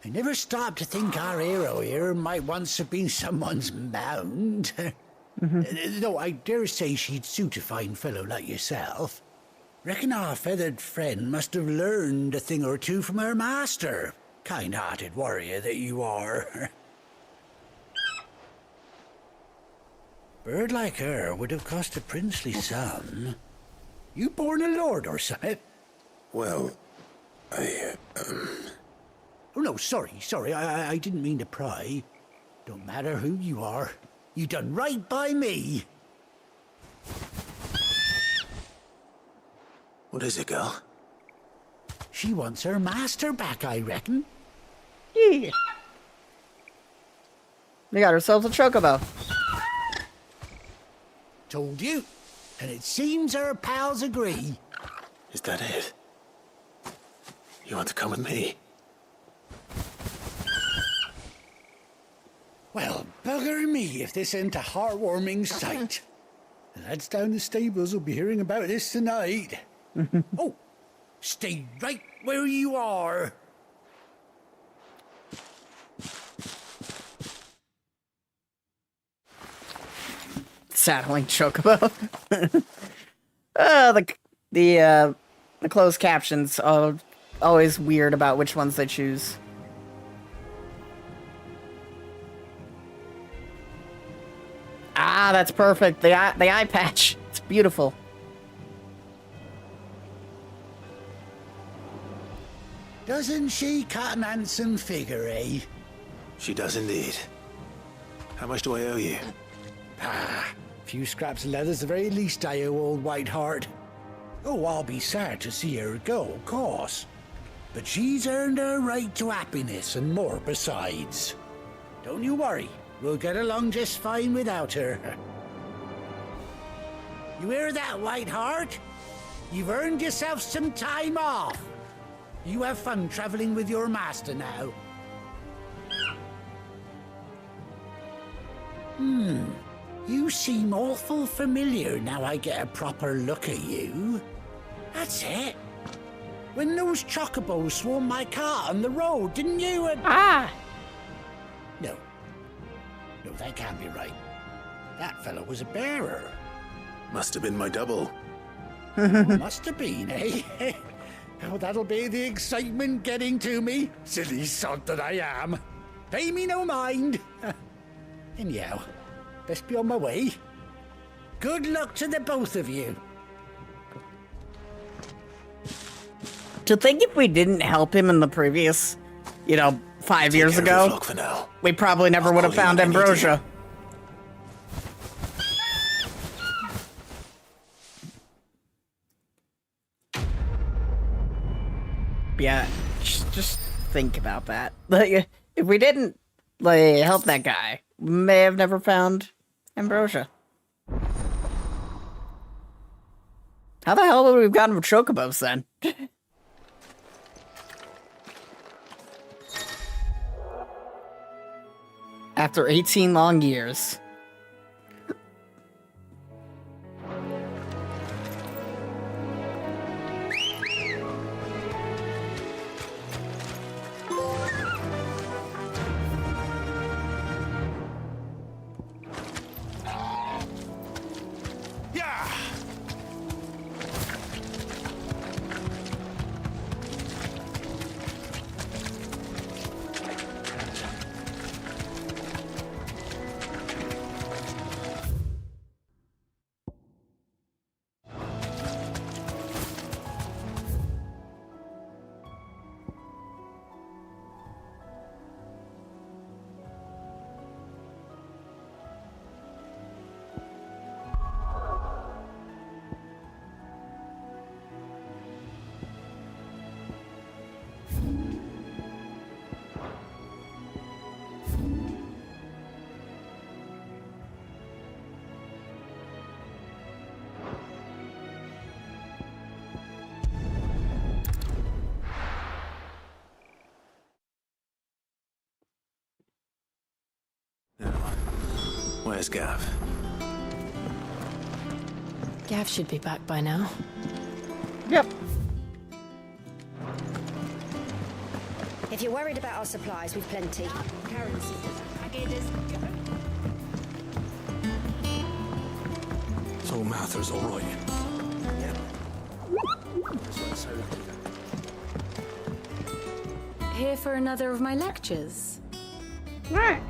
I never stopped to think our hero here might once have been someone's mound. Though I dare say she'd suit a fine fellow like yourself. Reckon our feathered friend must have learned a thing or two from her master. Kind-hearted warrior that you are. Bird like her would have cost a princely sum. You born a lord or something?
Well,
Oh, no, sorry, I didn't mean to pry. Don't matter who you are. You done right by me.
What is it, girl?
She wants her master back, I reckon.
Yeah. They got ourselves a chocobo.
Told you. And it seems her pals agree.
Is that it? You want to come with me?
Well, bugger me if this ain't a heartwarming sight. The lads down the stables will be hearing about this tonight. Oh, stay right where you are.
Saddling Chocobo. The closed captions are always weird about which ones they choose. Ah, that's perfect. The eye patch. It's beautiful.
Doesn't she cut an handsome figure, eh?
She does indeed. How much do I owe you?
Ah, a few scraps of leather's the very least I owe old Whiteheart. Oh, I'll be sad to see her go, of course. But she's earned her right to happiness and more besides. Don't you worry, we'll get along just fine without her. You hear that, Whiteheart? You've earned yourself some time off. You have fun traveling with your master now. You seem awful familiar now I get a proper look at you. That's it. When those chocobos swarmed my car on the road, didn't you? No. No, that can't be right. That fellow was a bearer.
Must have been my double.
Must have been, eh? Oh, that'll be the excitement getting to me. Silly sod that I am. Pay me no mind. Anyhow, best be on my way. Good luck to the both of you.
To think if we didn't help him in the previous, 5 years ago, we probably never would have found Ambrosia. Yeah, just think about that. Like, if we didn't help that guy, we may have never found Ambrosia. How the hell would we have gotten chocobos then? After 18 long years.
Where's Gav?
Gav should be back by now.
Yep.
If you're worried about our supplies, we've plenty. Currency. Packages.
So Martha's all right.
Here for another of my lectures?
Right.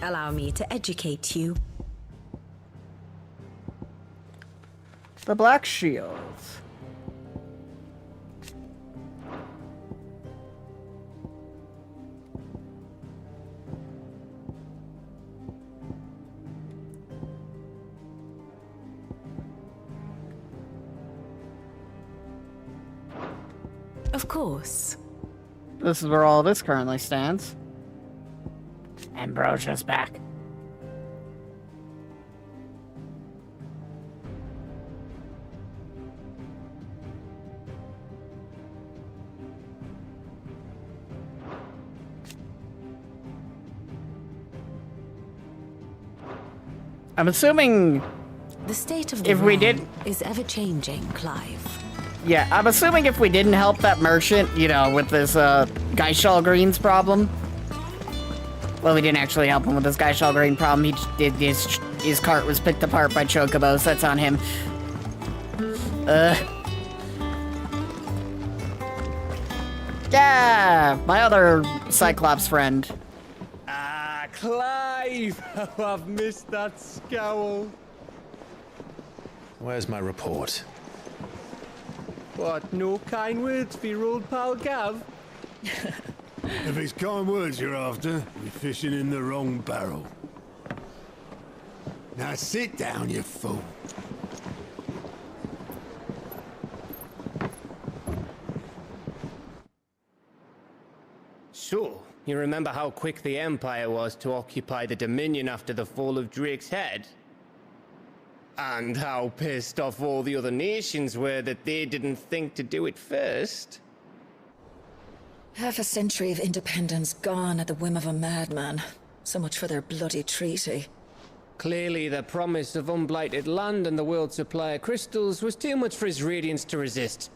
Allow me to educate you.
The Black Shields.
Of course.
This is where all this currently stands. Ambrosia's back. I'm assuming
The state of the
if we
realm
did,
is ever changing, Clive.
yeah, I'm assuming if we didn't help that merchant, you know, with this Geishal Greens problem. Well, we didn't actually help him with this Geishal Green problem. He just did his cart was picked apart by chocobos. That's on him. Yeah, my other Cyclops friend.
Ah, Clive! Oh, I've missed that scowl.
Where's my report?
What, no kind words for your old pal Gav?
If it's kind words you're after, we're fishing in the wrong barrel. Now sit down, you fool.
So, you remember how quick the Empire was to occupy the Dominion after the fall of Drake's head? And how pissed off all the other nations were that they didn't think to do it first?
Half a century of independence gone at the whim of a madman. So much for their bloody treaty.
Clearly, the promise of unblighted land and the world's supply of crystals was too much for his radiance to resist.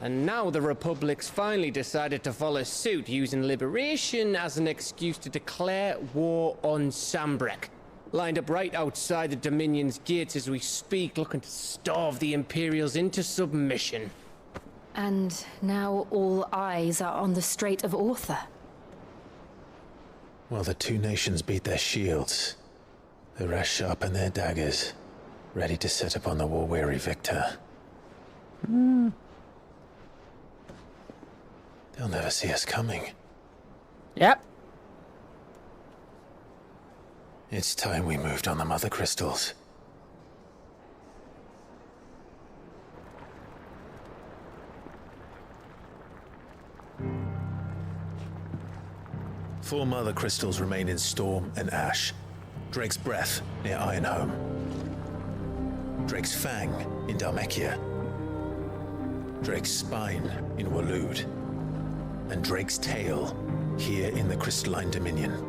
And now the Republic's finally decided to follow suit, using liberation as an excuse to declare war on Sambrek. Lined up right outside the Dominion's gates as we speak, looking to starve the Imperials into submission.
And now all eyes are on the Strait of Author.
Well, the two nations beat their shields. The rest sharpen their daggers, ready to set upon the war-weary victor. They'll never see us coming.
Yep.
It's time we moved on the mother crystals. Four mother crystals remain in Storm and Ash. Drake's Breath near Ironhome. Drake's Fang in Dhalmekia. Drake's Spine in Waloed. And Drake's Tail here in the Crystalline Dominion.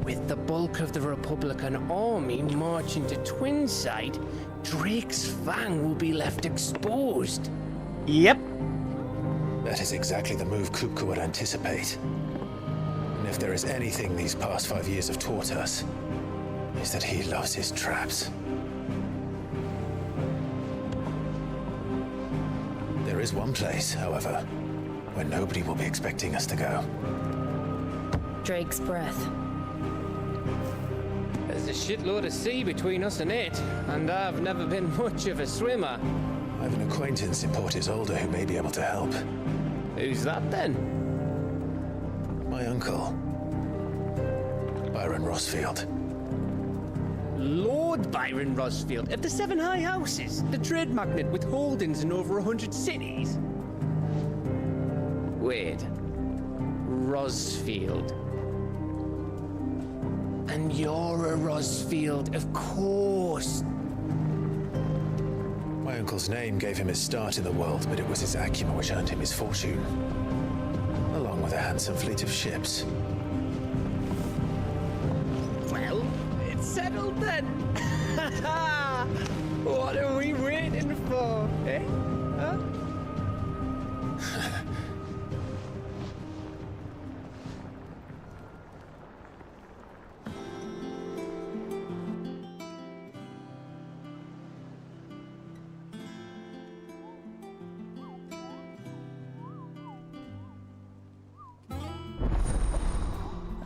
With the bulk of the Republican army marching to Twinside, Drake's Fang will be left exposed.
Yep.
That is exactly the move Kupka would anticipate. And if there is anything these past 5 years have taught us, is that he loves his traps. There is one place, however, where nobody will be expecting us to go.
Drake's Breath.
There's a shitload of sea between us and it, and I've never been much of a swimmer.
I have an acquaintance in Port Isolde who may be able to help.
Who's that then?
My uncle, Byron Rosfield.
Lord Byron Rosfield of the Seven High Houses, the trade magnate with holdings in over 100 cities. Wait, Rosfield. And you're a Rosfield, of course.
My uncle's name gave him his start in the world, but it was his acumen which earned him his fortune, along with a handsome fleet of ships.
Well, it's settled then. What are we waiting for, eh? Huh?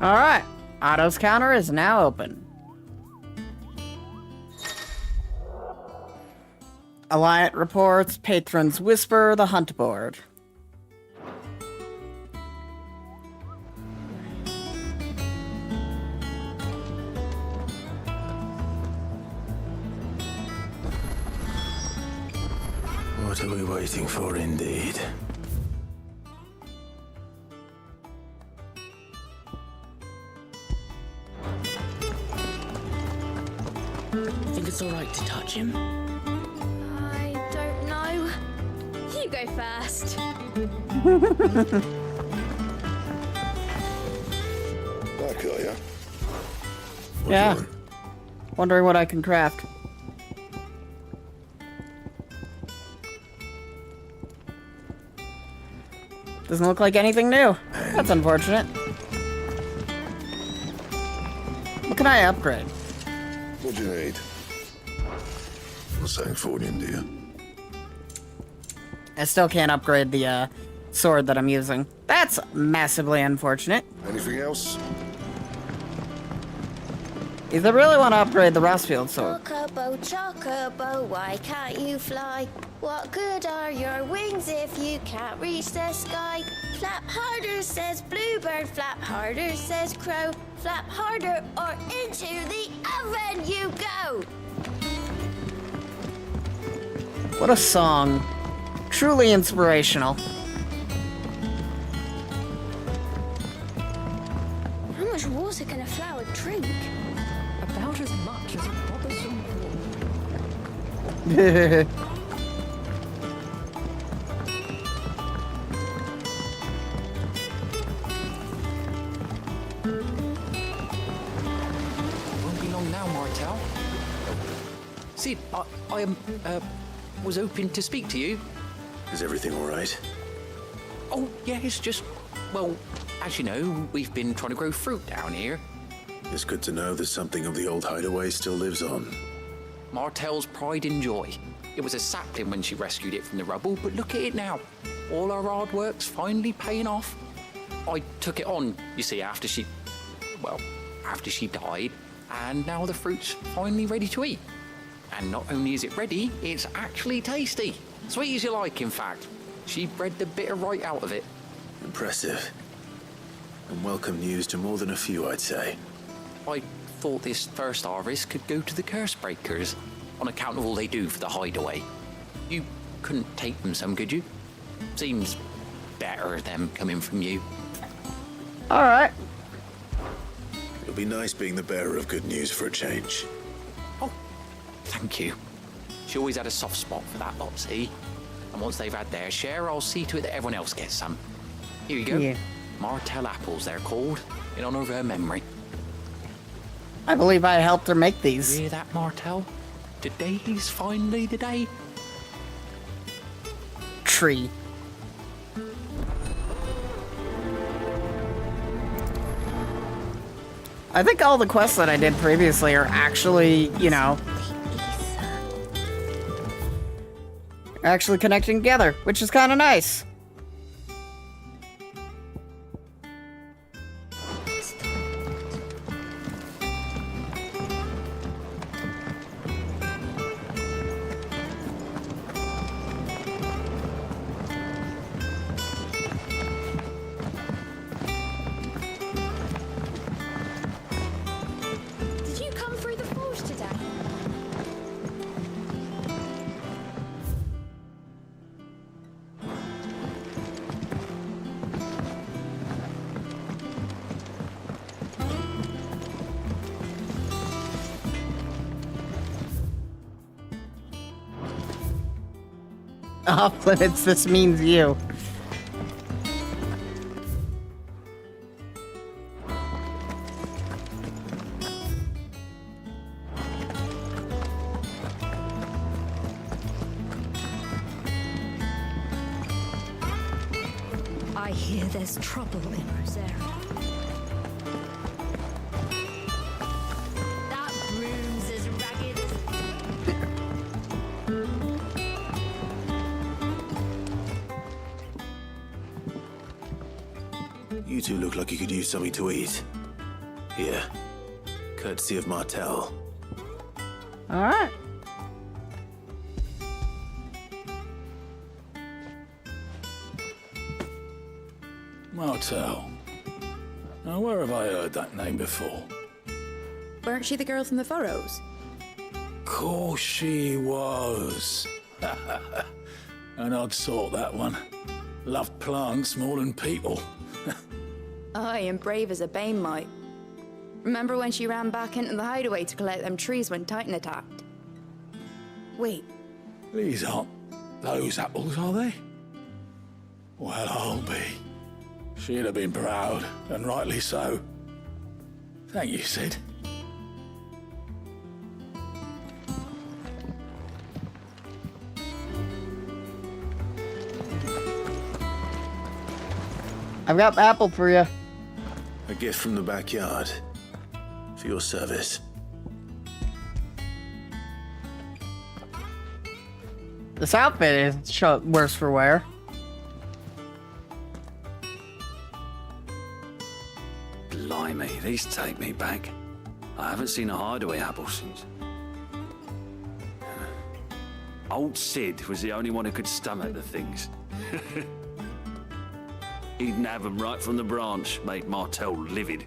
Alright. Otto's counter is now open. Alliant reports, patrons whisper, the hunt board.
What are we waiting for, indeed?
Think it's all right to touch him?
I don't know. You go first.
Yeah. Wondering what I can craft. Doesn't look like anything new. That's unfortunate. What can I upgrade?
What do you need? What's saying forwarding, do you?
I still can't upgrade the sword that I'm using. That's massively unfortunate.
Anything else?
If I really want to upgrade the Rustfield sword.
Chocobo, chocobo, why can't you fly? What good are your wings if you can't reach the sky? Flap harder, says bluebird, flap harder, says crow. Flap harder or into the oven you go!
What a song. Truly inspirational.
How much water can a flower drink?
About as much as a bothersome
Won't be long now, Martel. Sid, I was hoping to speak to you.
Is everything all right?
Oh, yeah, it's just, well, as you know, we've been trying to grow fruit down here.
It's good to know that something of the old hideaway still lives on.
Martel's pride and joy. It was a sapling when she rescued it from the rubble, but look at it now. All our hard work's finally paying off. I took it on, you see, after she died, and now the fruit's finally ready to eat. And not only is it ready, it's actually tasty. Sweet as you like, in fact. She bred the bitter right out of it.
Impressive. And welcome news to more than a few, I'd say.
I thought this first harvest could go to the curse breakers, on account of all they do for the hideaway. You couldn't take them some, could you? Seems better them coming from you.
Alright.
It'll be nice being the bearer of good news for a change.
Thank you. She always had a soft spot for that lot, see? And once they've had their share, I'll see to it that everyone else gets some. Here you go.
Yeah.
Martel apples, they're called, in honor of her memory.
I believe I helped her make these.
Hear that, Martel? Today's finally the day.
Tree. I think all the quests that I did previously are actually, you know, actually connecting together, which is kind of nice.
Did you come through the forge today?
Off limits, this means you.
I hear there's trouble in Rosaria.
That broom's as ragged as...
You two look like you could use something to eat. Here. Courtesy of Martel.
Alright.
Martel. Now, where have I heard that name before?
Weren't she the girl from the Furrows?
Course she was. An odd sort, that one. Loved plants more than people.
Aye, and brave as a bane might. Remember when she ran back into the hideaway to collect them trees when Titan attacked? Wait,
These aren't those apples, are they? Well, I'll be. She'd have been proud, and rightly so. Thank you, Sid.
I've got apple for you.
A gift from the backyard. For your service.
This outfit is worse for wear.
Blimey, these take me back. I haven't seen a hideaway apple since. Old Sid was the only one who could stomach the things. He'd nab them right from the branch, made Martel livid.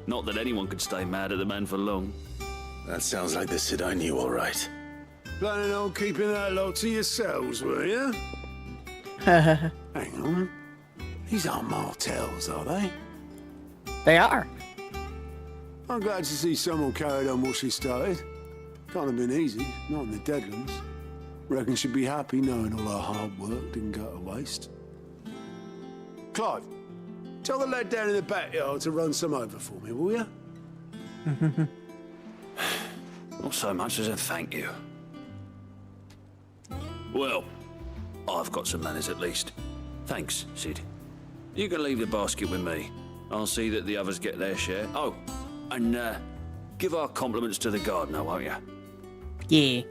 Not that anyone could stay mad at the man for long.
That sounds like the Sid I knew, all right.
Planning on keeping that lot to yourselves, were you? Hang on. These aren't Martels, are they?
They are.
I'm glad to see someone carried on what she started. Can't have been easy, not in the Deadlands. Reckon she'd be happy knowing all her hard work didn't go to waste. Clive, tell the lad down in the backyard to run some over for me, will you?
Not so much as a thank you. Well, I've got some manners at least. Thanks, Sid. You can leave the basket with me. I'll see that the others get their share. Oh, and give our compliments to the gardener, won't you?
Yeah.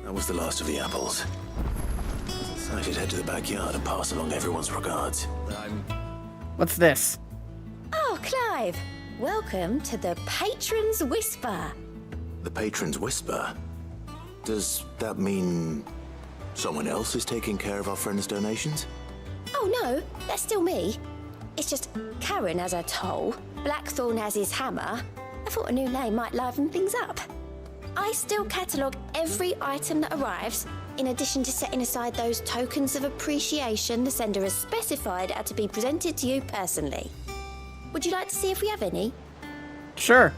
That was the last of the apples. I should head to the backyard and pass along everyone's regards.
What's this?
Oh, Clive. Welcome to the Patron's Whisper.
The Patron's Whisper? Does that mean someone else is taking care of our friend's donations?
Oh, no. That's still me. It's just Karen has her toll, Blackthorn has his hammer. I thought a new name might liven things up. I still catalogue every item that arrives, in addition to setting aside those tokens of appreciation the sender has specified are to be presented to you personally. Would you like to see if we have any?
Sure.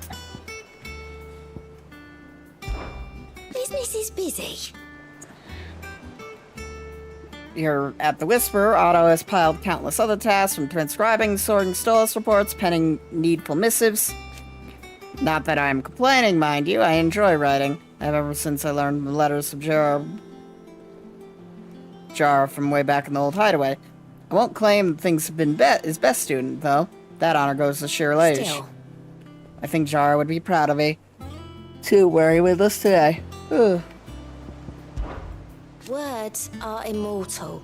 Business is busy.
You're at the Whisper. Otto has piled countless other tasks, from transcribing, sorting Stolas reports, penning needful missives. Not that I'm complaining, mind you. I enjoy writing. Ever since I learned the letters of Jara from way back in the old hideaway. I won't claim things have been his best student, though. That honor goes to Shirley.
Still.
I think Jara would be proud of me. Too wary with us today. Ugh.
Words are immortal.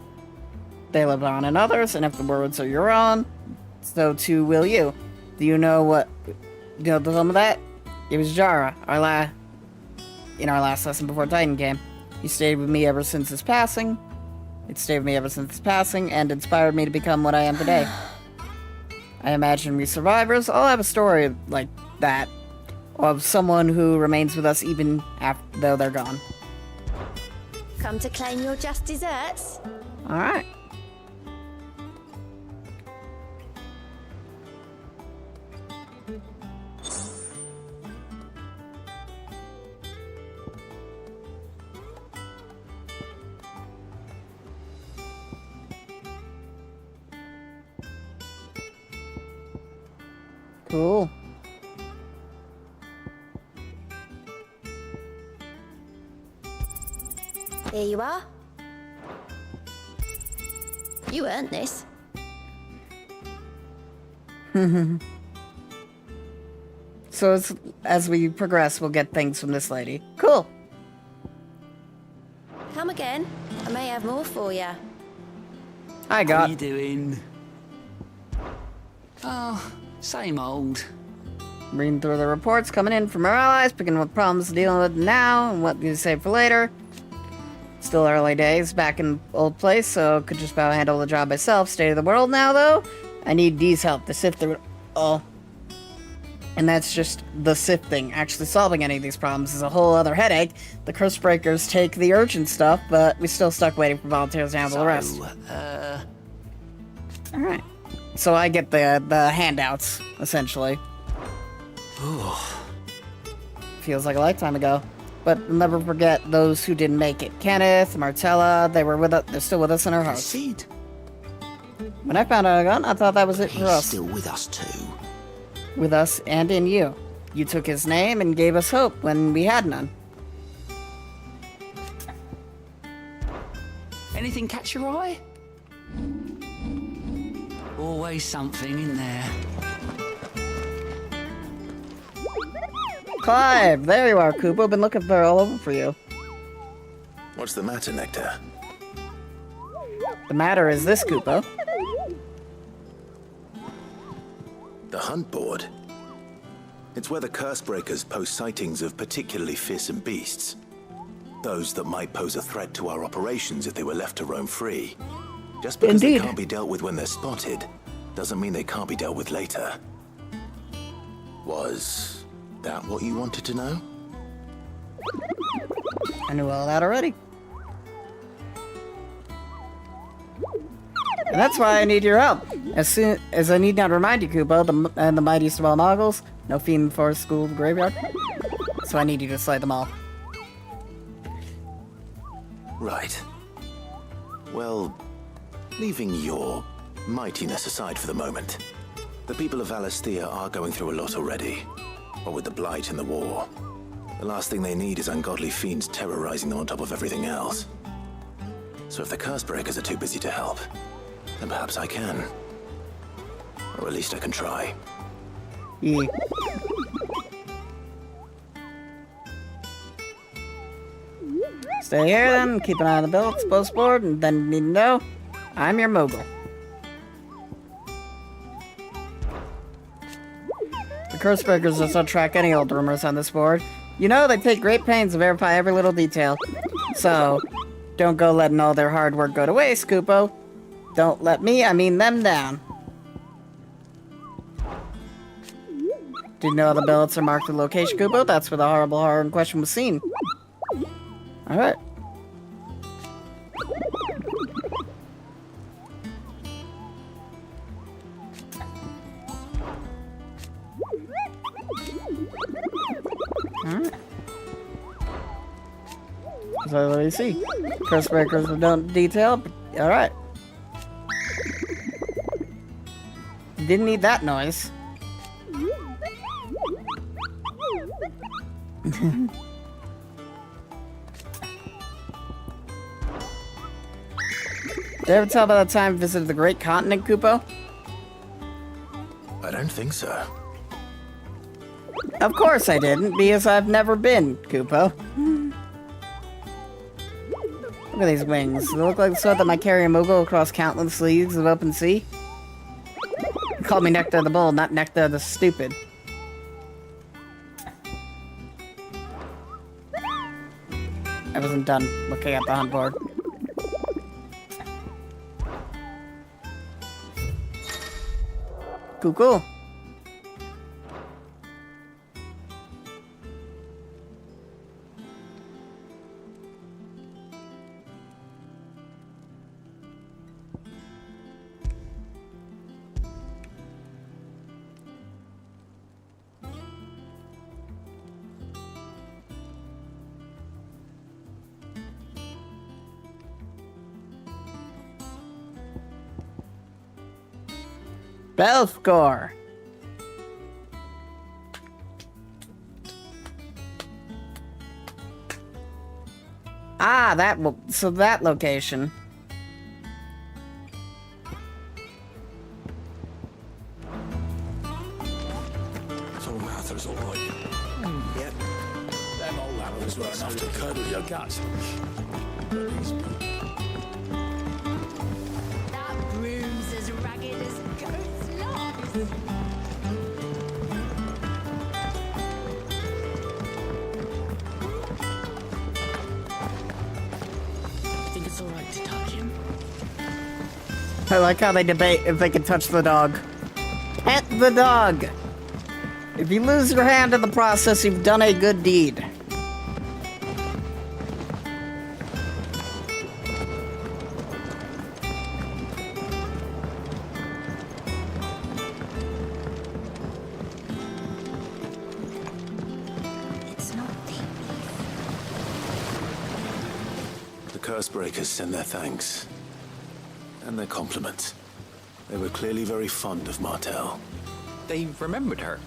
They live on in others, and if the words are your own, so too will you. Do you know what? You know some of that? It was Jara, in our last lesson before Titan came. He stayed with me ever since his passing. It stayed with me ever since his passing, and inspired me to become what I am today. I imagine we survivors all have a story like that, of someone who remains with us even after though they're gone.
Come to claim your just desserts?
Alright. Cool.
Here you are. You earned this.
So as we progress, we'll get things from this lady. Cool.
Come again. I may have more for you.
Hi, God.
How you doing? Oh, same old.
Reading through the reports coming in from our allies, picking what problems to deal with now and what to save for later. Still early days back in old place, so could just about handle the job myself. State of the world now, though. I need Dee's help to sift through it all. And that's just the sifting. Actually solving any of these problems is a whole other headache. The curse breakers take the urgent stuff, but we're still stuck waiting for volunteers to handle the rest. Alright. So I get the handouts, essentially. Feels like a lifetime ago. But we'll never forget those who didn't make it. Kenneth, Martella, they're still with us in our house.
Sid.
When I found out a gun, I thought that was it for us.
Still with us too.
With us and in you. You took his name and gave us hope when we had none.
Anything catch your eye? Always something in there.
Clive, there you are, Koopa. Been looking for all over for you.
What's the matter, Nectar?
The matter is this, Koopa.
The hunt board. It's where the Cursebreakers post sightings of particularly fearsome beasts. Those that might pose a threat to our operations if they were left to roam free. Just because they can't be dealt with when they're spotted, doesn't mean they can't be dealt with later. Was that what you wanted to know?
I knew all that already. And that's why I need your help. As soon as I need not remind you, Koopa, and the mightiest of all Moggles, no fiend for school graveyard. So I need you to slay them all.
Right. Well, leaving your mightiness aside for the moment, the people of Valisthea are going through a lot already. What with the Blight and the war. The last thing they need is ungodly fiends terrorizing them on top of everything else. So if the Cursebreakers are too busy to help, then perhaps I can. Or at least I can try.
Yeah. Stay here then, keep an eye on the billets, post board, and then you need to know, I'm your mogul. The Cursebreakers just don't track any old rumors on this board. You know, they take great pains to verify every little detail. So, don't go letting all their hard work go to waste, Koopo. Don't let me, I mean them, down. Did you know the billets are marked with location, Koopo? That's where the horrible horror in question was seen. Alright. Alright. So what do you see? Cursebreakers don't detail, but alright. Didn't need that noise. Did you ever tell about that time you visited the Great Continent, Koopo?
I don't think so.
Of course I didn't, because I've never been, Koopo. Look at these wings. They look like the sort that might carry a mogul across countless leagues of open sea. Call me Nectar the Bull, not Nectar the Stupid. I wasn't done looking at the hunt board. Cool, cool. Belfgor. Ah, that location.
So Martha's all right. Yep. Them old animals were enough to curdle your guts.
That broom's as ragged as goat's locks.
I think it's alright to touch him.
I like how they debate if they can touch the dog. Pet the dog! If you lose your hand in the process, you've done a good deed.
It's not
The Cursebreakers send their thanks. And their compliments. They were clearly very fond of Martel.
They remembered her.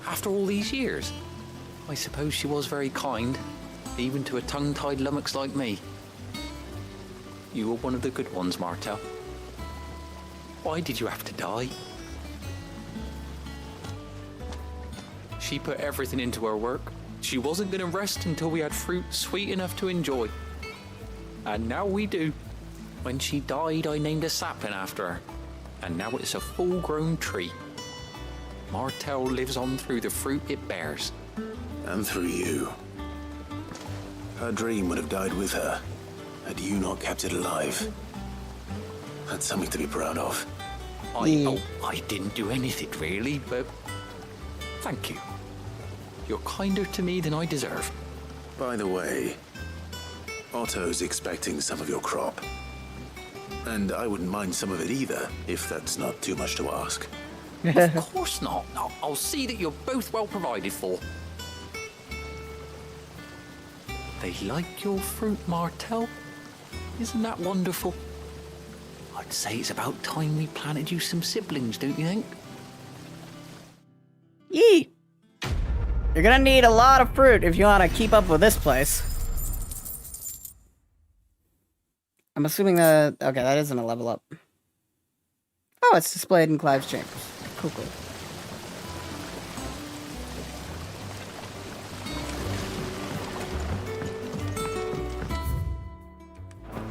After all these years. I suppose she was very kind, even to a tongue-tied lummox like me. You were one of the good ones, Martel. Why did you have to die? She put everything into her work. She wasn't going to rest until we had fruit sweet enough to enjoy. And now we do. When she died, I named a sapling after her. And now it's a full-grown tree. Martel lives on through the fruit it bears.
And through you. Her dream would have died with her, had you not kept it alive. That's something to be proud of.
I didn't do anything really, but thank you. You're kinder to me than I deserve.
By the way, Otto's expecting some of your crop. And I wouldn't mind some of it either, if that's not too much to ask.
Of course not. I'll see that you're both well provided for. They like your fruit, Martel. Isn't that wonderful? I'd say it's about time we planted you some siblings, don't you think?
Yee! You're gonna need a lot of fruit if you want to keep up with this place. I'm assuming that... Okay, that isn't a level up. Oh, it's displayed in Clive's chambers. Cool, cool.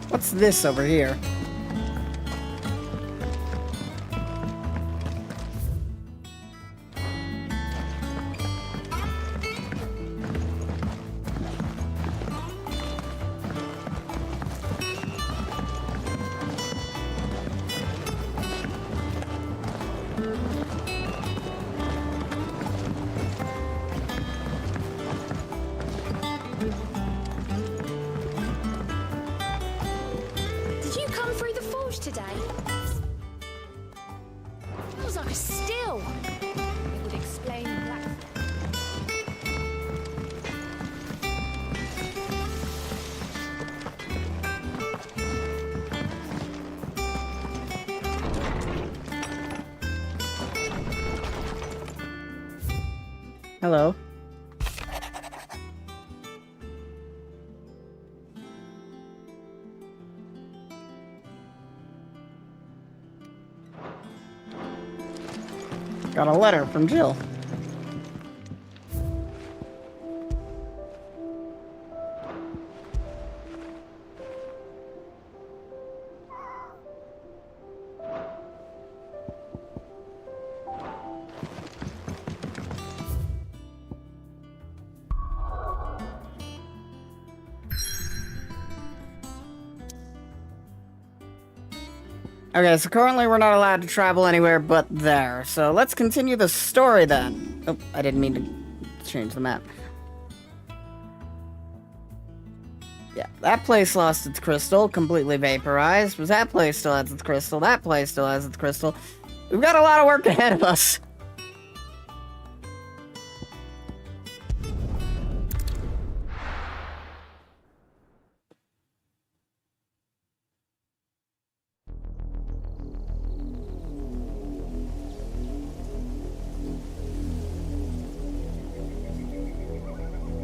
What's this over here? Hello. Got a letter from Jill. Okay, so currently we're not allowed to travel anywhere but there. So let's continue the story then. Oh, I didn't mean to change the map. Yeah, that place lost its crystal, completely vaporized. But that place still has its crystal. That place still has its crystal. We've got a lot of work ahead of us.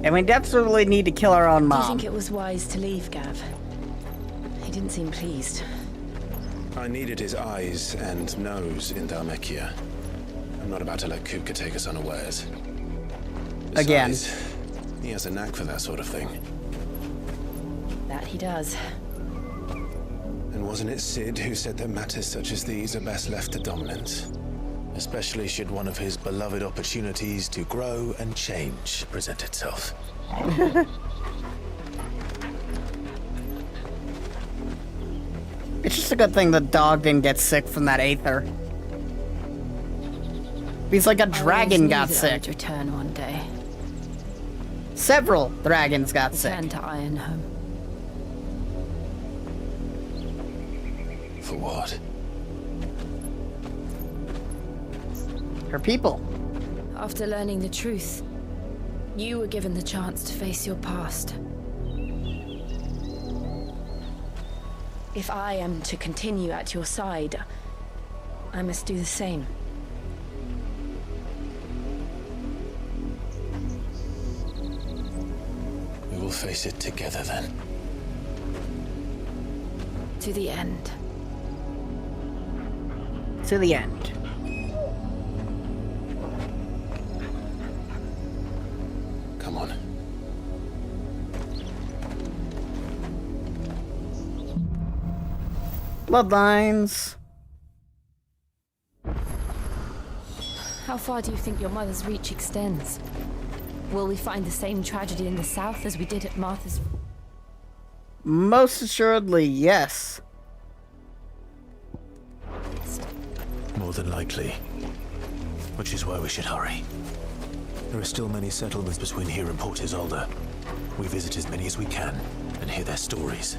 And we definitely need to kill our own mom.
Do you think it was wise to leave, Gav? He didn't seem pleased.
I needed his eyes and nose in Dhalmekia. I'm not about to let Kupka take us unawares. Besides, again, he has a knack for that sort of thing.
That he does.
And wasn't it Sid who said that matters such as these are best left to dominance? Especially should one of his beloved opportunities to grow and change present itself.
It's just a good thing the dog didn't get sick from that aether. He's like a dragon got sick.
I'd return one day.
Several dragons got sick.
Return to Ironhome.
For what?
Her people.
After learning the truth, you were given the chance to face your past. If I am to continue at your side, I must do the same.
We will face it together then.
To the end.
to the end.
Come on.
Bloodlines.
How far do you think your mother's reach extends? Will we find the same tragedy in the south as we did at Martha's?
Most assuredly, yes.
More than likely. Which is why we should hurry. There are still many settlements between here and Port Isolde. We visit as many as we can and hear their stories.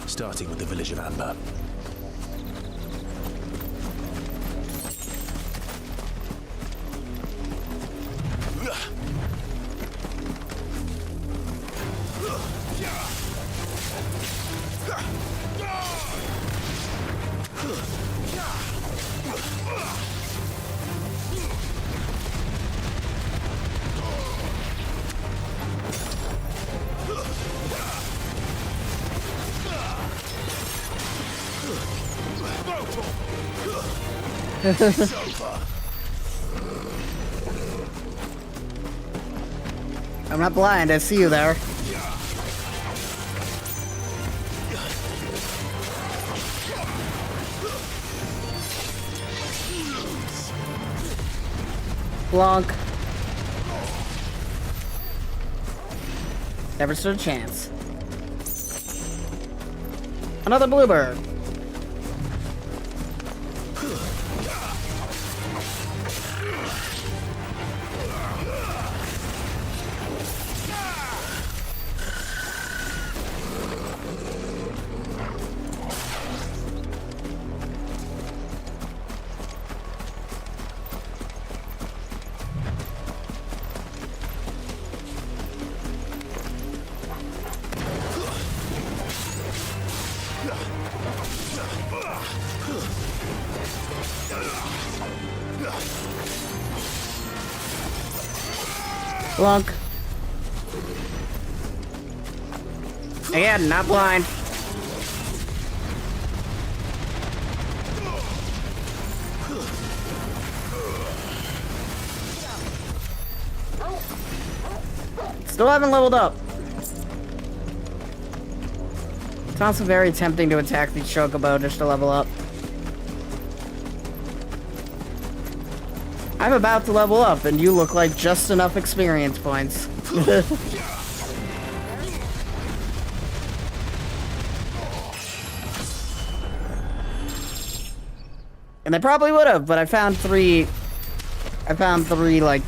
Starting with the village of Amber.
I'm not blind, I see you there. Blanc. Never stood a chance. Another bluebird. Blanc. Again, not blind. Still haven't leveled up. It's also very tempting to attack the chocobo just to level up. I'm about to level up, and you look like just enough experience points. And I probably would have, but I found three, like,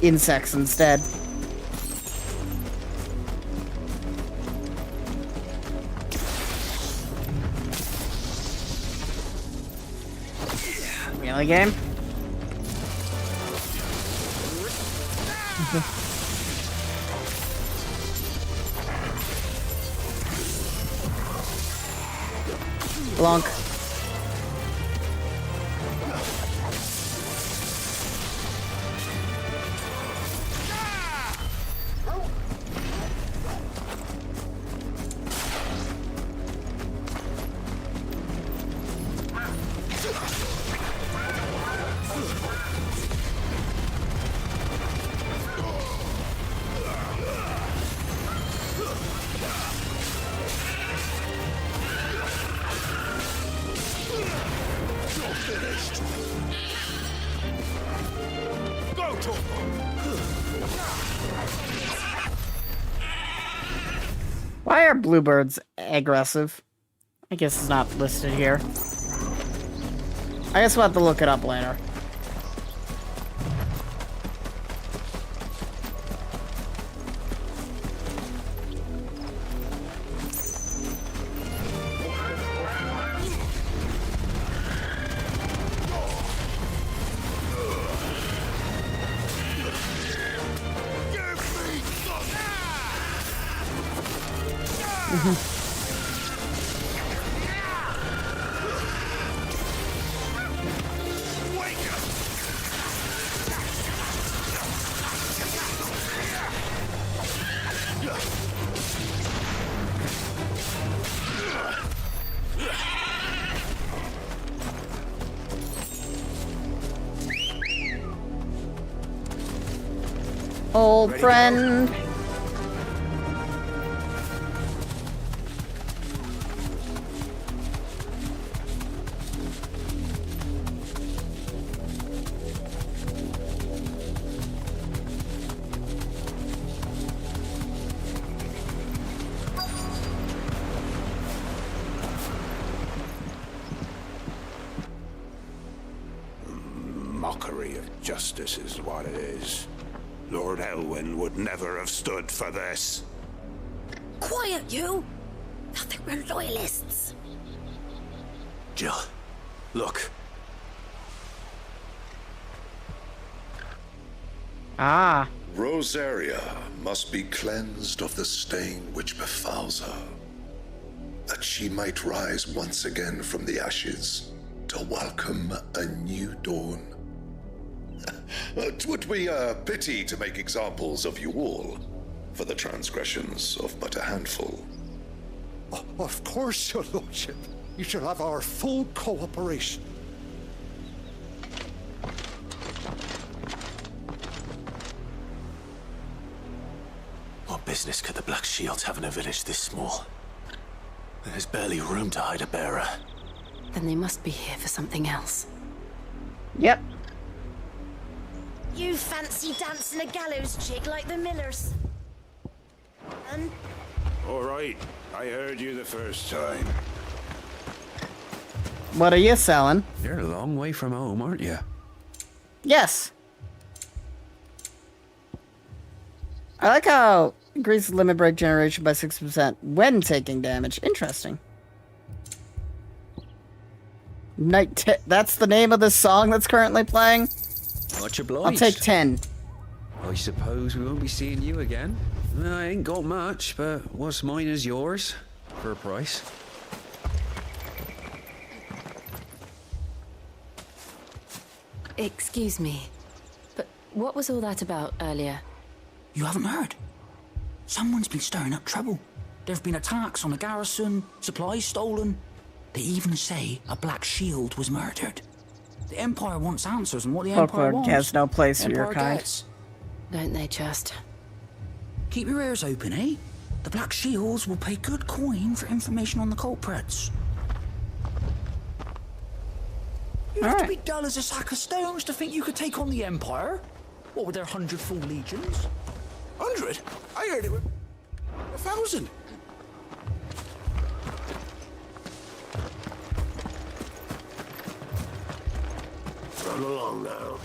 insects instead. Melee game? Blanc. Why are bluebirds aggressive? I guess it's not listed here. I guess we'll have to look it up later. Old friend.
Mockery of justice is what it is. Lord Elwyn would never have stood for this.
Quiet, you! They'll think we're loyalists.
Jill, look.
Ah.
Rosaria must be cleansed of the stain which befouls her, that she might rise once again from the ashes to welcome a new dawn. It would be a pity to make examples of you all for the transgressions of but a handful.
Of course, your lordship. You shall have our full cooperation.
What business could the Black Shields have in a village this small? There's barely room to hide a bearer.
Then they must be here for something else.
Yep.
You fancy dancing a gallows chick like the Millers?
All right, I heard you the first time.
What are you selling?
You're a long way from home, aren't you?
Yes. I like how it increases limit break generation by 60% when taking damage. Interesting. That's the name of the song that's currently playing.
Much obliged.
I'll take 10.
I suppose we won't be seeing you again. I ain't got much, but what's mine is yours. For a price.
Excuse me, but what was all that about earlier?
You haven't heard? Someone's been stirring up trouble. There have been attacks on the garrison, supplies stolen. They even say a Black Shield was murdered. The Empire wants answers on what the Empire wants.
Has no place for your kind.
Gets.
Don't they just?
Keep your ears open, eh? The Black Shields will pay good coin for information on the culprits. You have to be dull as a sack of stones to think you could take on the Empire. What with their 100 full legions?
100? I heard it was 1,000.
Run along now,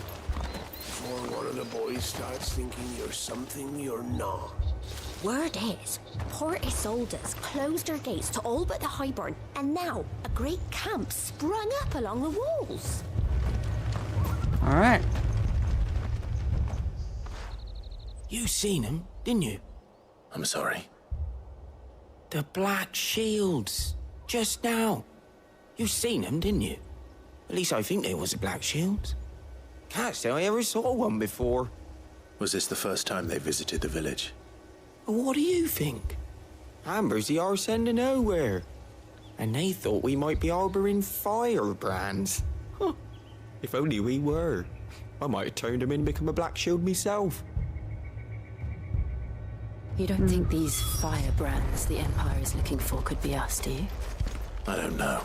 before one of the boys starts thinking you're something you're not.
Word is, Port Isolde's closed their gates to all but the Highborn, and now a great camp sprung up along the walls.
Alright.
You seen him, didn't you?
I'm sorry.
The Black Shields. Just now. You seen them, didn't you? At least I think there was a Black Shield. Can't say I ever saw one before.
Was this the first time they visited the village?
What do you think? Amber's the arse end of nowhere. And they thought we might be harboring firebrands. Huh. If only we were. I might have turned them in and become a Black Shield myself.
You don't think these firebrands the Empire is looking for could be us, do you?
I don't know.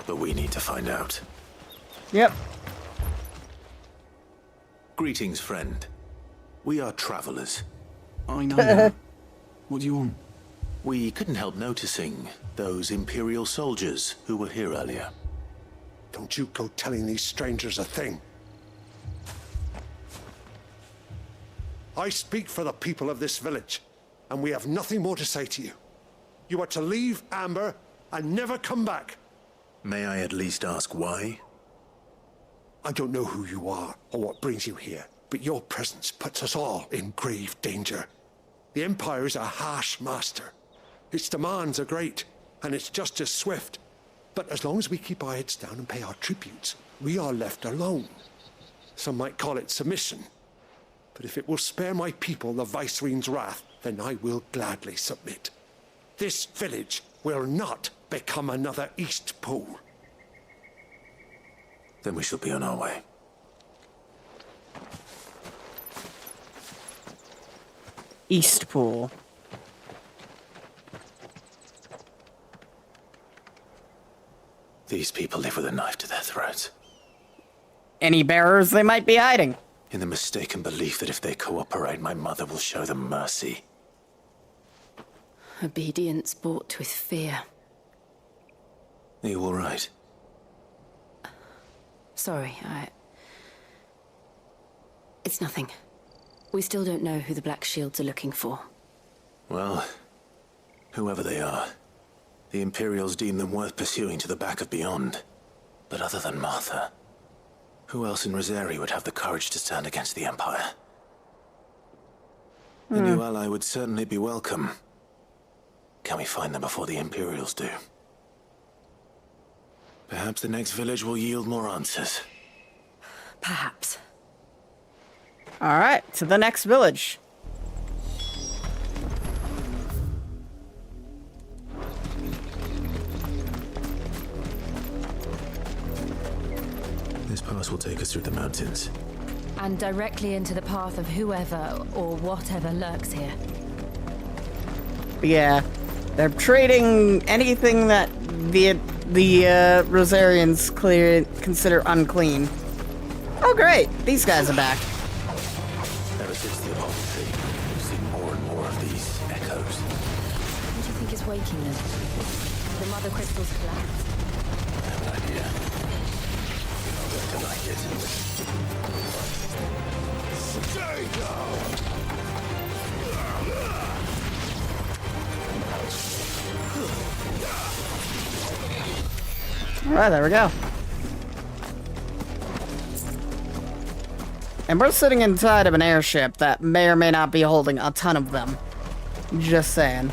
But we need to find out.
Yep.
Greetings, friend. We are travelers.
I know that. What do you want?
We couldn't help noticing those Imperial soldiers who were here earlier.
Don't you go telling these strangers a thing. I speak for the people of this village, and we have nothing more to say to you. You are to leave Amber and never come back.
May I at least ask why?
I don't know who you are or what brings you here, but your presence puts us all in grave danger. The Empire is a harsh master. Its demands are great, and its justice swift. But as long as we keep our heads down and pay our tributes, we are left alone. Some might call it submission. But if it will spare my people the Viceroy's wrath, then I will gladly submit. This village will not become another East Pool.
Then we shall be on our way.
East Pool.
These people live with a knife to their throats.
Any bearers they might be hiding?
In the mistaken belief that if they cooperate, my mother will show them mercy.
Obedience bought with fear.
Are you all right?
Sorry, It's nothing. We still don't know who the Black Shields are looking for.
Well, whoever they are, the Imperials deem them worth pursuing to the back of beyond. But other than Martha, who else in Rosari would have the courage to stand against the Empire? A new ally would certainly be welcome. Can we find them before the Imperials do? Perhaps the next village will yield more answers.
Perhaps.
Alright, to the next village.
This pass will take us through the mountains.
And directly into the path of whoever or whatever lurks here.
Yeah, they're trading anything that the Rosarians consider unclean. Oh great, these guys are back.
Ever since the Apollo tree, we've seen more and more of these echoes.
What do you think is waking them? The mother crystals collapsed.
I have an idea. I'll bet to like it.
Alright, there we go. And we're sitting inside of an airship that may or may not be holding a ton of them. Just saying.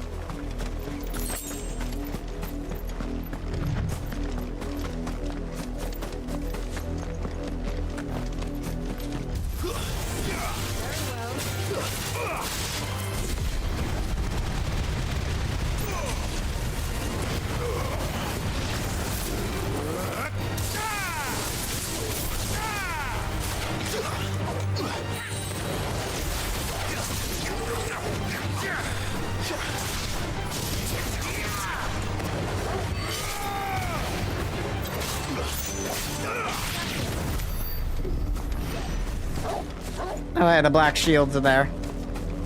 Oh yeah, the black shields are there.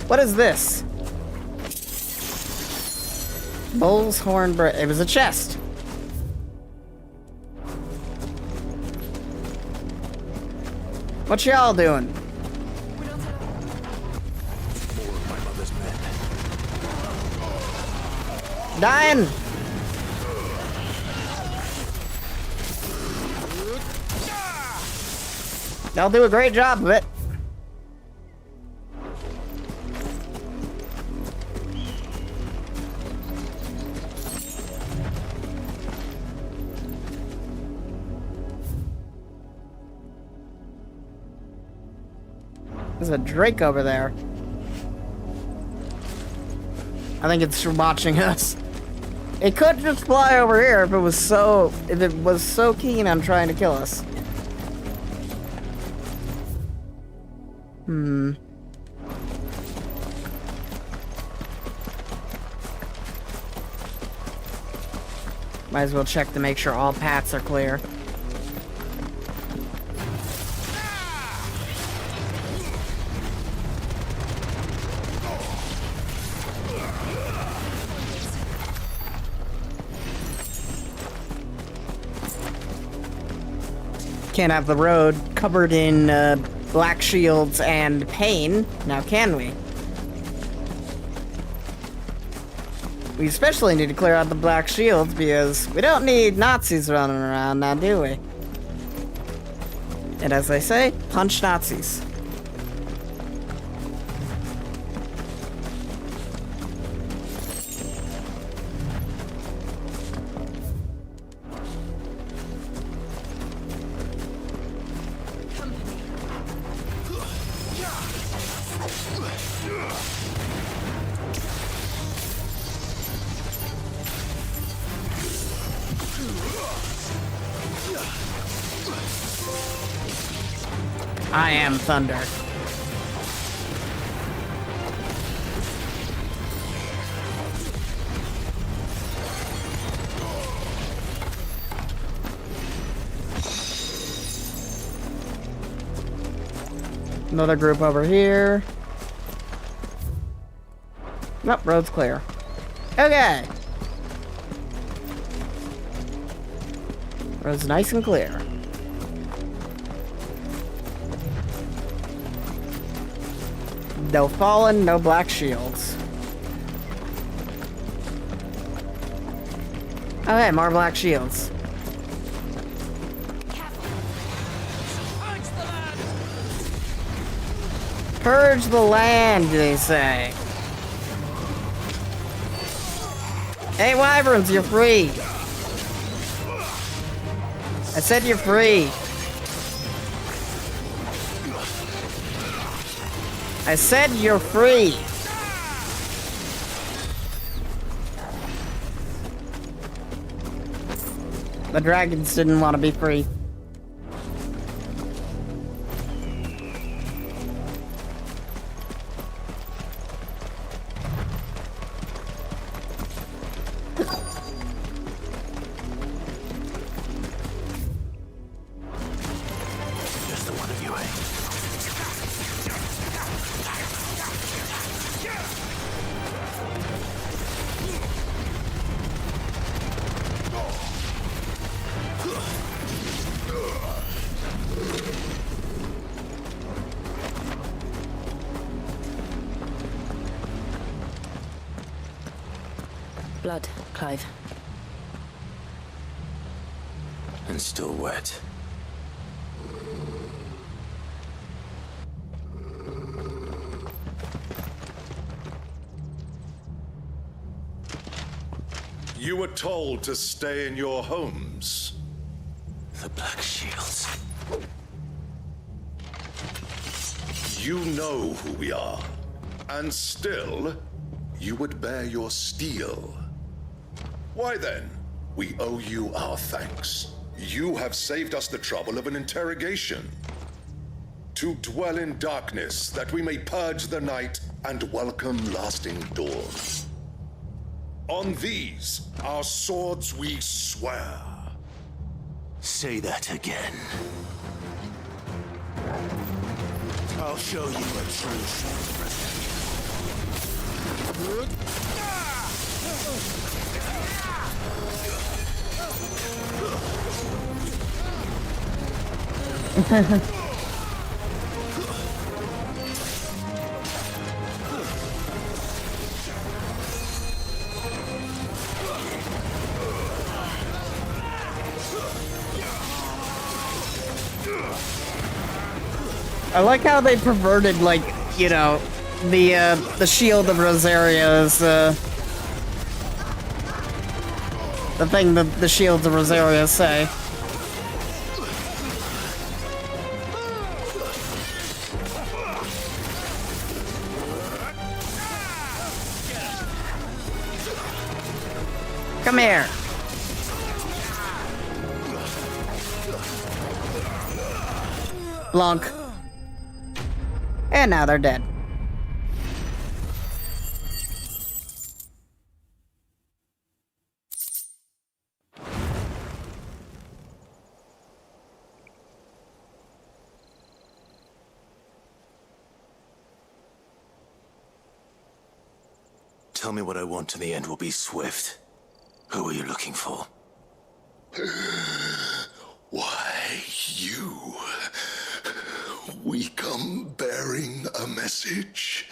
What is this? Bull's horn it was a chest. What y'all doing? Dying! Y'all do a great job of it. There's a Drake over there. I think it's watching us. It could just fly over here if it was so keen on trying to kill us. Might as well check to make sure all paths are clear. Can't have the road covered in black shields and pain, now can we? We especially need to clear out the black shields because we don't need Nazis running around now, do we? And as they say, punch Nazis. I am thunder. Another group over here. Nope, road's clear. Okay. Road's nice and clear. No fallen, no black shields. Okay, more black shields. Purge the land, they say. Hey, wyverns, you're free. I said you're free. I said you're free. The dragons didn't want to be free.
Just the one of you, eh?
Blood, Clive.
And still wet.
You were told to stay in your homes.
The Black Shields.
You know who we are. And still, you would bear your steel. Why then? We owe you our thanks. You have saved us the trouble of an interrogation. To dwell in darkness, that we may purge the night and welcome lasting dawn. On these, our swords we swear.
Say that again. I'll show you a true
I like how they perverted, like, you know, the shield of Rosaria's, the thing that the shields of Rosaria say. Come here. Blunk. And now they're dead.
Tell me what I want and the end will be swift. Who are you looking for?
Why, you. We come bearing a message.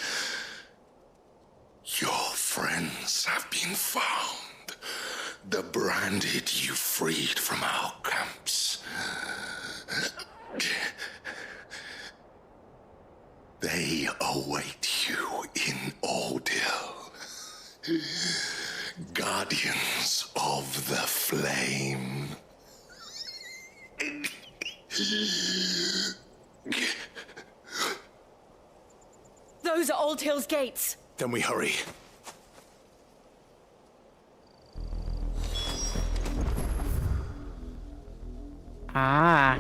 Your friends have been found. The branded you freed from our camps. They await you in Ordeal. Guardians of the Flame.
Those are Old Hill's gates.
Then we hurry.
Ah.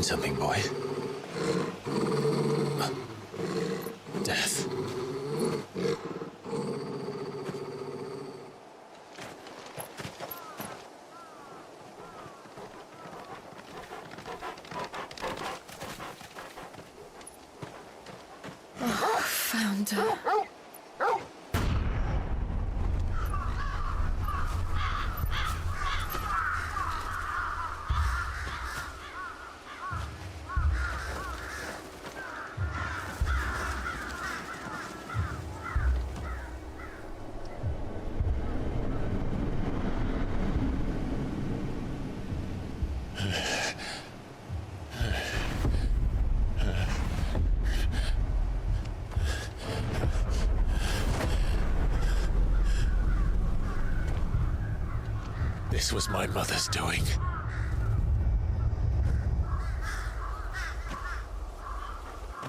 find something, boy. Death.
Oh, found her.
This was my mother's doing.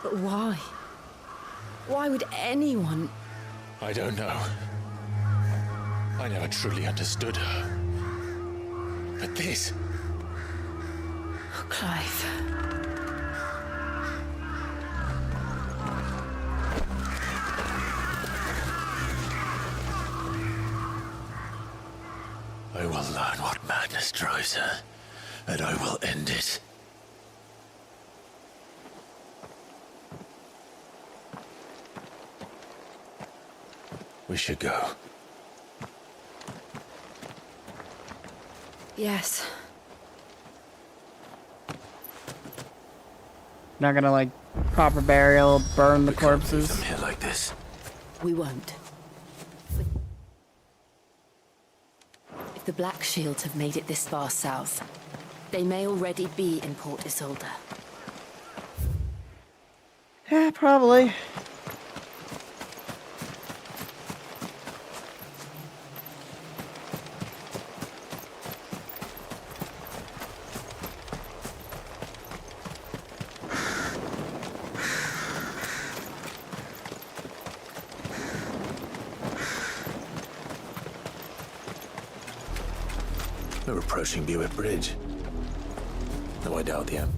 But why? Why would anyone...
I don't know. I never truly understood her. But this...
Oh, Clive.
I will learn what madness drives her, and I will end it. We should go.
Yes.
Not gonna, like, proper burial, burn the corpses.
From here like this.
We won't. If the Black Shields have made it this far south, they may already be in Port Isolde.
Yeah, probably.
We're approaching Buick Bridge. Though I doubt the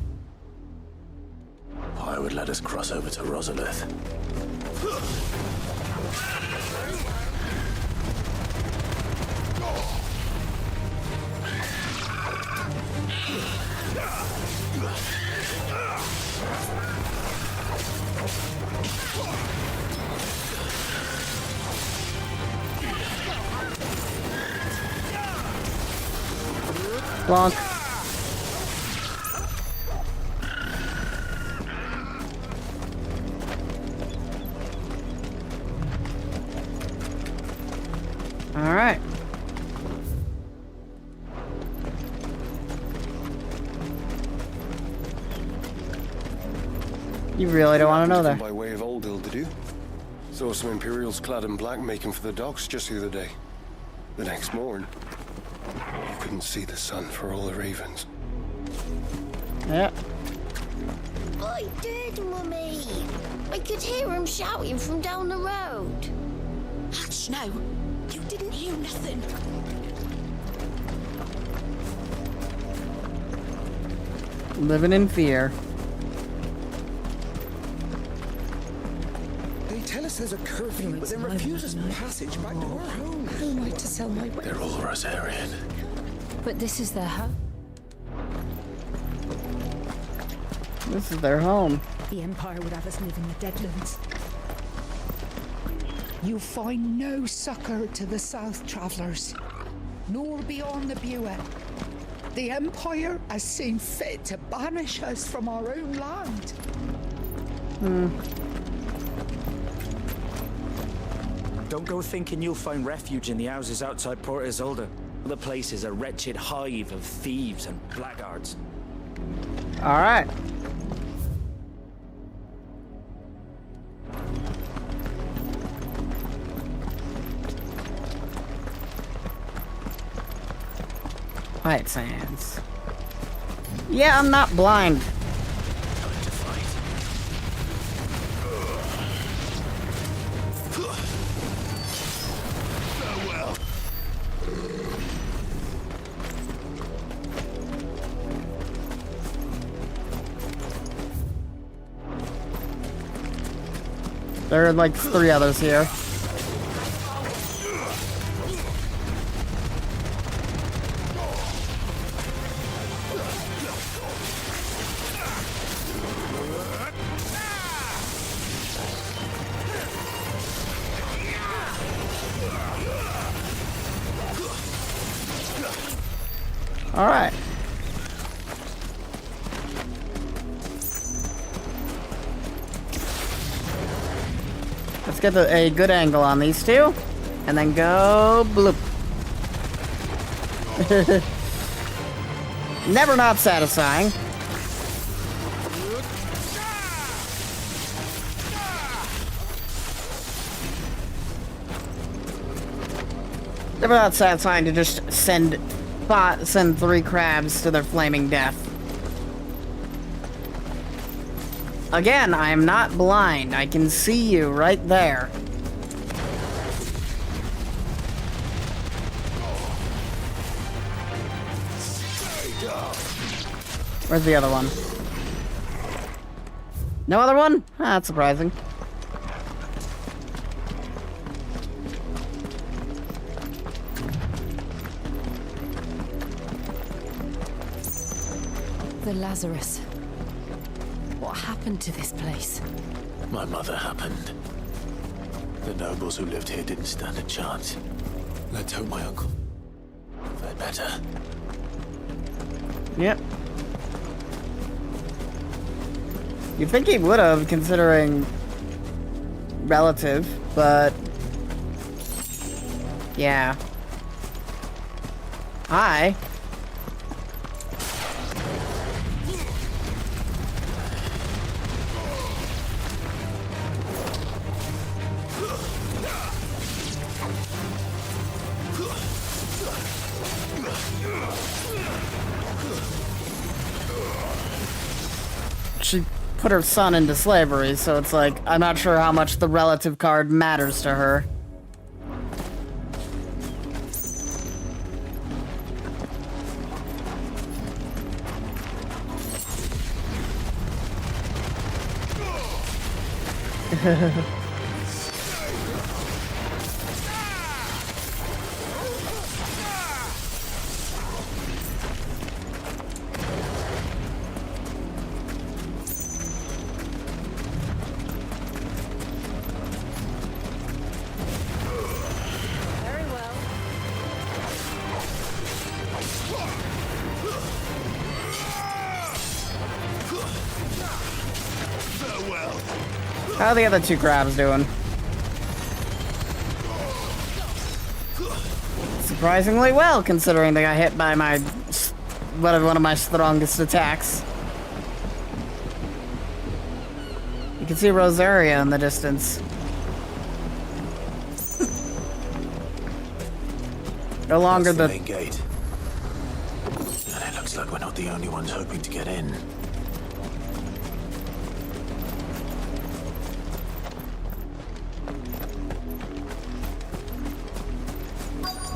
Empire would let us cross over to Rosalith.
Bonk. All right. You really don't want to know that.
By way of Old Hill, did you? Saw some Imperials clad in black making for the docks just the other day. The next morning, you couldn't see the sun for all the ravens.
Yeah.
I did, Mummy. I could hear him shouting from down the road.
Hush, no. You didn't hear nothing.
Living in fear.
They tell us there's a curfew, but then refuse us passage back to our home.
Who am I to sell my...
They're all Rosarian.
But this is their home.
This is their home.
The Empire would have us live in the Deadlands. You'll find no succor to the South travellers, nor beyond the Buet. The Empire has seen fit to banish us from our own land.
Don't go thinking you'll find refuge in the houses outside Port Isolde. The place is a wretched hive of thieves and blackguards.
All right. White Sands. Yeah, I'm not blind. There are like 3 others here. All right. Let's get a good angle on these two, and then go bloop. Never not satisfying. Never not satisfying to just send 3 crabs to their flaming death. Again, I am not blind. I can see you right there. Where's the other one? No other one? Ah, that's surprising.
The Lazarus. What happened to this place?
My mother happened. The nobles who lived here didn't stand a chance. Let's hope my uncle fared better.
Yep. You'd think he would have, considering relative, but yeah. Hi. She put her son into slavery, so it's like, I'm not sure how much the relative card matters to her. How are the other 2 crabs doing? Surprisingly well, considering they got hit by one of my strongest attacks. You can see Rosaria in the distance. No longer
That's the main gate. And it looks like we're not the only ones hoping to get in.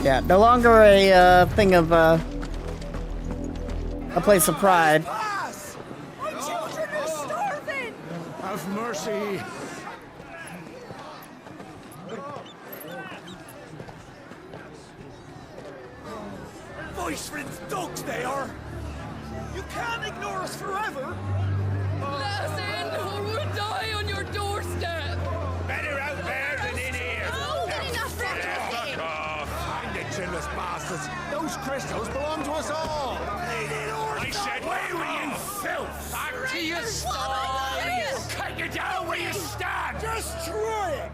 Yeah, no longer a thing of a place of pride.
My children are starving!
Have mercy.
Voice-rinsed dogs they are! You can't ignore us forever!
Let us in or we'll die on your doorstep!
Better out there than in here.
Fuck off! Find the chinless bastards! Those crystals belong to us all!
I said, where were you, filth? Back to your sties! Cut you down where you stand!
Destroy it!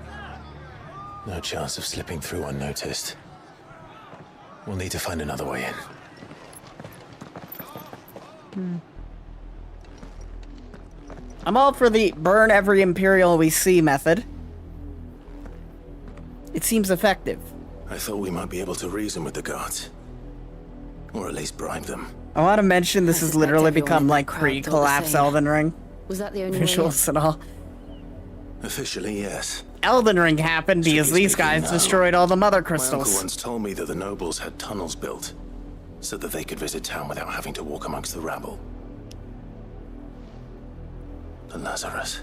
No chance of slipping through unnoticed. We'll need to find another way in.
I'm all for the burn every Imperial we see method. It seems effective.
I thought we might be able to reason with the guards. Or at least bribe them.
I want to mention this has literally become like pre-collapse Elden Ring.
Was that the only way?
Visuals and all.
Officially, yes.
Elden Ring happened because these guys destroyed all the mother
My
crystals.
uncle once told me that the nobles had tunnels built so that they could visit town without having to walk amongst the rabble. The Lazarus.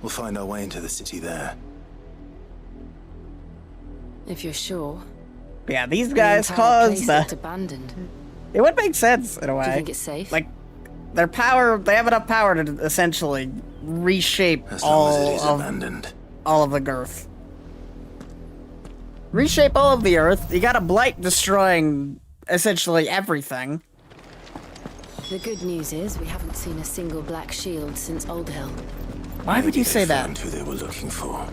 We'll find our way into the city there.
If you're sure.
Yeah, these
The
guys
entire
caused
place looked abandoned.
It would make sense in a way.
Do you think it's safe?
Like, their power, they have enough power to essentially reshape
As long as it is
all of the Earth. Reshape all of the Earth. You got a blight destroying essentially everything.
The good news is we haven't seen a single black shield since Old Hill.
Why would you say that?
Found who they were looking for.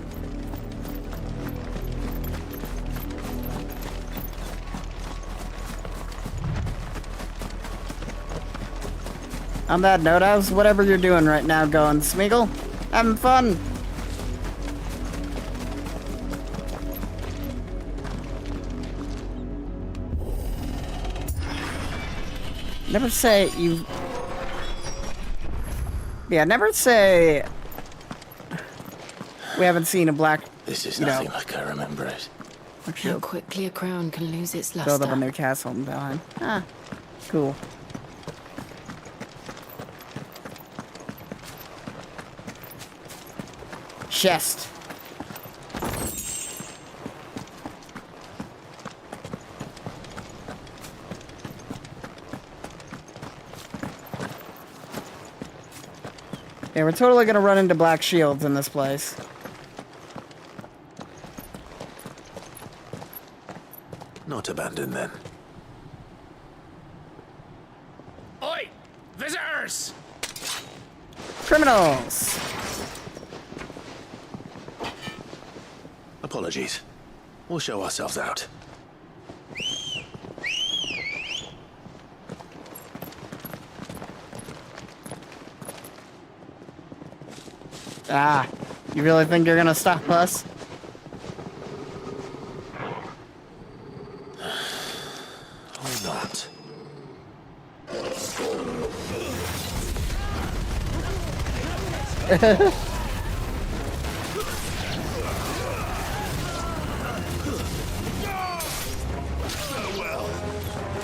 On that note, how's whatever you're doing right now going, Smeagol? Having fun? Never say you... Yeah, never say... We haven't seen a black...
This is nothing like I remember it.
How quickly a crown can lose its luster.
Build up a new castle in Valheim. Ah, cool. Chest. Yeah, we're totally gonna run into black shields in this place.
Not abandoned then.
Oi! Visitors!
Criminals!
Apologies. We'll show ourselves out.
Ah, you really think you're gonna stop us?
Or not.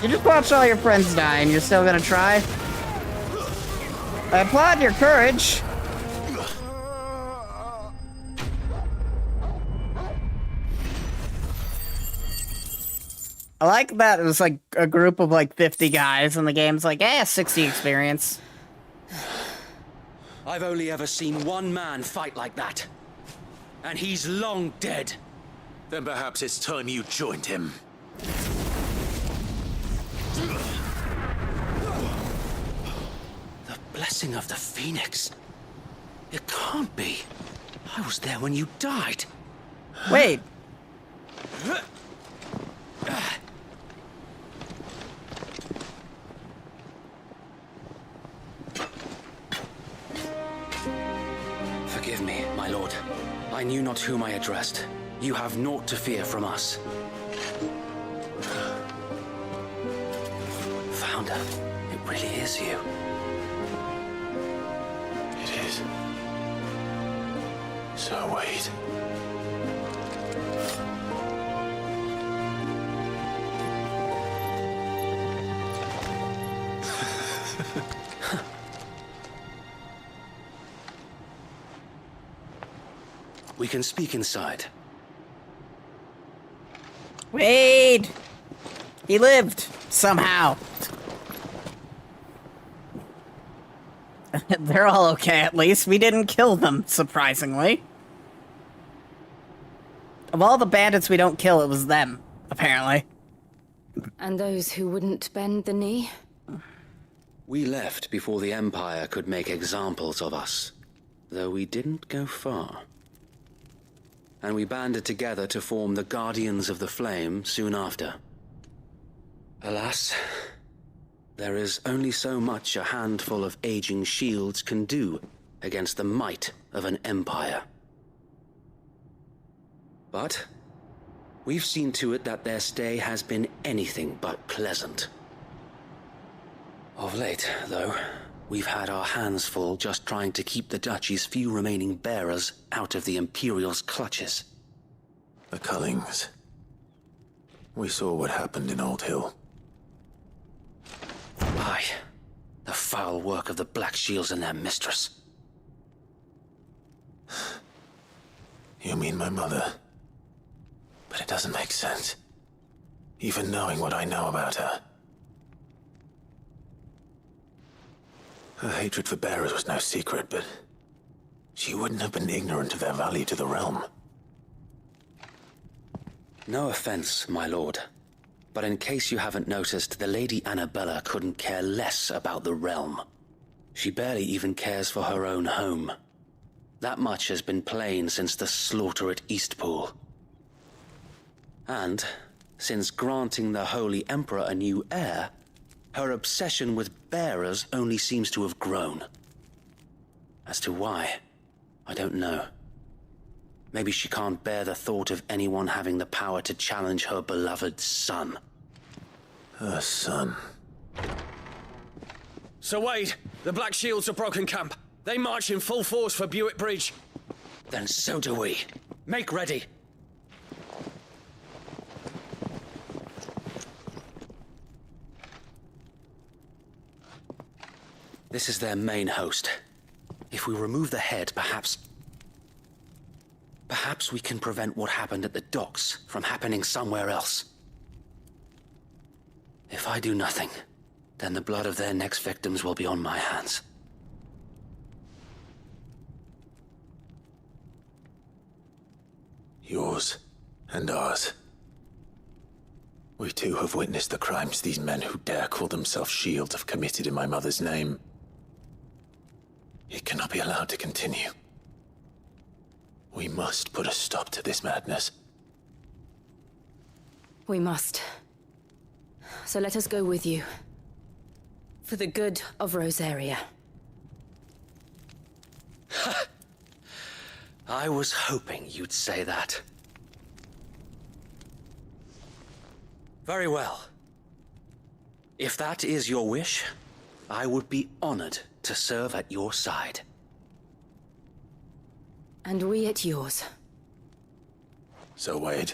You just watched all your friends die and you're still gonna try? I applaud your courage. I like that it was like a group of like 50 guys and the game's like, 60 experience.
I've only ever seen one man fight like that. And he's long dead.
Then perhaps it's time you joined him.
The blessing of the Phoenix. It can't be. I was there when you died.
Wait.
Forgive me, my lord. I knew not whom I addressed. You have naught to fear from us. Founder, it really is you.
It is. So wait.
We can speak inside.
Wade! He lived, somehow. They're all okay, at least. We didn't kill them, surprisingly. Of all the bandits we don't kill, it was them, apparently.
And those who wouldn't bend the knee?
We left before the Empire could make examples of us, though we didn't go far. And we banded together to form the Guardians of the Flame soon after. Alas, there is only so much a handful of aging shields can do against the might of an empire. But we've seen to it that their stay has been anything but pleasant. Of late, though, we've had our hands full just trying to keep the Duchy's few remaining bearers out of the Imperial's clutches.
The Cullings. We saw what happened in Old Hill.
Aye, the foul work of the Black Shields and their mistress.
You mean my mother? But it doesn't make sense. Even knowing what I know about her. Her hatred for bearers was no secret, but she wouldn't have been ignorant of their value to the realm.
No offense, my lord. But in case you haven't noticed, the Lady Annabella couldn't care less about the realm. She barely even cares for her own home. That much has been plain since the slaughter at Eastpool. And, since granting the Holy Emperor a new heir, her obsession with bearers only seems to have grown. As to why, I don't know. Maybe she can't bear the thought of anyone having the power to challenge her beloved son.
Her son.
Sir Wade, the Black Shields have broken camp. They march in full force for Buick Bridge.
Then so do we. Make ready. This is their main host. If we remove the head, perhaps we can prevent what happened at the docks from happening somewhere else. If I do nothing, then the blood of their next victims will be on my hands.
Yours and ours. We too have witnessed the crimes these men who dare call themselves Shield have committed in my mother's name. It cannot be allowed to continue. We must put a stop to this madness.
We must. So let us go with you. For the good of Rosaria.
I was hoping you'd say that. Very well. If that is your wish, I would be honored to serve at your side.
And we at yours.
So, Wade,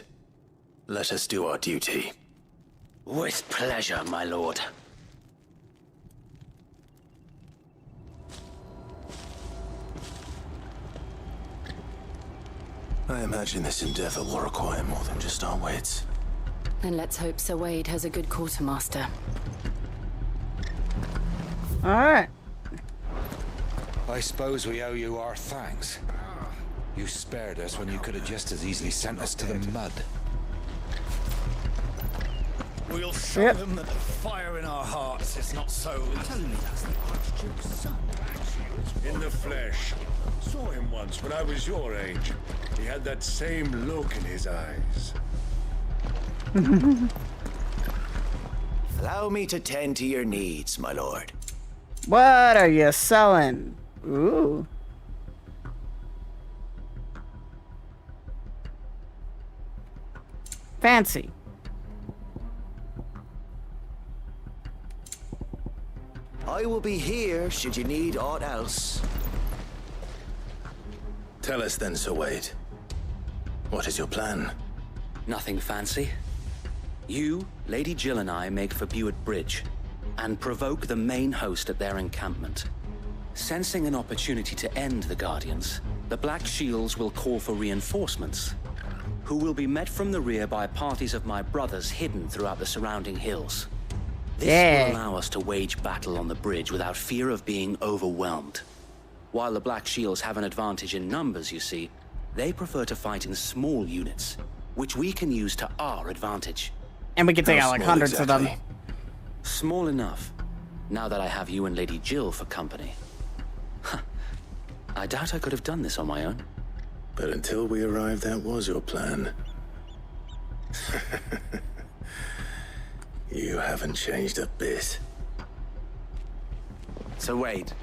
let us do our duty.
With pleasure, my lord.
I imagine this endeavor will require more than just our wits.
Then let's hope Sir Wade has a good quartermaster.
Alright.
I suppose we owe you our thanks. You spared us when you could have just as easily sent us to the mud.
We'll show them that the fire in our hearts is not so... Tell me that's the Archduke's son.
In the flesh. Saw him once when I was your age. He had that same look in his eyes.
Allow me to tend to your needs, my lord.
What are you selling? Ooh. Fancy.
I will be here should you need aught else.
Tell us then, Sir Wade. What is your plan?
Nothing fancy. You, Lady Jill and I make for Buick Bridge and provoke the main host at their encampment. Sensing an opportunity to end the Guardians, the Black Shields will call for reinforcements, who will be met from the rear by parties of my brothers hidden throughout the surrounding hills. This will allow us to wage battle on the bridge without fear of being overwhelmed. While the Black Shields have an advantage in numbers, you see, they prefer to fight in small units, which we can use to our advantage.
And we can take out like hundreds of them.
Small enough, now that I have you and Lady Jill for company. I doubt I could have done this on my own.
But until we arrived, that was your plan. You haven't changed a bit.
So Wade,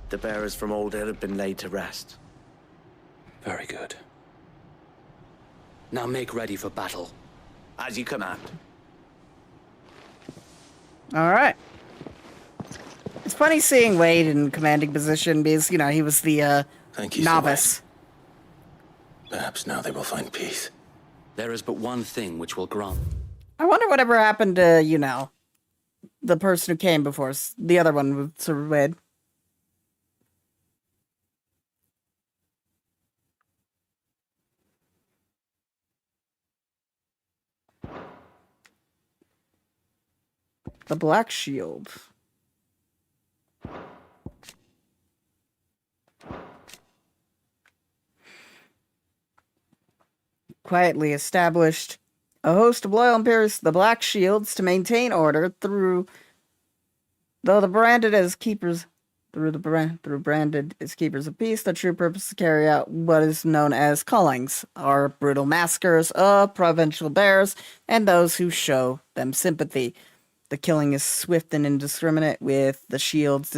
the bearers from Old Hill have been laid to rest.
Very good. Now make ready for battle.
As you command.
Alright. It's funny seeing Wade in commanding position because, you know, he was the
Thank you,
novice.
Perhaps now they will find peace.
There is but one thing which will grant.
I wonder whatever happened to, you know, the person who came before us. The other one with Sir Wade. The Black Shield. Quietly established a host of loyal Imperials, the Black Shields, to maintain order through branded as keepers of peace. The true purpose is to carry out what is known as callings, are brutal massacres of provincial bears and those who show them sympathy. The killing is swift and indiscriminate, with the shields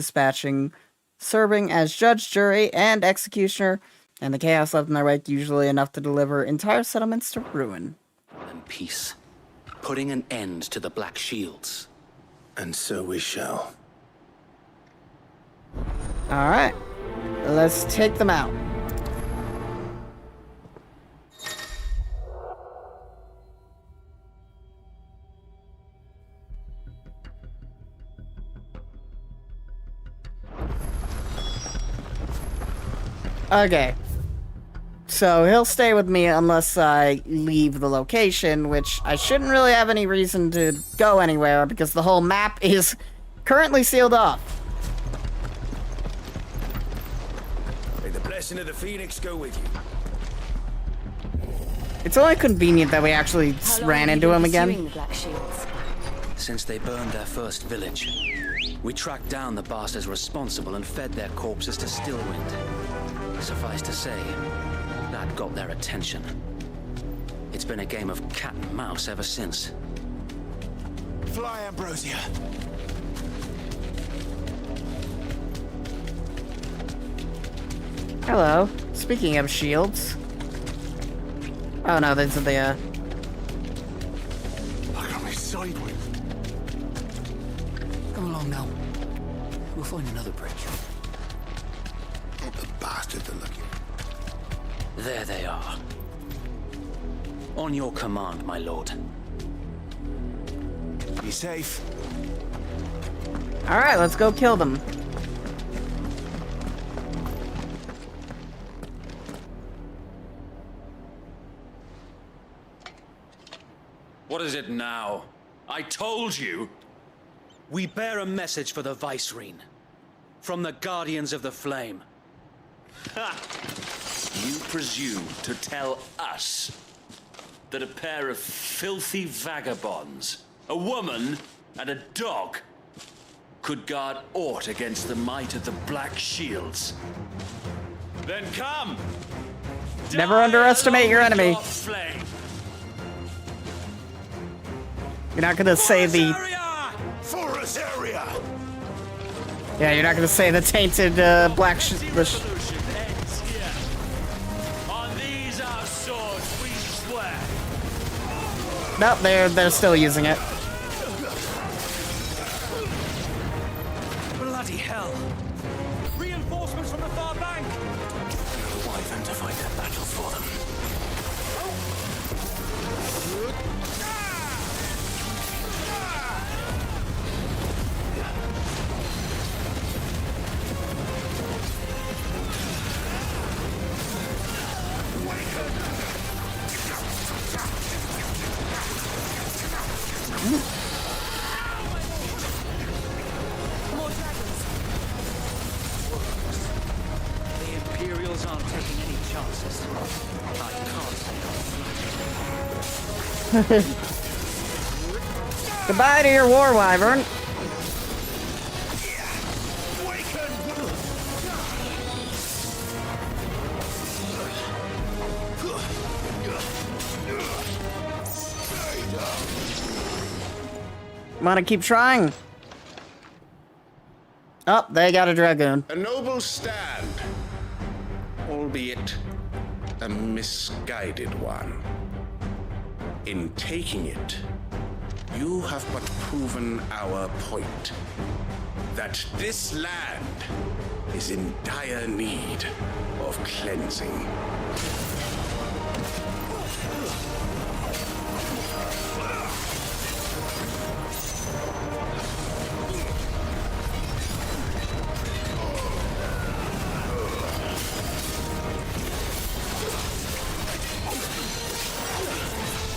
serving as judge, jury, and executioner, and the chaos left in their wake usually enough to deliver entire settlements to ruin.
And peace, putting an end to the Black Shields.
And so we shall.
Alright, let's take them out. Okay. So he'll stay with me unless I leave the location, which I shouldn't really have any reason to go anywhere because the whole map is currently sealed off.
May the blessing of the Phoenix go with you.
It's only convenient that we actually ran into him again.
The Black Shields? Since they burned their first village, we tracked down the bastards responsible and fed their corpses to Stillwind. Suffice to say, that got their attention. It's been a game of cat and mouse ever since.
Fly, Ambrosia.
Hello. Speaking of shields. Oh no, these are the,
Look at me sideways. Come along now. We'll find another bridge.
What the bastards are looking.
There they are. On your command, my lord.
Be safe.
Alright, let's go kill them.
What is it now? I told you!
We bear a message for the Vicereine. From the Guardians of the Flame.
Ha! You presume to tell us that a pair of filthy vagabonds, a woman and a dog, could guard aught against the might of the Black Shields? Then come!
Never underestimate your enemy. You're not gonna say the...
Forest area!
Yeah, you're not gonna say the tainted black Nope, they're still using it.
Bloody hell! Reinforcements from the far bank!
Why them to fight that battle for them?
More dragons!
The Imperials aren't taking any chances. I can't say
Goodbye to your war wyvern. Wanna keep trying? Oh, they got a dragoon.
A noble stand, albeit a misguided one. In taking it, you have but proven our point, that this land is in dire need of cleansing.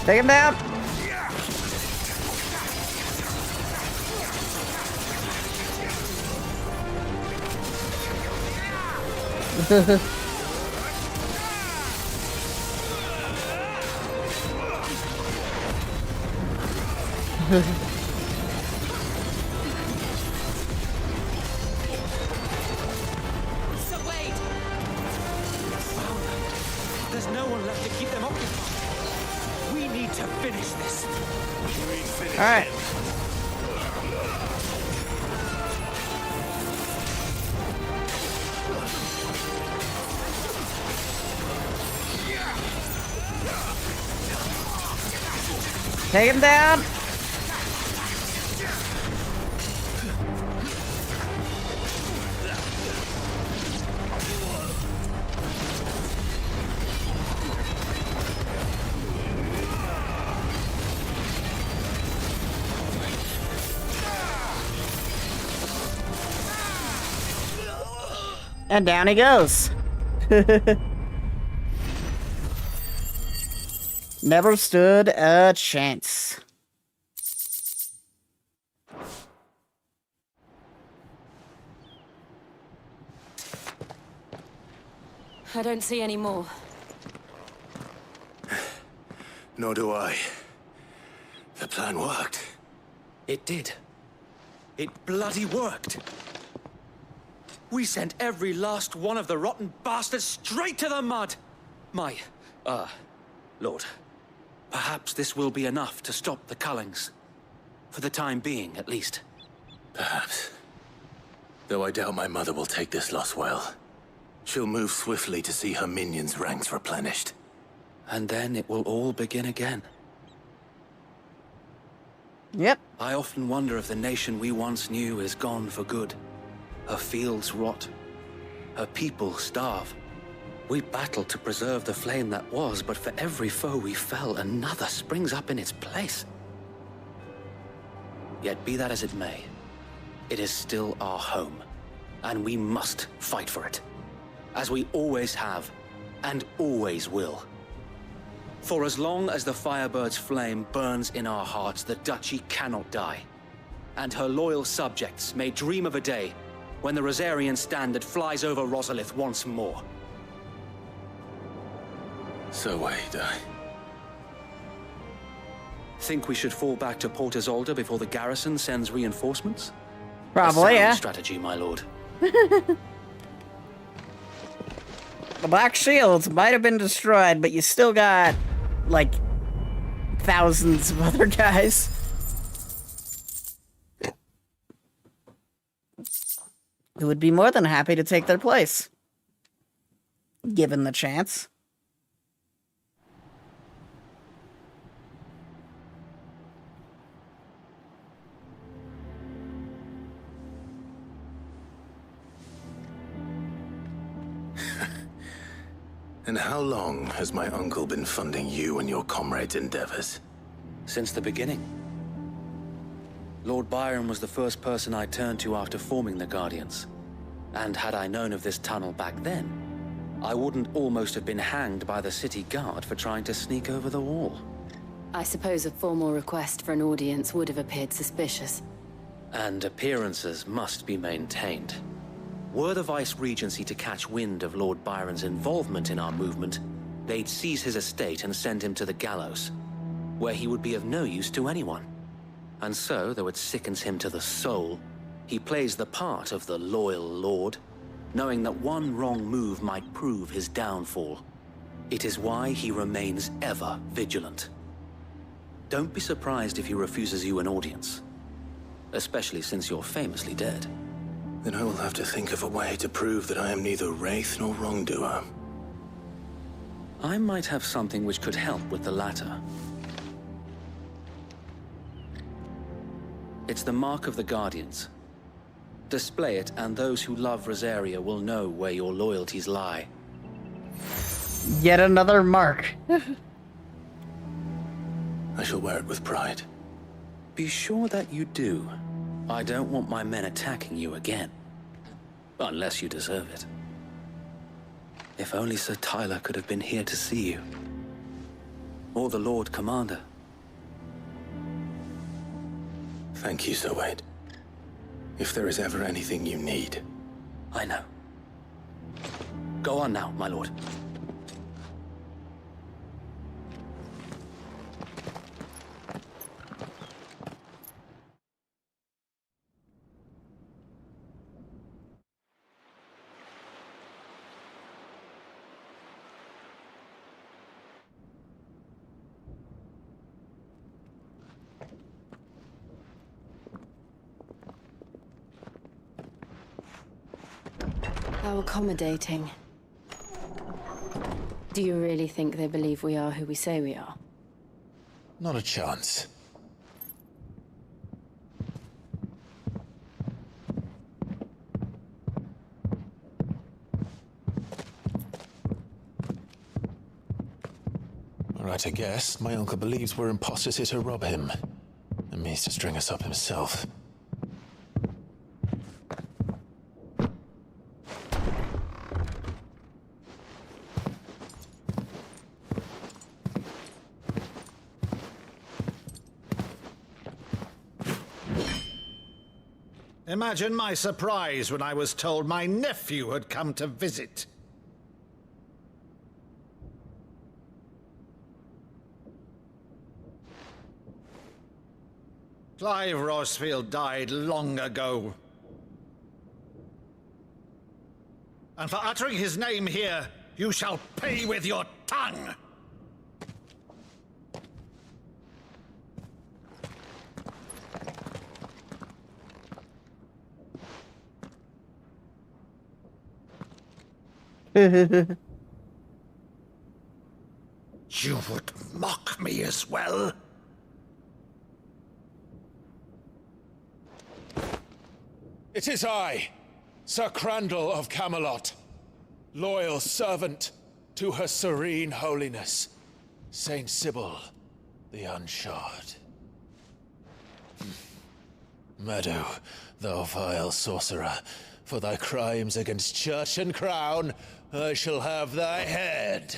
Take him down.
There's no one left to keep them occupied. We need to finish this.
All right. Take him down. And down he goes. Never stood a chance.
I don't see any more.
Nor do I. The plan worked.
It did. It bloody worked. We sent every last one of the rotten bastards straight to the mud. Lord, perhaps this will be enough to stop the Cullings. For the time being, at least.
Perhaps. Though I doubt my mother will take this loss well. She'll move swiftly to see her minions' ranks replenished.
And then it will all begin again.
Yep.
I often wonder if the nation we once knew is gone for good. Her fields rot. Her people starve. We battled to preserve the flame that was, but for every foe we fell, another springs up in its place. Yet be that as it may, it is still our home, and we must fight for it. As we always have, and always will. For as long as the Firebird's flame burns in our hearts, the Duchy cannot die. And her loyal subjects may dream of a day when the Rosarian standard flies over Rosalith once more.
So wait,
Think we should fall back to Port Isolde before the garrison sends reinforcements?
Probably, yeah.
Strategy, my lord.
The Black Shields might have been destroyed, but you still got, like, thousands of other guys. Who would be more than happy to take their place. Given the chance.
And how long has my uncle been funding you and your comrades' endeavors?
Since the beginning. Lord Byron was the first person I turned to after forming the Guardians. And had I known of this tunnel back then, I wouldn't almost have been hanged by the city guard for trying to sneak over the wall.
I suppose a formal request for an audience would have appeared suspicious.
And appearances must be maintained. Were the Vice-Regency to catch wind of Lord Byron's involvement in our movement, they'd seize his estate and send him to the gallows, where he would be of no use to anyone. And so, though it sickens him to the soul, he plays the part of the loyal lord, knowing that one wrong move might prove his downfall. It is why he remains ever vigilant. Don't be surprised if he refuses you an audience, especially since you're famously dead.
Then I will have to think of a way to prove that I am neither wraith nor wrongdoer.
I might have something which could help with the latter. It's the mark of the Guardians. Display it, and those who love Rosaria will know where your loyalties lie.
Yet another mark.
I shall wear it with pride.
Be sure that you do. I don't want my men attacking you again. Unless you deserve it. If only Sir Tyler could have been here to see you. Or the Lord Commander.
Thank you, Sir Wade. If there is ever anything you need.
I know.
Go on now, my lord.
How accommodating. Do you really think they believe we are who we say we are?
Not a chance. All right, I guess. My uncle believes we're imposters here to rob him. And means to string us up himself.
Imagine my surprise when I was told my nephew had come to visit. Clive Rosefield died long ago. And for uttering his name here, you shall pay with your tongue! You would mock me as well?
It is I, Sir Crandall of Camelot, loyal servant to Her Serene Holiness, Saint Sybil the Unshod. Meadow, thou vile sorcerer, for thy crimes against church and crown, I shall have thy head.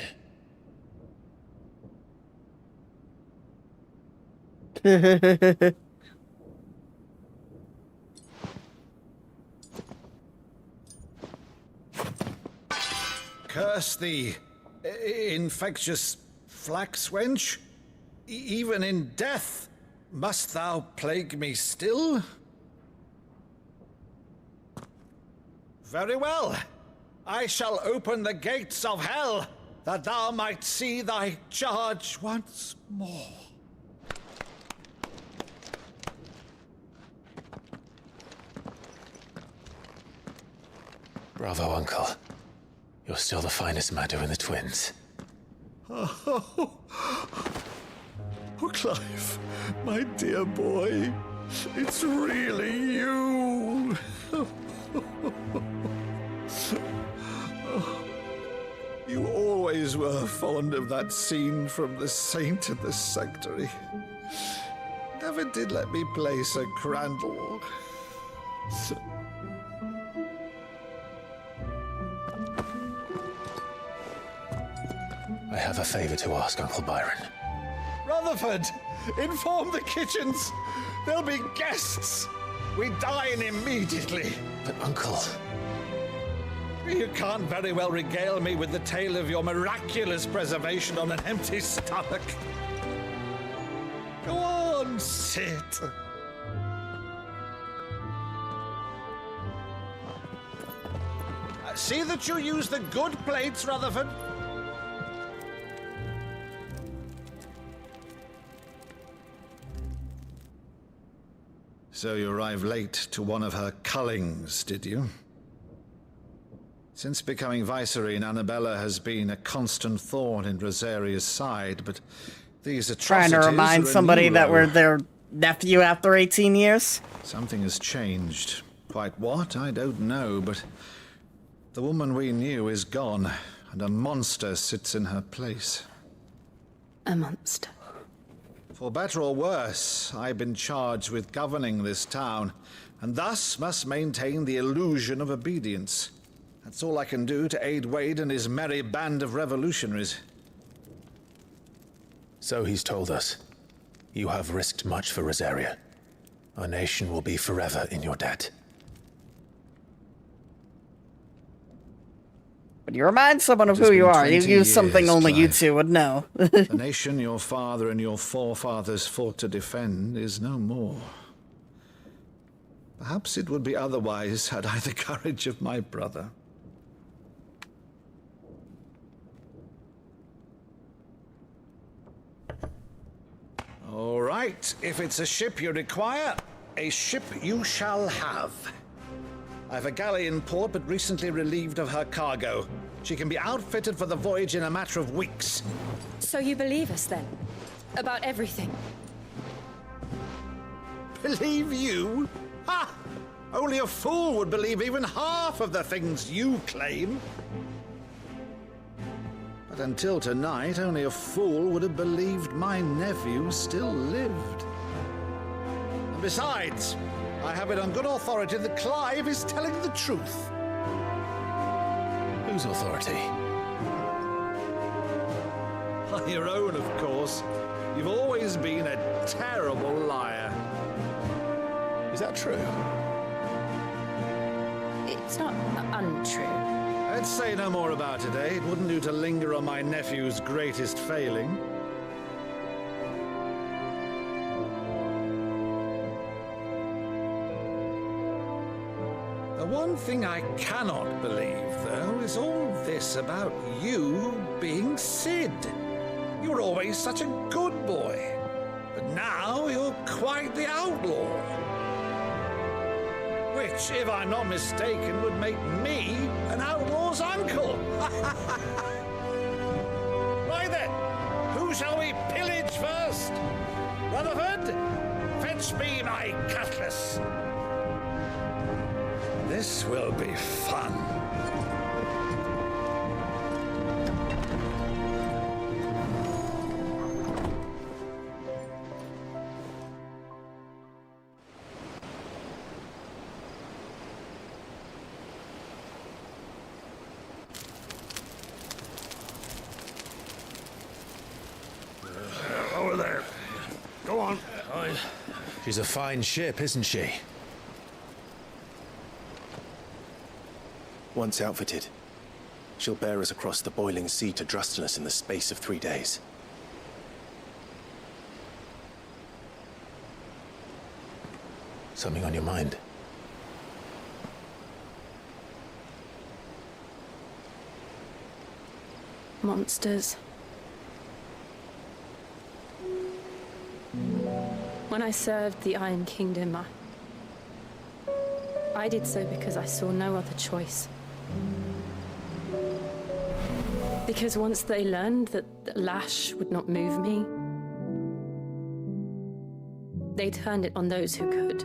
Curse thee, infectious flax wench. Even in death, must thou plague me still? Very well. I shall open the gates of hell, that thou might see thy charge once more.
Bravo, Uncle. You're still the finest Meadow in the twins.
Oh, Clive, my dear boy, it's really you. You always were fond of that scene from The Saint and the Sanctuary. Never did let me play Sir Crandall.
I have a favor to ask, Uncle Byron.
Rutherford, inform the kitchens. There'll be guests. We dine immediately.
But, Uncle...
You can't very well regale me with the tale of your miraculous preservation on an empty stomach. Go on, sit. See that you use the good plates, Rutherford. So you arrived late to one of her cullings, did you? Since becoming Vicereine, Annabella has been a constant thorn in Rosaria's side, but these atrocities
Trying to remind somebody that
we're
we're their nephew after 18 years.
Something has changed. Quite what, I don't know, but the woman we knew is gone, and a monster sits in her place.
A monster.
For better or worse, I've been charged with governing this town, and thus must maintain the illusion of obedience. That's all I can do to aid Wade and his merry band of revolutionaries.
So he's told us. You have risked much for Rosaria. Our nation will be forever in your debt.
When you remind someone of
It has
who you
been
are, you
20
use something
years,
only you
Clive.
two would know.
The nation your father and your forefathers fought to defend is no more. Perhaps it would be otherwise had I the courage of my brother. All right, if it's a ship you require, a ship you shall have. I've a galley in port, but recently relieved of her cargo. She can be outfitted for the voyage in a matter of weeks.
So you believe us then? About everything?
Believe you? Ha! Only a fool would believe even half of the things you claim. But until tonight, only a fool would have believed my nephew still lived. And besides, I have it on good authority that Clive is telling the truth.
Whose authority?
On your own, of course. You've always been a terrible liar.
Is that true?
It's not untrue.
Let's say no more about it, eh? It wouldn't do to linger on my nephew's greatest failing. The one thing I cannot believe, though, is all this about you being Sid. You were always such a good boy, but now you're quite the outlaw. Which, if I'm not mistaken, would make me an outlaw's uncle. Right then, who shall we pillage first? Rutherford, fetch me my cutlass. This will be fun.
Over there. Go on.
She's a fine ship, isn't she? Once outfitted, she'll bear us across the boiling sea to Drustenus in the space of 3 days. Something on your mind?
Monsters. When I served the Iron Kingdom, I did so because I saw no other choice. Because once they learned that the lash would not move me, they turned it on those who could.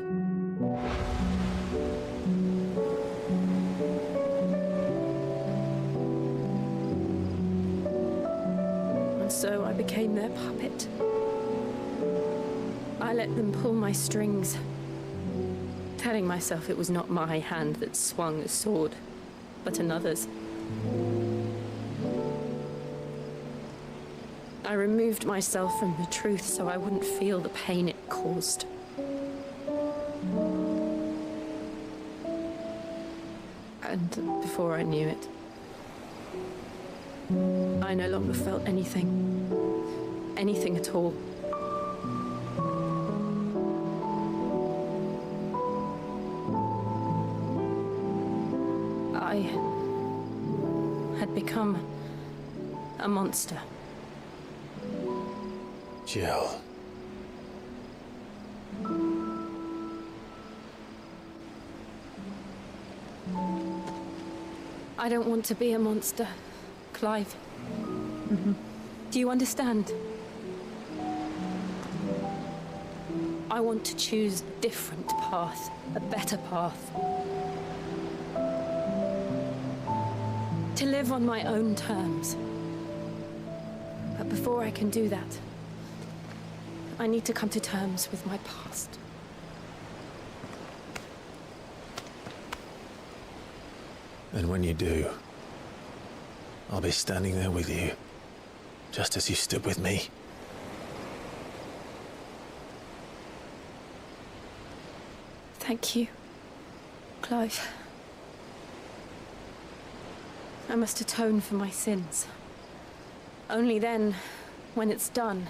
And so I became their puppet. I let them pull my strings, telling myself it was not my hand that swung a sword, but another's. I removed myself from the truth so I wouldn't feel the pain it caused. And before I knew it, I no longer felt anything at all. I had become a monster.
Jill.
I don't want to be a monster, Clive. Do you understand? I want to choose a different path, a better path. To live on my own terms. But before I can do that, I need to come to terms with my past.
And when you do, I'll be standing there with you, just as you stood with me.
Thank you, Clive. I must atone for my sins. Only then, when it's done,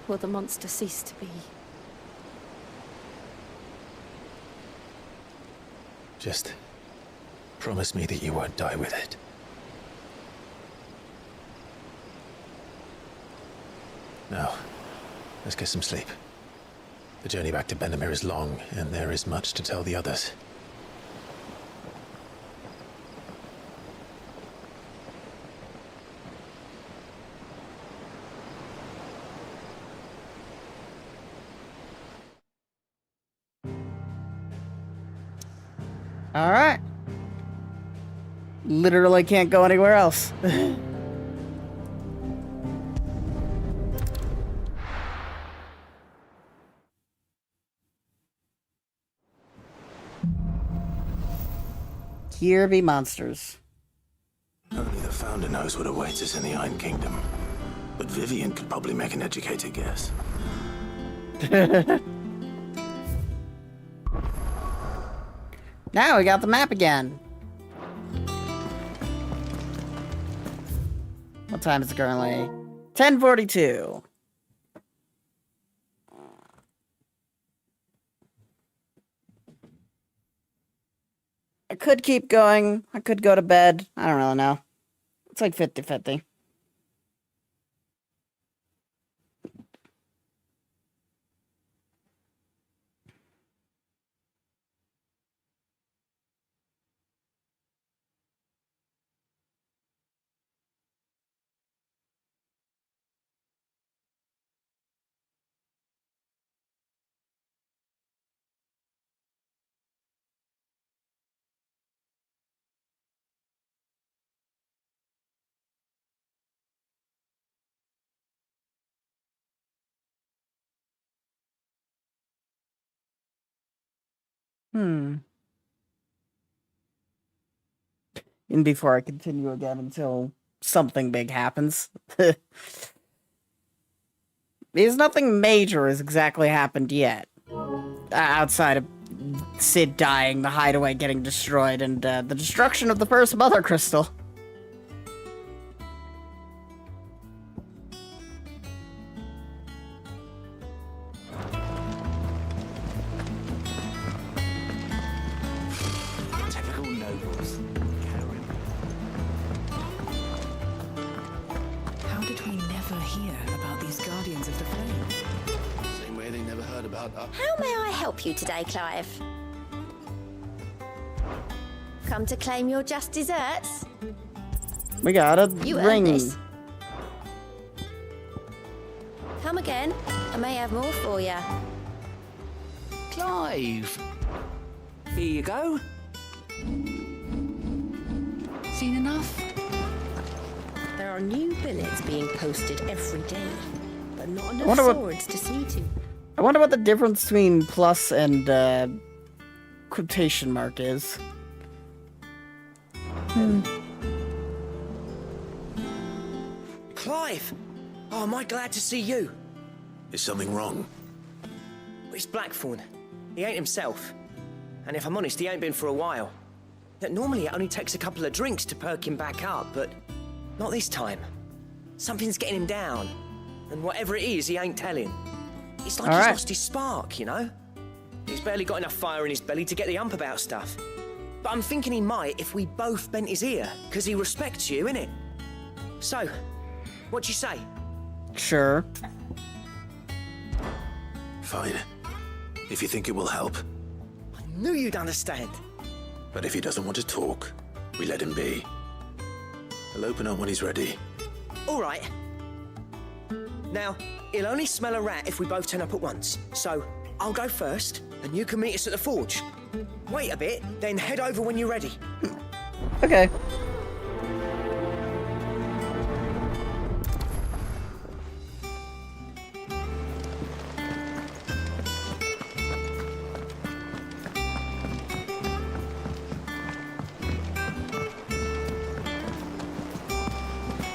will the monster cease to be.
Just promise me that you won't die with it. Now, let's get some sleep. The journey back to Benamir is long, and there is much to tell the others.
Alright. Literally can't go anywhere else. Here be monsters.
Only the Founder knows what awaits us in the Iron Kingdom. But Vivian could probably make an educated guess.
Now we got the map again. What time is it currently? 10:42. I could keep going. I could go to bed. I don't really know. It's like 50-50. And before I continue again until something big happens. Because nothing major has exactly happened yet. Outside of Sid dying, the hideaway getting destroyed, and the destruction of the first Mother Crystal.
How may I help you today, Clive? Come to claim your just desserts?
We got a
You
ring.
earned this. Come again. I may have more for you.
Clive. Here you go. Seen enough?
There are new billets being posted every day, but not enough
wonder what-
swords to see to.
I wonder what the difference between plus and quotation mark is.
Clive! Oh, am I glad to see you?
Is something wrong?
It's Blackthorn. He ain't himself. And if I'm honest, he ain't been for a while. That normally it only takes a couple of drinks to perk him back up, but not this time. Something's getting him down. And whatever it is, he ain't telling. It's like he's lost his spark, you know? He's barely got enough fire in his belly to get the ump about stuff. But I'm thinking he might if we both bent his ear, because he respects you, innit? So, what do you say?
Sure.
Fine. If you think it will help.
I knew you'd understand.
But if he doesn't want to talk, we let him be. He'll open up when he's ready.
All right. Now, he'll only smell a rat if we both turn up at once. So, I'll go first, and you can meet us at the forge. Wait a bit, then head over when you're ready.
Okay.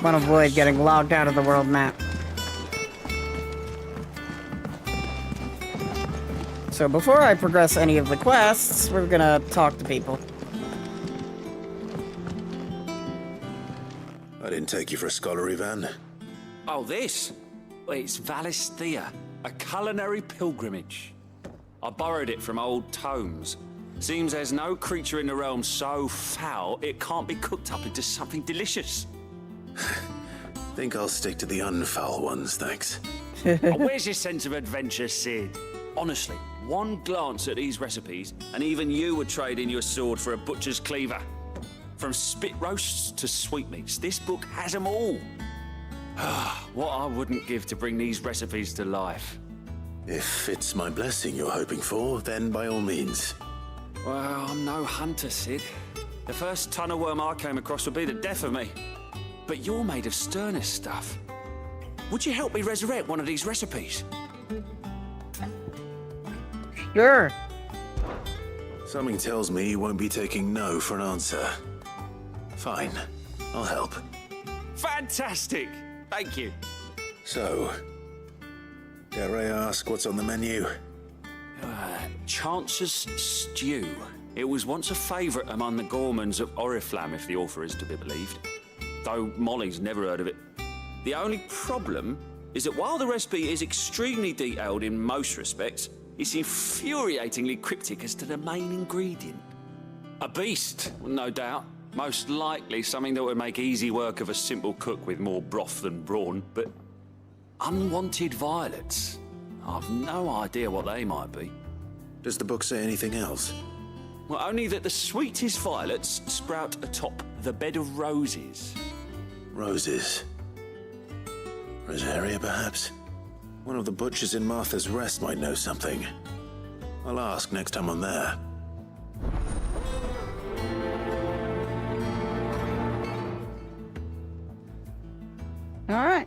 Want to avoid getting logged out of the world map. So before I progress any of the quests, we're gonna talk to people.
didn't take you for a scholarly van.
Oh, this? Well, it's Valisthea, a culinary pilgrimage. I borrowed it from old tomes. Seems there's no creature in the realm so foul it can't be cooked up into something delicious.
Think I'll stick to the unfoul ones, thanks.
Oh, where's your sense of adventure, Sid? Honestly, one glance at these recipes, and even you would trade in your sword for a butcher's cleaver. From spit roasts to sweetmeats, this book has them all. What I wouldn't give to bring these recipes to life.
If it's my blessing you're hoping for, then by all means.
Well, I'm no hunter, Sid. The first tunnel worm I came across would be the death of me. But you're made of sterner stuff. Would you help me resurrect one of these recipes?
Sure.
Something tells me you won't be taking no for an answer. Fine, I'll help.
Fantastic! Thank you.
So, dare I ask what's on the menu?
Chance's Stew. It was once a favourite among the gourmands of Oriflamme, if the author is to be believed. Though Molly's never heard of it. The only problem is that while the recipe is extremely detailed in most respects, it's infuriatingly cryptic as to the main ingredient. A beast, no doubt. Most likely something that would make easy work of a simple cook with more broth than brawn, but unwanted violets. I've no idea what they might be.
Does the book say anything else?
Well, only that the sweetest violets sprout atop the bed of roses.
Roses. Rosaria, perhaps? One of the butchers in Martha's Rest might know something. I'll ask next time I'm there.
All right.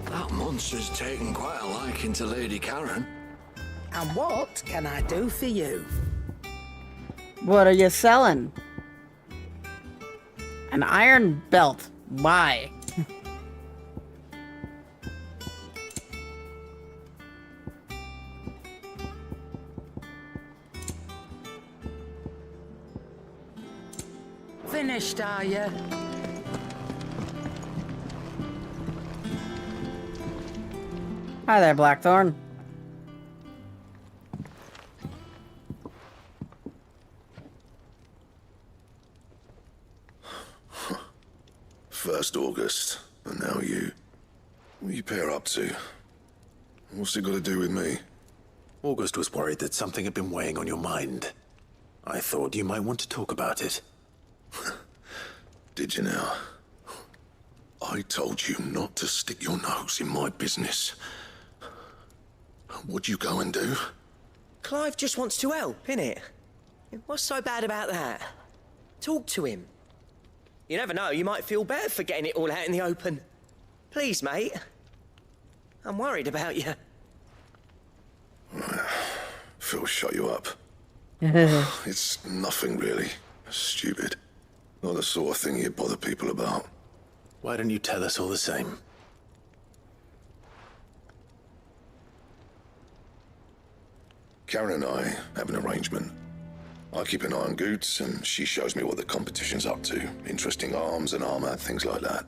That monster's taken quite a liking to Lady Karen.
And what can I do for you?
What are you selling? An iron belt. Why?
Finished, are you?
Hi there, Blackthorn.
First August, and now you. What are you pair up to? What's it got to do with me?
August was worried that something had been weighing on your mind. I thought you might want to talk about it.
Did you now? I told you not to stick your nose in my business. What'd you go and do?
Clive just wants to help, innit? What's so bad about that? Talk to him. You never know, you might feel better for getting it all out in the open. Please, mate. I'm worried about you.
Phil shut you up. It's nothing really. Stupid. Not the sort of thing you bother people about.
Why don't you tell us all the same?
Karen and I have an arrangement. I keep an eye on Goots, and she shows me what the competition's up to. Interesting arms and armor, things like that.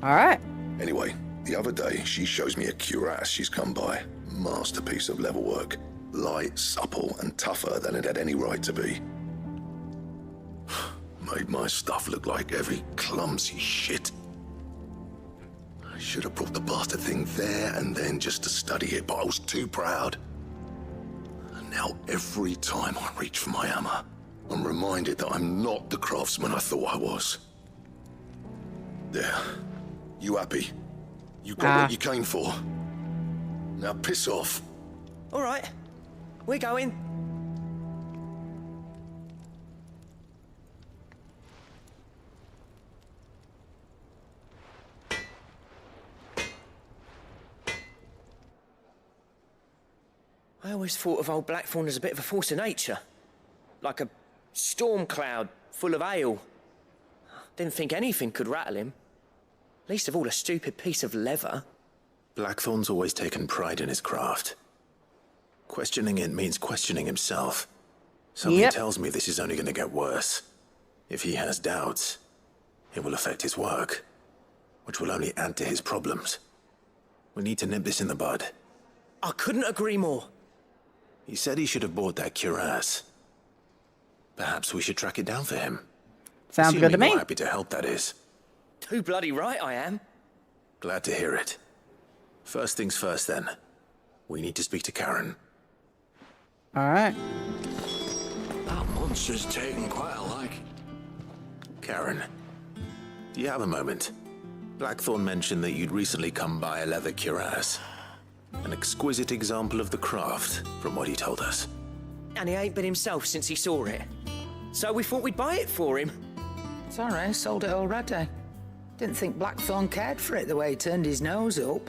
All right.
Anyway, the other day, she shows me a cuirass she's come by. Masterpiece of level work. Light, supple, and tougher than it had any right to be. Made my stuff look like heavy, clumsy shit. I should have brought the bastard thing there and then just to study it, but I was too proud. And now every time I reach for my hammer, I'm reminded that I'm not the craftsman I thought I was. There. You happy? You got what you came for. Now piss off.
All right. We're going. I always thought of old Blackthorn as a bit of a force of nature. Like a storm cloud full of ale. Didn't think anything could rattle him. Least of all a stupid piece of leather.
Blackthorn's always taken pride in his craft. Questioning it means questioning himself. Something tells me this is only going to get worse. If he has doubts, it will affect his work, which will only add to his problems. We need to nip this in the bud.
I couldn't agree more.
He said he should have bought that cuirass. Perhaps we should track it down for him.
Sounds good to me.
Assuming you're happy to help, that is.
Too bloody right I am.
Glad to hear it. First things first, then. We need to speak to Karen.
Alright.
That monster's taken quite a liking.
Karen, do you have a moment? Blackthorn mentioned that you'd recently come by a leather cuirass. An exquisite example of the craft, from what he told us.
And he ain't been himself since he saw it. So we thought we'd buy it for him.
Sorry, sold it already. Didn't think Blackthorn cared for it the way he turned his nose up.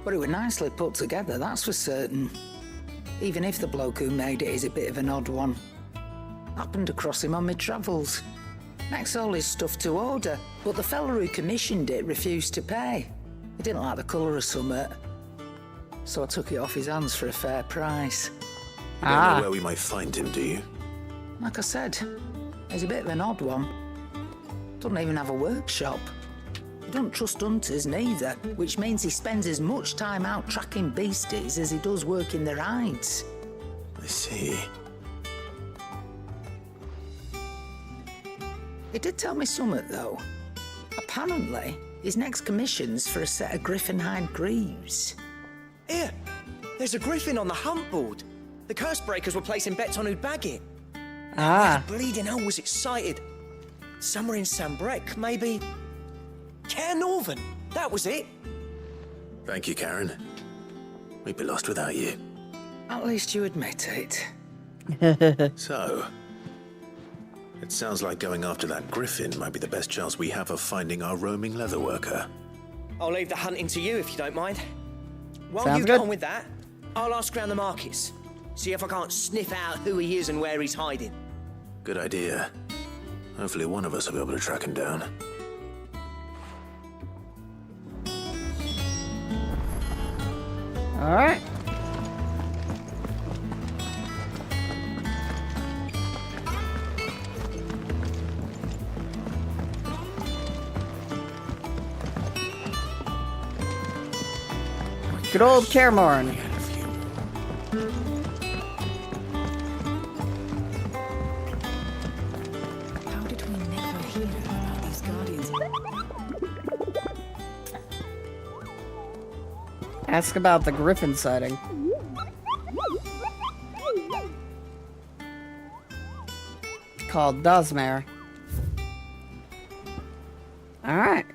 But it was nicely put together, that's for certain. Even if the bloke who made it is a bit of an odd one. Happened across him on my travels. Next all his stuff to order, but the fella who commissioned it refused to pay. He didn't like the colour of summit. So I took it off his hands for a fair price.
You don't know where we might find him, do you?
Like I said, he's a bit of an odd one. Doesn't even have a workshop. He don't trust hunters neither, which means he spends as much time out tracking beasties as he does working their hides.
I see.
He did tell me something, though. Apparently, his next commission's for a set of griffin hide greaves.
Here, there's a griffin on the hunt board. The curse breakers were placing bets on who'd bag it.
Ah.
Where the bleeding hell was excited. Somewhere in Sambrec, maybe. Care Northern, that was it.
Thank you, Karen. We'd be lost without you.
At least you admit it.
So, it sounds like going after that griffin might be the best chance we have of finding our roaming leather worker.
I'll leave the hunting to you if you don't mind. While
Sounds
you
good.
get on with that, I'll ask around the markets. See if I can't sniff out who he is and where he's hiding.
Good idea. Hopefully one of us will be able to track him down.
Alright. Good old Cairmorn.
How did we never hear about these guardians?
Ask about the griffin sighting. Called Dosmere. Alright.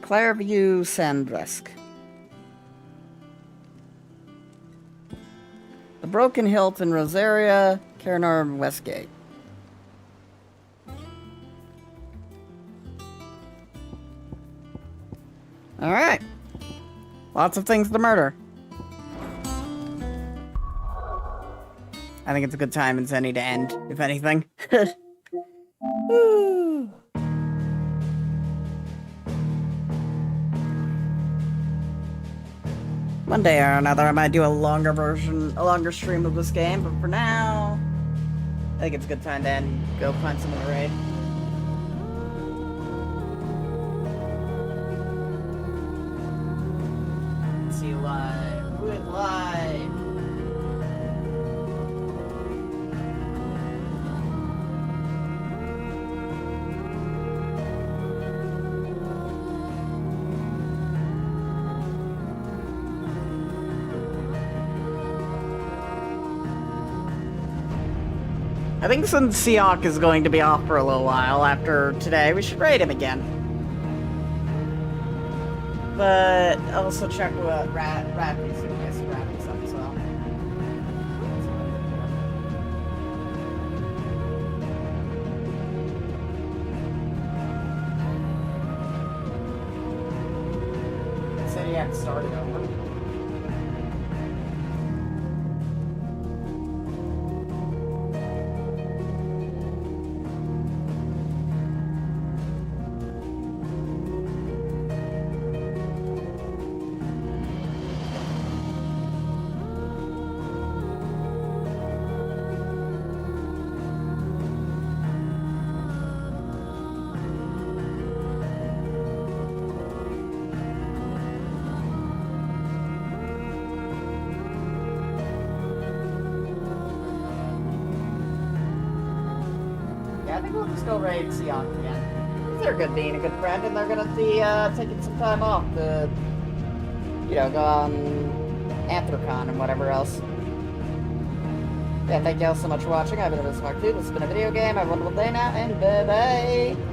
Clairview Sandresk. The Broken Hilt in Rosaria, Cairnor Westgate. Alright. Lots of things to murder. I think it's a good time in Zenny to end, if anything. Woo. One day or another, I might do a longer stream of this game, but for now, I think it's a good time to end. Go find some of the raid. See you live. Who is live? I think since Siak is going to be off for a little while after today, we should raid him again. But also check what Rappy's doing. I see Rappy's up as well. and start it over. I think we'll just go raid Sion again. They're good being a good friend, and they're gonna be taking some time off to, you know, go on Anthrocon and whatever else. Yeah, thank you all so much for watching. I've been Evis Art By. This has been a video game. Have a wonderful day now, and bye-bye!